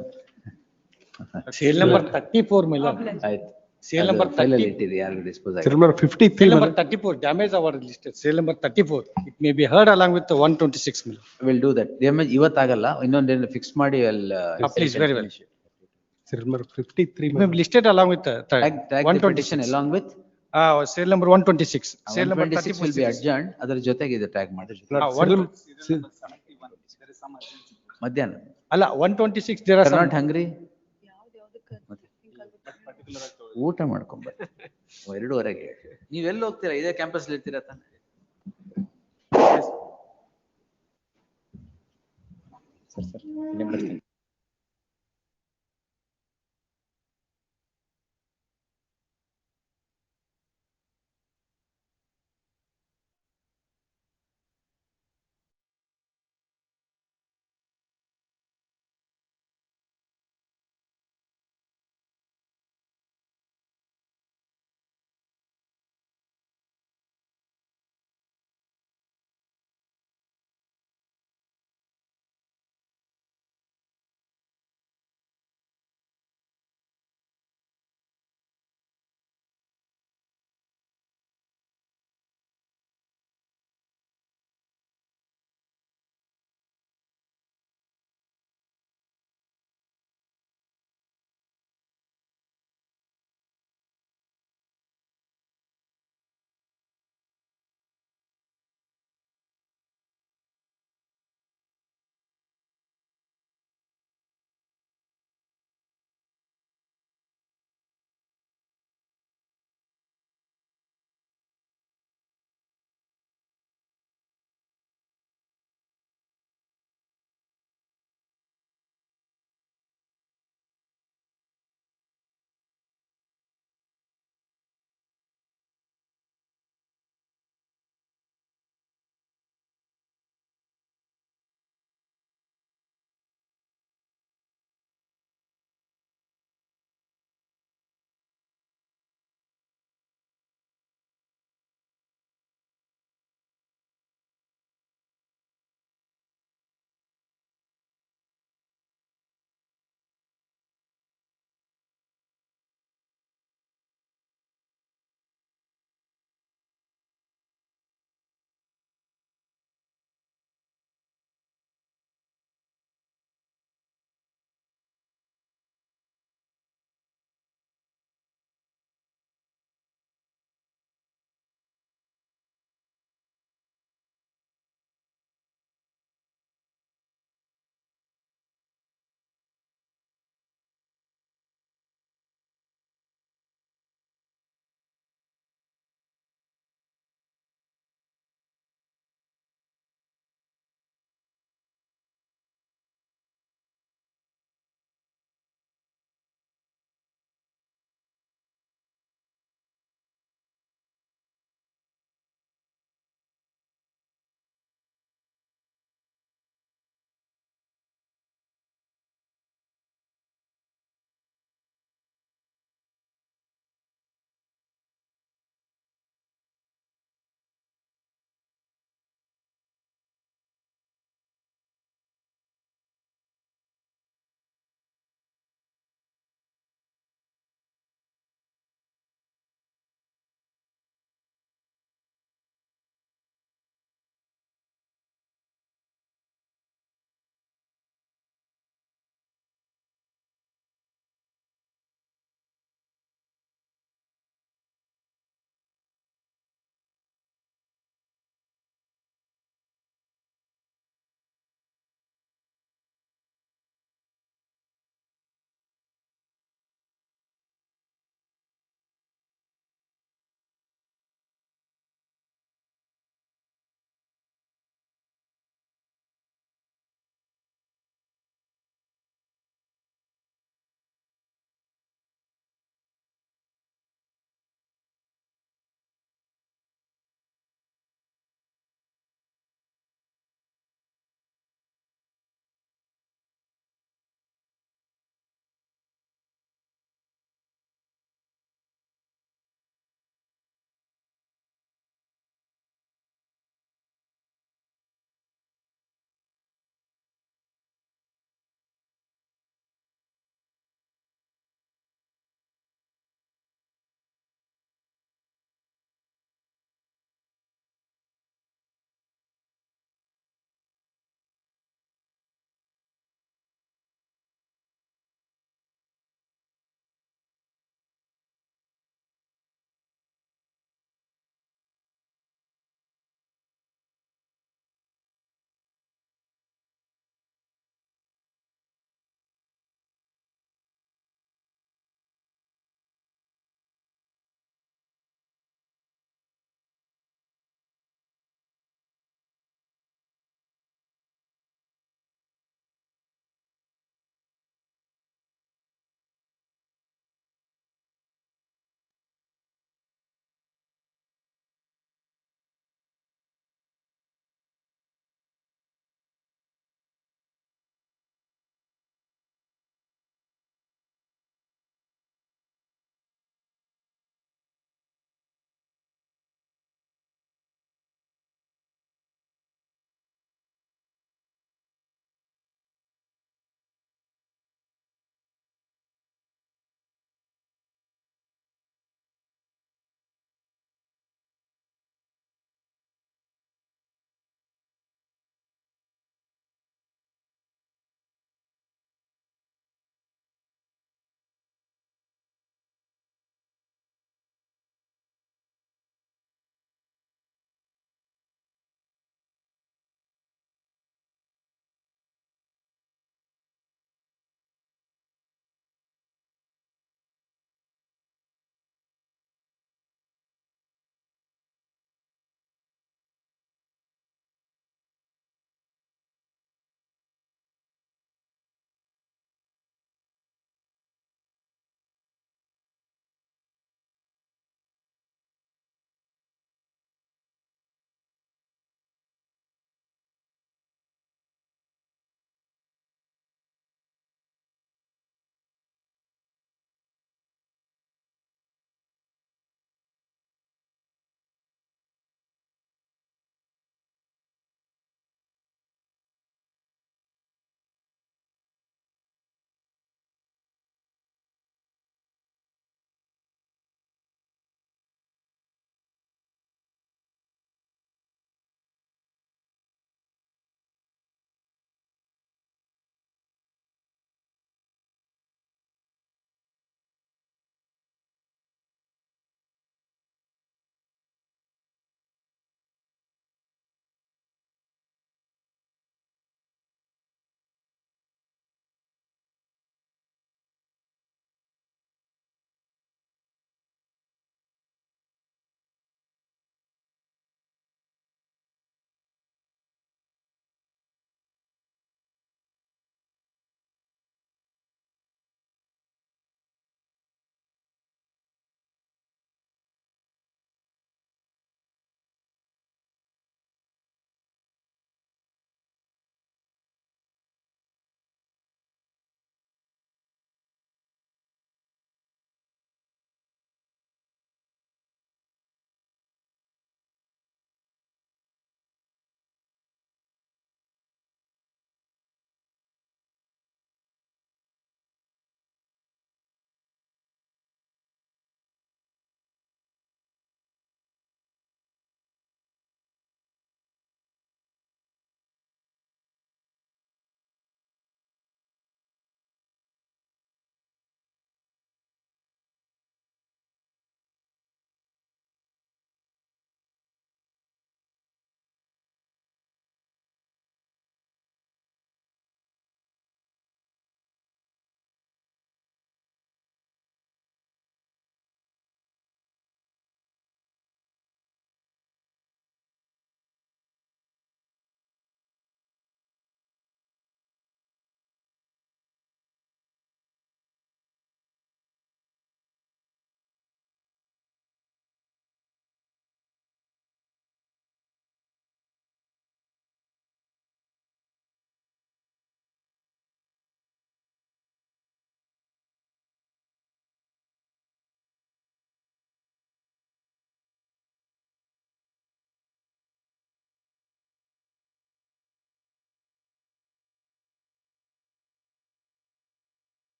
Serial number 34, my lord. ಆಯ್ತು. Serial number 30. ಇಟ್ಟಿದೆ, ಯಾರು dispose ಆಗಿದೆ? Serial number 53. Serial number 34, damage award listed. Serial number 34, it may be heard along with the 126 million. We'll do that. Damage ಇವತ್ತಾಗಲ್ಲ, ಇನ್ನೊಂದೇನು fix ಮಾಡಿ Please, very well. Serial number 53. It may be listed along with the tag the petition along with? Serial number 126. Serial number 126 will be adjourned, ಅದರ ಜೊತೆಗೆ ಇದು tag ಮಾಡಿ. ಮಧ್ಯಾಹ್ನ. ಅಲ್ಲ, 126 there are some. Not hungry? ಊಟ ಮಾಡ್ಕೊಂಬರ್ರಿ 2:30ಗೆ. ನೀವೆಲ್ಲ ಹೋಗ್ತೀರಾ? ಇದೇ ಕ್ಯಾಂಪಸ್ ಇರ್ತೀರಾ ತಾನೆ?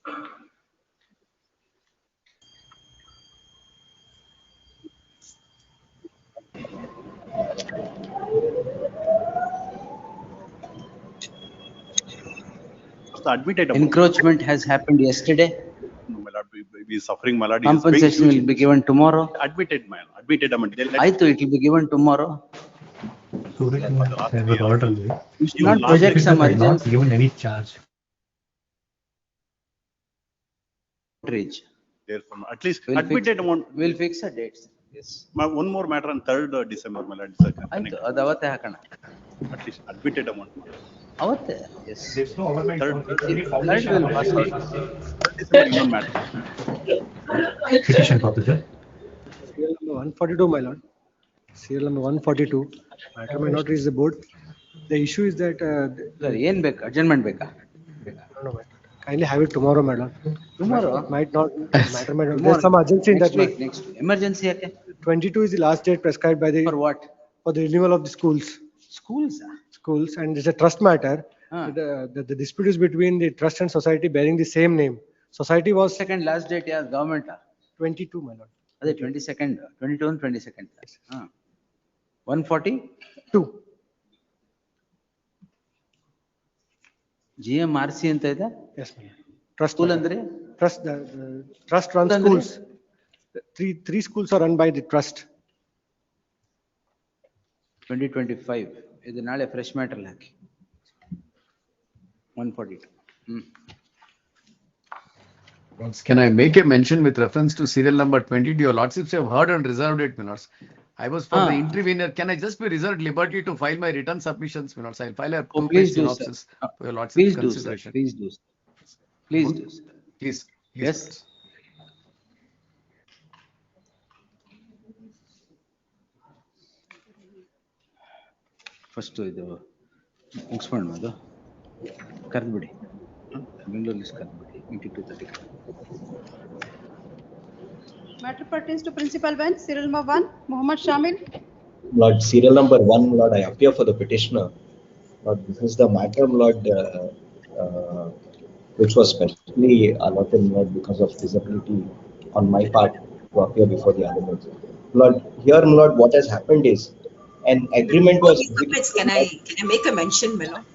The admitted amount. Encroachment has happened yesterday. No, my lord, we suffering, my lord. He is paying Compensation huge will be interest. given tomorrow. Admitted, my lord, admitted amount. They'll let I thought it will be given tomorrow. for the last 3 years. You should Even not last project year, some they have not urgency. given any charge. Outrage. Therefore, at least We'll admitted amount. We'll fix the dates. Yes. One more matter on 3rd December, my lord. It's a ಆಯ್ತು, connected. ಅದು ಅವತ್ತೇ ಹಾಕೋಣ. At least admitted amount. ಅವತ್ತೇ, yes. There's no overnight. Third will pass. 3rd December, even matter. Petition proposition. Serial number 142, my lord. Serial number 142. Matter may not reach the board. The issue is that. ಏನ್ ಬೇಕು? Adjournment ಬೇಕಾ? No, my lord. Kindly have it tomorrow, my lord. Tomorrow? Might not, matter might not. There's some urgency in that week. Next week. Emergency ಯಾಕೆ? 22 is the last date prescribed by the. For what? For the renewal of the schools. Schools? Schools, and it's a trust matter. The dispute is between the trust and society bearing the same name. Society was. Second last date, yeah, government. 22, my lord. ಅದೇ 22nd, 22 and 22nd. 140? 2. GMRC ಅಂತ ಇದೆ? Yes, my lord. Trust. School ಅಂದ್ರೆ? Trust, the trust runs schools. Three schools are run by the trust. 2025. ಇದು ನಾಳೆ fresh matter hockey. 142. Can I make a mention with reference to serial number 20? Your lordships have heard and reserved it, my lords. I was for the intervener. Can I just be reserved liberty to file my written submissions, my lords? I'll file a two-page synopsis for your lordships' consideration. Please do, sir. Please do, sir. Please. Yes. First ಇದು ಮುಗಿಸ್ಕೊಂಡು ಅದು ಕರೆದ್ಬಿಡಿ, ಬೆಂಗಳೂರಲ್ಲಿ ಕರೆದ್ಬಿಡಿ. 8230. Matter pertains to principal bench, serial number 1, Mohammed Shamil. Lord, serial number 1, Lord, I appear for the petitioner. Lord, this is the matter, Lord, which was specially allotted, Lord, because of disability on my part to appear before the elements. Lord, here, Lord, what has happened is an agreement was. Can I make a mention, my lord?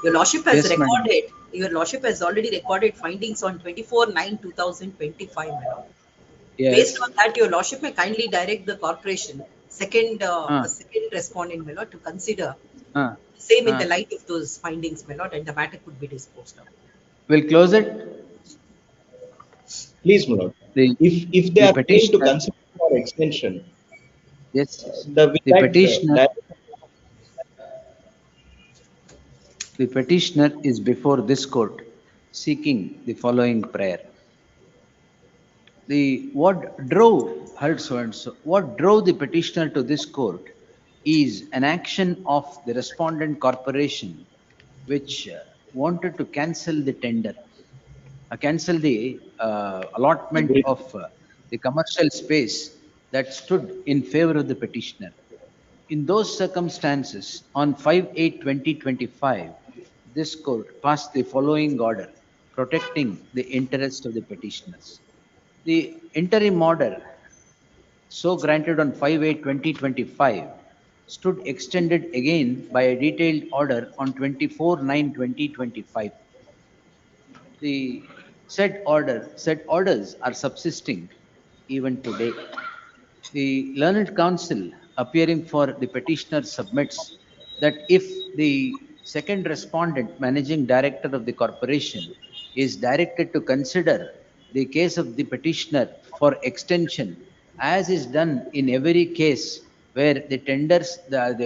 Your lordship has recorded. Your lordship has already recorded findings on 24/9/2025, my lord. Yes. Based on that, your lordship may kindly direct the corporation, second respondent, my lord, to consider same in the light of those findings, my lord, and the matter could be disposed of. We'll close it. Please, my lord. If they are paid to consider for extension. Yes. The petitioner is before this court seeking the following prayer. What drove the petitioner to this court is an action of the respondent corporation which wanted to cancel the tender, cancel the allotment of the commercial space that stood in favor of the petitioner. In those circumstances, on 5/8/2025, this court passed the following order protecting the interests of the petitioners. The interim order, so granted on 5/8/2025, stood extended again by a detailed order on 24/9/2025. The said orders are subsisting even today. The learned counsel appearing for the petitioner submits that if the second respondent, managing director of the corporation, is directed to consider the case of the petitioner for extension, as is done in every case where the tenders,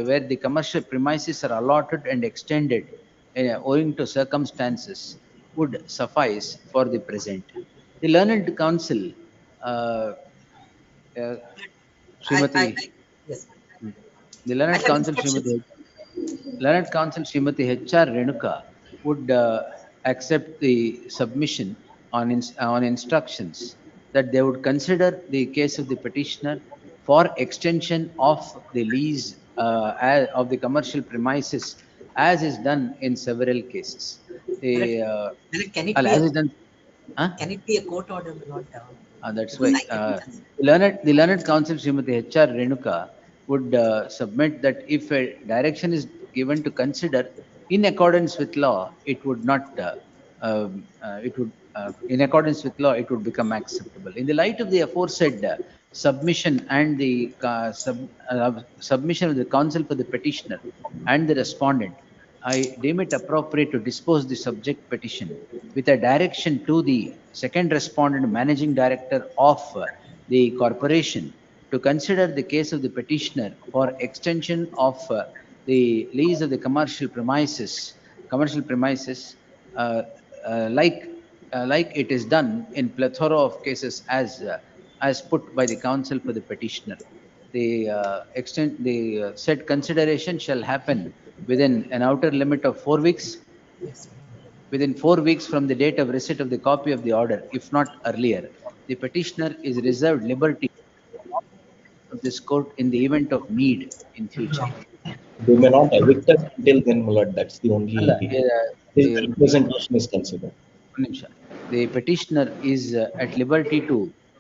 where the commercial premises are allotted and extended owing to circumstances, would suffice for the present. The learned counsel, the learned counsel Srimati H.R. Renuka would accept the submission on instructions that they would consider the case of the petitioner for extension of the lease of the commercial premises, as is done in several cases. Can it be a court order, my lord? That's Because why, the learned counsel Srimati H.R. Renuka would submit that if a direction is given to consider in accordance with law, it would not, in accordance with law, it would become acceptable. In the light of the aforesaid submission and the submission of the counsel for the petitioner and the respondent, I deem it appropriate to dispose the subject petition with a direction to the second respondent managing director of the corporation to consider the case of the petitioner for extension of the lease of the commercial premises, uh, like it is done in plethora of cases as put by the counsel for the petitioner. The said consideration shall happen within an outer limit of 4 weeks, within 4 weeks from the date of receipt of the copy of the order, if not earlier. The petitioner is reserved liberty of this court in the event of need in future. They may not evict us until then, my lord. That's the only. ಅಲ್ಲ, His representation is considered. ಒಂದು ನಿಮಿಷ. The petitioner is at liberty to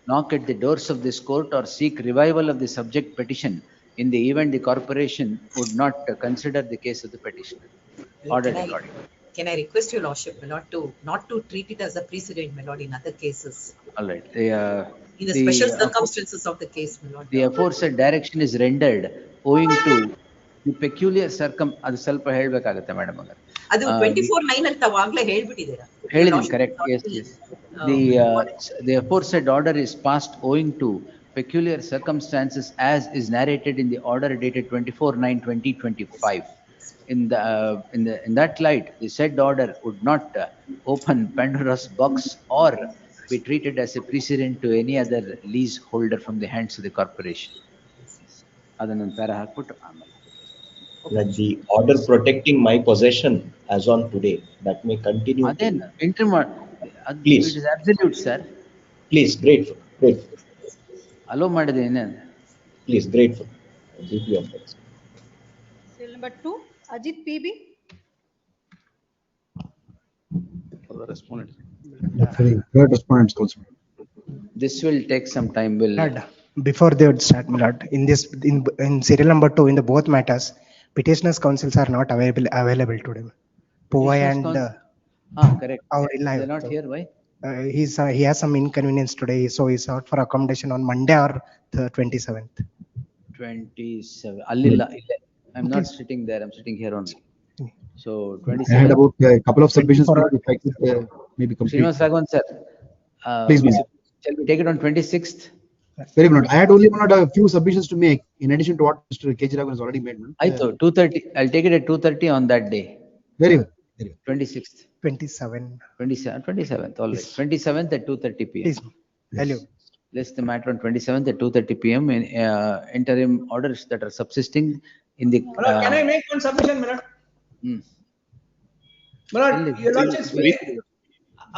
knock at the doors of this court or seek revival of the subject petition in the event the corporation would not consider the case of the petitioner. Ordered according. Can I request your lordship, my lord, to not to treat it as a precedent, my lord, in other cases? All right. In the special circumstances of the case, my lord. The aforesaid direction is rendered owing to the peculiar ಅದು ಸ್ವಲ್ಪ ಹೇಳ್ಬೇಕಾಗತ್ತೆ madam ಅವರ. ಅದು 24/9 ಅಂತ ಅವಾಗಲೇ ಹೇಳ್ಬಿಟ್ಟಿದ್ದೀರಾ? ಹೇಳಿದೀನಿ, correct. Yes. The aforesaid order is passed owing to peculiar circumstances as is narrated in the order dated 24/9/2025. In that light, the said order would not open Pandora's box or be treated as a precedent to any other leaseholder from the hands of the corporation. ಅದನ್ನು para ಹಾಕ್ಬಿಟ್ಟು ಆಮೇಲೆ That the order protecting my possession as on today, that may continue. Then interim, please. It is absolute, sir. Please, grateful. Allow ಮಾಡಿದೆ ಏನೇ. Please, grateful. Deeply obliged. Serial number 2, Ajit PB. For the respondent. Third respondents also. This will take some time. Before they would start, my lord, in serial number 2, in the both matters, petitioners' counsels are not available today. Powai and correct. They're not here. Why? He has some inconvenience today, so he's out for accommodation on Monday or the 27th. 27. Allilla. I'm not sitting there. I'm sitting here only. So 27. I had about a couple of submissions. If I could maybe complete. Srinivas Raghavan sir. Please. Shall we take it on 26th? Very good. I had only a few submissions to make in addition to what Mr. K. Raghavan has already made. I thought 2:30. I'll take it at 2:30 on that day. Very well. 26th. 27th. All right. 27th at 2:30 p.m. Please. Hello. List the matter on 27th at 2:30 p.m. in interim orders that are subsisting in the. Can I make one submission, my lord? My lord, your lordship's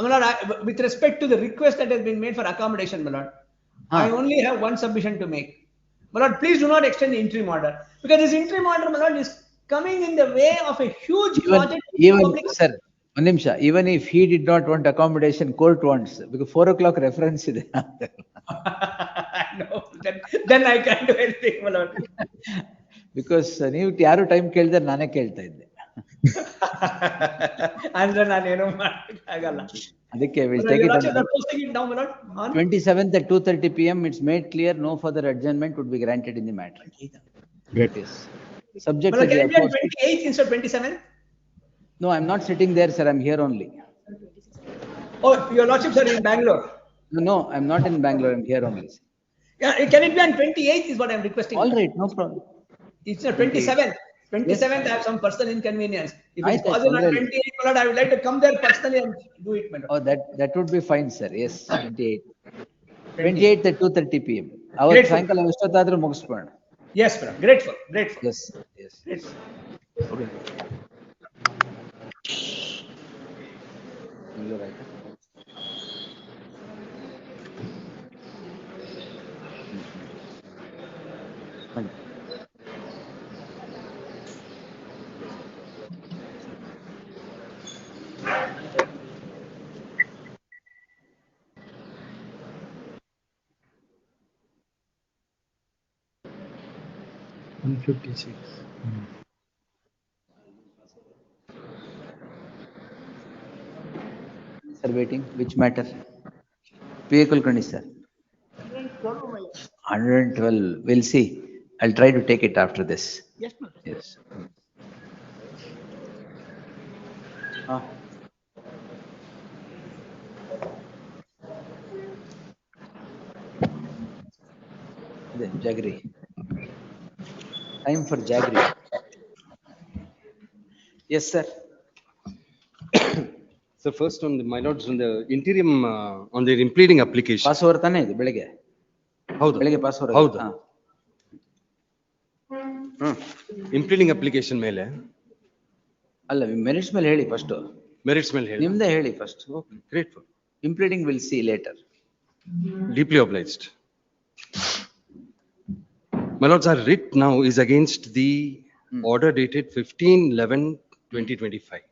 my lord, with respect to the request that has been made for accommodation, my lord, I only have one submission to make. My lord, please do not extend the interim order, because this interim order, my lord, is coming in the way of a huge project. Sir, one nimisha, even if he did not want accommodation, court wants, because 4 o'clock reference ಇದೆ. No, then I can't do anything, my lord. Because ನೀವು ಯಾರು time ಕೇಳಿದ್ರೆ ನಾನೇ ಕೇಳ್ತಾ ಇದ್ದೆ. ಅಂದ್ರೆ ನಾನೇನು ಮಾಡಕ್ಕಾಗಲ್ಲ. ಅದಕ್ಕೆ we'll take it on 27th at 2:30 p.m. It's made clear no further adjournment would be granted in the matter. Great. Yes. Subject Can to the it be on 28th instead of 27th? No, I'm not sitting there, sir. I'm here only. Oh, your lordships are in Bangalore. No, I'm not in Bangalore. I'm here only. Yeah, can it be on 28th is what I'm requesting. All right, no problem. It's not 27th. 27th, I have some personal inconvenience. If it's Aye, possible on sir. 28th, my lord, I would like to come there personally and do it, my lord. Oh, that would be fine, sir. Yes, 28th at 2:30 p.m. Our Grateful. ಸಾಯಂಕಾಲ ಎಷ್ಟೊತ್ತಾದ್ರೂ ಮುಗಿಸ್ಬೋಣ. Yes, madam. Grateful. Yes. Grateful. Okay. You're right. 156. Sir, waiting, which matter? PA Kulkarni, sir. 112, we'll see. I'll try to take it after this. Yes, ma'am. Yes. Ah. The Jaggery. Time for Jaggery. Yes, sir. So first on the, my lords, on the interim, on the impleading application. Pass over ತಾನೇ ಇದು ಬೆಳಿಗ್ಗೆ? ಹೌದು. ಬೆಳಿಗ್ಗೆ pass over. ಹೌದು. Impleading application ಮೇಲೆ. ಅಲ್ಲ, merits ಮೇಲೆ ಹೇಳಿ ಫಸ್ಟ್. ಮೆರಿಟ್ಸ್ ಮೇಲೆ ಹೇಳಿ. ನಿಮ್ದೇ ಹೇಳಿ first. Grateful. Impleading we'll see later. Deeply obliged. My lords, our writ now is against the order dated 15/11/2025.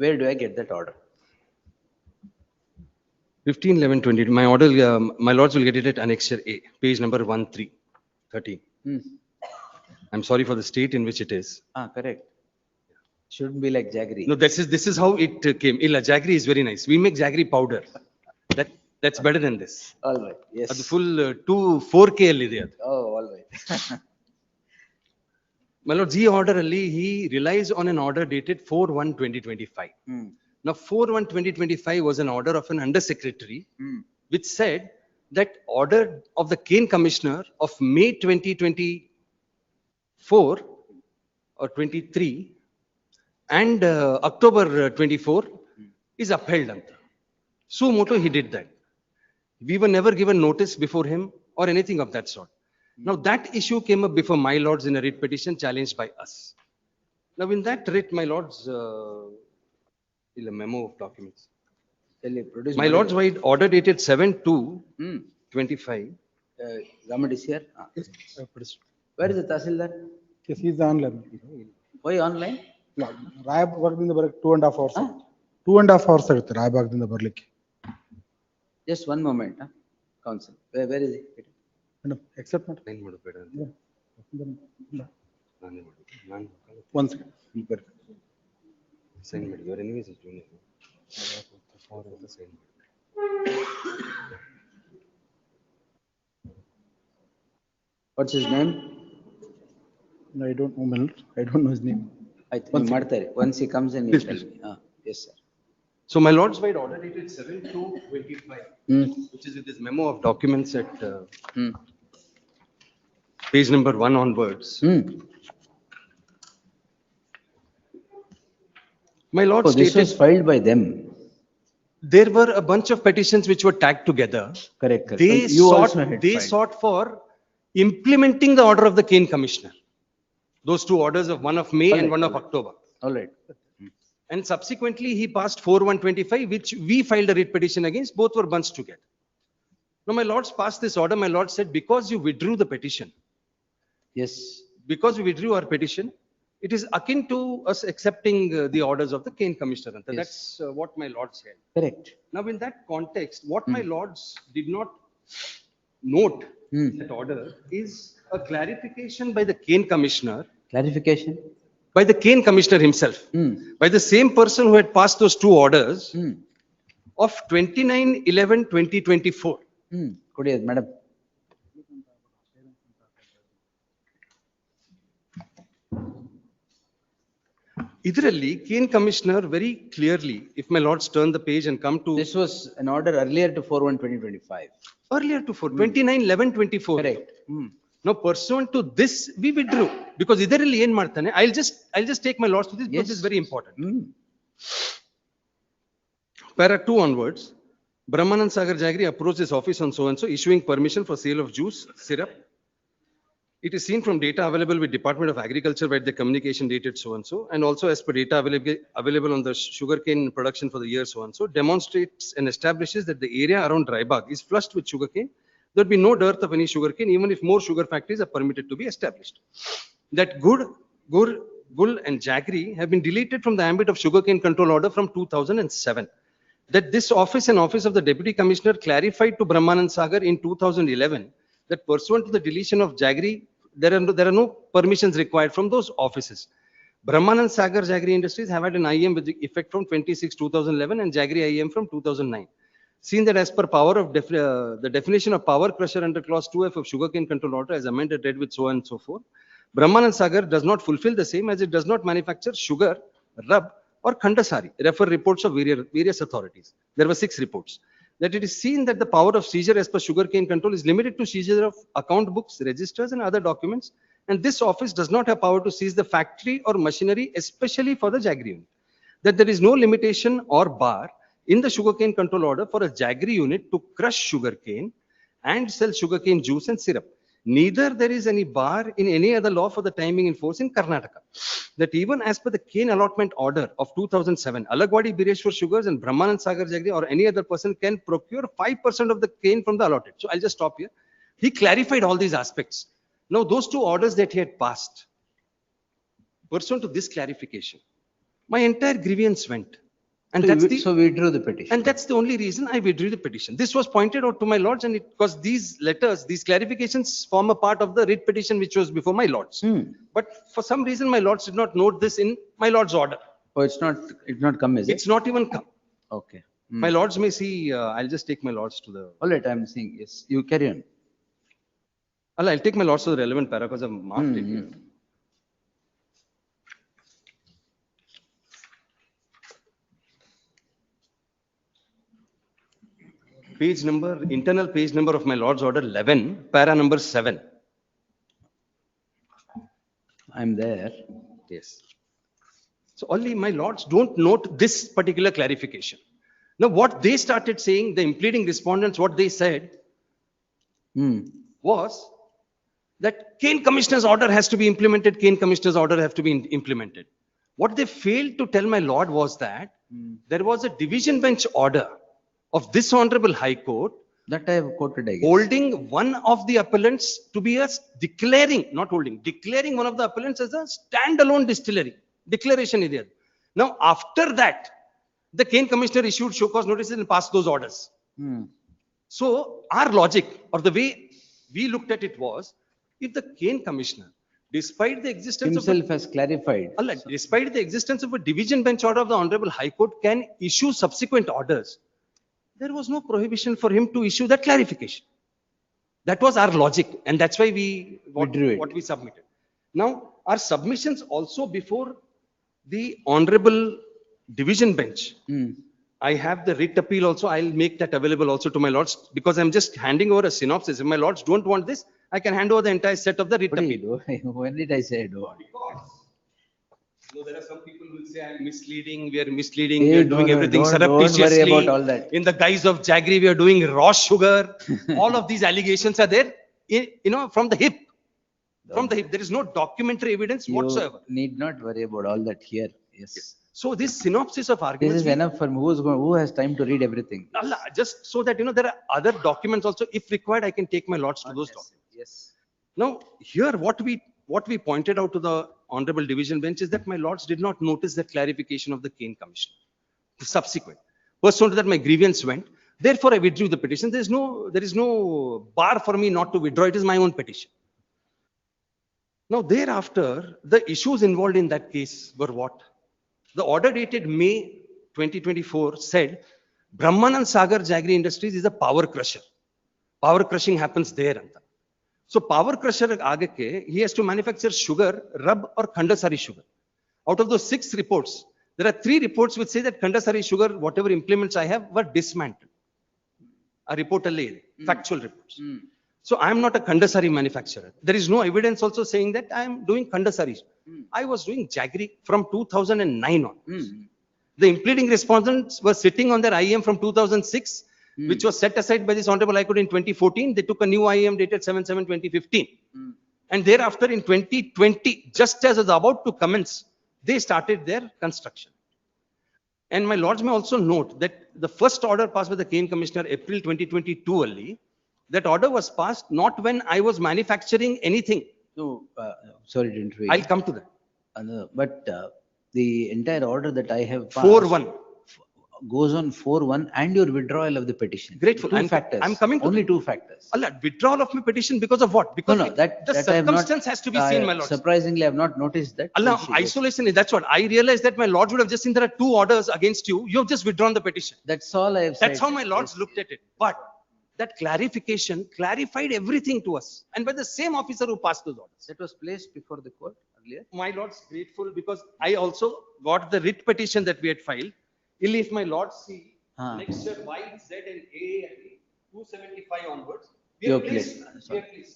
Where do I get that order? 15/11/20. My order, my lords will get it at Annexure A, page number 1313. I'm sorry for the state in which it is. Correct. Shouldn't be like Jaggery. No, this is how it came. Illa, Jaggery is very nice. We make Jaggery powder. That's better than this. All right. Yes. The full 4K alli ಇದೆ ಅದು. Oh, all right. My lord, G order alli, he relies on an order dated 4/1/2025. Now 4/1/2025 was an order of an undersecretary which said that order of the Cane Commissioner of May 2024 or 23 and October 24 is upheld. So moto he did that. We were never given notice before him or anything of that sort. Now that issue came up before my lords in a writ petition challenged by us. Now in that writ, my lords, a memo of documents. My lords, by order dated 7/2/25. Government is here. Where is the Tahsildar? Yes, he is online. Why online? ರಾಯಬಾಗದಿಂದ ಬರಕ್ಕೆ 2.5 hours. 2.5 hours ಆಗುತ್ತೆ ರಾಯಬಾಗದಿಂದ ಬರ್ಲಿಕ್ಕೆ. Just one moment, council. Where is it? Madam, accept not. Sign ಮಾಡಬೇಡ. One second. Sign ಮಾಡಿ. Your enemies is junior. Sign. What's his name? No, I don't know, Mel. I don't know his name. I think ಮಾಡ್ತಾರೆ. Once he comes in, you tell me. Yes, sir. So my lords, by order dated 7/2/25, which is with this memo of documents at page number 1 onwards. My lords, this was filed by them. There were a bunch of petitions which were tagged together. Correct. They sought for implementing the order of the Cane Commissioner. Those two orders of one of May and one of October. All right. And subsequently, he passed 4/1/25, which we filed a writ petition against. Both were bunched together. Now, my lords passed this order. My lord said, because you withdrew the petition. Yes. Because we withdrew our petition, it is akin to us accepting the orders of the Cane Commissioner. Yes. That's what my lord said. Correct. Now, in that context, what my lords did not note in that order is a clarification by the Cane Commissioner. Clarification? By the Cane Commissioner himself. By the same person who had passed those two orders of 29/11/2024. Could you, madam? Idrelli, Cane Commissioner very clearly, if my lords turn the page and come to. This was an order earlier to 4/1/2025. Earlier to 29/11/24. Correct. Now pursuant to this, we withdrew because idrelli ಏನ್ ಮಾಡ್ತಾನೆ, I'll just take my lords to this because this is very important. Para 2 onwards, Brahmanand Sagar Jaggery approached his office on so and so, issuing permission for sale of juice, syrup. It is seen from data available with Department of Agriculture where the communication dated so and so, and also as per data available on the sugarcane production for the year so and so, demonstrates and establishes that the area around Dharwad is flushed with sugarcane. There will be no dearth of any sugarcane, even if more sugar factories are permitted to be established. That Gul and Jaggery have been deleted from the ambit of sugarcane control order from 2007. That this office and office of the Deputy Commissioner clarified to Brahmanand Sagar in 2011 that pursuant to the deletion of Jaggery there are no permissions required from those offices. Brahmanand Sagar Jaggery Industries have had an IM with effect from 26/2011 and Jaggery IM from 2009. Seen that as per the definition of power crusher under clause 2F of sugarcane control order as amended read with so on and so forth, Brahmanand Sagar does not fulfill the same as it does not manufacture sugar, rub or khandasari. Refer reports of various authorities. There were 6 reports. That it is seen that the power of seizure as per sugarcane control is limited to seizure of account books, registers and other documents, and this office does not have power to seize the factory or machinery, especially for the Jaggery unit. That there is no limitation or bar in the sugarcane control order for a Jaggery unit to crush sugarcane and sell sugarcane juice and syrup. Neither there is any bar in any other law for the timing in force in Karnataka. That even as per the cane allotment order of 2007, Alagwadi Bireshwar Sugars and Brahmanand Sagar Jaggery or any other person can procure 5% of the cane from the allotted. So I'll just stop here. He clarified all these aspects. Now those 2 orders that he had passed, pursuant to this clarification, my entire grievance went. And So we withdrew the petition. And that's the only reason I withdrew the petition. This was pointed out to my lords, and because these letters, these clarifications form a part of the writ petition which was before my lords. But for some reason, my lords did not note this in my lord's order. Oh, it's not come, is it? It's not even come. Okay. My lords may see, I'll just take my lords to the. All right, I'm seeing, yes, you carry on. I'll take my lords to the relevant para because I've marked it here. Page number, internal page number of my lord's order 11, para number 7. I'm there. Yes. So only my lords don't note this particular clarification. Now what they started saying, the impleading respondents, what they said was that cane commissioner's order has to be implemented, cane commissioner's order have to be implemented. What they failed to tell my lord was that there was a division bench order of this Honorable High Court that I have quoted, I guess, holding one of the appellants to be declaring one of the appellants as a standalone distillery. Declaration is there. Now, after that, the cane commissioner issued show cause notices and passed those orders. So, our logic or the way we looked at it was, if the cane commissioner, despite the existence himself has clarified, despite the existence of a division bench order of the Honorable High Court, can issue subsequent orders, there was no prohibition for him to issue that clarification. That was our logic, and that's why what we submitted. Now, our submissions also before the Honorable Division Bench. I have the writ appeal also. I'll make that available also to my lords because I'm just handing over a synopsis. If my lords don't want this, I can hand over the entire set of the writ appeal. When did I say do? No, there are some people who will say I'm misleading, we are misleading, we are doing everything surreptitiously. Don't worry about all that. In the guise of Jaggery, we are doing raw sugar. All of these allegations are there, from the hip. From the hip. There is no documentary evidence whatsoever. Need not worry about all that here. Yes. So this synopsis of arguments. This is enough for who has time to read everything. Allah, just so that, there are other documents also. If required, I can take my lords to those documents. Yes. Now, here what we pointed out to the Honorable Division Bench is that my lords did not notice that clarification of the cane commission. The subsequent. Pursuant to that, my grievance went. Therefore, I withdrew the petition. There is no bar for me not to withdraw. It is my own petition. Now, thereafter, the issues involved in that case were what? The order dated May 2024 said, Brahmanand Sagar Jaggery Industries is a power crusher. Power crushing happens there. So power crusher aage he has to manufacture sugar, rub or khandasari sugar. Out of those 6 reports, there are 3 reports which say that khandasari sugar, whatever implements I have, were dismantled. A report factual reports. So I am not a khandasari manufacturer. There is no evidence also saying that I am doing khandasari. I was doing Jaggery from 2009 on. The impleading respondents were sitting on their IM from 2006. Which was set aside by this Honorable High Court in 2014. They took a new IM dated 7/7/2015. And thereafter in 2020, just as it was about to commence, they started their construction. And my lords may also note that the first order passed by the cane commissioner April 2022 only, that order was passed not when I was manufacturing anything. So, sorry to interrupt. I'll come to that. But the entire order that I have passed. 4-1. goes on 4-1 and your withdrawal of the petition. Grateful. Two factors. I'm coming to only two factors. Allah, withdrawal of my petition because of what? Because No, the I have not, circumstance has to be seen, my lords. Surprisingly, I have not noticed that. Allah, We'll see. Yes. isolation, that's what. I realized that my lords would have just seen there are 2 orders against you. You have just withdrawn the petition. That's all I have said. That's how my lords looked at it. But that clarification clarified everything to us. And by the same officer who passed those orders. That was placed before the court earlier. My lords, grateful because I also got the writ petition that we had filed. If my lords see next year Y, Z and A and 275 onwards, we are pleased.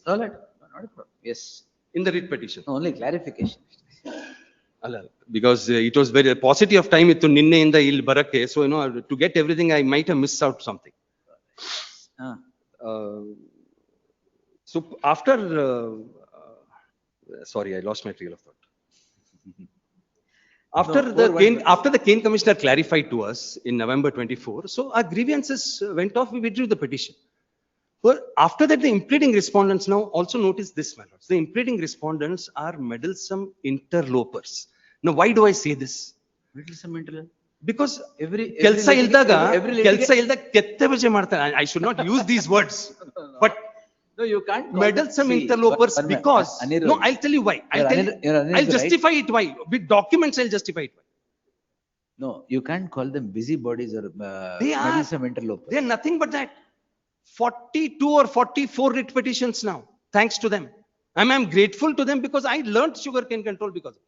All right. Not a problem. Yes. In the writ petition. Only clarification. Allah, because it was very paucity of time to ninne in the il barake. So, to get everything, I might have missed out something. So after, sorry, I lost my trail of thought. After the Kane Commissioner clarified to us in November 24, so our grievances went off, we withdrew the petition. Well, after that, the impleading respondents now also notice this, my lords. The impleading respondents are meddlesome interlopers. Now, why do I say this? Meddlesome interloper? Because every I should not use these words, but no, you can't. Meddlesome interlopers because no, I'll tell you why. I'll justify it why. With documents, I'll justify it why. No, you can't call them busybodies or they are meddlesome interlopers. They are nothing but that. 42 or 44 writ petitions now, thanks to them. I'm grateful to them because I learned sugarcane control because of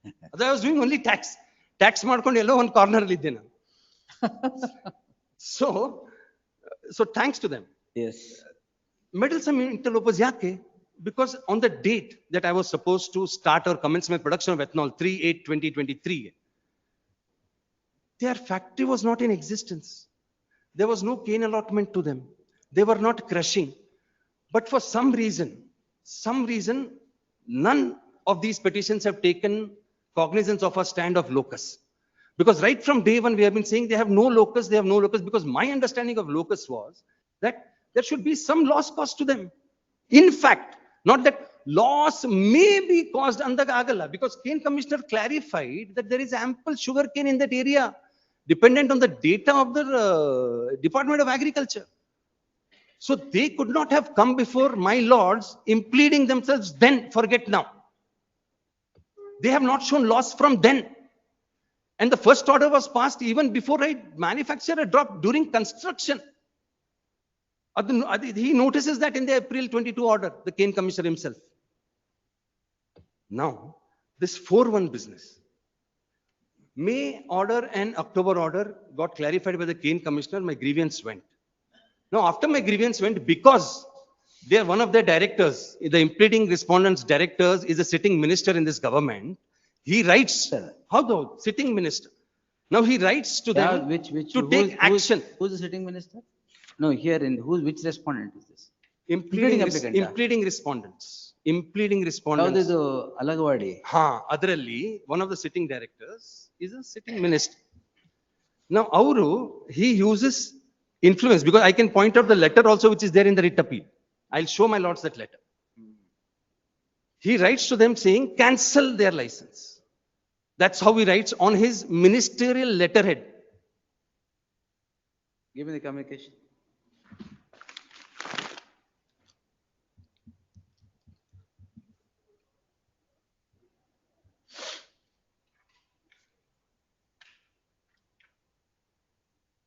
it. I was doing only tax. Tax ಮಾಡ್ಕೊಂಡು ಎಲ್ಲೋ ಒಂದು corner ಅಲ್ಲಿ ಇದ್ದೆ ನಾನು. So thanks to them. Yes. Meddlesome interlopers ಯಾಕೆ? Because on the date that I was supposed to start or commence my production of ethanol 3/8/2023, their factory was not in existence. There was no cane allotment to them. They were not crushing. But for some reason, none of these petitions have taken cognizance of a stand of locus. Because right from day one, we have been saying they have no locus, because my understanding of locus was that there should be some loss caused to them. In fact, not that loss may be caused under Agala, because Cane Commissioner clarified that there is ample sugar cane in that area, dependent on the data of the Department of Agriculture. So they could not have come before my lords, impleading themselves then, forget now. They have not shown loss from then. And the first order was passed even before I manufacture a drop during construction. He notices that in the April 22 order, the Cane Commissioner himself. Now, this 4-1 business, May order and October order got clarified by the Cane Commissioner, my grievance went. Now, after my grievance went, because they are one of their directors, the impleading respondents directors is a sitting minister in this government. He writes, how the sitting minister? Now he writes to them to take action. Who's the sitting minister? No, here in which respondent is this? Impleading respondents. Impleading respondents. How Alagwadi? Adralli, one of the sitting directors is a sitting minister. Now, he uses influence, because I can point out the letter also which is there in the writ appeal. I'll show my lords that letter. He writes to them saying, cancel their license. That's how he writes on his ministerial letterhead. Give me the communication.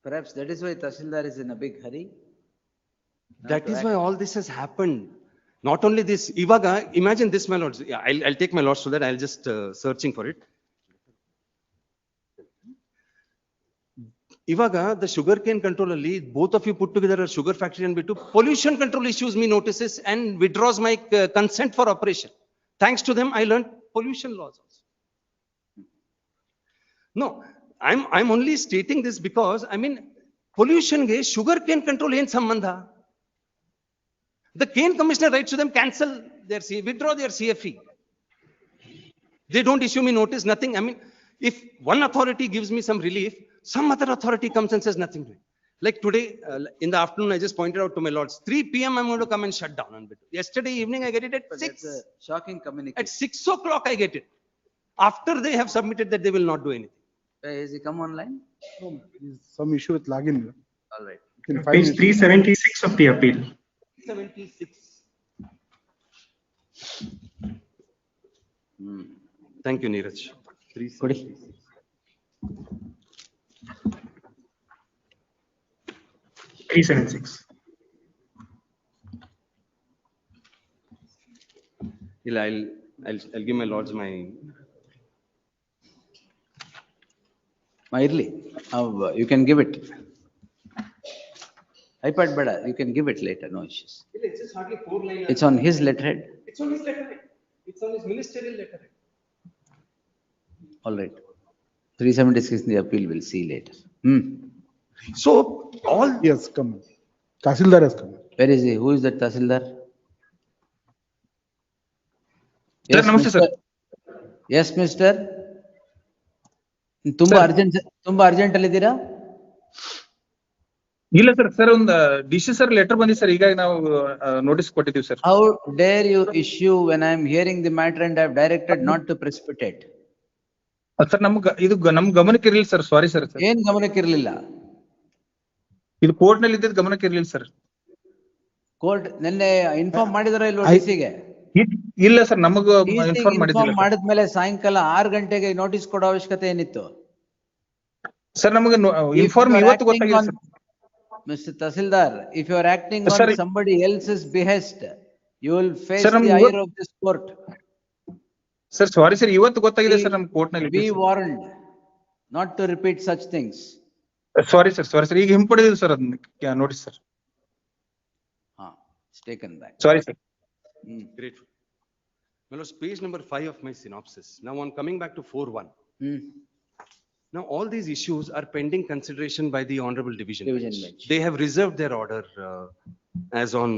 Perhaps that is why Tahsildar is in a big hurry. That is why all this has happened. Not only this, Ivaga, imagine this, my lords. Yeah, I'll take my lords so that I'll just searching for it. Ivaga, the sugarcane control ali, both of you put together a sugar factory and B2, pollution control issues me notices and withdraws my consent for operation. Thanks to them, I learned pollution laws also. No, I'm only stating this because, pollution ge sugarcane control ain sambandha. The Cane Commissioner writes to them, cancel their withdraw their CFE. They don't issue me notice, nothing. If one authority gives me some relief, some other authority comes and says nothing to it. Like today, in the afternoon, I just pointed out to my lords, 3 p.m. I'm going to come and shut down on bit. Yesterday evening, I get it at 6. That's a shocking communication. At 6 o'clock, I get it. After they have submitted that they will not do anything. Has he come online? No, there's some issue with login. All right. In 5 Page minutes. 376 of the appeal. 76. Thank you, Neeraj. 376. I'll give my lords my. Early. You can give it. iPad bada, you can give it later, no issues. It's just hardly 4 lines. It's on his letterhead. It's on his letterhead. It's on his ministerial letterhead. All right. 376 in the appeal, we'll see later. So all. Yes, come. Tahsildar has come. Where is he? Who is that Tahsildar? Sir, namaste, sir. Yes, mister. ತುಂಬಾ urgent ಅಲ್ಲಿ ಇದ್ದೀರಾ? ಇಲ್ಲ sir, sir ಒಂದು DC sir letter ಬಂದಿದೆ sir, ಈಗ ನಾವು notice ಕೊಟ್ಟಿದ್ದೀವಿ sir. How dare you issue when I am hearing the matter and I have directed not to precipitate? Sir ಇದು ನಮ್ ಗಮನಕ್ಕೆ ಇರಲಿಲ್ಲ ಸರ್, ಸಾರಿ ಸರ್. ಏನ್ ಗಮನಕ್ಕೆ ಇರಲಿಲ್ಲ? ಇದು ಕೋರ್ಟ್ ನಲ್ಲಿ ಇದ್ದಿದ್ದು ಗಮನಕ್ಕೆ ಇರಲಿಲ್ಲ ಸರ್. ಕೋರ್ಟ್ ನಿನ್ನೆ ಇನ್ಫಾರ್ಮ್ ಮಾಡಿದಾರ ಇಲ್ವಾ ಡಿಸಿಗೆ? ಇಲ್ಲ ಸರ್, ನಮಗ ಇನ್ಫಾರ್ಮ್ ಮಾಡಿದ್ಮೇಲೆ ಸಾಯಂಕಾಲ 6 ಗಂಟೆಗೆ ನೋಟಿಸ್ ಕೊಡೋ ಅವಶ್ಯಕತೆ ಏನಿತ್ತು? ಸರ್ ನಮಗೆ ಇನ್ಫಾರ್ಮ್ ಇವತ್ತು ಗೊತ್ತಾಗಿದೆ sir. Mr. Tahsildar, if you are acting on somebody else's behest, you will face the ire of this court. Sir sorry sir, ಇವತ್ತು ಗೊತ್ತಾಗಿದೆ ಸರ್ ನಮ್ಮ ಕೋರ್ಟ್ ನಲ್ಲಿ. Be warned not to repeat such things. Sorry sir, ಈಗ ಹಿಂಪಡೆದಿದೆ sir ಅದನ್ನ notice sir. It's taken back. Sorry sir. Grateful. Well, it's page number 5 of my synopsis. Now I'm coming back to 4.1. Now all these issues are pending consideration by the Honorable Division Bench. They have reserved their order as on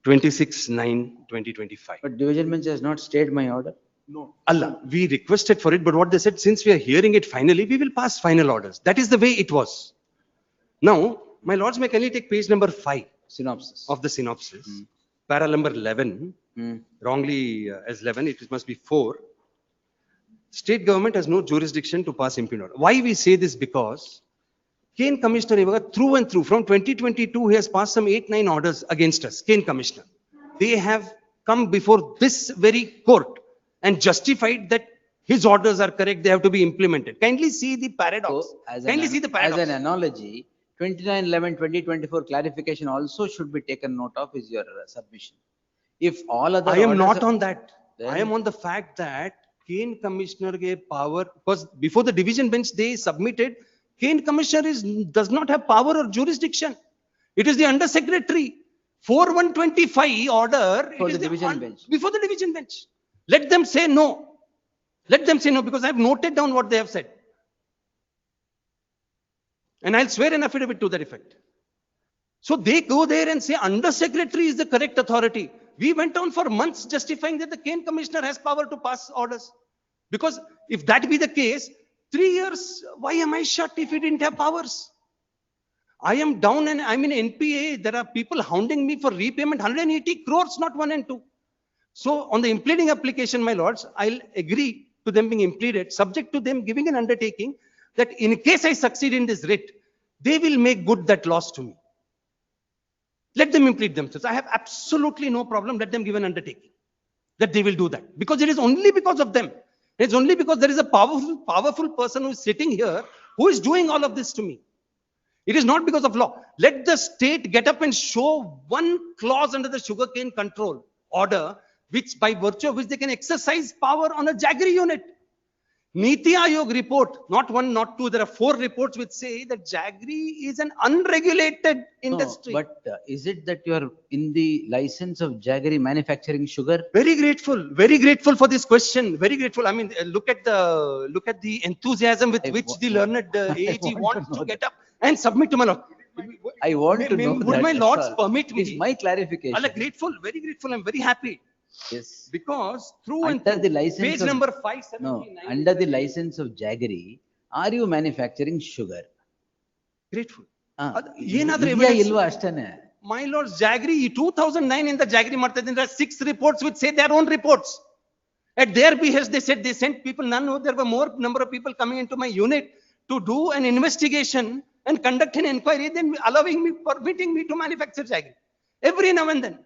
26/9/2025. But Division Bench has not stayed my order. No. Allah, we requested for it, but what they said, since we are hearing it finally, we will pass final orders. That is the way it was. Now, my lords, may kindly take page number 5. Synopsis. Of the synopsis. Para number 11. Wrongly as 11, it must be 4. State government has no jurisdiction to pass impunity order. Why we say this? Because Kane Commissioner through and through from 2022 he has passed some 8-9 orders against us. Kane Commissioner, they have come before this very court and justified that his orders are correct, they have to be implemented. Kindly see the paradox. So, as an analogy, 29/11/2024 clarification also should be taken note of is your submission. If all other I am not on that. I am on the fact that Kane Commissioner gave power, because before the division bench they submitted, Kane Commissioner does not have power or jurisdiction. It is the Under Secretary. 4/125 order. For the division bench. Before the division bench. Let them say no. Let them say no, because I have noted down what they have said. And I'll swear an affidavit to that effect. So they go there and say Under Secretary is the correct authority. We went on for months justifying that the Kane Commissioner has power to pass orders. Because if that be the case, 3 years, why am I shut if he didn't have powers? I am down and I'm in NPA. There are people hounding me for repayment, 180 crores, not 1 and 2. So on the impleading application, my lords, I'll agree to them being impleaded, subject to them giving an undertaking that in case I succeed in this writ, they will make good that loss to me. Let them implead themselves. I have absolutely no problem. Let them give an undertaking that they will do that. Because it is only because of them. It's only because there is a powerful person who is sitting here who is doing all of this to me. It is not because of law. Let the state get up and show one clause under the sugarcane control order, which by virtue of which they can exercise power on a Jaggery unit. Niti Ayog report, not 1, not 2, there are 4 reports which say that Jaggery is an unregulated industry. No, but is it that you are in the license of Jaggery manufacturing sugar? Very grateful for this question. Very grateful. I mean, look at the enthusiasm with which the learned AG wants to get up and submit to my lord. I want to know would that. My lords permit me? It's my clarification. I'm grateful, very grateful. I'm very happy. Yes. Because through under and the license page of, number 579. No, under the license of Jaggery, are you manufacturing sugar? Grateful. Ilva ashtane. My lords, Jaggery 2009 in the Jaggery Martha, there are 6 reports which say their own reports. At their behest, they said they sent people. None know there were more number of people coming into my unit to do an investigation and conduct an inquiry than allowing me, permitting me to manufacture jaggery. Every now and then.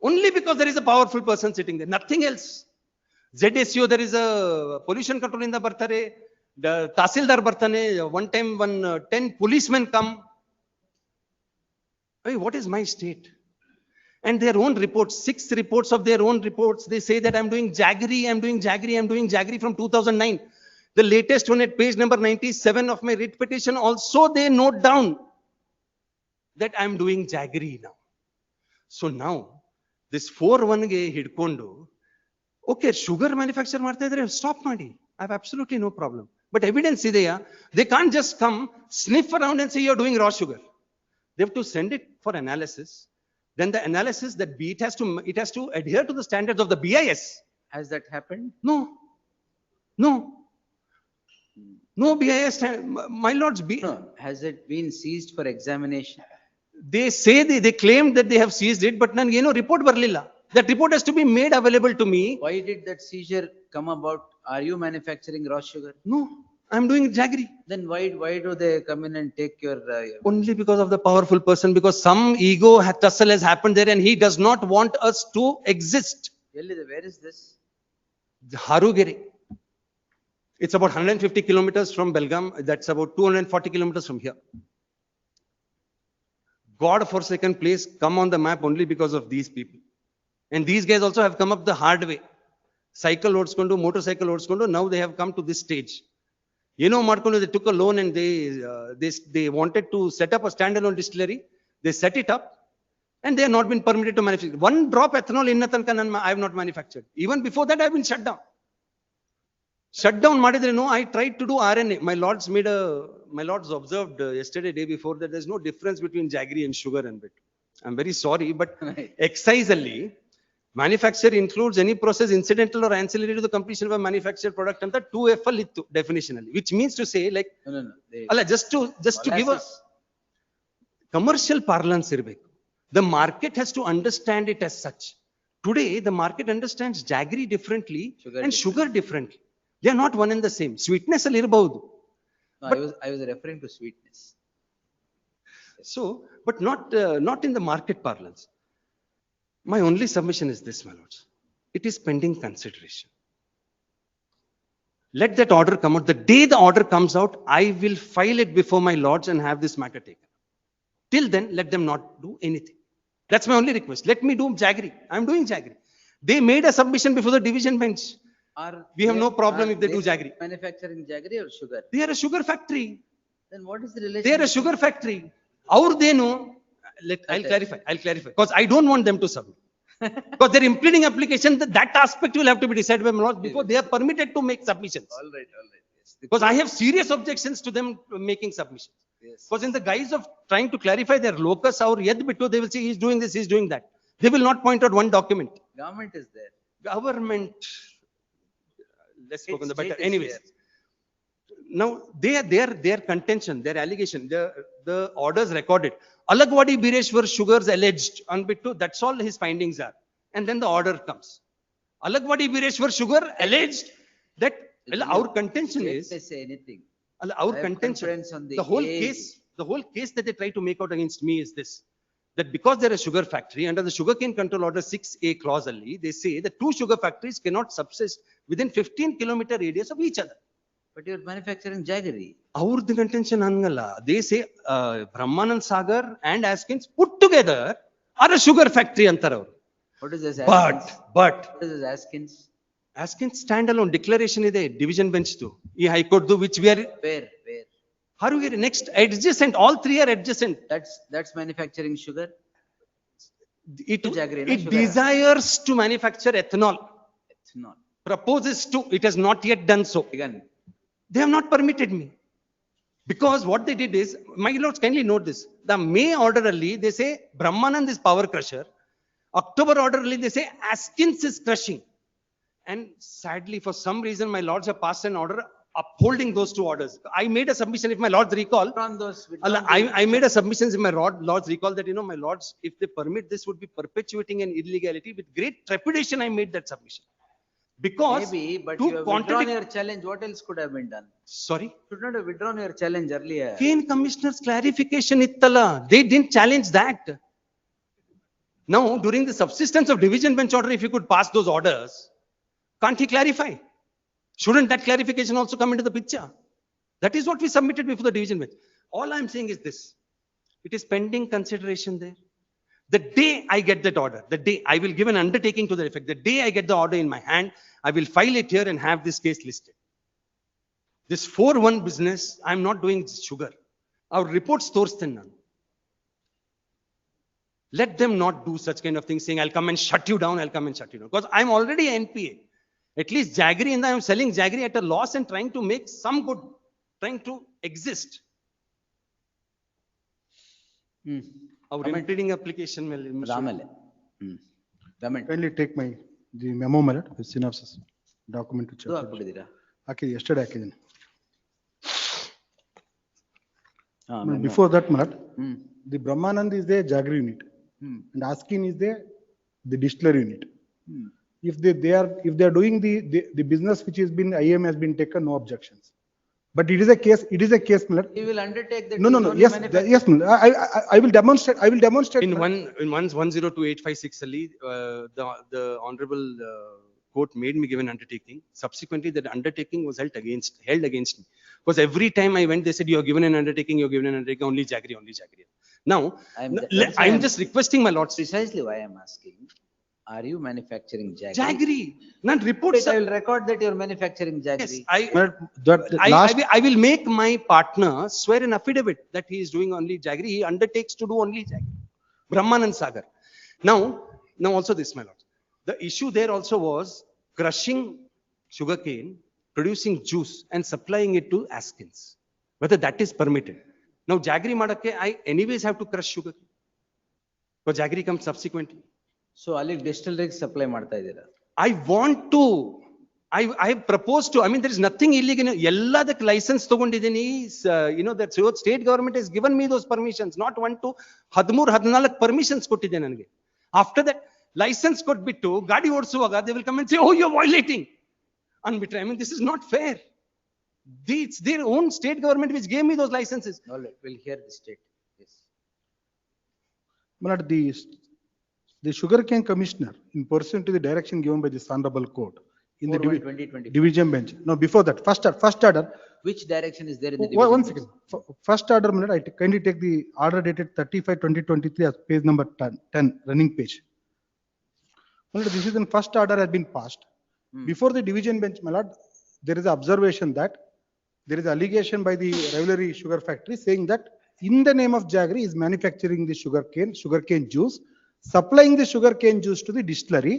Only because there is a powerful person sitting there, nothing else. ZSU, there is a pollution control in the Bartare, the Tahsildar Bartane, one time 10 policemen come. I mean, what is my state? And their own reports, 6 reports of their own reports, they say that I'm doing jaggery from 2009. The latest one at page number 97 of my writ petition, also they note down that I'm doing jaggery now. So now, this 4-1 hidkondo, okay, sugar manufacture ಮಾಡ್ತಾ ಇದ್ರೆ stop ಮಾಡಿ. I have absolutely no problem. But evidence ಇದೆಯಾ? They can't just come, sniff around and say you're doing raw sugar. They have to send it for analysis. Then the analysis that it has to adhere to the standards of the BIS. Has that happened? No. No BIS, my lords. No. Has it been seized for examination? They say they claim that they have seized it, but none, report barlilla. That report has to be made available to me. Why did that seizure come about? Are you manufacturing raw sugar? No, I'm doing jaggery. Then why do they come in and take your? Only because of the powerful person, because some ego tussle has happened there, and he does not want us to exist. Where is this? Harugere. It's about 150 kilometers from Belgaum. That's about 240 kilometers from here. God-forsaken place come on the map only because of these people. And these guys also have come up the hard way. Cycle odskondu, motorcycle odskondu, now they have come to this stage. Madkondu, they took a loan and they wanted to set up a standalone distillery. They set it up and they have not been permitted to manufacture. 1 drop ethanol in I have not manufactured. Even before that, I have been shut down. Shut down madidre, no, I tried to do RNA. My lords observed yesterday, day before, that there's no difference between jaggery and sugar and bit. I'm very sorry, but excisally, manufacture includes any process incidental or ancillary to the completion of a manufactured product and the 2FL ittu definitionally, which means to say like, just to give us commercial parlance irbeku. The market has to understand it as such. Today, the market understands jaggery differently and sugar differently. They are not one and the same. Sweetness al irabaudu. I was referring to sweetness. So, but not in the market parlance. My only submission is this, my lords. It is pending consideration. Let that order come out. The day the order comes out, I will file it before my lords and have this matter taken. Till then, let them not do anything. That's my only request. Let me do jaggery. I'm doing jaggery. They made a submission before the division bench. We have no problem if they do jaggery. Manufacturing jaggery or sugar? They are a sugar factory. Then what is the relation? They are a sugar factory. They know. I'll clarify. Because I don't want them to submit. Because they're implementing application, that aspect will have to be decided by my lords before they are permitted to make submissions. All right. Yes. Because I have serious objections to them making submissions. Yes. Because in the guise of trying to clarify their locus or yet bittu, they will say he's doing this, he's doing that. They will not point out one document. Government is there. Government. Let's spoken the better. Anyways. Now, their contention, their allegation, the orders recorded. Alagwadi Bireshwar sugars alleged on bittu, that's all his findings are. And then the order comes. Alagwadi Bireshwar sugar alleged that, well, our contention is. They say anything. Our contention, the whole case that they try to make out against me is this. That because they're a sugar factory, under the Sugarcane Control Order 6A clause only, they say that 2 sugar factories cannot subsist within 15-kilometer radius of each other. But you're manufacturing jaggery. Our contention angala. They say Brahmanand Sagar and Askins put together are a sugar factory antara. What is this Askins? But what is this Askins? Askins standalone declaration ide division bench to. Ee High Court do which we are. Where? Harugere next adjacent. All 3 are adjacent. That's manufacturing sugar. It desires to manufacture ethanol. Proposes to. It has not yet done so. Again. They have not permitted me. Because what they did is, my lords, kindly note this. The May order early, they say Brahmanand is power crusher. October order early, they say Askins is crushing. And sadly, for some reason, my lords have passed an order upholding those 2 orders. I made a submission, if my lords recall. I made a submission, if my lords recall that, my lords, if they permit, this would be perpetuating an illegality. With great trepidation, I made that submission. Because Maybe, but to you have withdrawn contradict- your challenge. What else could have been done? Sorry? Should not have withdrawn your challenge earlier. Again, Commissioner's clarification ittala. They didn't challenge that. Now, during the subsistence of division bench order, if you could pass those orders, can't he clarify? Shouldn't that clarification also come into the picture? That is what we submitted before the division bench. All I'm saying is this. It is pending consideration there. The day I get that order, the day I will give an undertaking to the effect, the day I get the order in my hand, I will file it here and have this case listed. This 4-1 business, I'm not doing sugar. Our reports ತೋರಿಸ್ತೇನೆ ನಾನು. Let them not do such kind of things saying, I'll come and shut you down, I'll come and shut you down. Because I'm already NPA. At least jaggery, and I'm selling jaggery at a loss and trying to make some good, trying to exist. Our impleading application Ramale. Kindly take the memo, my lord, the synopsis document which ಇದು ಹಾಕ್ಬಿಟ್ಟಿದ್ದೀರಾ? yesterday ಹಾಕಿದ್ದೀನಿ. memo. Before that, my lord, the Brahmanand is the jaggery unit, and Askin is the distillery unit. If they are doing the business which has been IM has been taken, no objections. But it is a case, my lord. You will undertake that. No, yes, yes, my lord. I will demonstrate. In 102.856 ali, the honorable court made me give an undertaking. Subsequently, that undertaking was held against me. Because every time I went, they said, you have given an undertaking, only jaggery, only jaggery. Now, I'm just requesting my lords. Precisely why I'm asking. Are you manufacturing jaggery? Jaggery. Not reports. I will record that you're manufacturing jaggery. Yes, I will make my partner swear an affidavit that he is doing only jaggery. He undertakes to do only jaggery. Brahmanand Sagar. Now also this, my lord. The issue there also was crushing sugarcane, producing juice and supplying it to Askins. Whether that is permitted. Now jaggery madake, I anyways have to crush sugar. But jaggery comes subsequently. So ಅಲ್ಲಿ distillery supply ಮಾಡ್ತಾ ಇದ್ದೀರಾ? I want to. I propose to. I mean, there is nothing illegal. ಎಲ್ಲದಕ್ಕೆ license ತಗೊಂಡಿದ್ದೀನಿ. That state government has given me those permissions. Not 1 to 13-14 permissions ಕೊಟ್ಟಿದೆ ನನಗೆ. After that, license ಕೊಟ್ಬಿಟ್ಟು ಗಾಡಿ ಓಡಿಸುವಾಗ they will come and say, oh, you're violating. Unbitre. I mean, this is not fair. It's their own state government which gave me those licenses. All right, we'll hear the state. Yes. But the sugarcane commissioner, in pursuant to the direction given by the honorable court in the division bench. No, before that, first order. Which direction is there in the division? One second. First order, my lord, I kindly take the order dated 35/2023 as page number 10, running page. My lord, this is in first order has been passed. Before the division bench, my lord, there is an observation that there is allegation by the rivalry sugar factory saying that in the name of jaggery is manufacturing the sugarcane juice, supplying the sugarcane juice to the distillery.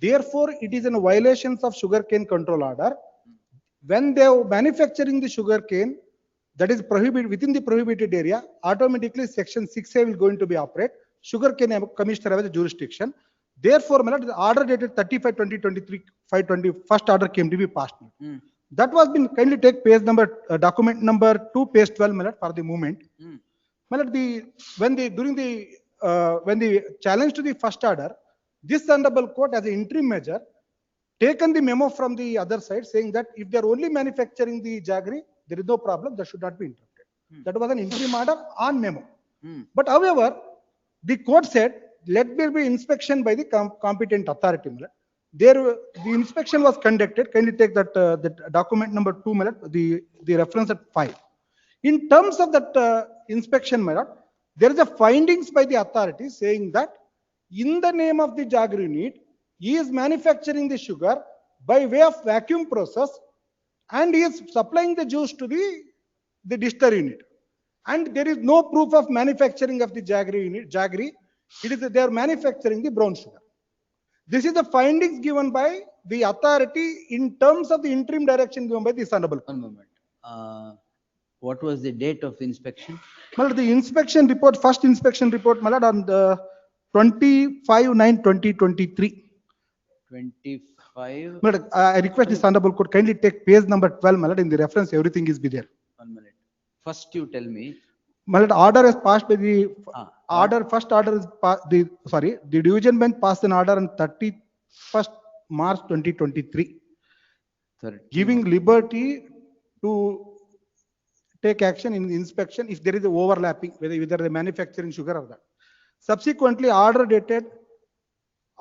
Therefore, it is in violations of sugarcane control order. When they are manufacturing the sugarcane that is prohibited within the prohibited area, automatically section 6A will going to be operate. Sugarcane commissioner has a jurisdiction. Therefore, my lord, the order dated 35/2023 520 first order came to be passed. That was been kindly take page number document number 2, page 12, my lord, for the moment. My lord, when the challenge to the first order, this honorable court as an interim measure taken the memo from the other side saying that if they are only manufacturing the jaggery, there is no problem, that should not be interrupted. That was an interim order on memo. But however, the court said, let there be inspection by the competent authority. The inspection was conducted. Kindly take that document number 2, my lord, the reference at 5. In terms of that inspection, my lord, there is a findings by the authority saying that in the name of the jaggery unit, he is manufacturing the sugar by way of vacuum process and he is supplying the juice to the distillery unit. And there is no proof of manufacturing of the jaggery. It is they are manufacturing the brown sugar. This is the findings given by the authority in terms of the interim direction given by this honorable. One moment. What was the date of the inspection? My lord, the inspection report, first inspection report, my lord, on the 25/9/2023. 25. My lord, I request this honorable court kindly take page number 12, my lord, in the reference, everything is be there. 1 minute. First, you tell me. My lord, order is passed by the order. First order is the division bench passed an order on 31st March 2023, 30. giving liberty to take action in the inspection if there is a overlapping, whether the manufacturing sugar or that. Subsequently, order dated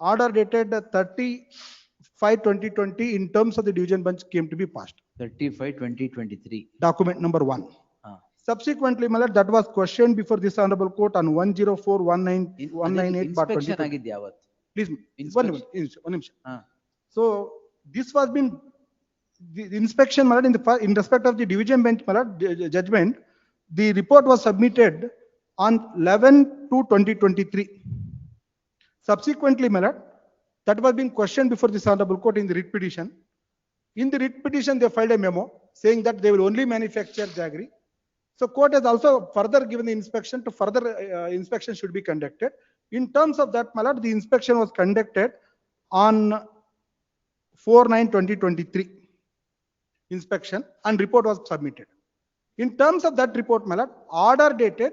30/5/2020 in terms of the division bench came to be passed. 35/2023. Document number 1. Ah. Subsequently, my lord, that was questioned before this honorable court on 104/198/2020. Inspection agidya avatu. Please, Inspection. one ನಿಮಿಷ. Ah. So this was been the inspection, my lord, in respect of the division bench, my lord, judgment. The report was submitted on 11/2/2023. Subsequently, my lord, that was being questioned before this honorable court in the writ petition. In the writ petition, they filed a memo saying that they will only manufacture jaggery. So court has also further given the inspection to further inspection should be conducted. In terms of that, my lord, the inspection was conducted on 4/9/2023 inspection and report was submitted. In terms of that report, my lord, order dated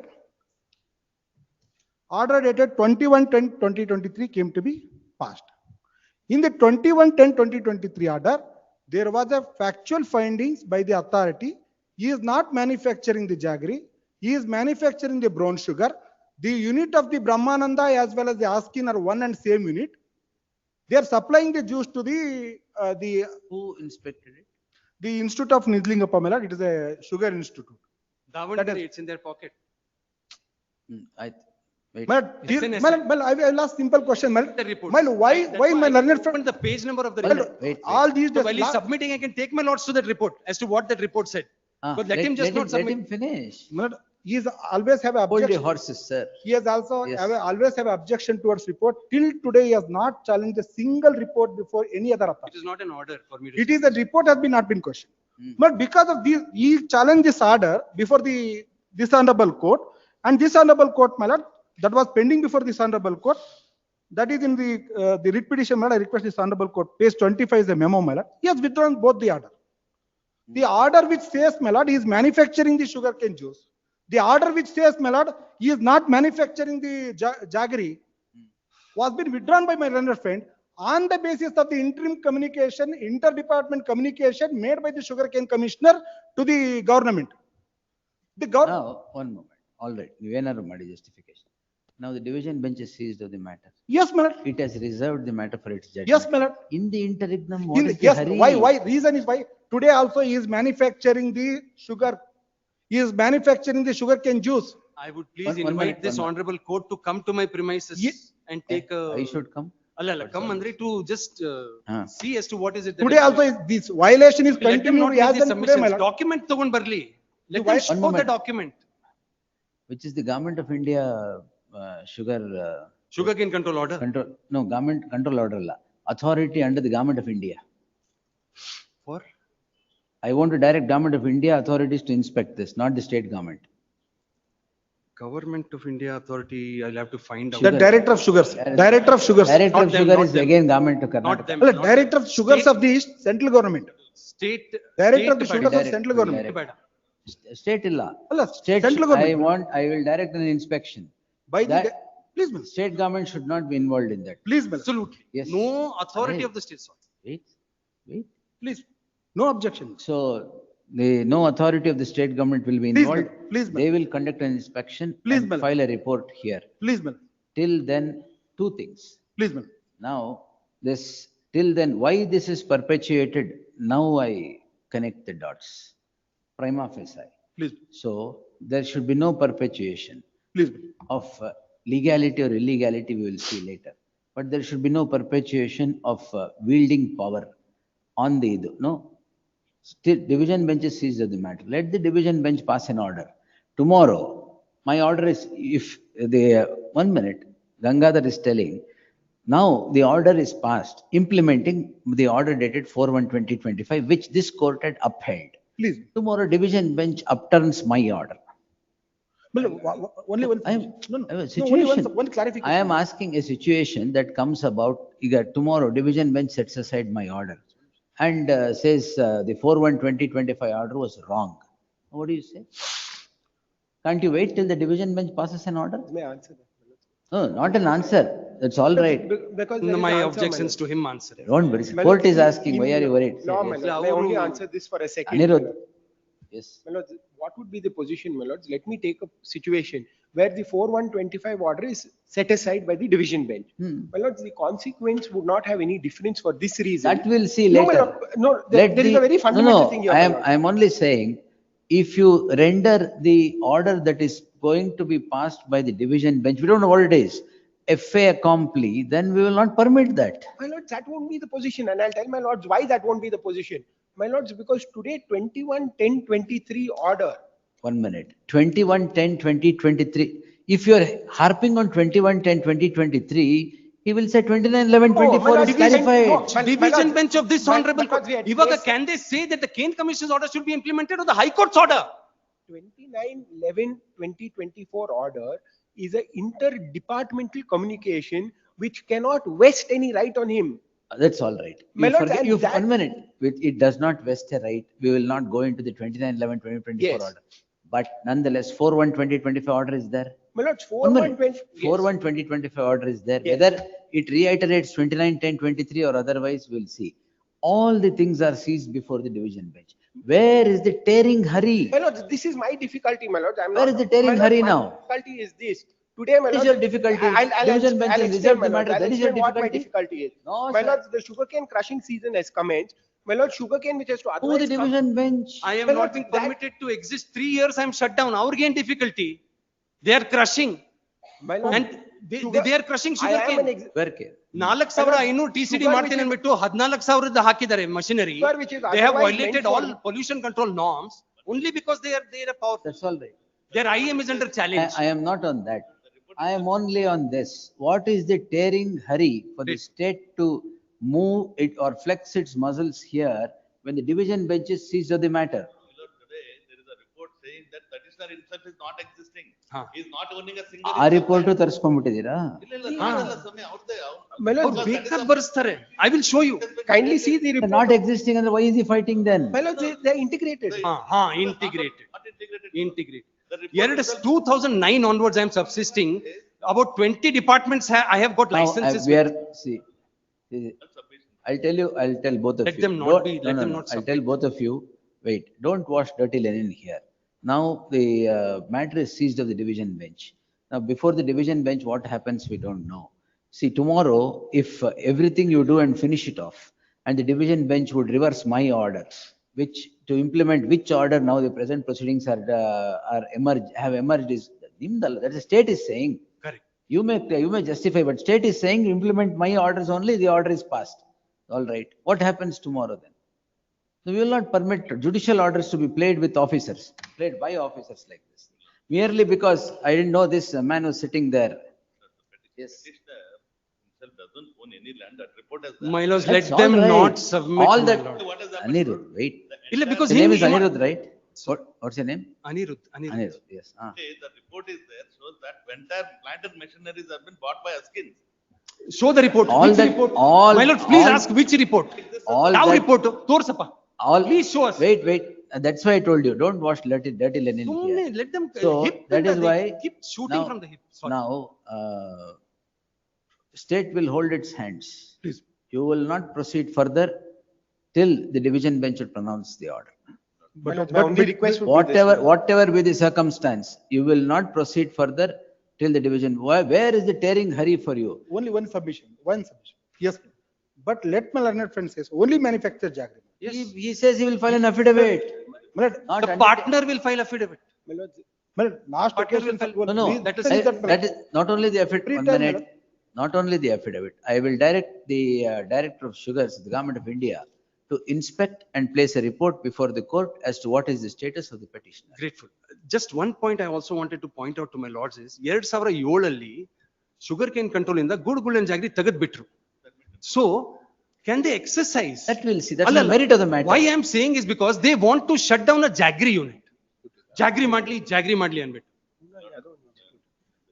21/10/2023 came to be passed. In the 21/10/2023 order, there was a factual findings by the authority. He is not manufacturing the jaggery. He is manufacturing the brown sugar. The unit of the Brahmananda as well as the Askin are one and same unit. They are supplying the juice to the Who inspected it? the Institute of Nidlingappa, my lord. It is a sugar institute. Dharwad, it's in their pocket. Wait. My lord, I will ask simple question. My lord, why my learned friend? The page number of the My report. lord, Wait. all these So while he's submitting, I can take my lords to that report as to what that report said. But let him just not let submit. him finish. my lord, he is always have Hold your objection. horses, sir. He has also Yes. always have objection towards report. Till today, he has not challenged a single report before any other It authority. is not an order for me to. It is a report has been not been questioned. But because of this, he challenged this order before this honorable court, and this honorable court, my lord, that was pending before this honorable court. That is in the writ petition, my lord. I request this honorable court, page 25 is the memo, my lord. He has withdrawn both the order. The order which says, my lord, he is manufacturing the sugarcane juice. The order which says, my lord, he is not manufacturing the jaggery was been withdrawn by my learned friend on the basis of the interim communication, interdepartment communication made by the sugarcane commissioner to the government. The government. Now, one moment. All right. Nevenaru Madi justification. Now the division bench is seized of the matter. Yes, my lord. It has reserved the matter for its judgment. Yes, my lord. In the interregnum, what is the Yes, hurry? why? Reason is why today also he is manufacturing the sugar. He is manufacturing the sugarcane juice. I would please One invite minute, this one honorable court to come to my premises and take a. I should come. Come, Andre, to just see as to what is it. Today also this violation is Let them not continued make as these and today, my submissions. lord. Document the one barley. Let One them show the moment. document. Which is the Government of India sugar Sugarcane control order. government control order la. Authority under the Government of India. For? I want to direct Government of India authorities to inspect this, not the state government. Government of India authority, I'll have to find out. The director of sugars. Director of sugars. Director Not of them, sugar not is them. again Government of Not Karnataka. them. Well, not director them. of sugars State- of the central government. State. Director of the state sugars body. of central government. Bada. State illa. Well, State, central I government. I will direct an inspection. By the That- please, madam. State government should not be involved in that. Please, madam. Absolutely. Yes. No authority Array. of the state. Sorry. Wait. Please. No objection. So no authority of the state government will be Please, involved. madam. Please, madam. They will conduct an inspection Please, and madam. file a report here. Please, madam. Till then, two things. Please, madam. Now, till then, why this is perpetuated? Now I connect the dots. Prima facie. Please. So there should be no perpetuation Please, madam. of legality or illegality, we will see later. But there should be no perpetuation of wielding power on the, no. Still, division bench is seized of the matter. Let the division bench pass an order. Tomorrow, my order is, if the, 1 minute, Gangadhar is telling, now the order is passed, implementing the order dated 4/1/2025, which this court had upheld. Please. Tomorrow, division bench upturns my order. Madam, only one. I am, No, I have a no, situation. only one clarification. I am asking a situation that comes about, tomorrow division bench sets aside my order and says the 4/1/2025 order was wrong. What do you say? Can't you wait till the division bench passes an order? May I answer that? No, not an answer. that's all right. Because there is My answer, objections my to him answer. Don't worry. My Court lord, is asking, why are you worried? No, my Yes. lord, may I only answer this for a second. Anirudh. Yes. My lords, what would be the position, my lords? Let me take a situation where the 4/125 order is set aside by the division bench. My lords, the consequence would not have any difference for this reason. That we'll see No, my later. lord, no, there is a very fundamental thing here, my lord. I am only saying, if you render the order that is going to be passed by the division bench, we don't know what it is, a fait accompli, then we will not permit that. My lords, that won't be the position, and I'll tell my lords why that won't be the position. My lords, because today 21/10/23 order. 1 minute. 21/10/2023. If you are harping on 21/10/2023, he will say 29/11/24 is clarified. Division bench of this honorable court. Ivaga, can they say that the Kane Commission's order should be implemented or the High Court's order? 29/11/2024 order is an interdepartmental communication which cannot vest any right on him. That's all right. My lords, and that- 1 minute. It does not vest a right. We will not go into the 29/11/2024 Yes. order. But nonetheless, 4/1/2025 order is there. My lords, 4/1/20. 4/1/2025 order is there. Yes. Whether it reiterates 29/10/23 or otherwise, we'll see. All the things are seized before the division bench. Where is the tearing hurry? My lords, this is my difficulty, my lords. Where is the tearing hurry now? My difficulty is this. Today, my What is lords, your difficulty? Division bench I'll has explain, reserved my the lords. matter. I'll That is your explain what my difficulty? difficulty is. No, My sir. lords, the sugarcane crushing season has commenced. My lord, sugarcane which has to Who otherwise the division bench? I am My not lords, being that- permitted to exist. 3 years I am shut down. Our gain difficulty. They are crushing. My lord, And they are crushing I am an sugarcane. Where came? 4,500 TCD Sugar ಮಾಡ್ತೀನಿ which is- ಅಂದ್ಬಿಟ್ಟು 14,000 ಹಾಕಿದ್ದಾರೆ machinery. Sugar which is They have otherwise violated meant all for- pollution control norms only because they are powerful. That's all right. Their IM is under challenge. I am not on that. I am only on this. What is the tearing hurry for the state to move it or flex its muscles here when the division bench is seized of the matter? Saying that traditional itself is not existing. He is not owning a single. ಆ report ತರಿಸ್ಕೊಂಡ್ಬಿಟ್ಟಿದ್ದೀರಾ? My lord, ಬೇಕಾಗಿ ಬರ್ಸ್ತಾರೆ. I will show you. kindly see the report. Not existing, and why is he fighting then? My lord, they are integrated. Integrated. Integrated. 2009 onwards, I am subsisting. About 20 departments I have got Now, licenses. we are, see, I'll tell both of you. Let them not Don't- be- no, let no, them no, not I'll tell both of you, wait, don't wash dirty linen here. Now, the matter is seized of the division bench. Now, before the division bench, what happens, we don't know. See, tomorrow, if everything you do and finish it off, and the division bench would reverse my order, which to implement which order now the present proceedings have emerged is Nimdal, that the state is saying. Correct. You may justify, but state is saying implement my orders only, the order is passed. All right. What happens tomorrow then? So we will not permit judicial orders to be played with officers, played by officers like this. Merely because I didn't know this man was sitting there. Yes. Himself doesn't own any land. That report has. My lords, let That's all them right. not submit. All my that. lord. Anirudh, wait. Illa, because His name is he- Anirudh, right? What's your name? Anirudh. Anirudh, yes. The report is there, shows that entire plant and machineries have been bought by Askins. Show the report. All Which that- report? all- My lord, please all- ask which report. All Now that- report. Torsappa. All, Please show us. Wait. That's why I told you, don't wash dirty linen here. Let them So hip that them, is they why keep shooting now- from the hip. Sorry. Now, state will hold its hands. Please. You will not proceed further till the division bench will pronounce the order. But only request would be this. Whatever be the circumstance, you will not proceed further till the division. Where is the tearing hurry for you? Only one submission. Yes. But let my learned friend says, only manufacture agreement. He says he will file an affidavit. Not The partner will file affidavit. Last Partner will occasion. file- No, that is- that is not only the affidavit, Free one time, minute, not only the affidavit. I will direct the Director of Sugars, the Government of India, to inspect and place a report before the court as to what is the status of the petitioner. Grateful. Just one point I also wanted to point out to my lords is 2007 ಅಲ್ಲಿ sugar cane control ಇಂದ good and jaggery ತೆಗೆದು ಬಿಟ್ರು. So can they exercise? That we'll see. That's ಅಲ್ಲ, the merit of the matter. Why I am saying is because they want to shut down a jaggery unit. Jaggery ಮಾಡ್ಲಿ ಅಂದ್ಬಿಟ್ಟು.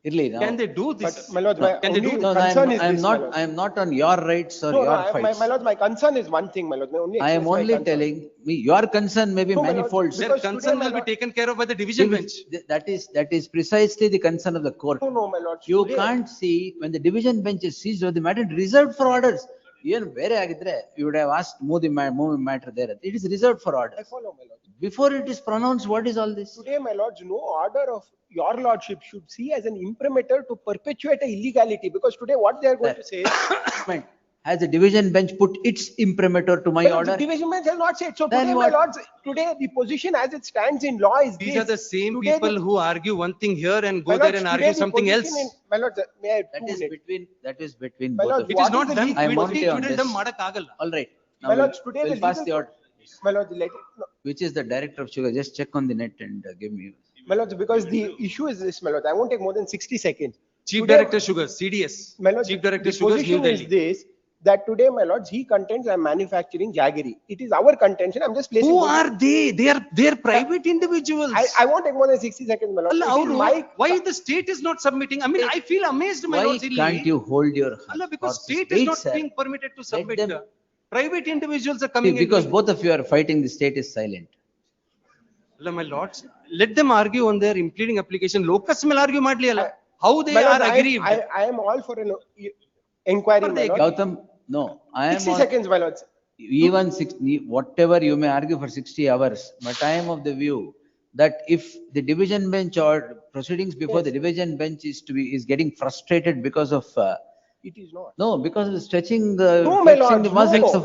Irli, now. Can they do this? But my lord, my Can they do only No, no, concern is this, my lord. I am not on your rights or No, your no, fights. my lord, my concern is one thing, my lord. My only I am express my only concern. telling me, your concern may be No, my lord, manifold. because sir. Their today, concern my will be lord- taken care of by the division bench. That is precisely the concern of the court. No, my lord. You today- can't see when the division bench is seized of the matter, it is reserved for orders. Even ಬೇರೆ ಆಗಿದ್ರೆ, you would have asked move the matter there. It is reserved for I orders. follow, my lord. Before it is pronounced, what is all this? Today, my lords, no order of your lordship should see as an imprimatur to perpetuate a illegality, because today what they are going to say is, Has the division bench put its imprimatur to my well, order? the division bench has not said. So Then today, my what? lords, today the position as it stands in law is These this. are the same Today people the- who argue one thing here and my go there lords, and today argue the something else. position in- My lords, may I have That 2 is minutes? between My both lord, of It you. is not the done legal- I am quickly only on today, this. them ಮಾಡಕ್ಕಾಗಲ್ಲ. All right. Now My we'll lords, today the we'll pass the legal- order. My lords, no, Which is the director of sugar? Just check on the net and give me. my lords, because the issue is this, my lords, I won't take more than 60 seconds. Chief Today- Director Sugars, CDS. My lords, Chief Director the Sugars, New position is Delhi. this, that today, my lords, he contends I'm manufacturing jaggery. It is our contention. I'm just placing. Who are they? They are private individuals. I won't take more than 60 seconds, my lord. ಅಲ್ಲ, It is ಅವ್ರು my. why the state is not submitting? I mean, I feel amazed, my Why lords, ಇಲ್ಲಿ. can't you hold your ಅಲ್ಲ, because horses? state is Wait, not sir. being permitted to submit. them- Private individuals are See, coming in. because both of you are fighting, the state is silent. ಅಲ್ಲ, my lords, let them argue on their impleading application. Locus ಮೇಲೆ argue ಮಾಡ್ಲಿ ಅಲ್ಲ. How they My are lords, aggrieved. I am all for an inquiry, my lord. Gautam, no, I am 60 on, seconds, my lords. even 60, whatever you may argue for 60 hours, but I am of the view that if the division bench or proceedings before the division bench is getting frustrated because of, It is not. no, because of stretching No, my flexing lord, the muscles no. of,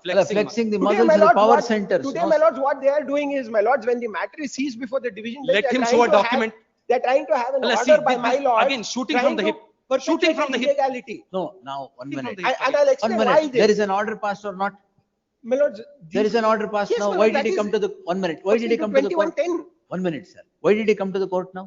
Flexing flexing the Today, muscles my of the lords, power what- centers. Today, no, my lords, what they are doing is, my lords, when the matter is seized before the division bench, Let they are him trying show a to have- document. They are trying to have an ಅಲ್ಲ, order see, by this- my lord. again, shooting trying from the to hip. Shooting perpetuate from the hip. illegality. No, now, one minute. And I'll explain One why minute. this. There is an order passed or not? My lords, There is an order passed Yes, now. my Why lord, did he that come is to the, one minute, why did he come to the court? 2110. One minute, sir. Why did he come to the court now?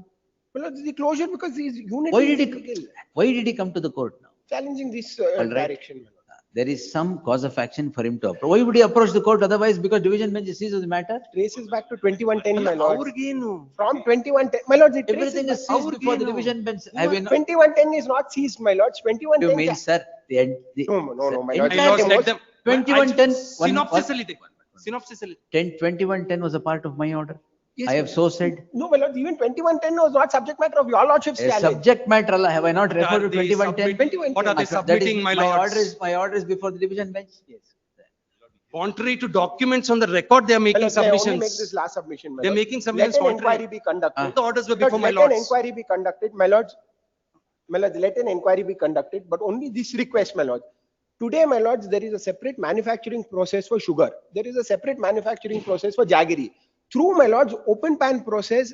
My lords, the closure because his unit Why is did illegal. Why did he come to the court now? Challenging this All right. direction, my lord. There is some cause of action for him to approach. Why would he approach the court otherwise? Because division bench is seized of the matter? Traces back to 2110, my lord. ಅವ್ರಿಗೇನು? From 2110, my lords, it traces Everything is back- seized before the division bench. Have you not? 2110 is not seized, my lords. You 2110. mean, sir, the. No, my lord. My lords, let them. 2110. Synopsis ಅಲ್ಲಿ ಇದೆ. Synopsis ಅಲ್ಲಿ. 2110 was a part of my order. Yes, I have so said. No, my lord, even 2110 was not subject matter of your lordship's A challenge. subject matter, Allah, have I not What referred are to they 2110? submitting? What are they That is, submitting, my lords? My order is before the division bench. Yes. Contrary to documents on the record, they are My making lords, may I only make submissions. this last submission, my They're lord. making submissions Let an contrary. inquiry be conducted. The orders were Lords, before my let an lords. inquiry be conducted, my lords. My lords, let an inquiry be conducted, but only this request, my lords. Today, my lords, there is a separate manufacturing process for sugar. There is a separate manufacturing process for jaggery. Through, my lords, open pan process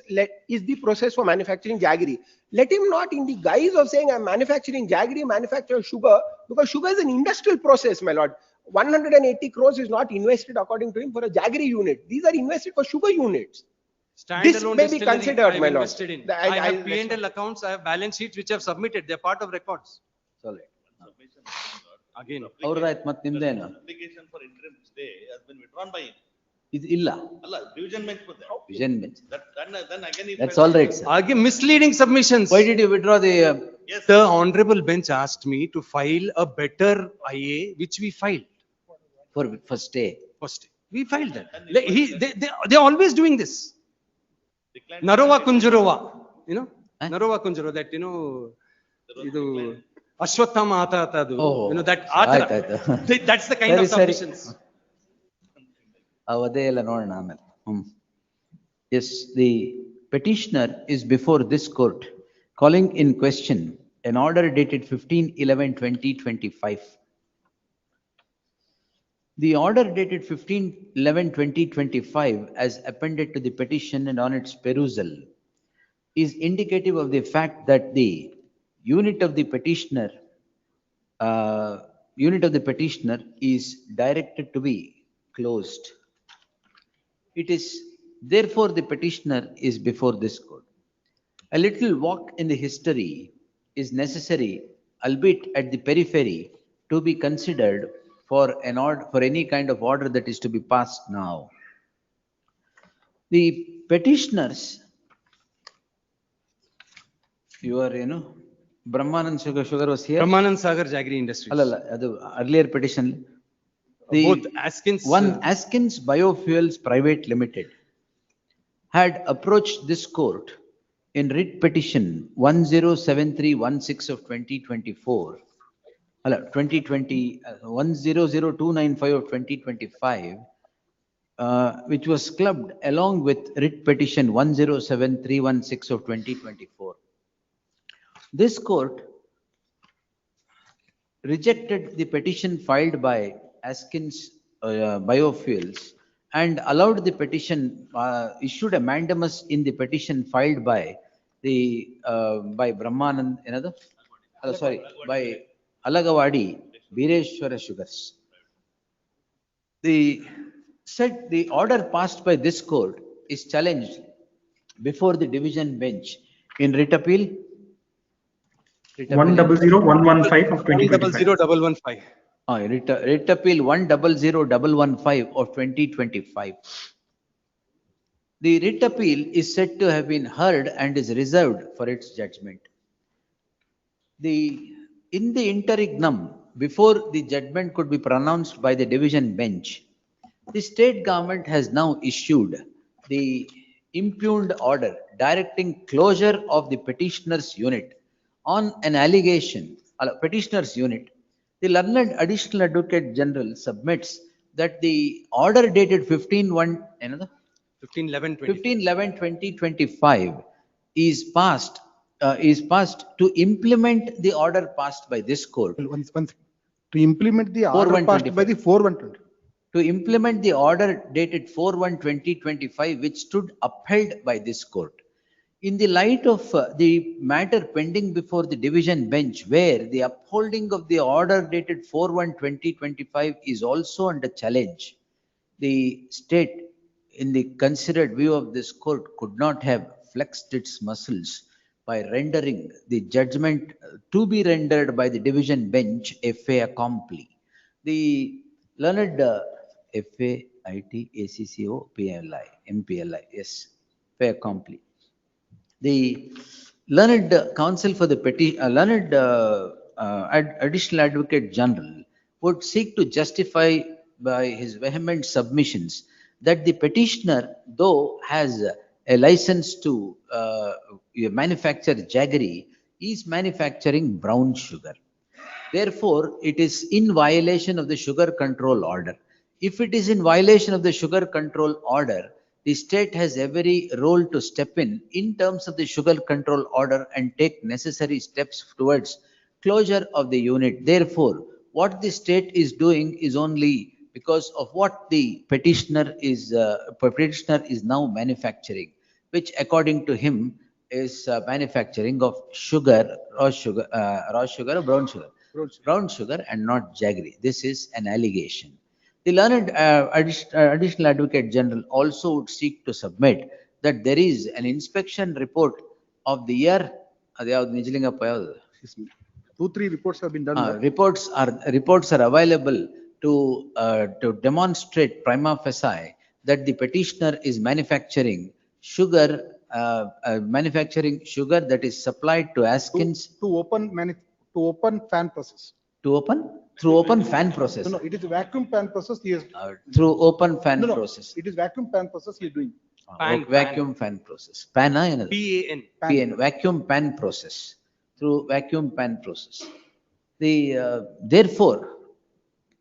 is the process for manufacturing jaggery. Let him not, in the guise of saying I'm manufacturing jaggery, manufacture sugar, because sugar is an industrial process, my lord. 180 crores is not invested according to him for a jaggery unit. These are invested for sugar units. This Standalone may be distillery, considered, I've my lord. invested in. The- I have I'll- P&L accounts, I have balance sheets which I have submitted. They're part of records. Sorry. Again. All right, ಮತ್ ನಿಮ್ದೇನು? Application for interim stay has been withdrawn by him. ಇದು ಇಲ್ಲ. Allah, division bench put there. Division bench. Then again he. That's all right, sir. Again, misleading submissions. Why did you withdraw the? The honorable bench asked me to file a better IA, which we filed. For stay. First, we filed that. Like, they're always doing this. Narova Kunjarova, you know, Narova Kunjarova, that, you know, ಇದು ಅಶ್ವತ್ಥಾಮ ಆತ ಅದು, you know, that ಆತರ. That's the kind of submissions. ಅವದೇ ಎಲ್ಲ ನೋಡೋಣ ಆಮೇಲೆ. Yes, the petitioner is before this court calling in question an order dated 15/11/2025. The order dated 15/11/2025 as appended to the petition and on its perusal is indicative of the fact that the unit of the petitioner is directed to be closed. It is therefore the petitioner is before this court. A little walk in the history is necessary, albeit at the periphery, to be considered for an order, for any kind of order that is to be passed now. The petitioners Brahmanand Sugar was here. Brahmanand Sagar Jaggery Industries. Allala, adu earlier petition. Both Askins. One Askins Biofuels Private Limited had approached this court in writ petition 107316 of 2024, 100295 of 2025, which was clubbed along with writ petition 107316 of 2024. This court rejected the petition filed by Askins Biofuels and allowed the petition, issued a mandamus in the petition filed by by Brahmanand, by Alagawadi Bireshwara Sugars. The order passed by this court is challenged before the division bench in writ appeal 100115 of 2025. 100115. Writ appeal 100115 of 2025. The writ appeal is said to have been heard and is reserved for its judgment. In the interregnum, before the judgment could be pronounced by the division bench, the state government has now issued the impugned order directing closure of the petitioner's unit on an allegation, petitioner's unit. The learned additional advocate general submits that the order dated 15/11/2025 is passed to implement the order passed by this court. To implement the order passed by the 4/120. To implement the order dated 4/1/2025, which stood upheld by this court. In the light of the matter pending before the division bench, where the upholding of the order dated 4/1/2025 is also under challenge, the state, in the considered view of this court, could not have flexed its muscles by rendering the judgment to be rendered by the division bench a fait accompli. The learned FAITACCO yes, fait accompli. The learned counsel for the additional advocate general would seek to justify by his vehement submissions that the petitioner, though has a license to manufacture jaggery, is manufacturing brown sugar. Therefore, it is in violation of the sugar control order. If it is in violation of the sugar control order, the state has every role to step in terms of the sugar control order and take necessary steps towards closure of the unit. Therefore, what the state is doing is only because of what the petitioner is now manufacturing, which according to him is manufacturing of sugar, raw sugar or brown sugar. Brown sugar and not jaggery. This is an allegation. The learned additional advocate general also would seek to submit that there is an inspection report of the year. 2-3 reports have been done. Reports are available to demonstrate prima facie that the petitioner is manufacturing sugar that is supplied to Askins to open fan process. To open? Through open fan process. No, it is vacuum fan process he is. Through open fan process. It is vacuum fan process he is doing. Vacuum fan process. PAN. PAN. Vacuum pan process. Through vacuum pan process. Therefore,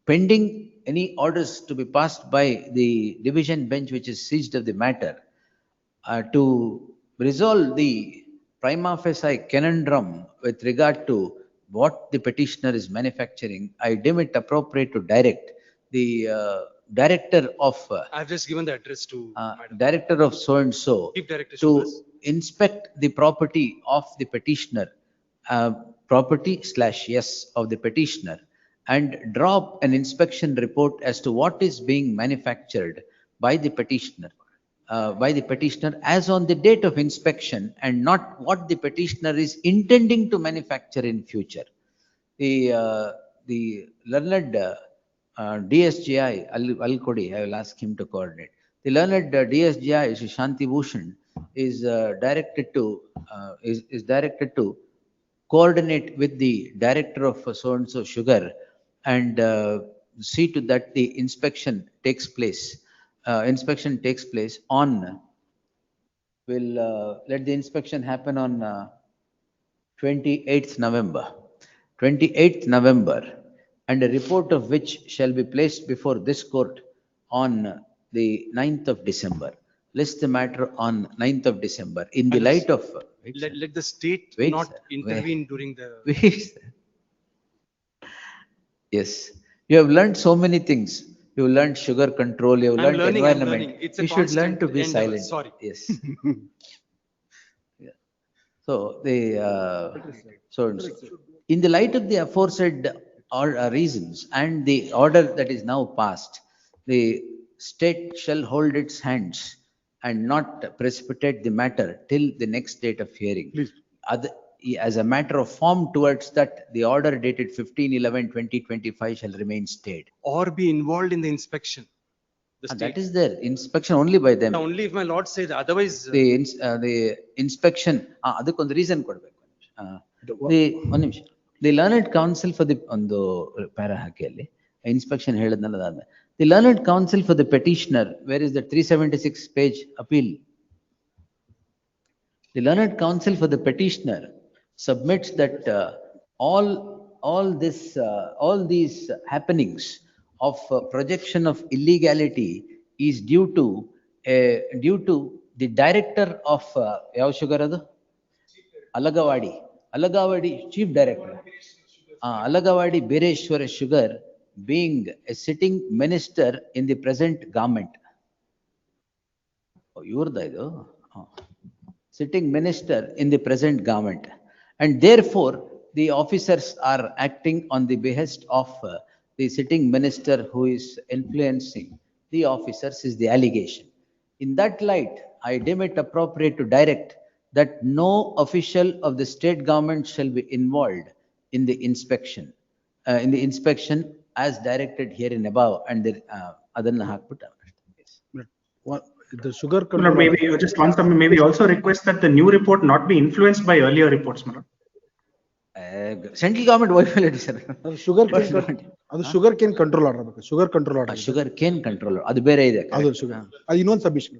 pending any orders to be passed by the division bench which is seized of the matter, to resolve the prima facie conundrum with regard to what the petitioner is manufacturing, I deem it appropriate to direct the director of I've just given the address to director of so and so to inspect the property of the petitioner, property/yes of the petitioner, and draw an inspection report as to what is being manufactured by the petitioner. As on the date of inspection, and not what the petitioner is intending to manufacture in future. The learned DSGI Al Kodi, I will ask him to coordinate. The learned DSGI Shanti Bhushan is directed to coordinate with the director of so-and-so sugar and see to that the inspection takes place. Inspection takes place on, will let the inspection happen on 28th November. 28th November, and a report of which shall be placed before this court on the 9th of December. List the matter on 9th of December in the light of. Wait, sir. Let the state Wait, not sir. intervene during the. Wait, sir. Yes, you have learned so many things. You have learned sugar control, you have I'm learned learning, I'm environment. learning. It's a You should learn constant to be endeavor. silent. Sorry. Yes. Yeah. So so in the light of the aforesaid reasons and the order that is now passed, the state shall hold its hands and not precipitate the matter till the next date of hearing. Please. As a matter of form towards that, the order dated 15/11/2025 shall remain stayed. Or be involved in the inspection. The state. That is there, inspection only by them. Only if my lord says otherwise. The inspection, ಅದಕ್ಕೊಂದು reason ಕೊಡ್ಬೇಕು. ಒಂದು ನಿಮಿಷ. The learned counsel for the, ಒಂದು para ಹಾಕಿ ಅಲ್ಲಿ, inspection ಹೇಳಿದ್ನಲ್ಲ ಅದಾದ್ಮೇಲೆ. The learned counsel for the petitioner, where is the 376 page appeal? The learned counsel for the petitioner submits that all these happenings of projection of illegality is due to the director of ಯಾವ sugar ಅದು? Alagawadi chief director. Alagawadi Bireshwara Sugar being a sitting minister in the present government. ಇವ್ರದ್ದು ಇದು? Sitting minister in the present government, and therefore the officers are acting on the behest of the sitting minister who is influencing the officers is the allegation. In that light, I deem it appropriate to direct that no official of the state government shall be involved in the inspection as directed here in above, and the adanna hakbitta. The sugar Lord, control. maybe just one comment, maybe also request that the new report not be influenced by earlier reports, my lord. Central government ವೈಫಲ್ಯ sir. ಅದು sugar cane control order ಬೇಕು. Sugar control order. Sugar cane control ಅದು ಬೇರೆ ಇದೆ. ಅದು sugar. ಅದು ಇನ್ನೊಂದು submission.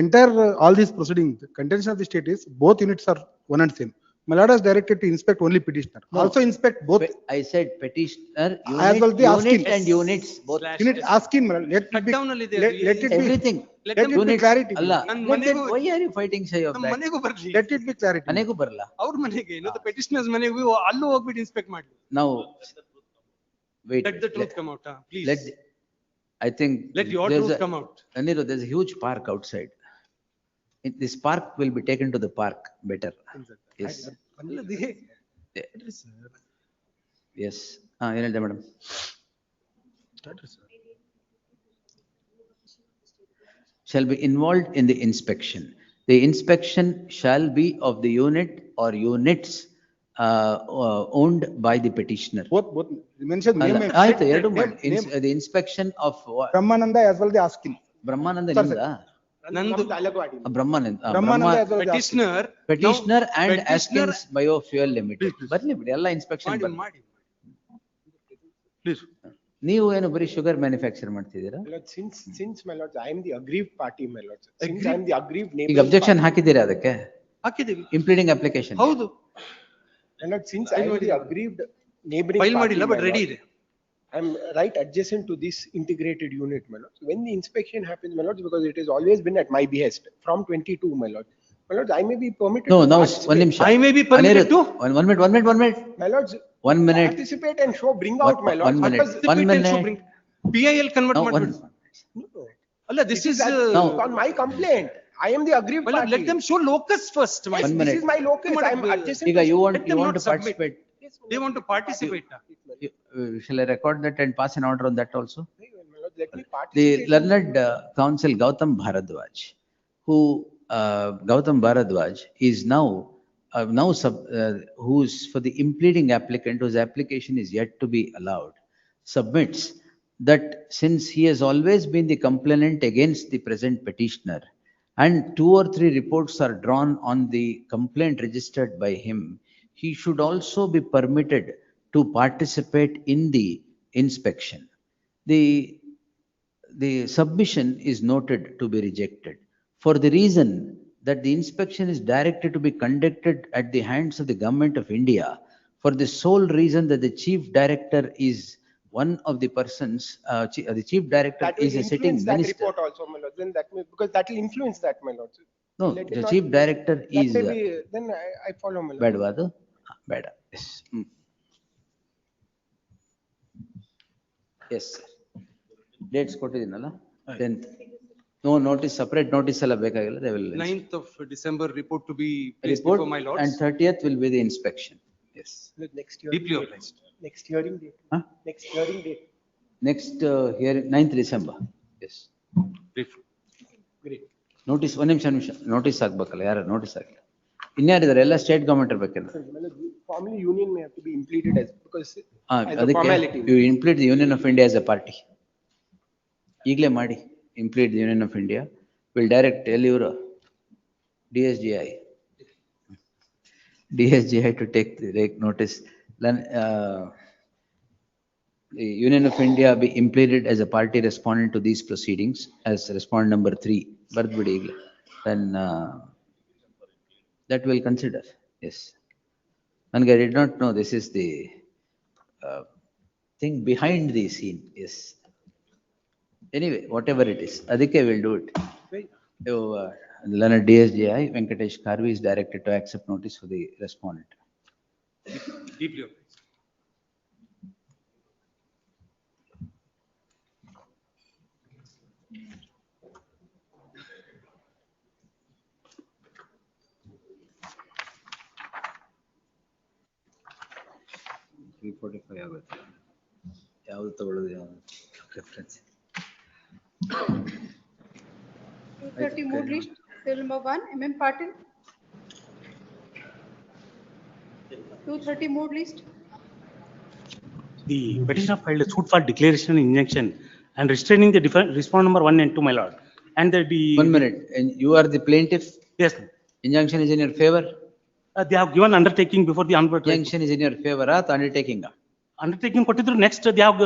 Entire all these proceedings, the contention of the state is both units are one and same. My lord is directed to inspect only petitioner. No. Also inspect both. I said petitioner, as well the asking unit and units both. Unit asking, let it be. Let it be Everything. Let it be clarity. Allah. Why are you fighting shy of that? ಮನೆಗೂ ಬರ್ಲಿ. Let it be clarity. ಮನೆಗೂ ಬರಲ್ಲ. ಅವ್ರ ಮನೆಗೆ ಇನ್ನೊಂದು petitioners ಮನೆಗೂ ಅಲ್ಲೂ ಹೋಗ್ಬಿಟ್ಟು ಇನ್ಸ್ಪೆಕ್ಟ್ ಮಾಡಿ. Now wait. Let the truth come out, please. I think let your truth come out. Anirudh, there's a huge park outside. This park will be taken to the park better. Yes. Yes. ಏನು ಹೇಳಿದೆ madam? Shall be involved in the inspection. The inspection shall be of the unit or units owned by the petitioner. Both mentioned name. ಆಯ್ತು, ಎರಡು ಮಾಡಿ. The inspection of Brahmananda as well the asking. Brahmananda ನಿಂದ? petitioner and Askins Biofuel Limited. ಬರ್ಲಿ ಬಿಡಿ, ಎಲ್ಲ inspection ಮಾಡಿ. ನೀವು ಏನು ಬರೀ ಶುಗರ್ ಮ್ಯಾನುಫ್ಯಾಕ್ಚರ್ ಮಾಡ್ತಿದ್ದೀರಾ? Since my lords, I am the aggrieved party, my lords. Since I am the aggrieved neighbor. ಈಗ ಅಬ್ಜೆಕ್ಷನ್ ಹಾಕಿದ್ದೀರಾ ಅದಕ್ಕೆ? ಹಾಕಿದ್ದೀವಿ. Impleading application. ಹೌದು. My lord, since I am the aggrieved neighboring file party, ಮಾಡಿಲ್ಲ but ready ಇದೆ. I am right adjacent to this integrated unit, my lords. When the inspection happens, my lords, because it has always been at my behest from 22, my lord. My lords, I may be permitted. No, to now participate. one ನಿಮಿಷ. I may be permitted to. One minute. My lords, 1 minute. participate and show, bring out, my lords. 1 minute. 1 minute. PIL convert ಮಾಡ್ಬಿಡಿ. ಅಲ್ಲ, this is on my complaint. I am the aggrieved party. Let them show locus first. Yes, this is my locus. I am adjacent. ಈಗ you want to submit. participate. They want to participate. Shall I record that and pass an order on that also? Let me participate. The learned counsel Gautam Bharadwaj, Gautam Bharadwaj is now who's for the impleading applicant whose application is yet to be allowed, submits that since he has always been the complainant against the present petitioner and 2 or 3 reports are drawn on the complaint registered by him, he should also be permitted to participate in the inspection. The submission is noted to be rejected for the reason that the inspection is directed to be conducted at the hands of the Government of India for the sole reason that the chief director is one of the persons, the chief director That will is a sitting influence that minister. report also, my lord. Then that may, because that will influence that, my lord. No, Let it the not- chief director that is may be, then I follow, my lord. Bedwadu. Beda. Yes. Yes, sir. Dates ಕೊಟ್ಟಿದ್ದೀನಲ್ಲ 10th. No notice, separate notice ಎಲ್ಲ ಬೇಕಾಗಿಲ್ಲ. They will. 9th of December report to be placed Report before my lords. and 30th will be the inspection. Yes. Next year. Deeply obliged. Next hearing date. Huh? Next hearing date. Next hearing, 9th December. Yes. Great. Notice, ಒಂದು ನಿಮಿಷ notice ಆಗ್ಬೇಕಲ್ಲ, ಯಾರು notice ಆಗಿಲ್ಲ. ಇನ್ಯಾರಿದ್ದಾರೆ? ಎಲ್ಲ state government ಇರ್ಬೇಕಲ್ಲ. Formally, union may have to be impleted as, because as a ಅದಕ್ಕೆ formality. you implement the Union of India as a party. ಈಗಲೇ ಮಾಡಿ, implement the Union of India. Will direct ಎಲ್ಲಿವರು DSGI to take the notice. The Union of India be implemented as a party respondent to these proceedings as respondent number 3. Bardbidi ಈಗಲೇ. Then that will consider. Yes. And I did not know this is the thing behind the scene. Yes. Anyway, whatever it is, Adike will do it. Learned DSGI, Venkatesh Karvi is directed to accept notice for the respondent. Deeply obliged. ಆಗುತ್ತೆ. ಯಾವ್ದು ತಗೊಳ್ಳೋದು reference? 230 mood list, serial number 1, MM Patil. 230 mood list. The petitioner filed a suit for declaration and injunction and restraining the respondent number 1 and 2, my lord. And the 1 minute, and you are the plaintiff? Yes. Injunction is in your favor? They have given undertaking before the honorable. Injunction is in your favor, or undertaking? Undertaking ಕೊಟ್ಟಿದ್ರು. Next, they have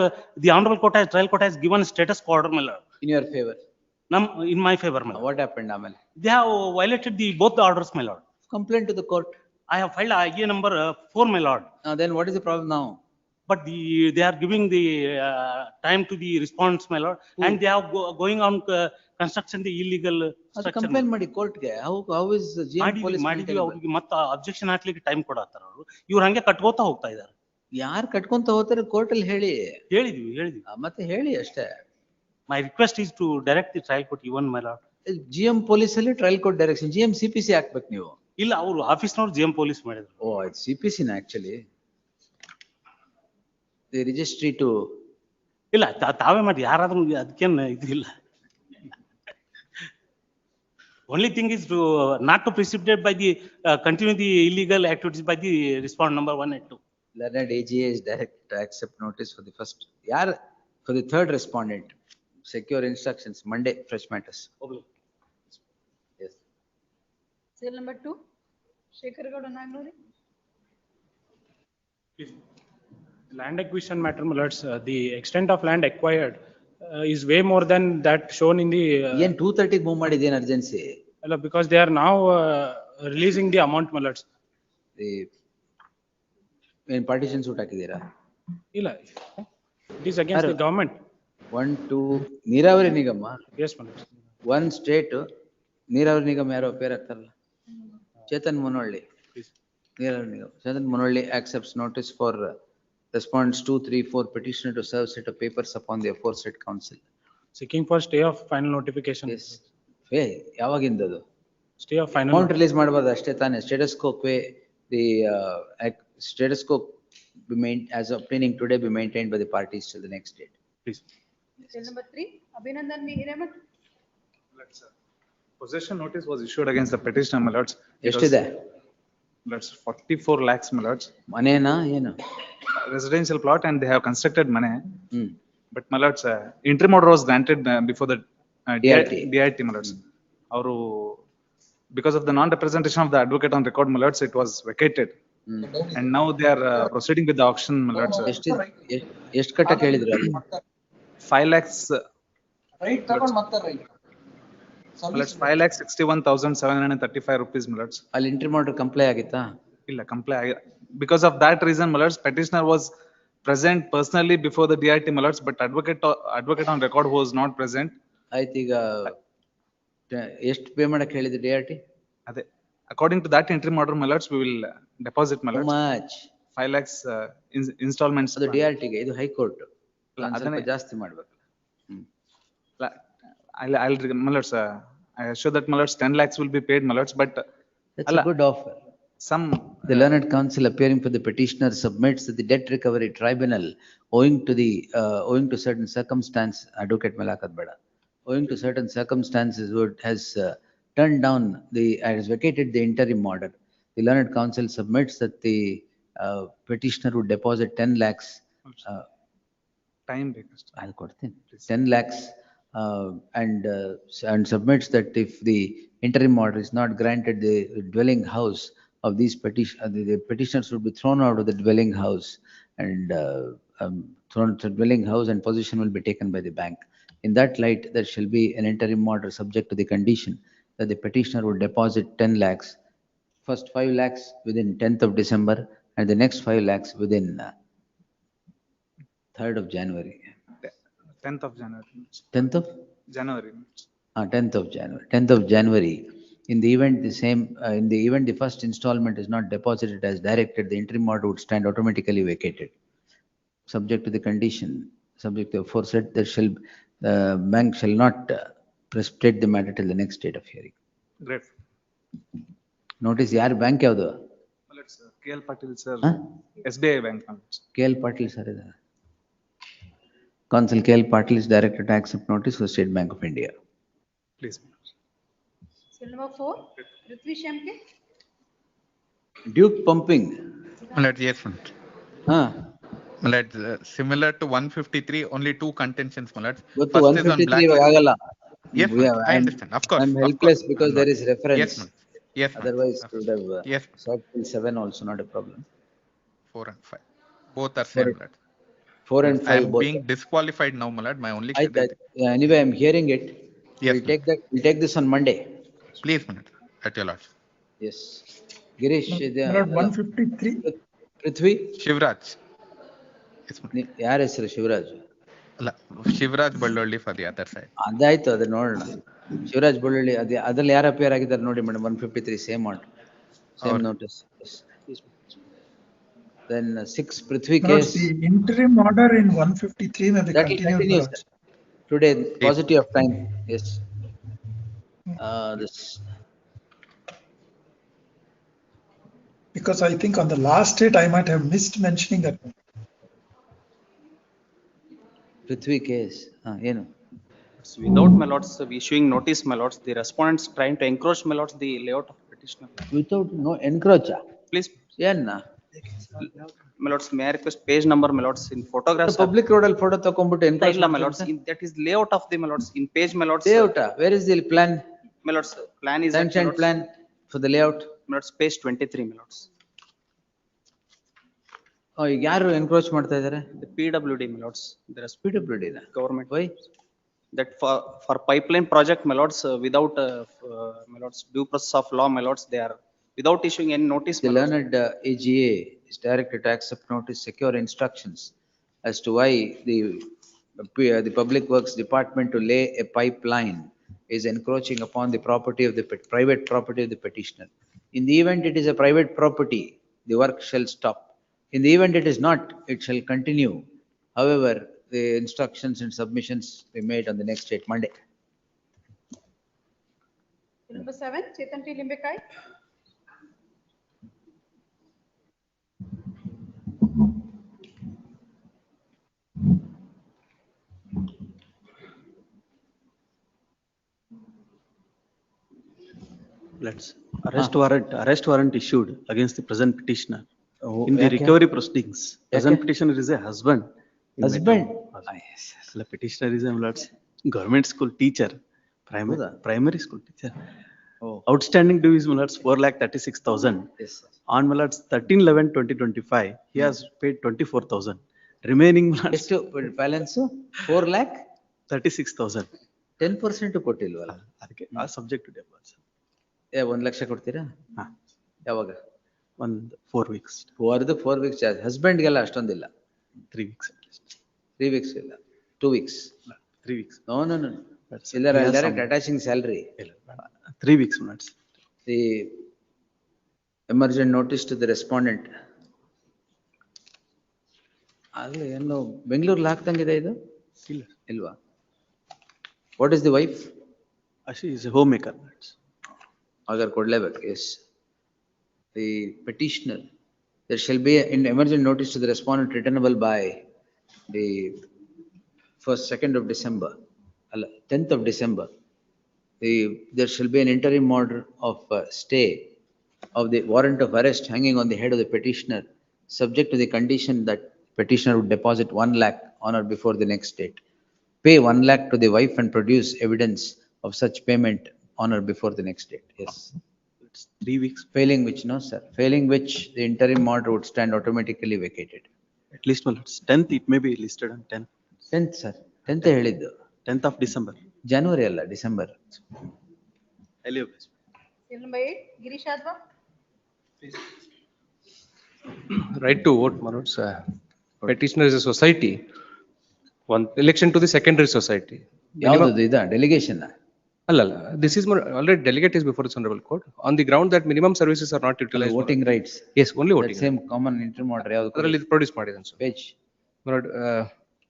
the honorable court has, trial court has given status order, my lord. In your favor? In my favor, my lord. What happened, Amal? They have violated both the orders, my lord. Complaint to the court. I have filed IA number 4, my lord. Then what is the problem now? But they are giving the time to the response, my lord, and they are going on construction the illegal structure. Complaint ಮಾಡಿ ಕೋರ್ಟ್ಗೆ. How is GM police? ಮಾಡಿದ್ವಿ ಅವ್ರಿಗೆ ಮತ್ತೆ objection ಹಾಕ್ಲಿಕ್ಕೆ time ಕೊಡತ್ತಾರ ಅವರು. ಇವ್ರು ಹಂಗೆ ಕಟ್ಕೋತಾ ಹೋಗ್ತಾ ಇದ್ದಾರೆ. ಯಾರು ಕಟ್ಕೊಂತ ಹೋಗ್ತಾರೆ ಕೋರ್ಟ್ ಅಲ್ಲಿ ಹೇಳಿ? ಹೇಳಿದ್ವಿ. ಮತ್ತೆ ಹೇಳಿ ಅಷ್ಟೇ. My request is to direct the trial court even, my lord. GM police ಅಲ್ಲಿ trial court direction. GM CPC ಹಾಕ್ಬೇಕು ನೀವು. ಇಲ್ಲ, ಅವರು ಆಫೀಸ್ನವ್ರು GM police ಮಾಡಿದ್ರು. ಇದು CPC ನ ಆಕ್ಚುಲಿ. The registry to. ಇಲ್ಲ, ತಾವೇ ಮಾಡಿ, ಯಾರಾದ್ರೂ ಅದಕ್ಕೇನು ಇದಿಲ್ಲ. Only thing is to not to precipitate by the continue the illegal activities by the respondent number 1 and 2. Learned AGA is directed to accept notice for the first. For the third respondent. Secure instructions Monday, fresh matters. Yes. Serial number 2, Shekhar Gowda Nagnuri. Land acquisition matter, my lords, the extent of land acquired is way more than that shown in the. Yen 230 move ಮಾಡಿದ್ದೇನು urgency? Because they are now releasing the amount, my lords. ಏನು partition suit ಹಾಕಿದ್ದೀರಾ? ಇಲ್ಲ, it is against the government. 1, 2 ನೀರಾವರಿ ನಿಗಮ. Yes, my lords. 1 state ನೀರಾವರಿ ನಿಗಮ ಯಾರೋ peer ಹಾಕ್ತಾರಲ್ಲ, ಚೇತನ್ ಮುನವಳ್ಳಿ. ನೀರಾವರಿ ನಿಗಮ Chetan Munavalli accepts notice for respondents 2, 3, 4 petitioner to serve set of papers upon the aforesaid council. Seeking for stay of final notification. Yes. ಯಾವಾಗಿಂದದು? Stay of final. Amount release ಮಾಡಬಾರ್ದು ಅಷ್ಟೇ ತಾನೇ? Status quo the status quo as obtaining today be maintained by the parties till the next date. Please. Serial number 3, Abhinandan Hiremat. Possession notice was issued against the petitioner, my lords. ಎಷ್ಟಿದೆ? That's 44 lakhs, my lords. ಮನೇನಾ ಏನು? Residential plot, and they have constructed money. But my lords, interim order was granted before the DIT, my lords. ಅವರು because of the non-representation of the advocate on record, my lords, it was vacated. And now they are proceeding with the auction, my lords. ಎಷ್ಟು ಕಟ್ಟಕ್ಕೆ ಹೇಳಿದ್ರು ಅಲ್ಲಿ? 5 lakhs. Right, ತಗೊಂಡ್ ಮತ್ತೆ right. My lords, 5,61,735 rupees, my lords. ಅಲ್ಲಿ entry ಮಾಡ್ರೆ comply ಆಗಿತ್ತಾ? ಇಲ್ಲ, ಕಂಪ್ಲೈ ಆಗಿ. Because of that reason, my lords, petitioner was present personally before the DIT, my lords, but advocate on record was not present. ಆಯ್ತು, ಈಗ ಎಷ್ಟು pay ಮಾಡಕ್ಕೆ ಹೇಳಿದ್ರು DRT? ಅದೇ, according to that interim order, my lords, we will deposit, my lords. How much? 5 lakhs installments. ಅದು DRT ಗೆ, ಇದು high court. ಅದನ್ನೇ ಜಾಸ್ತಿ ಮಾಡ್ಬೇಕು. I'll my lords, I assure that, my lords, 10 lakhs will be paid, my lords, but that's a good offer. The learned counsel appearing for the petitioner submits that the debt recovery tribunal, owing to certain circumstances, advocate Malakad Bada, owing to certain circumstances, has turned down has vacated the interim order. The learned counsel submits that the petitioner would deposit 10 lakhs. Time because I'll quote 10 lakhs and submits that if the interim order is not granted, the dwelling house of these the petitioners would be thrown out of the dwelling house and thrown to the dwelling house, and possession will be taken by the bank. In that light, there shall be an interim order subject to the condition that the petitioner would deposit 10 lakhs, first 5 lakhs within 10th of December and the next 5 lakhs within 3rd of January. 10th of January. 10th of January. 10th of January. 10th of January. In the event the first installment is not deposited as directed, the interim order would stand automatically vacated. Subject to the condition, subject to the aforesaid, the bank shall not precipitate the matter till the next date of hearing. Great. Notice, yaar bank yavadu? Let's KL Patil sir. SBI bank. KL Patil sir. Counsel KL Patil is directed to accept notice for State Bank of India. Please. Cell number 4, Prithvi Shamke. Duke pumping. Yes, similar to 153, only two contentions, First is on black. Yes, I understand. Of course. I'm helpless because there is reference. Yes, yes. Otherwise, it would have yes. sought till 7 also, not a problem. 4 and 5. Both are same, 4 and 5 I am both. being disqualified now, my only. Anyway, I'm hearing it. Yes, we'll take this on Monday. Please, at your lordship. Yes. Girish, 153. Prithvi? Shivraj. ಯಾರ ಹೆಸರು ಶಿವರಾಜ್? ಅಲ್ಲ, Shivaraj Ballolli for the other side. ಅದಾಯ್ತು, ಅದು ನೋಡೋಣ. ಶಿವರಾಜ್ ಬಳ್ಳೊಳ್ಳಿ, ಅದ್ರಲ್ಲಿ ಯಾರು appear ಆಗಿದ್ದಾರೆ ನೋಡಿ madam. 153 same order, same notice. Then 6 Prithvi case. The interim order in 153 may be continued. Today, paucity of time. Yes. This. Because I think on the last date I might have missed mentioning that. Prithvi case. ಏನು? Without, my lords, issuing notice, my lords, the respondents trying to encroach, my lords, the layout of petitioner. Without encroach? Please. Yenna? My lords, may I request page number, my lords, in photographs. Public road al photo ತಕೊಂಡ್ಬಿಟ್ಟು encroach. ಇಲ್ಲ, my lords, that is layout of the, my lords, in page, my lords. Layout, where is the plan? My lords, plan is. Sanctioned plan for the layout. My lords, page 23, my lords. ಈಗ ಯಾರು encroach ಮಾಡ್ತಾ ಇದ್ದಾರೆ? The PWD, my lords. There is PWD government. Why? That for pipeline project, my lords, without my lords, due process of law, my lords, they are without issuing any notice. The learned AGA is directed to accept notice, secure instructions as to why the Public Works Department to lay a pipeline is encroaching upon the property of the private property of the petitioner. In the event it is a private property, the work shall stop. In the event it is not, it shall continue. However, the instructions and submissions be made on the next date, Monday. Number 7, Chetan T. Limbekai. Let's arrest warrant issued against the present petitioner. In the ಯಾಕೆ? recovery proceedings, present ಯಾಕೆ? petitioner is a husband. Husband? The petitioner is a government school teacher. Primary school teacher. Oh. Outstanding dues, my lords, 4,36,000. Yes, sir. On my lords, 13/11/2025, he has paid 24,000. Remaining, my lords, ಎಷ್ಟು balance 4 lakh 36,000. 10% ಕೊಟ್ಟಿಲ್ವಲ್ಲ? ಅದಕ್ಕೆ ಆ subject ಇದೆ. 1 ಲಕ್ಷ ಕೊಡ್ತೀರಾ? ಯಾವಾಗ? ಒಂದು 4 weeks. 4 weeks charge. ಹಸ್ಬೆಂಡ್ಗೆಲ್ಲ ಅಷ್ಟೊಂದಿಲ್ಲ. 3 weeks. 3 weeks ಇಲ್ಲ. 2 weeks. 3 weeks. No.Iller direct attaching salary. 3 weeks, my lords. The emergent notice to the respondent. ಆಗಲೇ ಏನು ಬೆಂಗಳೂರಲ್ಲಿ ಹಾಕ್ತಂಗಿದೆ ಇದು? ಇಲ್ವಾ? What is the wife? She is a homemaker. Agar kodlebek, yes. The petitioner, there shall be an emergent notice to the respondent returnable by the 2nd of December, 10th of December. There shall be an interim order of stay of the warrant of arrest hanging on the head of the petitioner, subject to the condition that petitioner would deposit 1 lakh on or before the next date. Pay 1 lakh to the wife and produce evidence of such payment on or before the next date. Yes. It's 3 weeks. Failing which, no, sir. Failing which, the interim order would stand automatically vacated. At least, my lords, 10th, it may be listed on 10th. 10th, sir. 10th ಹೇಳಿದ್ದು. 10th of December. January ಅಲ್ಲ, December. Hello. Serial number 8, Girish Adva. Right to vote, my lords. Petitioner is a society. One election to the secondary society. ಯಾವ್ದು ಇದ delegation? ಅಲ್ಲ, this is more already delegate is before this honorable court on the ground that minimum services are not utilized. Voting rights. Yes, only voting. Same common interim order ಯಾವ್ದು? ಅದರಲ್ಲಿ produce ಮಾಡಿದಾನೆ sir. Page.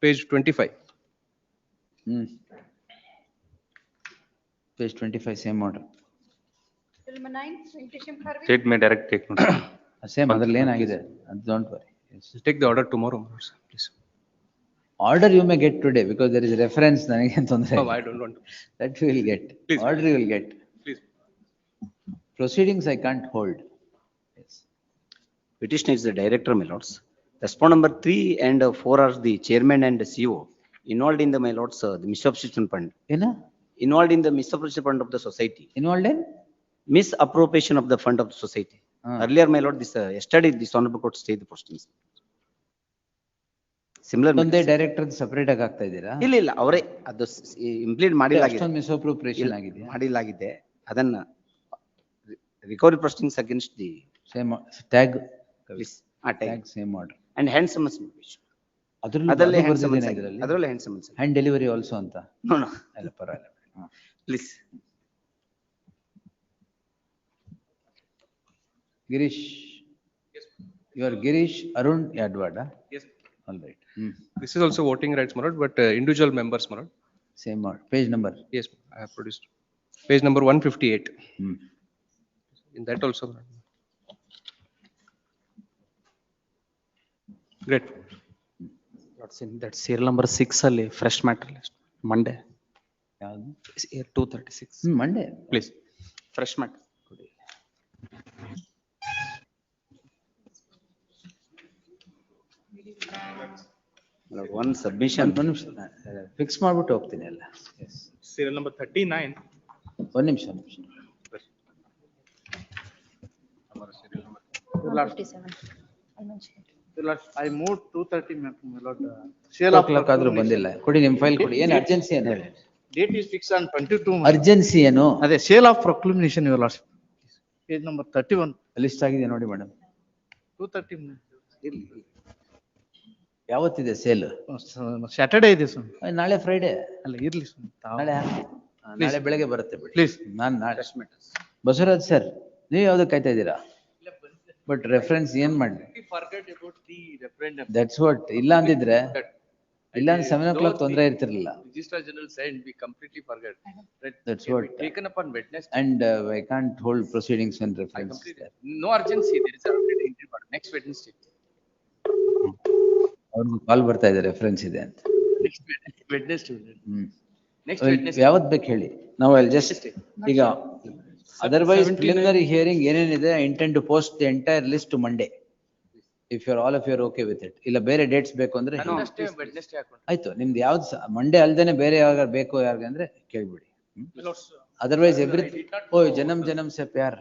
Page 25. Page 25, same order. Serial number 9, Venkatesham Kharve. State may direct take note. Same ಅದ್ರಲ್ಲಿ ಏನಾಗಿದೆ? Don't worry. Take the order tomorrow, please. Order you may get today because there is a reference. ನನಗೆ ತೊಂದರೆ. No, I don't want to. That you will get. Please. Order you will get. Please. Proceedings I can't hold. Yes. Petitioner is the director, my lords. Respondent number 3 and 4 are the chairman and the CEO involved in the, my lords, the misappropriation fund. ಏನು? Involved in the misappropriation fund of the society. Involved in? Misappropriation of the fund of the society. Earlier, my lord, this yesterday this honorable court stayed the proceedings. Similar. ಒಂದೇ director separate ಆಗಿ ಆಗ್ತಾ ಇದ್ದೀರಾ? ಇಲ್ಲ ಅವರೇ ಅದು implead ಮಾಡಿಲಾಗಿದೆ. Misappropriation ಆಗಿದೆ. ಮಾಡಿಲಾಗಿದೆ. ಅದನ್ನ recovery proceedings against the same tag tag same order and hand summons. ಅದರಲ್ಲಿ hand summons hand delivery also ಅಂತ. ನೋ ಅಲ್ಲ ಪರವಾಗಿಲ್ಲ. Please. Girish. Yes. You are Girish Arun Yadwad. Yes. All right. This is also voting rights, my lord, but individual members, my lord. Same order. Page number. Yes, I have produced. Page number 158. In that also. Great. That serial number 6 ಅಲ್ಲಿ fresh matter list. Monday. ಯಾವುದು? 236. Monday. Please. Fresh matter. One submission. Fix ಮಾಡ್ಬಿಟ್ಟು ಹೋಗ್ತೀನಿ ಎಲ್ಲ. Serial number 39. ಒಂದು ನಿಮಿಷ. 157. I moved 230, my lord. ಆದ್ರೂ ಬಂದಿಲ್ಲ. ಕೊಡಿ ನಿಮ್ ಫೈಲ್ ಕೊಡಿ. ಏನು ಅರ್ಜೆನ್ಸಿ ಏನು ಹೇಳಿ? Date is fixed on 22. Urgency ಏನು? ಅದೇ sale of proclamation, your lordship. Page number 31. List ಆಗಿದೆ ನೋಡಿ ಮೇಡಮ್. 230. ಯಾವತ್ತಿದೆ ಸೇಲ್? ಸ್ಯಾಟರ್ಡೇ ಇದೆ ಸರ್. ನಾಳೆ ಫ್ರೈಡೆ ಅಲ್ಲ ಇರ್ಲಿ ಸರ್. ನಾಳೆ ಬೆಳಗ್ಗೆ ಬರುತ್ತೆ ಬಿಡಿ. ಪ್ಲೀಸ್. ನಾನು ನಾಳೆ ಬಸವರಾಜ್ ಸರ್, ನೀವು ಯಾವ್ದಕ್ಕೆ ಕಾಯ್ತಾ ಇದ್ದೀರಾ? ಬಟ್ ರೆಫರೆನ್ಸ್ ಏನ್ ಮಾಡಿ? That's what. ಇಲ್ಲ ಅಂದಿದ್ರೆ ಇಲ್ಲ ಅಂದ್ರೆ 7 o'clock ತೊಂದರೆ ಇರ್ತಿರ್ಲಿಲ್ಲ. Registrar General said we completely forgot. That's what. Taken upon Wednesday. And I can't hold proceedings when reference. No urgency. There is already interview next Wednesday. ಅವ್ರಿಗೆ ಕಾಲ್ ಬರ್ತಾ ಇದೆ ರೆಫರೆನ್ಸ್ ಇದೆ ಅಂತ. Wednesday. Next Wednesday. ಯಾವತ್ತು ಬೇಕು ಹೇಳಿ. ನಾವು ಅಲ್ಲಿ ಜಸ್ಟ್ ಈಗ ಅದರ್ವೈಸ್ ಪ್ರಿಲಿಮಿನರಿ ಹಿಯರಿಂಗ್ ಏನೇನಿದೆ I intend to post the entire list to Monday. If you are all of you are okay with it. ಇಲ್ಲ ಬೇರೆ ಡೇಟ್ಸ್ ಬೇಕು ಅಂದ್ರೆ Wednesday. ಆಯ್ತು. ನಿಮ್ದು ಯಾವ್ದು ಮಂಡೇ ಅಲ್ದೇನೆ ಬೇರೆ ಯಾವಾಗ ಬೇಕು ಯಾರಿಗೆ ಅಂದ್ರೆ ಕೇಳ್ಬಿಡಿ. Otherwise, everything, oh, Janam Janam Se Pyar.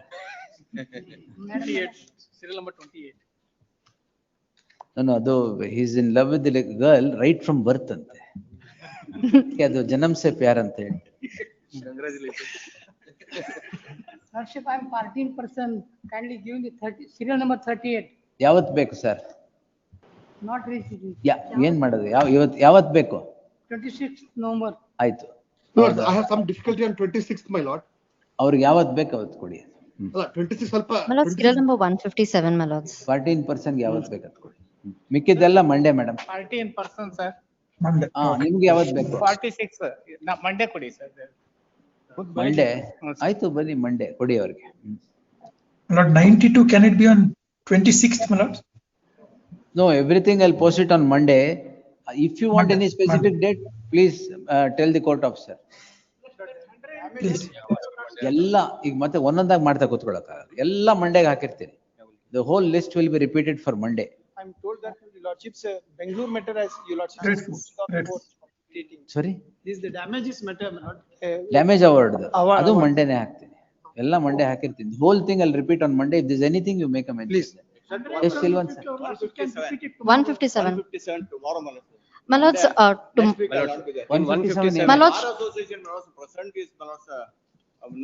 28, serial number 28. No, though he's in love with the girl right from birth ante. ಅದು Janam Se Pyar ante. Congratulations. Lordship, I am 14%. Kindly give me 30, serial number 38. ಯಾವತ್ ಬೇಕು sir? Not reached. ಏನ್ ಮಾಡೋದು? ಯಾವತ್ ಬೇಕು? 26th November. ಆಯ್ತು. Lord, I have some difficulty on 26th, my lord. ಅವ್ರಿಗೆ ಯಾವತ್ ಬೇಕು ಅವತ್ತು ಕೊಡಿ. ಅಲ್ಲ 26 ಸ್ವಲ್ಪ My lord, serial number 157, my lords. 14% ಯಾವತ್ ಬೇಕು ಅದು ಕೊಡಿ. ಮಿಕ್ಕಿದ್ದೆಲ್ಲ ಮಂಡೇ ಮೇಡಮ್. 14%, sir. ನಿಮ್ಗೆ ಯಾವತ್ ಬೇಕು? 46, ಮಂಡೇ ಕೊಡಿ ಸರ್. ಮಂಡೇ ಆಯ್ತು, ಬನ್ನಿ ಮಂಡೇ ಕೊಡಿ ಅವ್ರಿಗೆ. Lord, 92, can it be on 26th, my lord? No, everything I'll post it on Monday. If you want any specific date, please tell the court officer. Please. ಎಲ್ಲ ಈಗ ಮತ್ತೆ ಒಂದೊಂದಾಗಿ ಮಾಡ್ತಾ ಕೂತ್ಕೊಳ್ಳೋಕ್ಕಾಗಲ್ಲ. ಎಲ್ಲ ಮಂಡೇಗೆ ಹಾಕಿರ್ತೀನಿ. The whole list will be repeated for Monday. I'm told that the lordship's Bangalore matter as you lordship. Sorry? This is the damages matter, my lord. Damage award. ಅದು ಮಂಡೇನೆ ಹಾಕ್ತೀನಿ. ಎಲ್ಲ ಮಂಡೇ ಹಾಕಿರ್ತೀನಿ. The whole thing I'll repeat on Monday. If there's anything you make a mention. Please. Yes, Silvan sir. 157. 157 tomorrow, my lord. My lords, my lords, Bar Association, my lord, present is, my lord,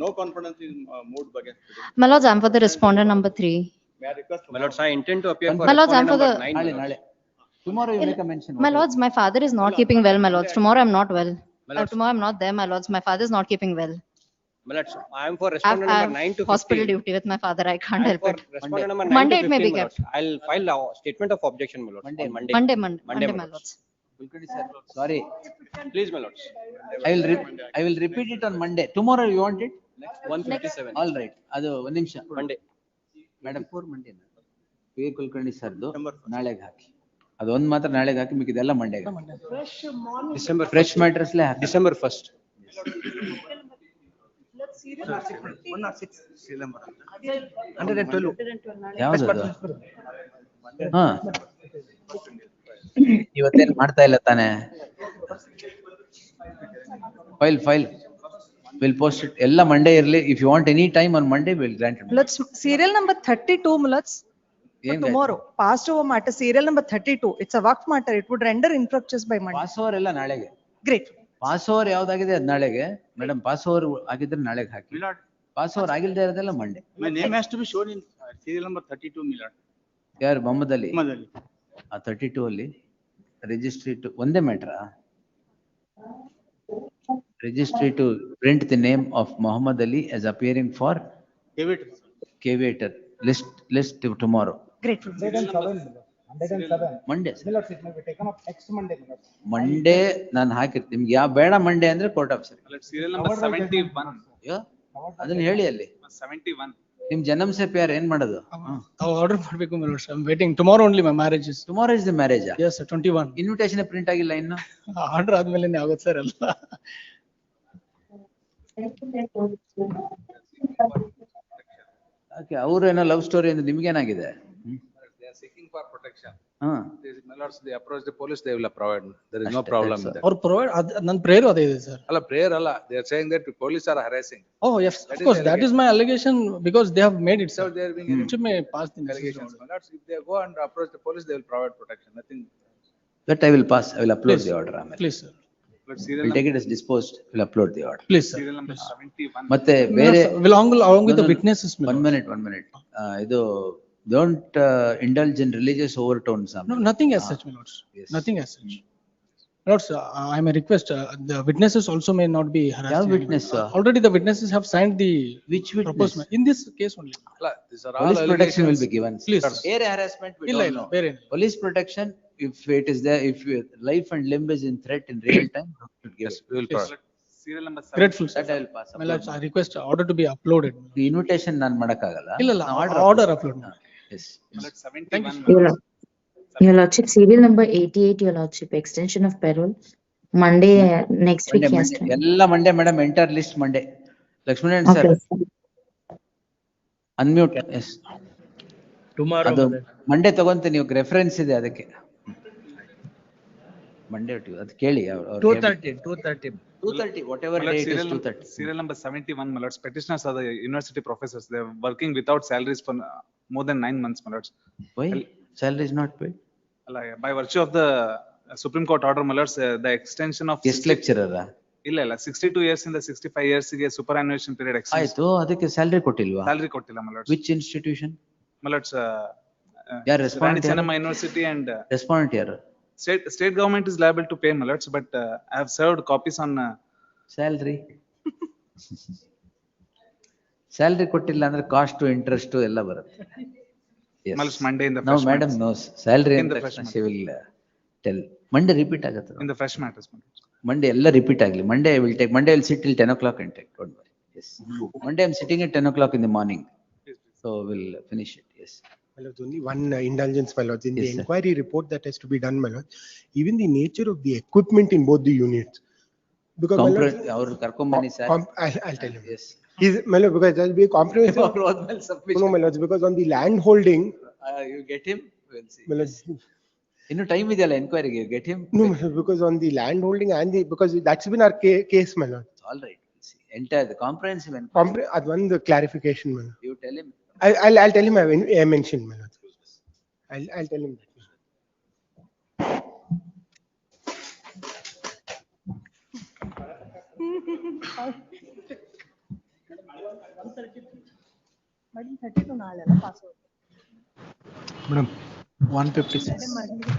no confidence in mood against today. my lords, I'm for the respondent number 3. May I request? My lords, I intend to appear for My lords, I'm for respondent the. number 9. my lords. Tomorrow you make a mention. My lords, my father is not keeping well, my lords. Tomorrow I'm not well. Tomorrow I'm not there, my lords. My father is not keeping well. My lords, I am for I respondent have number 9 to 15. hospital duty with my father. I can't help For it. respondent number 9 Monday to it may 15, be my kept. lords. I'll file a statement of objection, my lords, on Monday. Monday, my lords. Sorry. Please, my lords. I will repeat it on Monday. Tomorrow you want it? 157. All right. ಅದು ಒಂದು ನಿಮಿಷ. Monday. Madam Monday P Kulkarni ಸರ್ದು ನಾಳೆಗೆ ಹಾಕಿ. ಅದೊಂದು ಮಾತ್ರ ನಾಳೆಗೆ ಹಾಕಿ, ಮಿಕ್ಕಿದೆಲ್ಲ ಮಂಡೇಗೆ. December ಫ್ರೆಶ್ ಮ್ಯಾಟ್ರಸ್ಲೇ ಹಾಕಿ. December 1st. ಯಾವ್ದು? ಹಾ, ಇವತ್ತೇನ್ ಮಾಡ್ತಾ ಇಲ್ಲ ತಾನೆ? File will post it. ಎಲ್ಲ ಮಂಡೇ ಇರ್ಲಿ. If you want any time on Monday will grant it. Let's serial number 32, Mulats. Tomorrow, passed over matter, serial number 32. It's a work matter. It would render infructuous by Monday. Pass over ಎಲ್ಲ ನಾಳೆಗೆ. Great. Pass over ಯಾವ್ದಾಗಿದೆ ಅದ್ ನಾಳೆಗೆ. Madam pass over ಆಗಿದ್ರೆ ನಾಳೆಗೆ ಹಾಕಿ. Pass over ಆಗಿಲ್ದೇ ಇರೋದೆಲ್ಲ Monday. My name has to be shown in serial number 32, my lord. ಯಾರು? Mohammed Ali. Mohammed Ali. ಆ 32 ಅಲ್ಲಿ ರಿಜಿಸ್ಟ್ರಿ ಟು ಒಂದೇ ಮ್ಯಾಟ್ರಾ? Registry to print the name of Muhammad Ali as appearing for Caveator. List tomorrow. Great. 107. Monday. Milords, it may be taken up next Monday, Milords. Monday ನಾನು ಹಾಕಿರ್ತೀನಿ. ನಿಮ್ಗೆ ಯಾವ ಬೇಡ Monday ಅಂದ್ರೆ court officer. Serial number 71. ಅದನ್ನ ಹೇಳಿ ಅಲ್ಲಿ. 71. ನಿಮ್ ಜನಮ್ ಸೆ ಪ್ಯಾರ್ ಏನ್ ಮಾಡೋದು? Order ಮಾಡ್ಬೇಕು, my lords. I'm waiting. Tomorrow only my marriage is. Tomorrow is the marriage. Yes, sir, 21. Invitation print ಆಗಿಲ್ಲ ಇನ್ನು. ಆರ್ಡರ್ ಆದ್ಮೇಲೆ ಆಗುತ್ತೆ ಸರ್ ಎಲ್ಲ. ಓಕೆ, ಅವರು ಏನೋ ಲವ್ ಸ್ಟೋರಿ ಅಂದ್ರೆ ನಿಮ್ಗೇನಾಗಿದೆ? They are seeking for protection. ಹಾ, My lords, they approach the police, they will provide. There is no problem in that. ಅವ್ರು ಪ್ರೊವೈಡ್ ನನ್ನ ಪ್ರೇಯರ್ ಅದೇ ಇದೆ ಸರ್. ಅಲ್ಲ, prayer ಅಲ್ಲ. They are saying that the police are harassing. Oh yes, of course, that is my allegation because they have made it, sir. So they are being It may pass the allegations. My lords, if they go and approach the police, they will provide protection. Nothing. that I will pass. I will upload the order. Please, sir. But serial We'll take it as disposed. We'll upload the order. Please, sir. Serial number 71. ಮತ್ತೆ ಬೇರೆ along with the witnesses. One minute. ಇದು don't indulge in religious overtones. No, nothing as such, my lords. Yes. Nothing as such. My lords, I may request the witnesses also may not be harassed. ಯಾವ witness? Already the witnesses have signed the Which witness? proposal in this case only. These are all Police protection will be allegations. given. Please. ಬೇರೆ harassment we ಇಲ್ಲ don't ಇಲ್ಲ know. ಬೇರೆ Police protection, if it is there, if life and limb is in threat in real time, we should give it. We will provide. Serial number 71. grateful, sir. That I will pass. My lords, I request order to be uploaded. The invitation ನಾನು ಮಾಡಕ್ಕಾಗಲ್ಲ. ಇಲ್ಲ ಇಲ್ಲ order upload. Yes. My lords, 71. Your lordship, serial number 88, your lordship, extension of parole. Monday, next week, yes. ಎಲ್ಲ Monday madam, enter list Monday. Lakshminarayan sir unmute. Yes, ಅದು Monday ತಗೊಂತೀನಿ. ನೀವು reference ಇದೆ ಅದಕ್ಕೆ. ಮಂಡೇ ಅದು ಕೇಳಿ. 230. 230, whatever My lord, day it is, serial num- 230. Serial number 71, my lords. Petitioners are the university professors. They are working without salaries for more than 9 months, my lords. Why? Salary is not paid? By virtue of the Supreme Court order, my lords, the extension of Guest lecturer. ಇಲ್ಲ 62 years ಇಂದ 65 years ಗೆ superannuation period extension. ಆಯ್ತು, ಅದಕ್ಕೆ salary ಕೊಟ್ಟಿಲ್ವಾ? Salary ಕೊಟ್ಟಿಲ್ಲ, my lords. Which institution? My lords, ಯಾರು Rani respondent ಯಾರು? Chennamma University and Respondent ಯಾರು? state government is liable to pay, my lords, but I have served copies on salary salary ಕೊಟ್ಟಿಲ್ಲ ಅಂದ್ರೆ cost interest ಎಲ್ಲ ಬರುತ್ತೆ. my lords, Monday in the Now fresh madam matters. knows salary In and the fresh she will tell. Monday repeat ಆಗುತ್ತೆ. In the fresh matters, my lords. Monday ಎಲ್ಲ repeat ಆಗಲಿ. Monday I will take. Monday I will sit till 10 o'clock and take. Don't worry. Yes. Monday I am sitting at 10 o'clock in the morning. So we'll finish it. Yes. My lords, only one indulgence, my lords. In Yes, the sir. inquiry report that has to be done, my lords, even the nature of the equipment in both the units. Because my lords, ಅವ್ರು ಕರ್ಕೊಂಡ್ ಬನ್ನಿ sir. I'll tell you. Yes. My lord, because there will be a compromise. No, my lords, because on the land holding. You get him. We'll see. My lords, ಇನ್ನು time ಇದೆಯಲ್ಲ ಎನ್ಕ್ವೈರಿಗೆ. Get him. no, my lord, because on the land holding and the, because that's been our case, my lord. All right. We'll see. Entire the comprehensive inquiry. That one, the clarification, my lord. You tell him. I'll tell him I mentioned, my lord. I'll tell him that. Madam, 32 ನಾಳೆಲ್ಲ pass out. Madam, 156.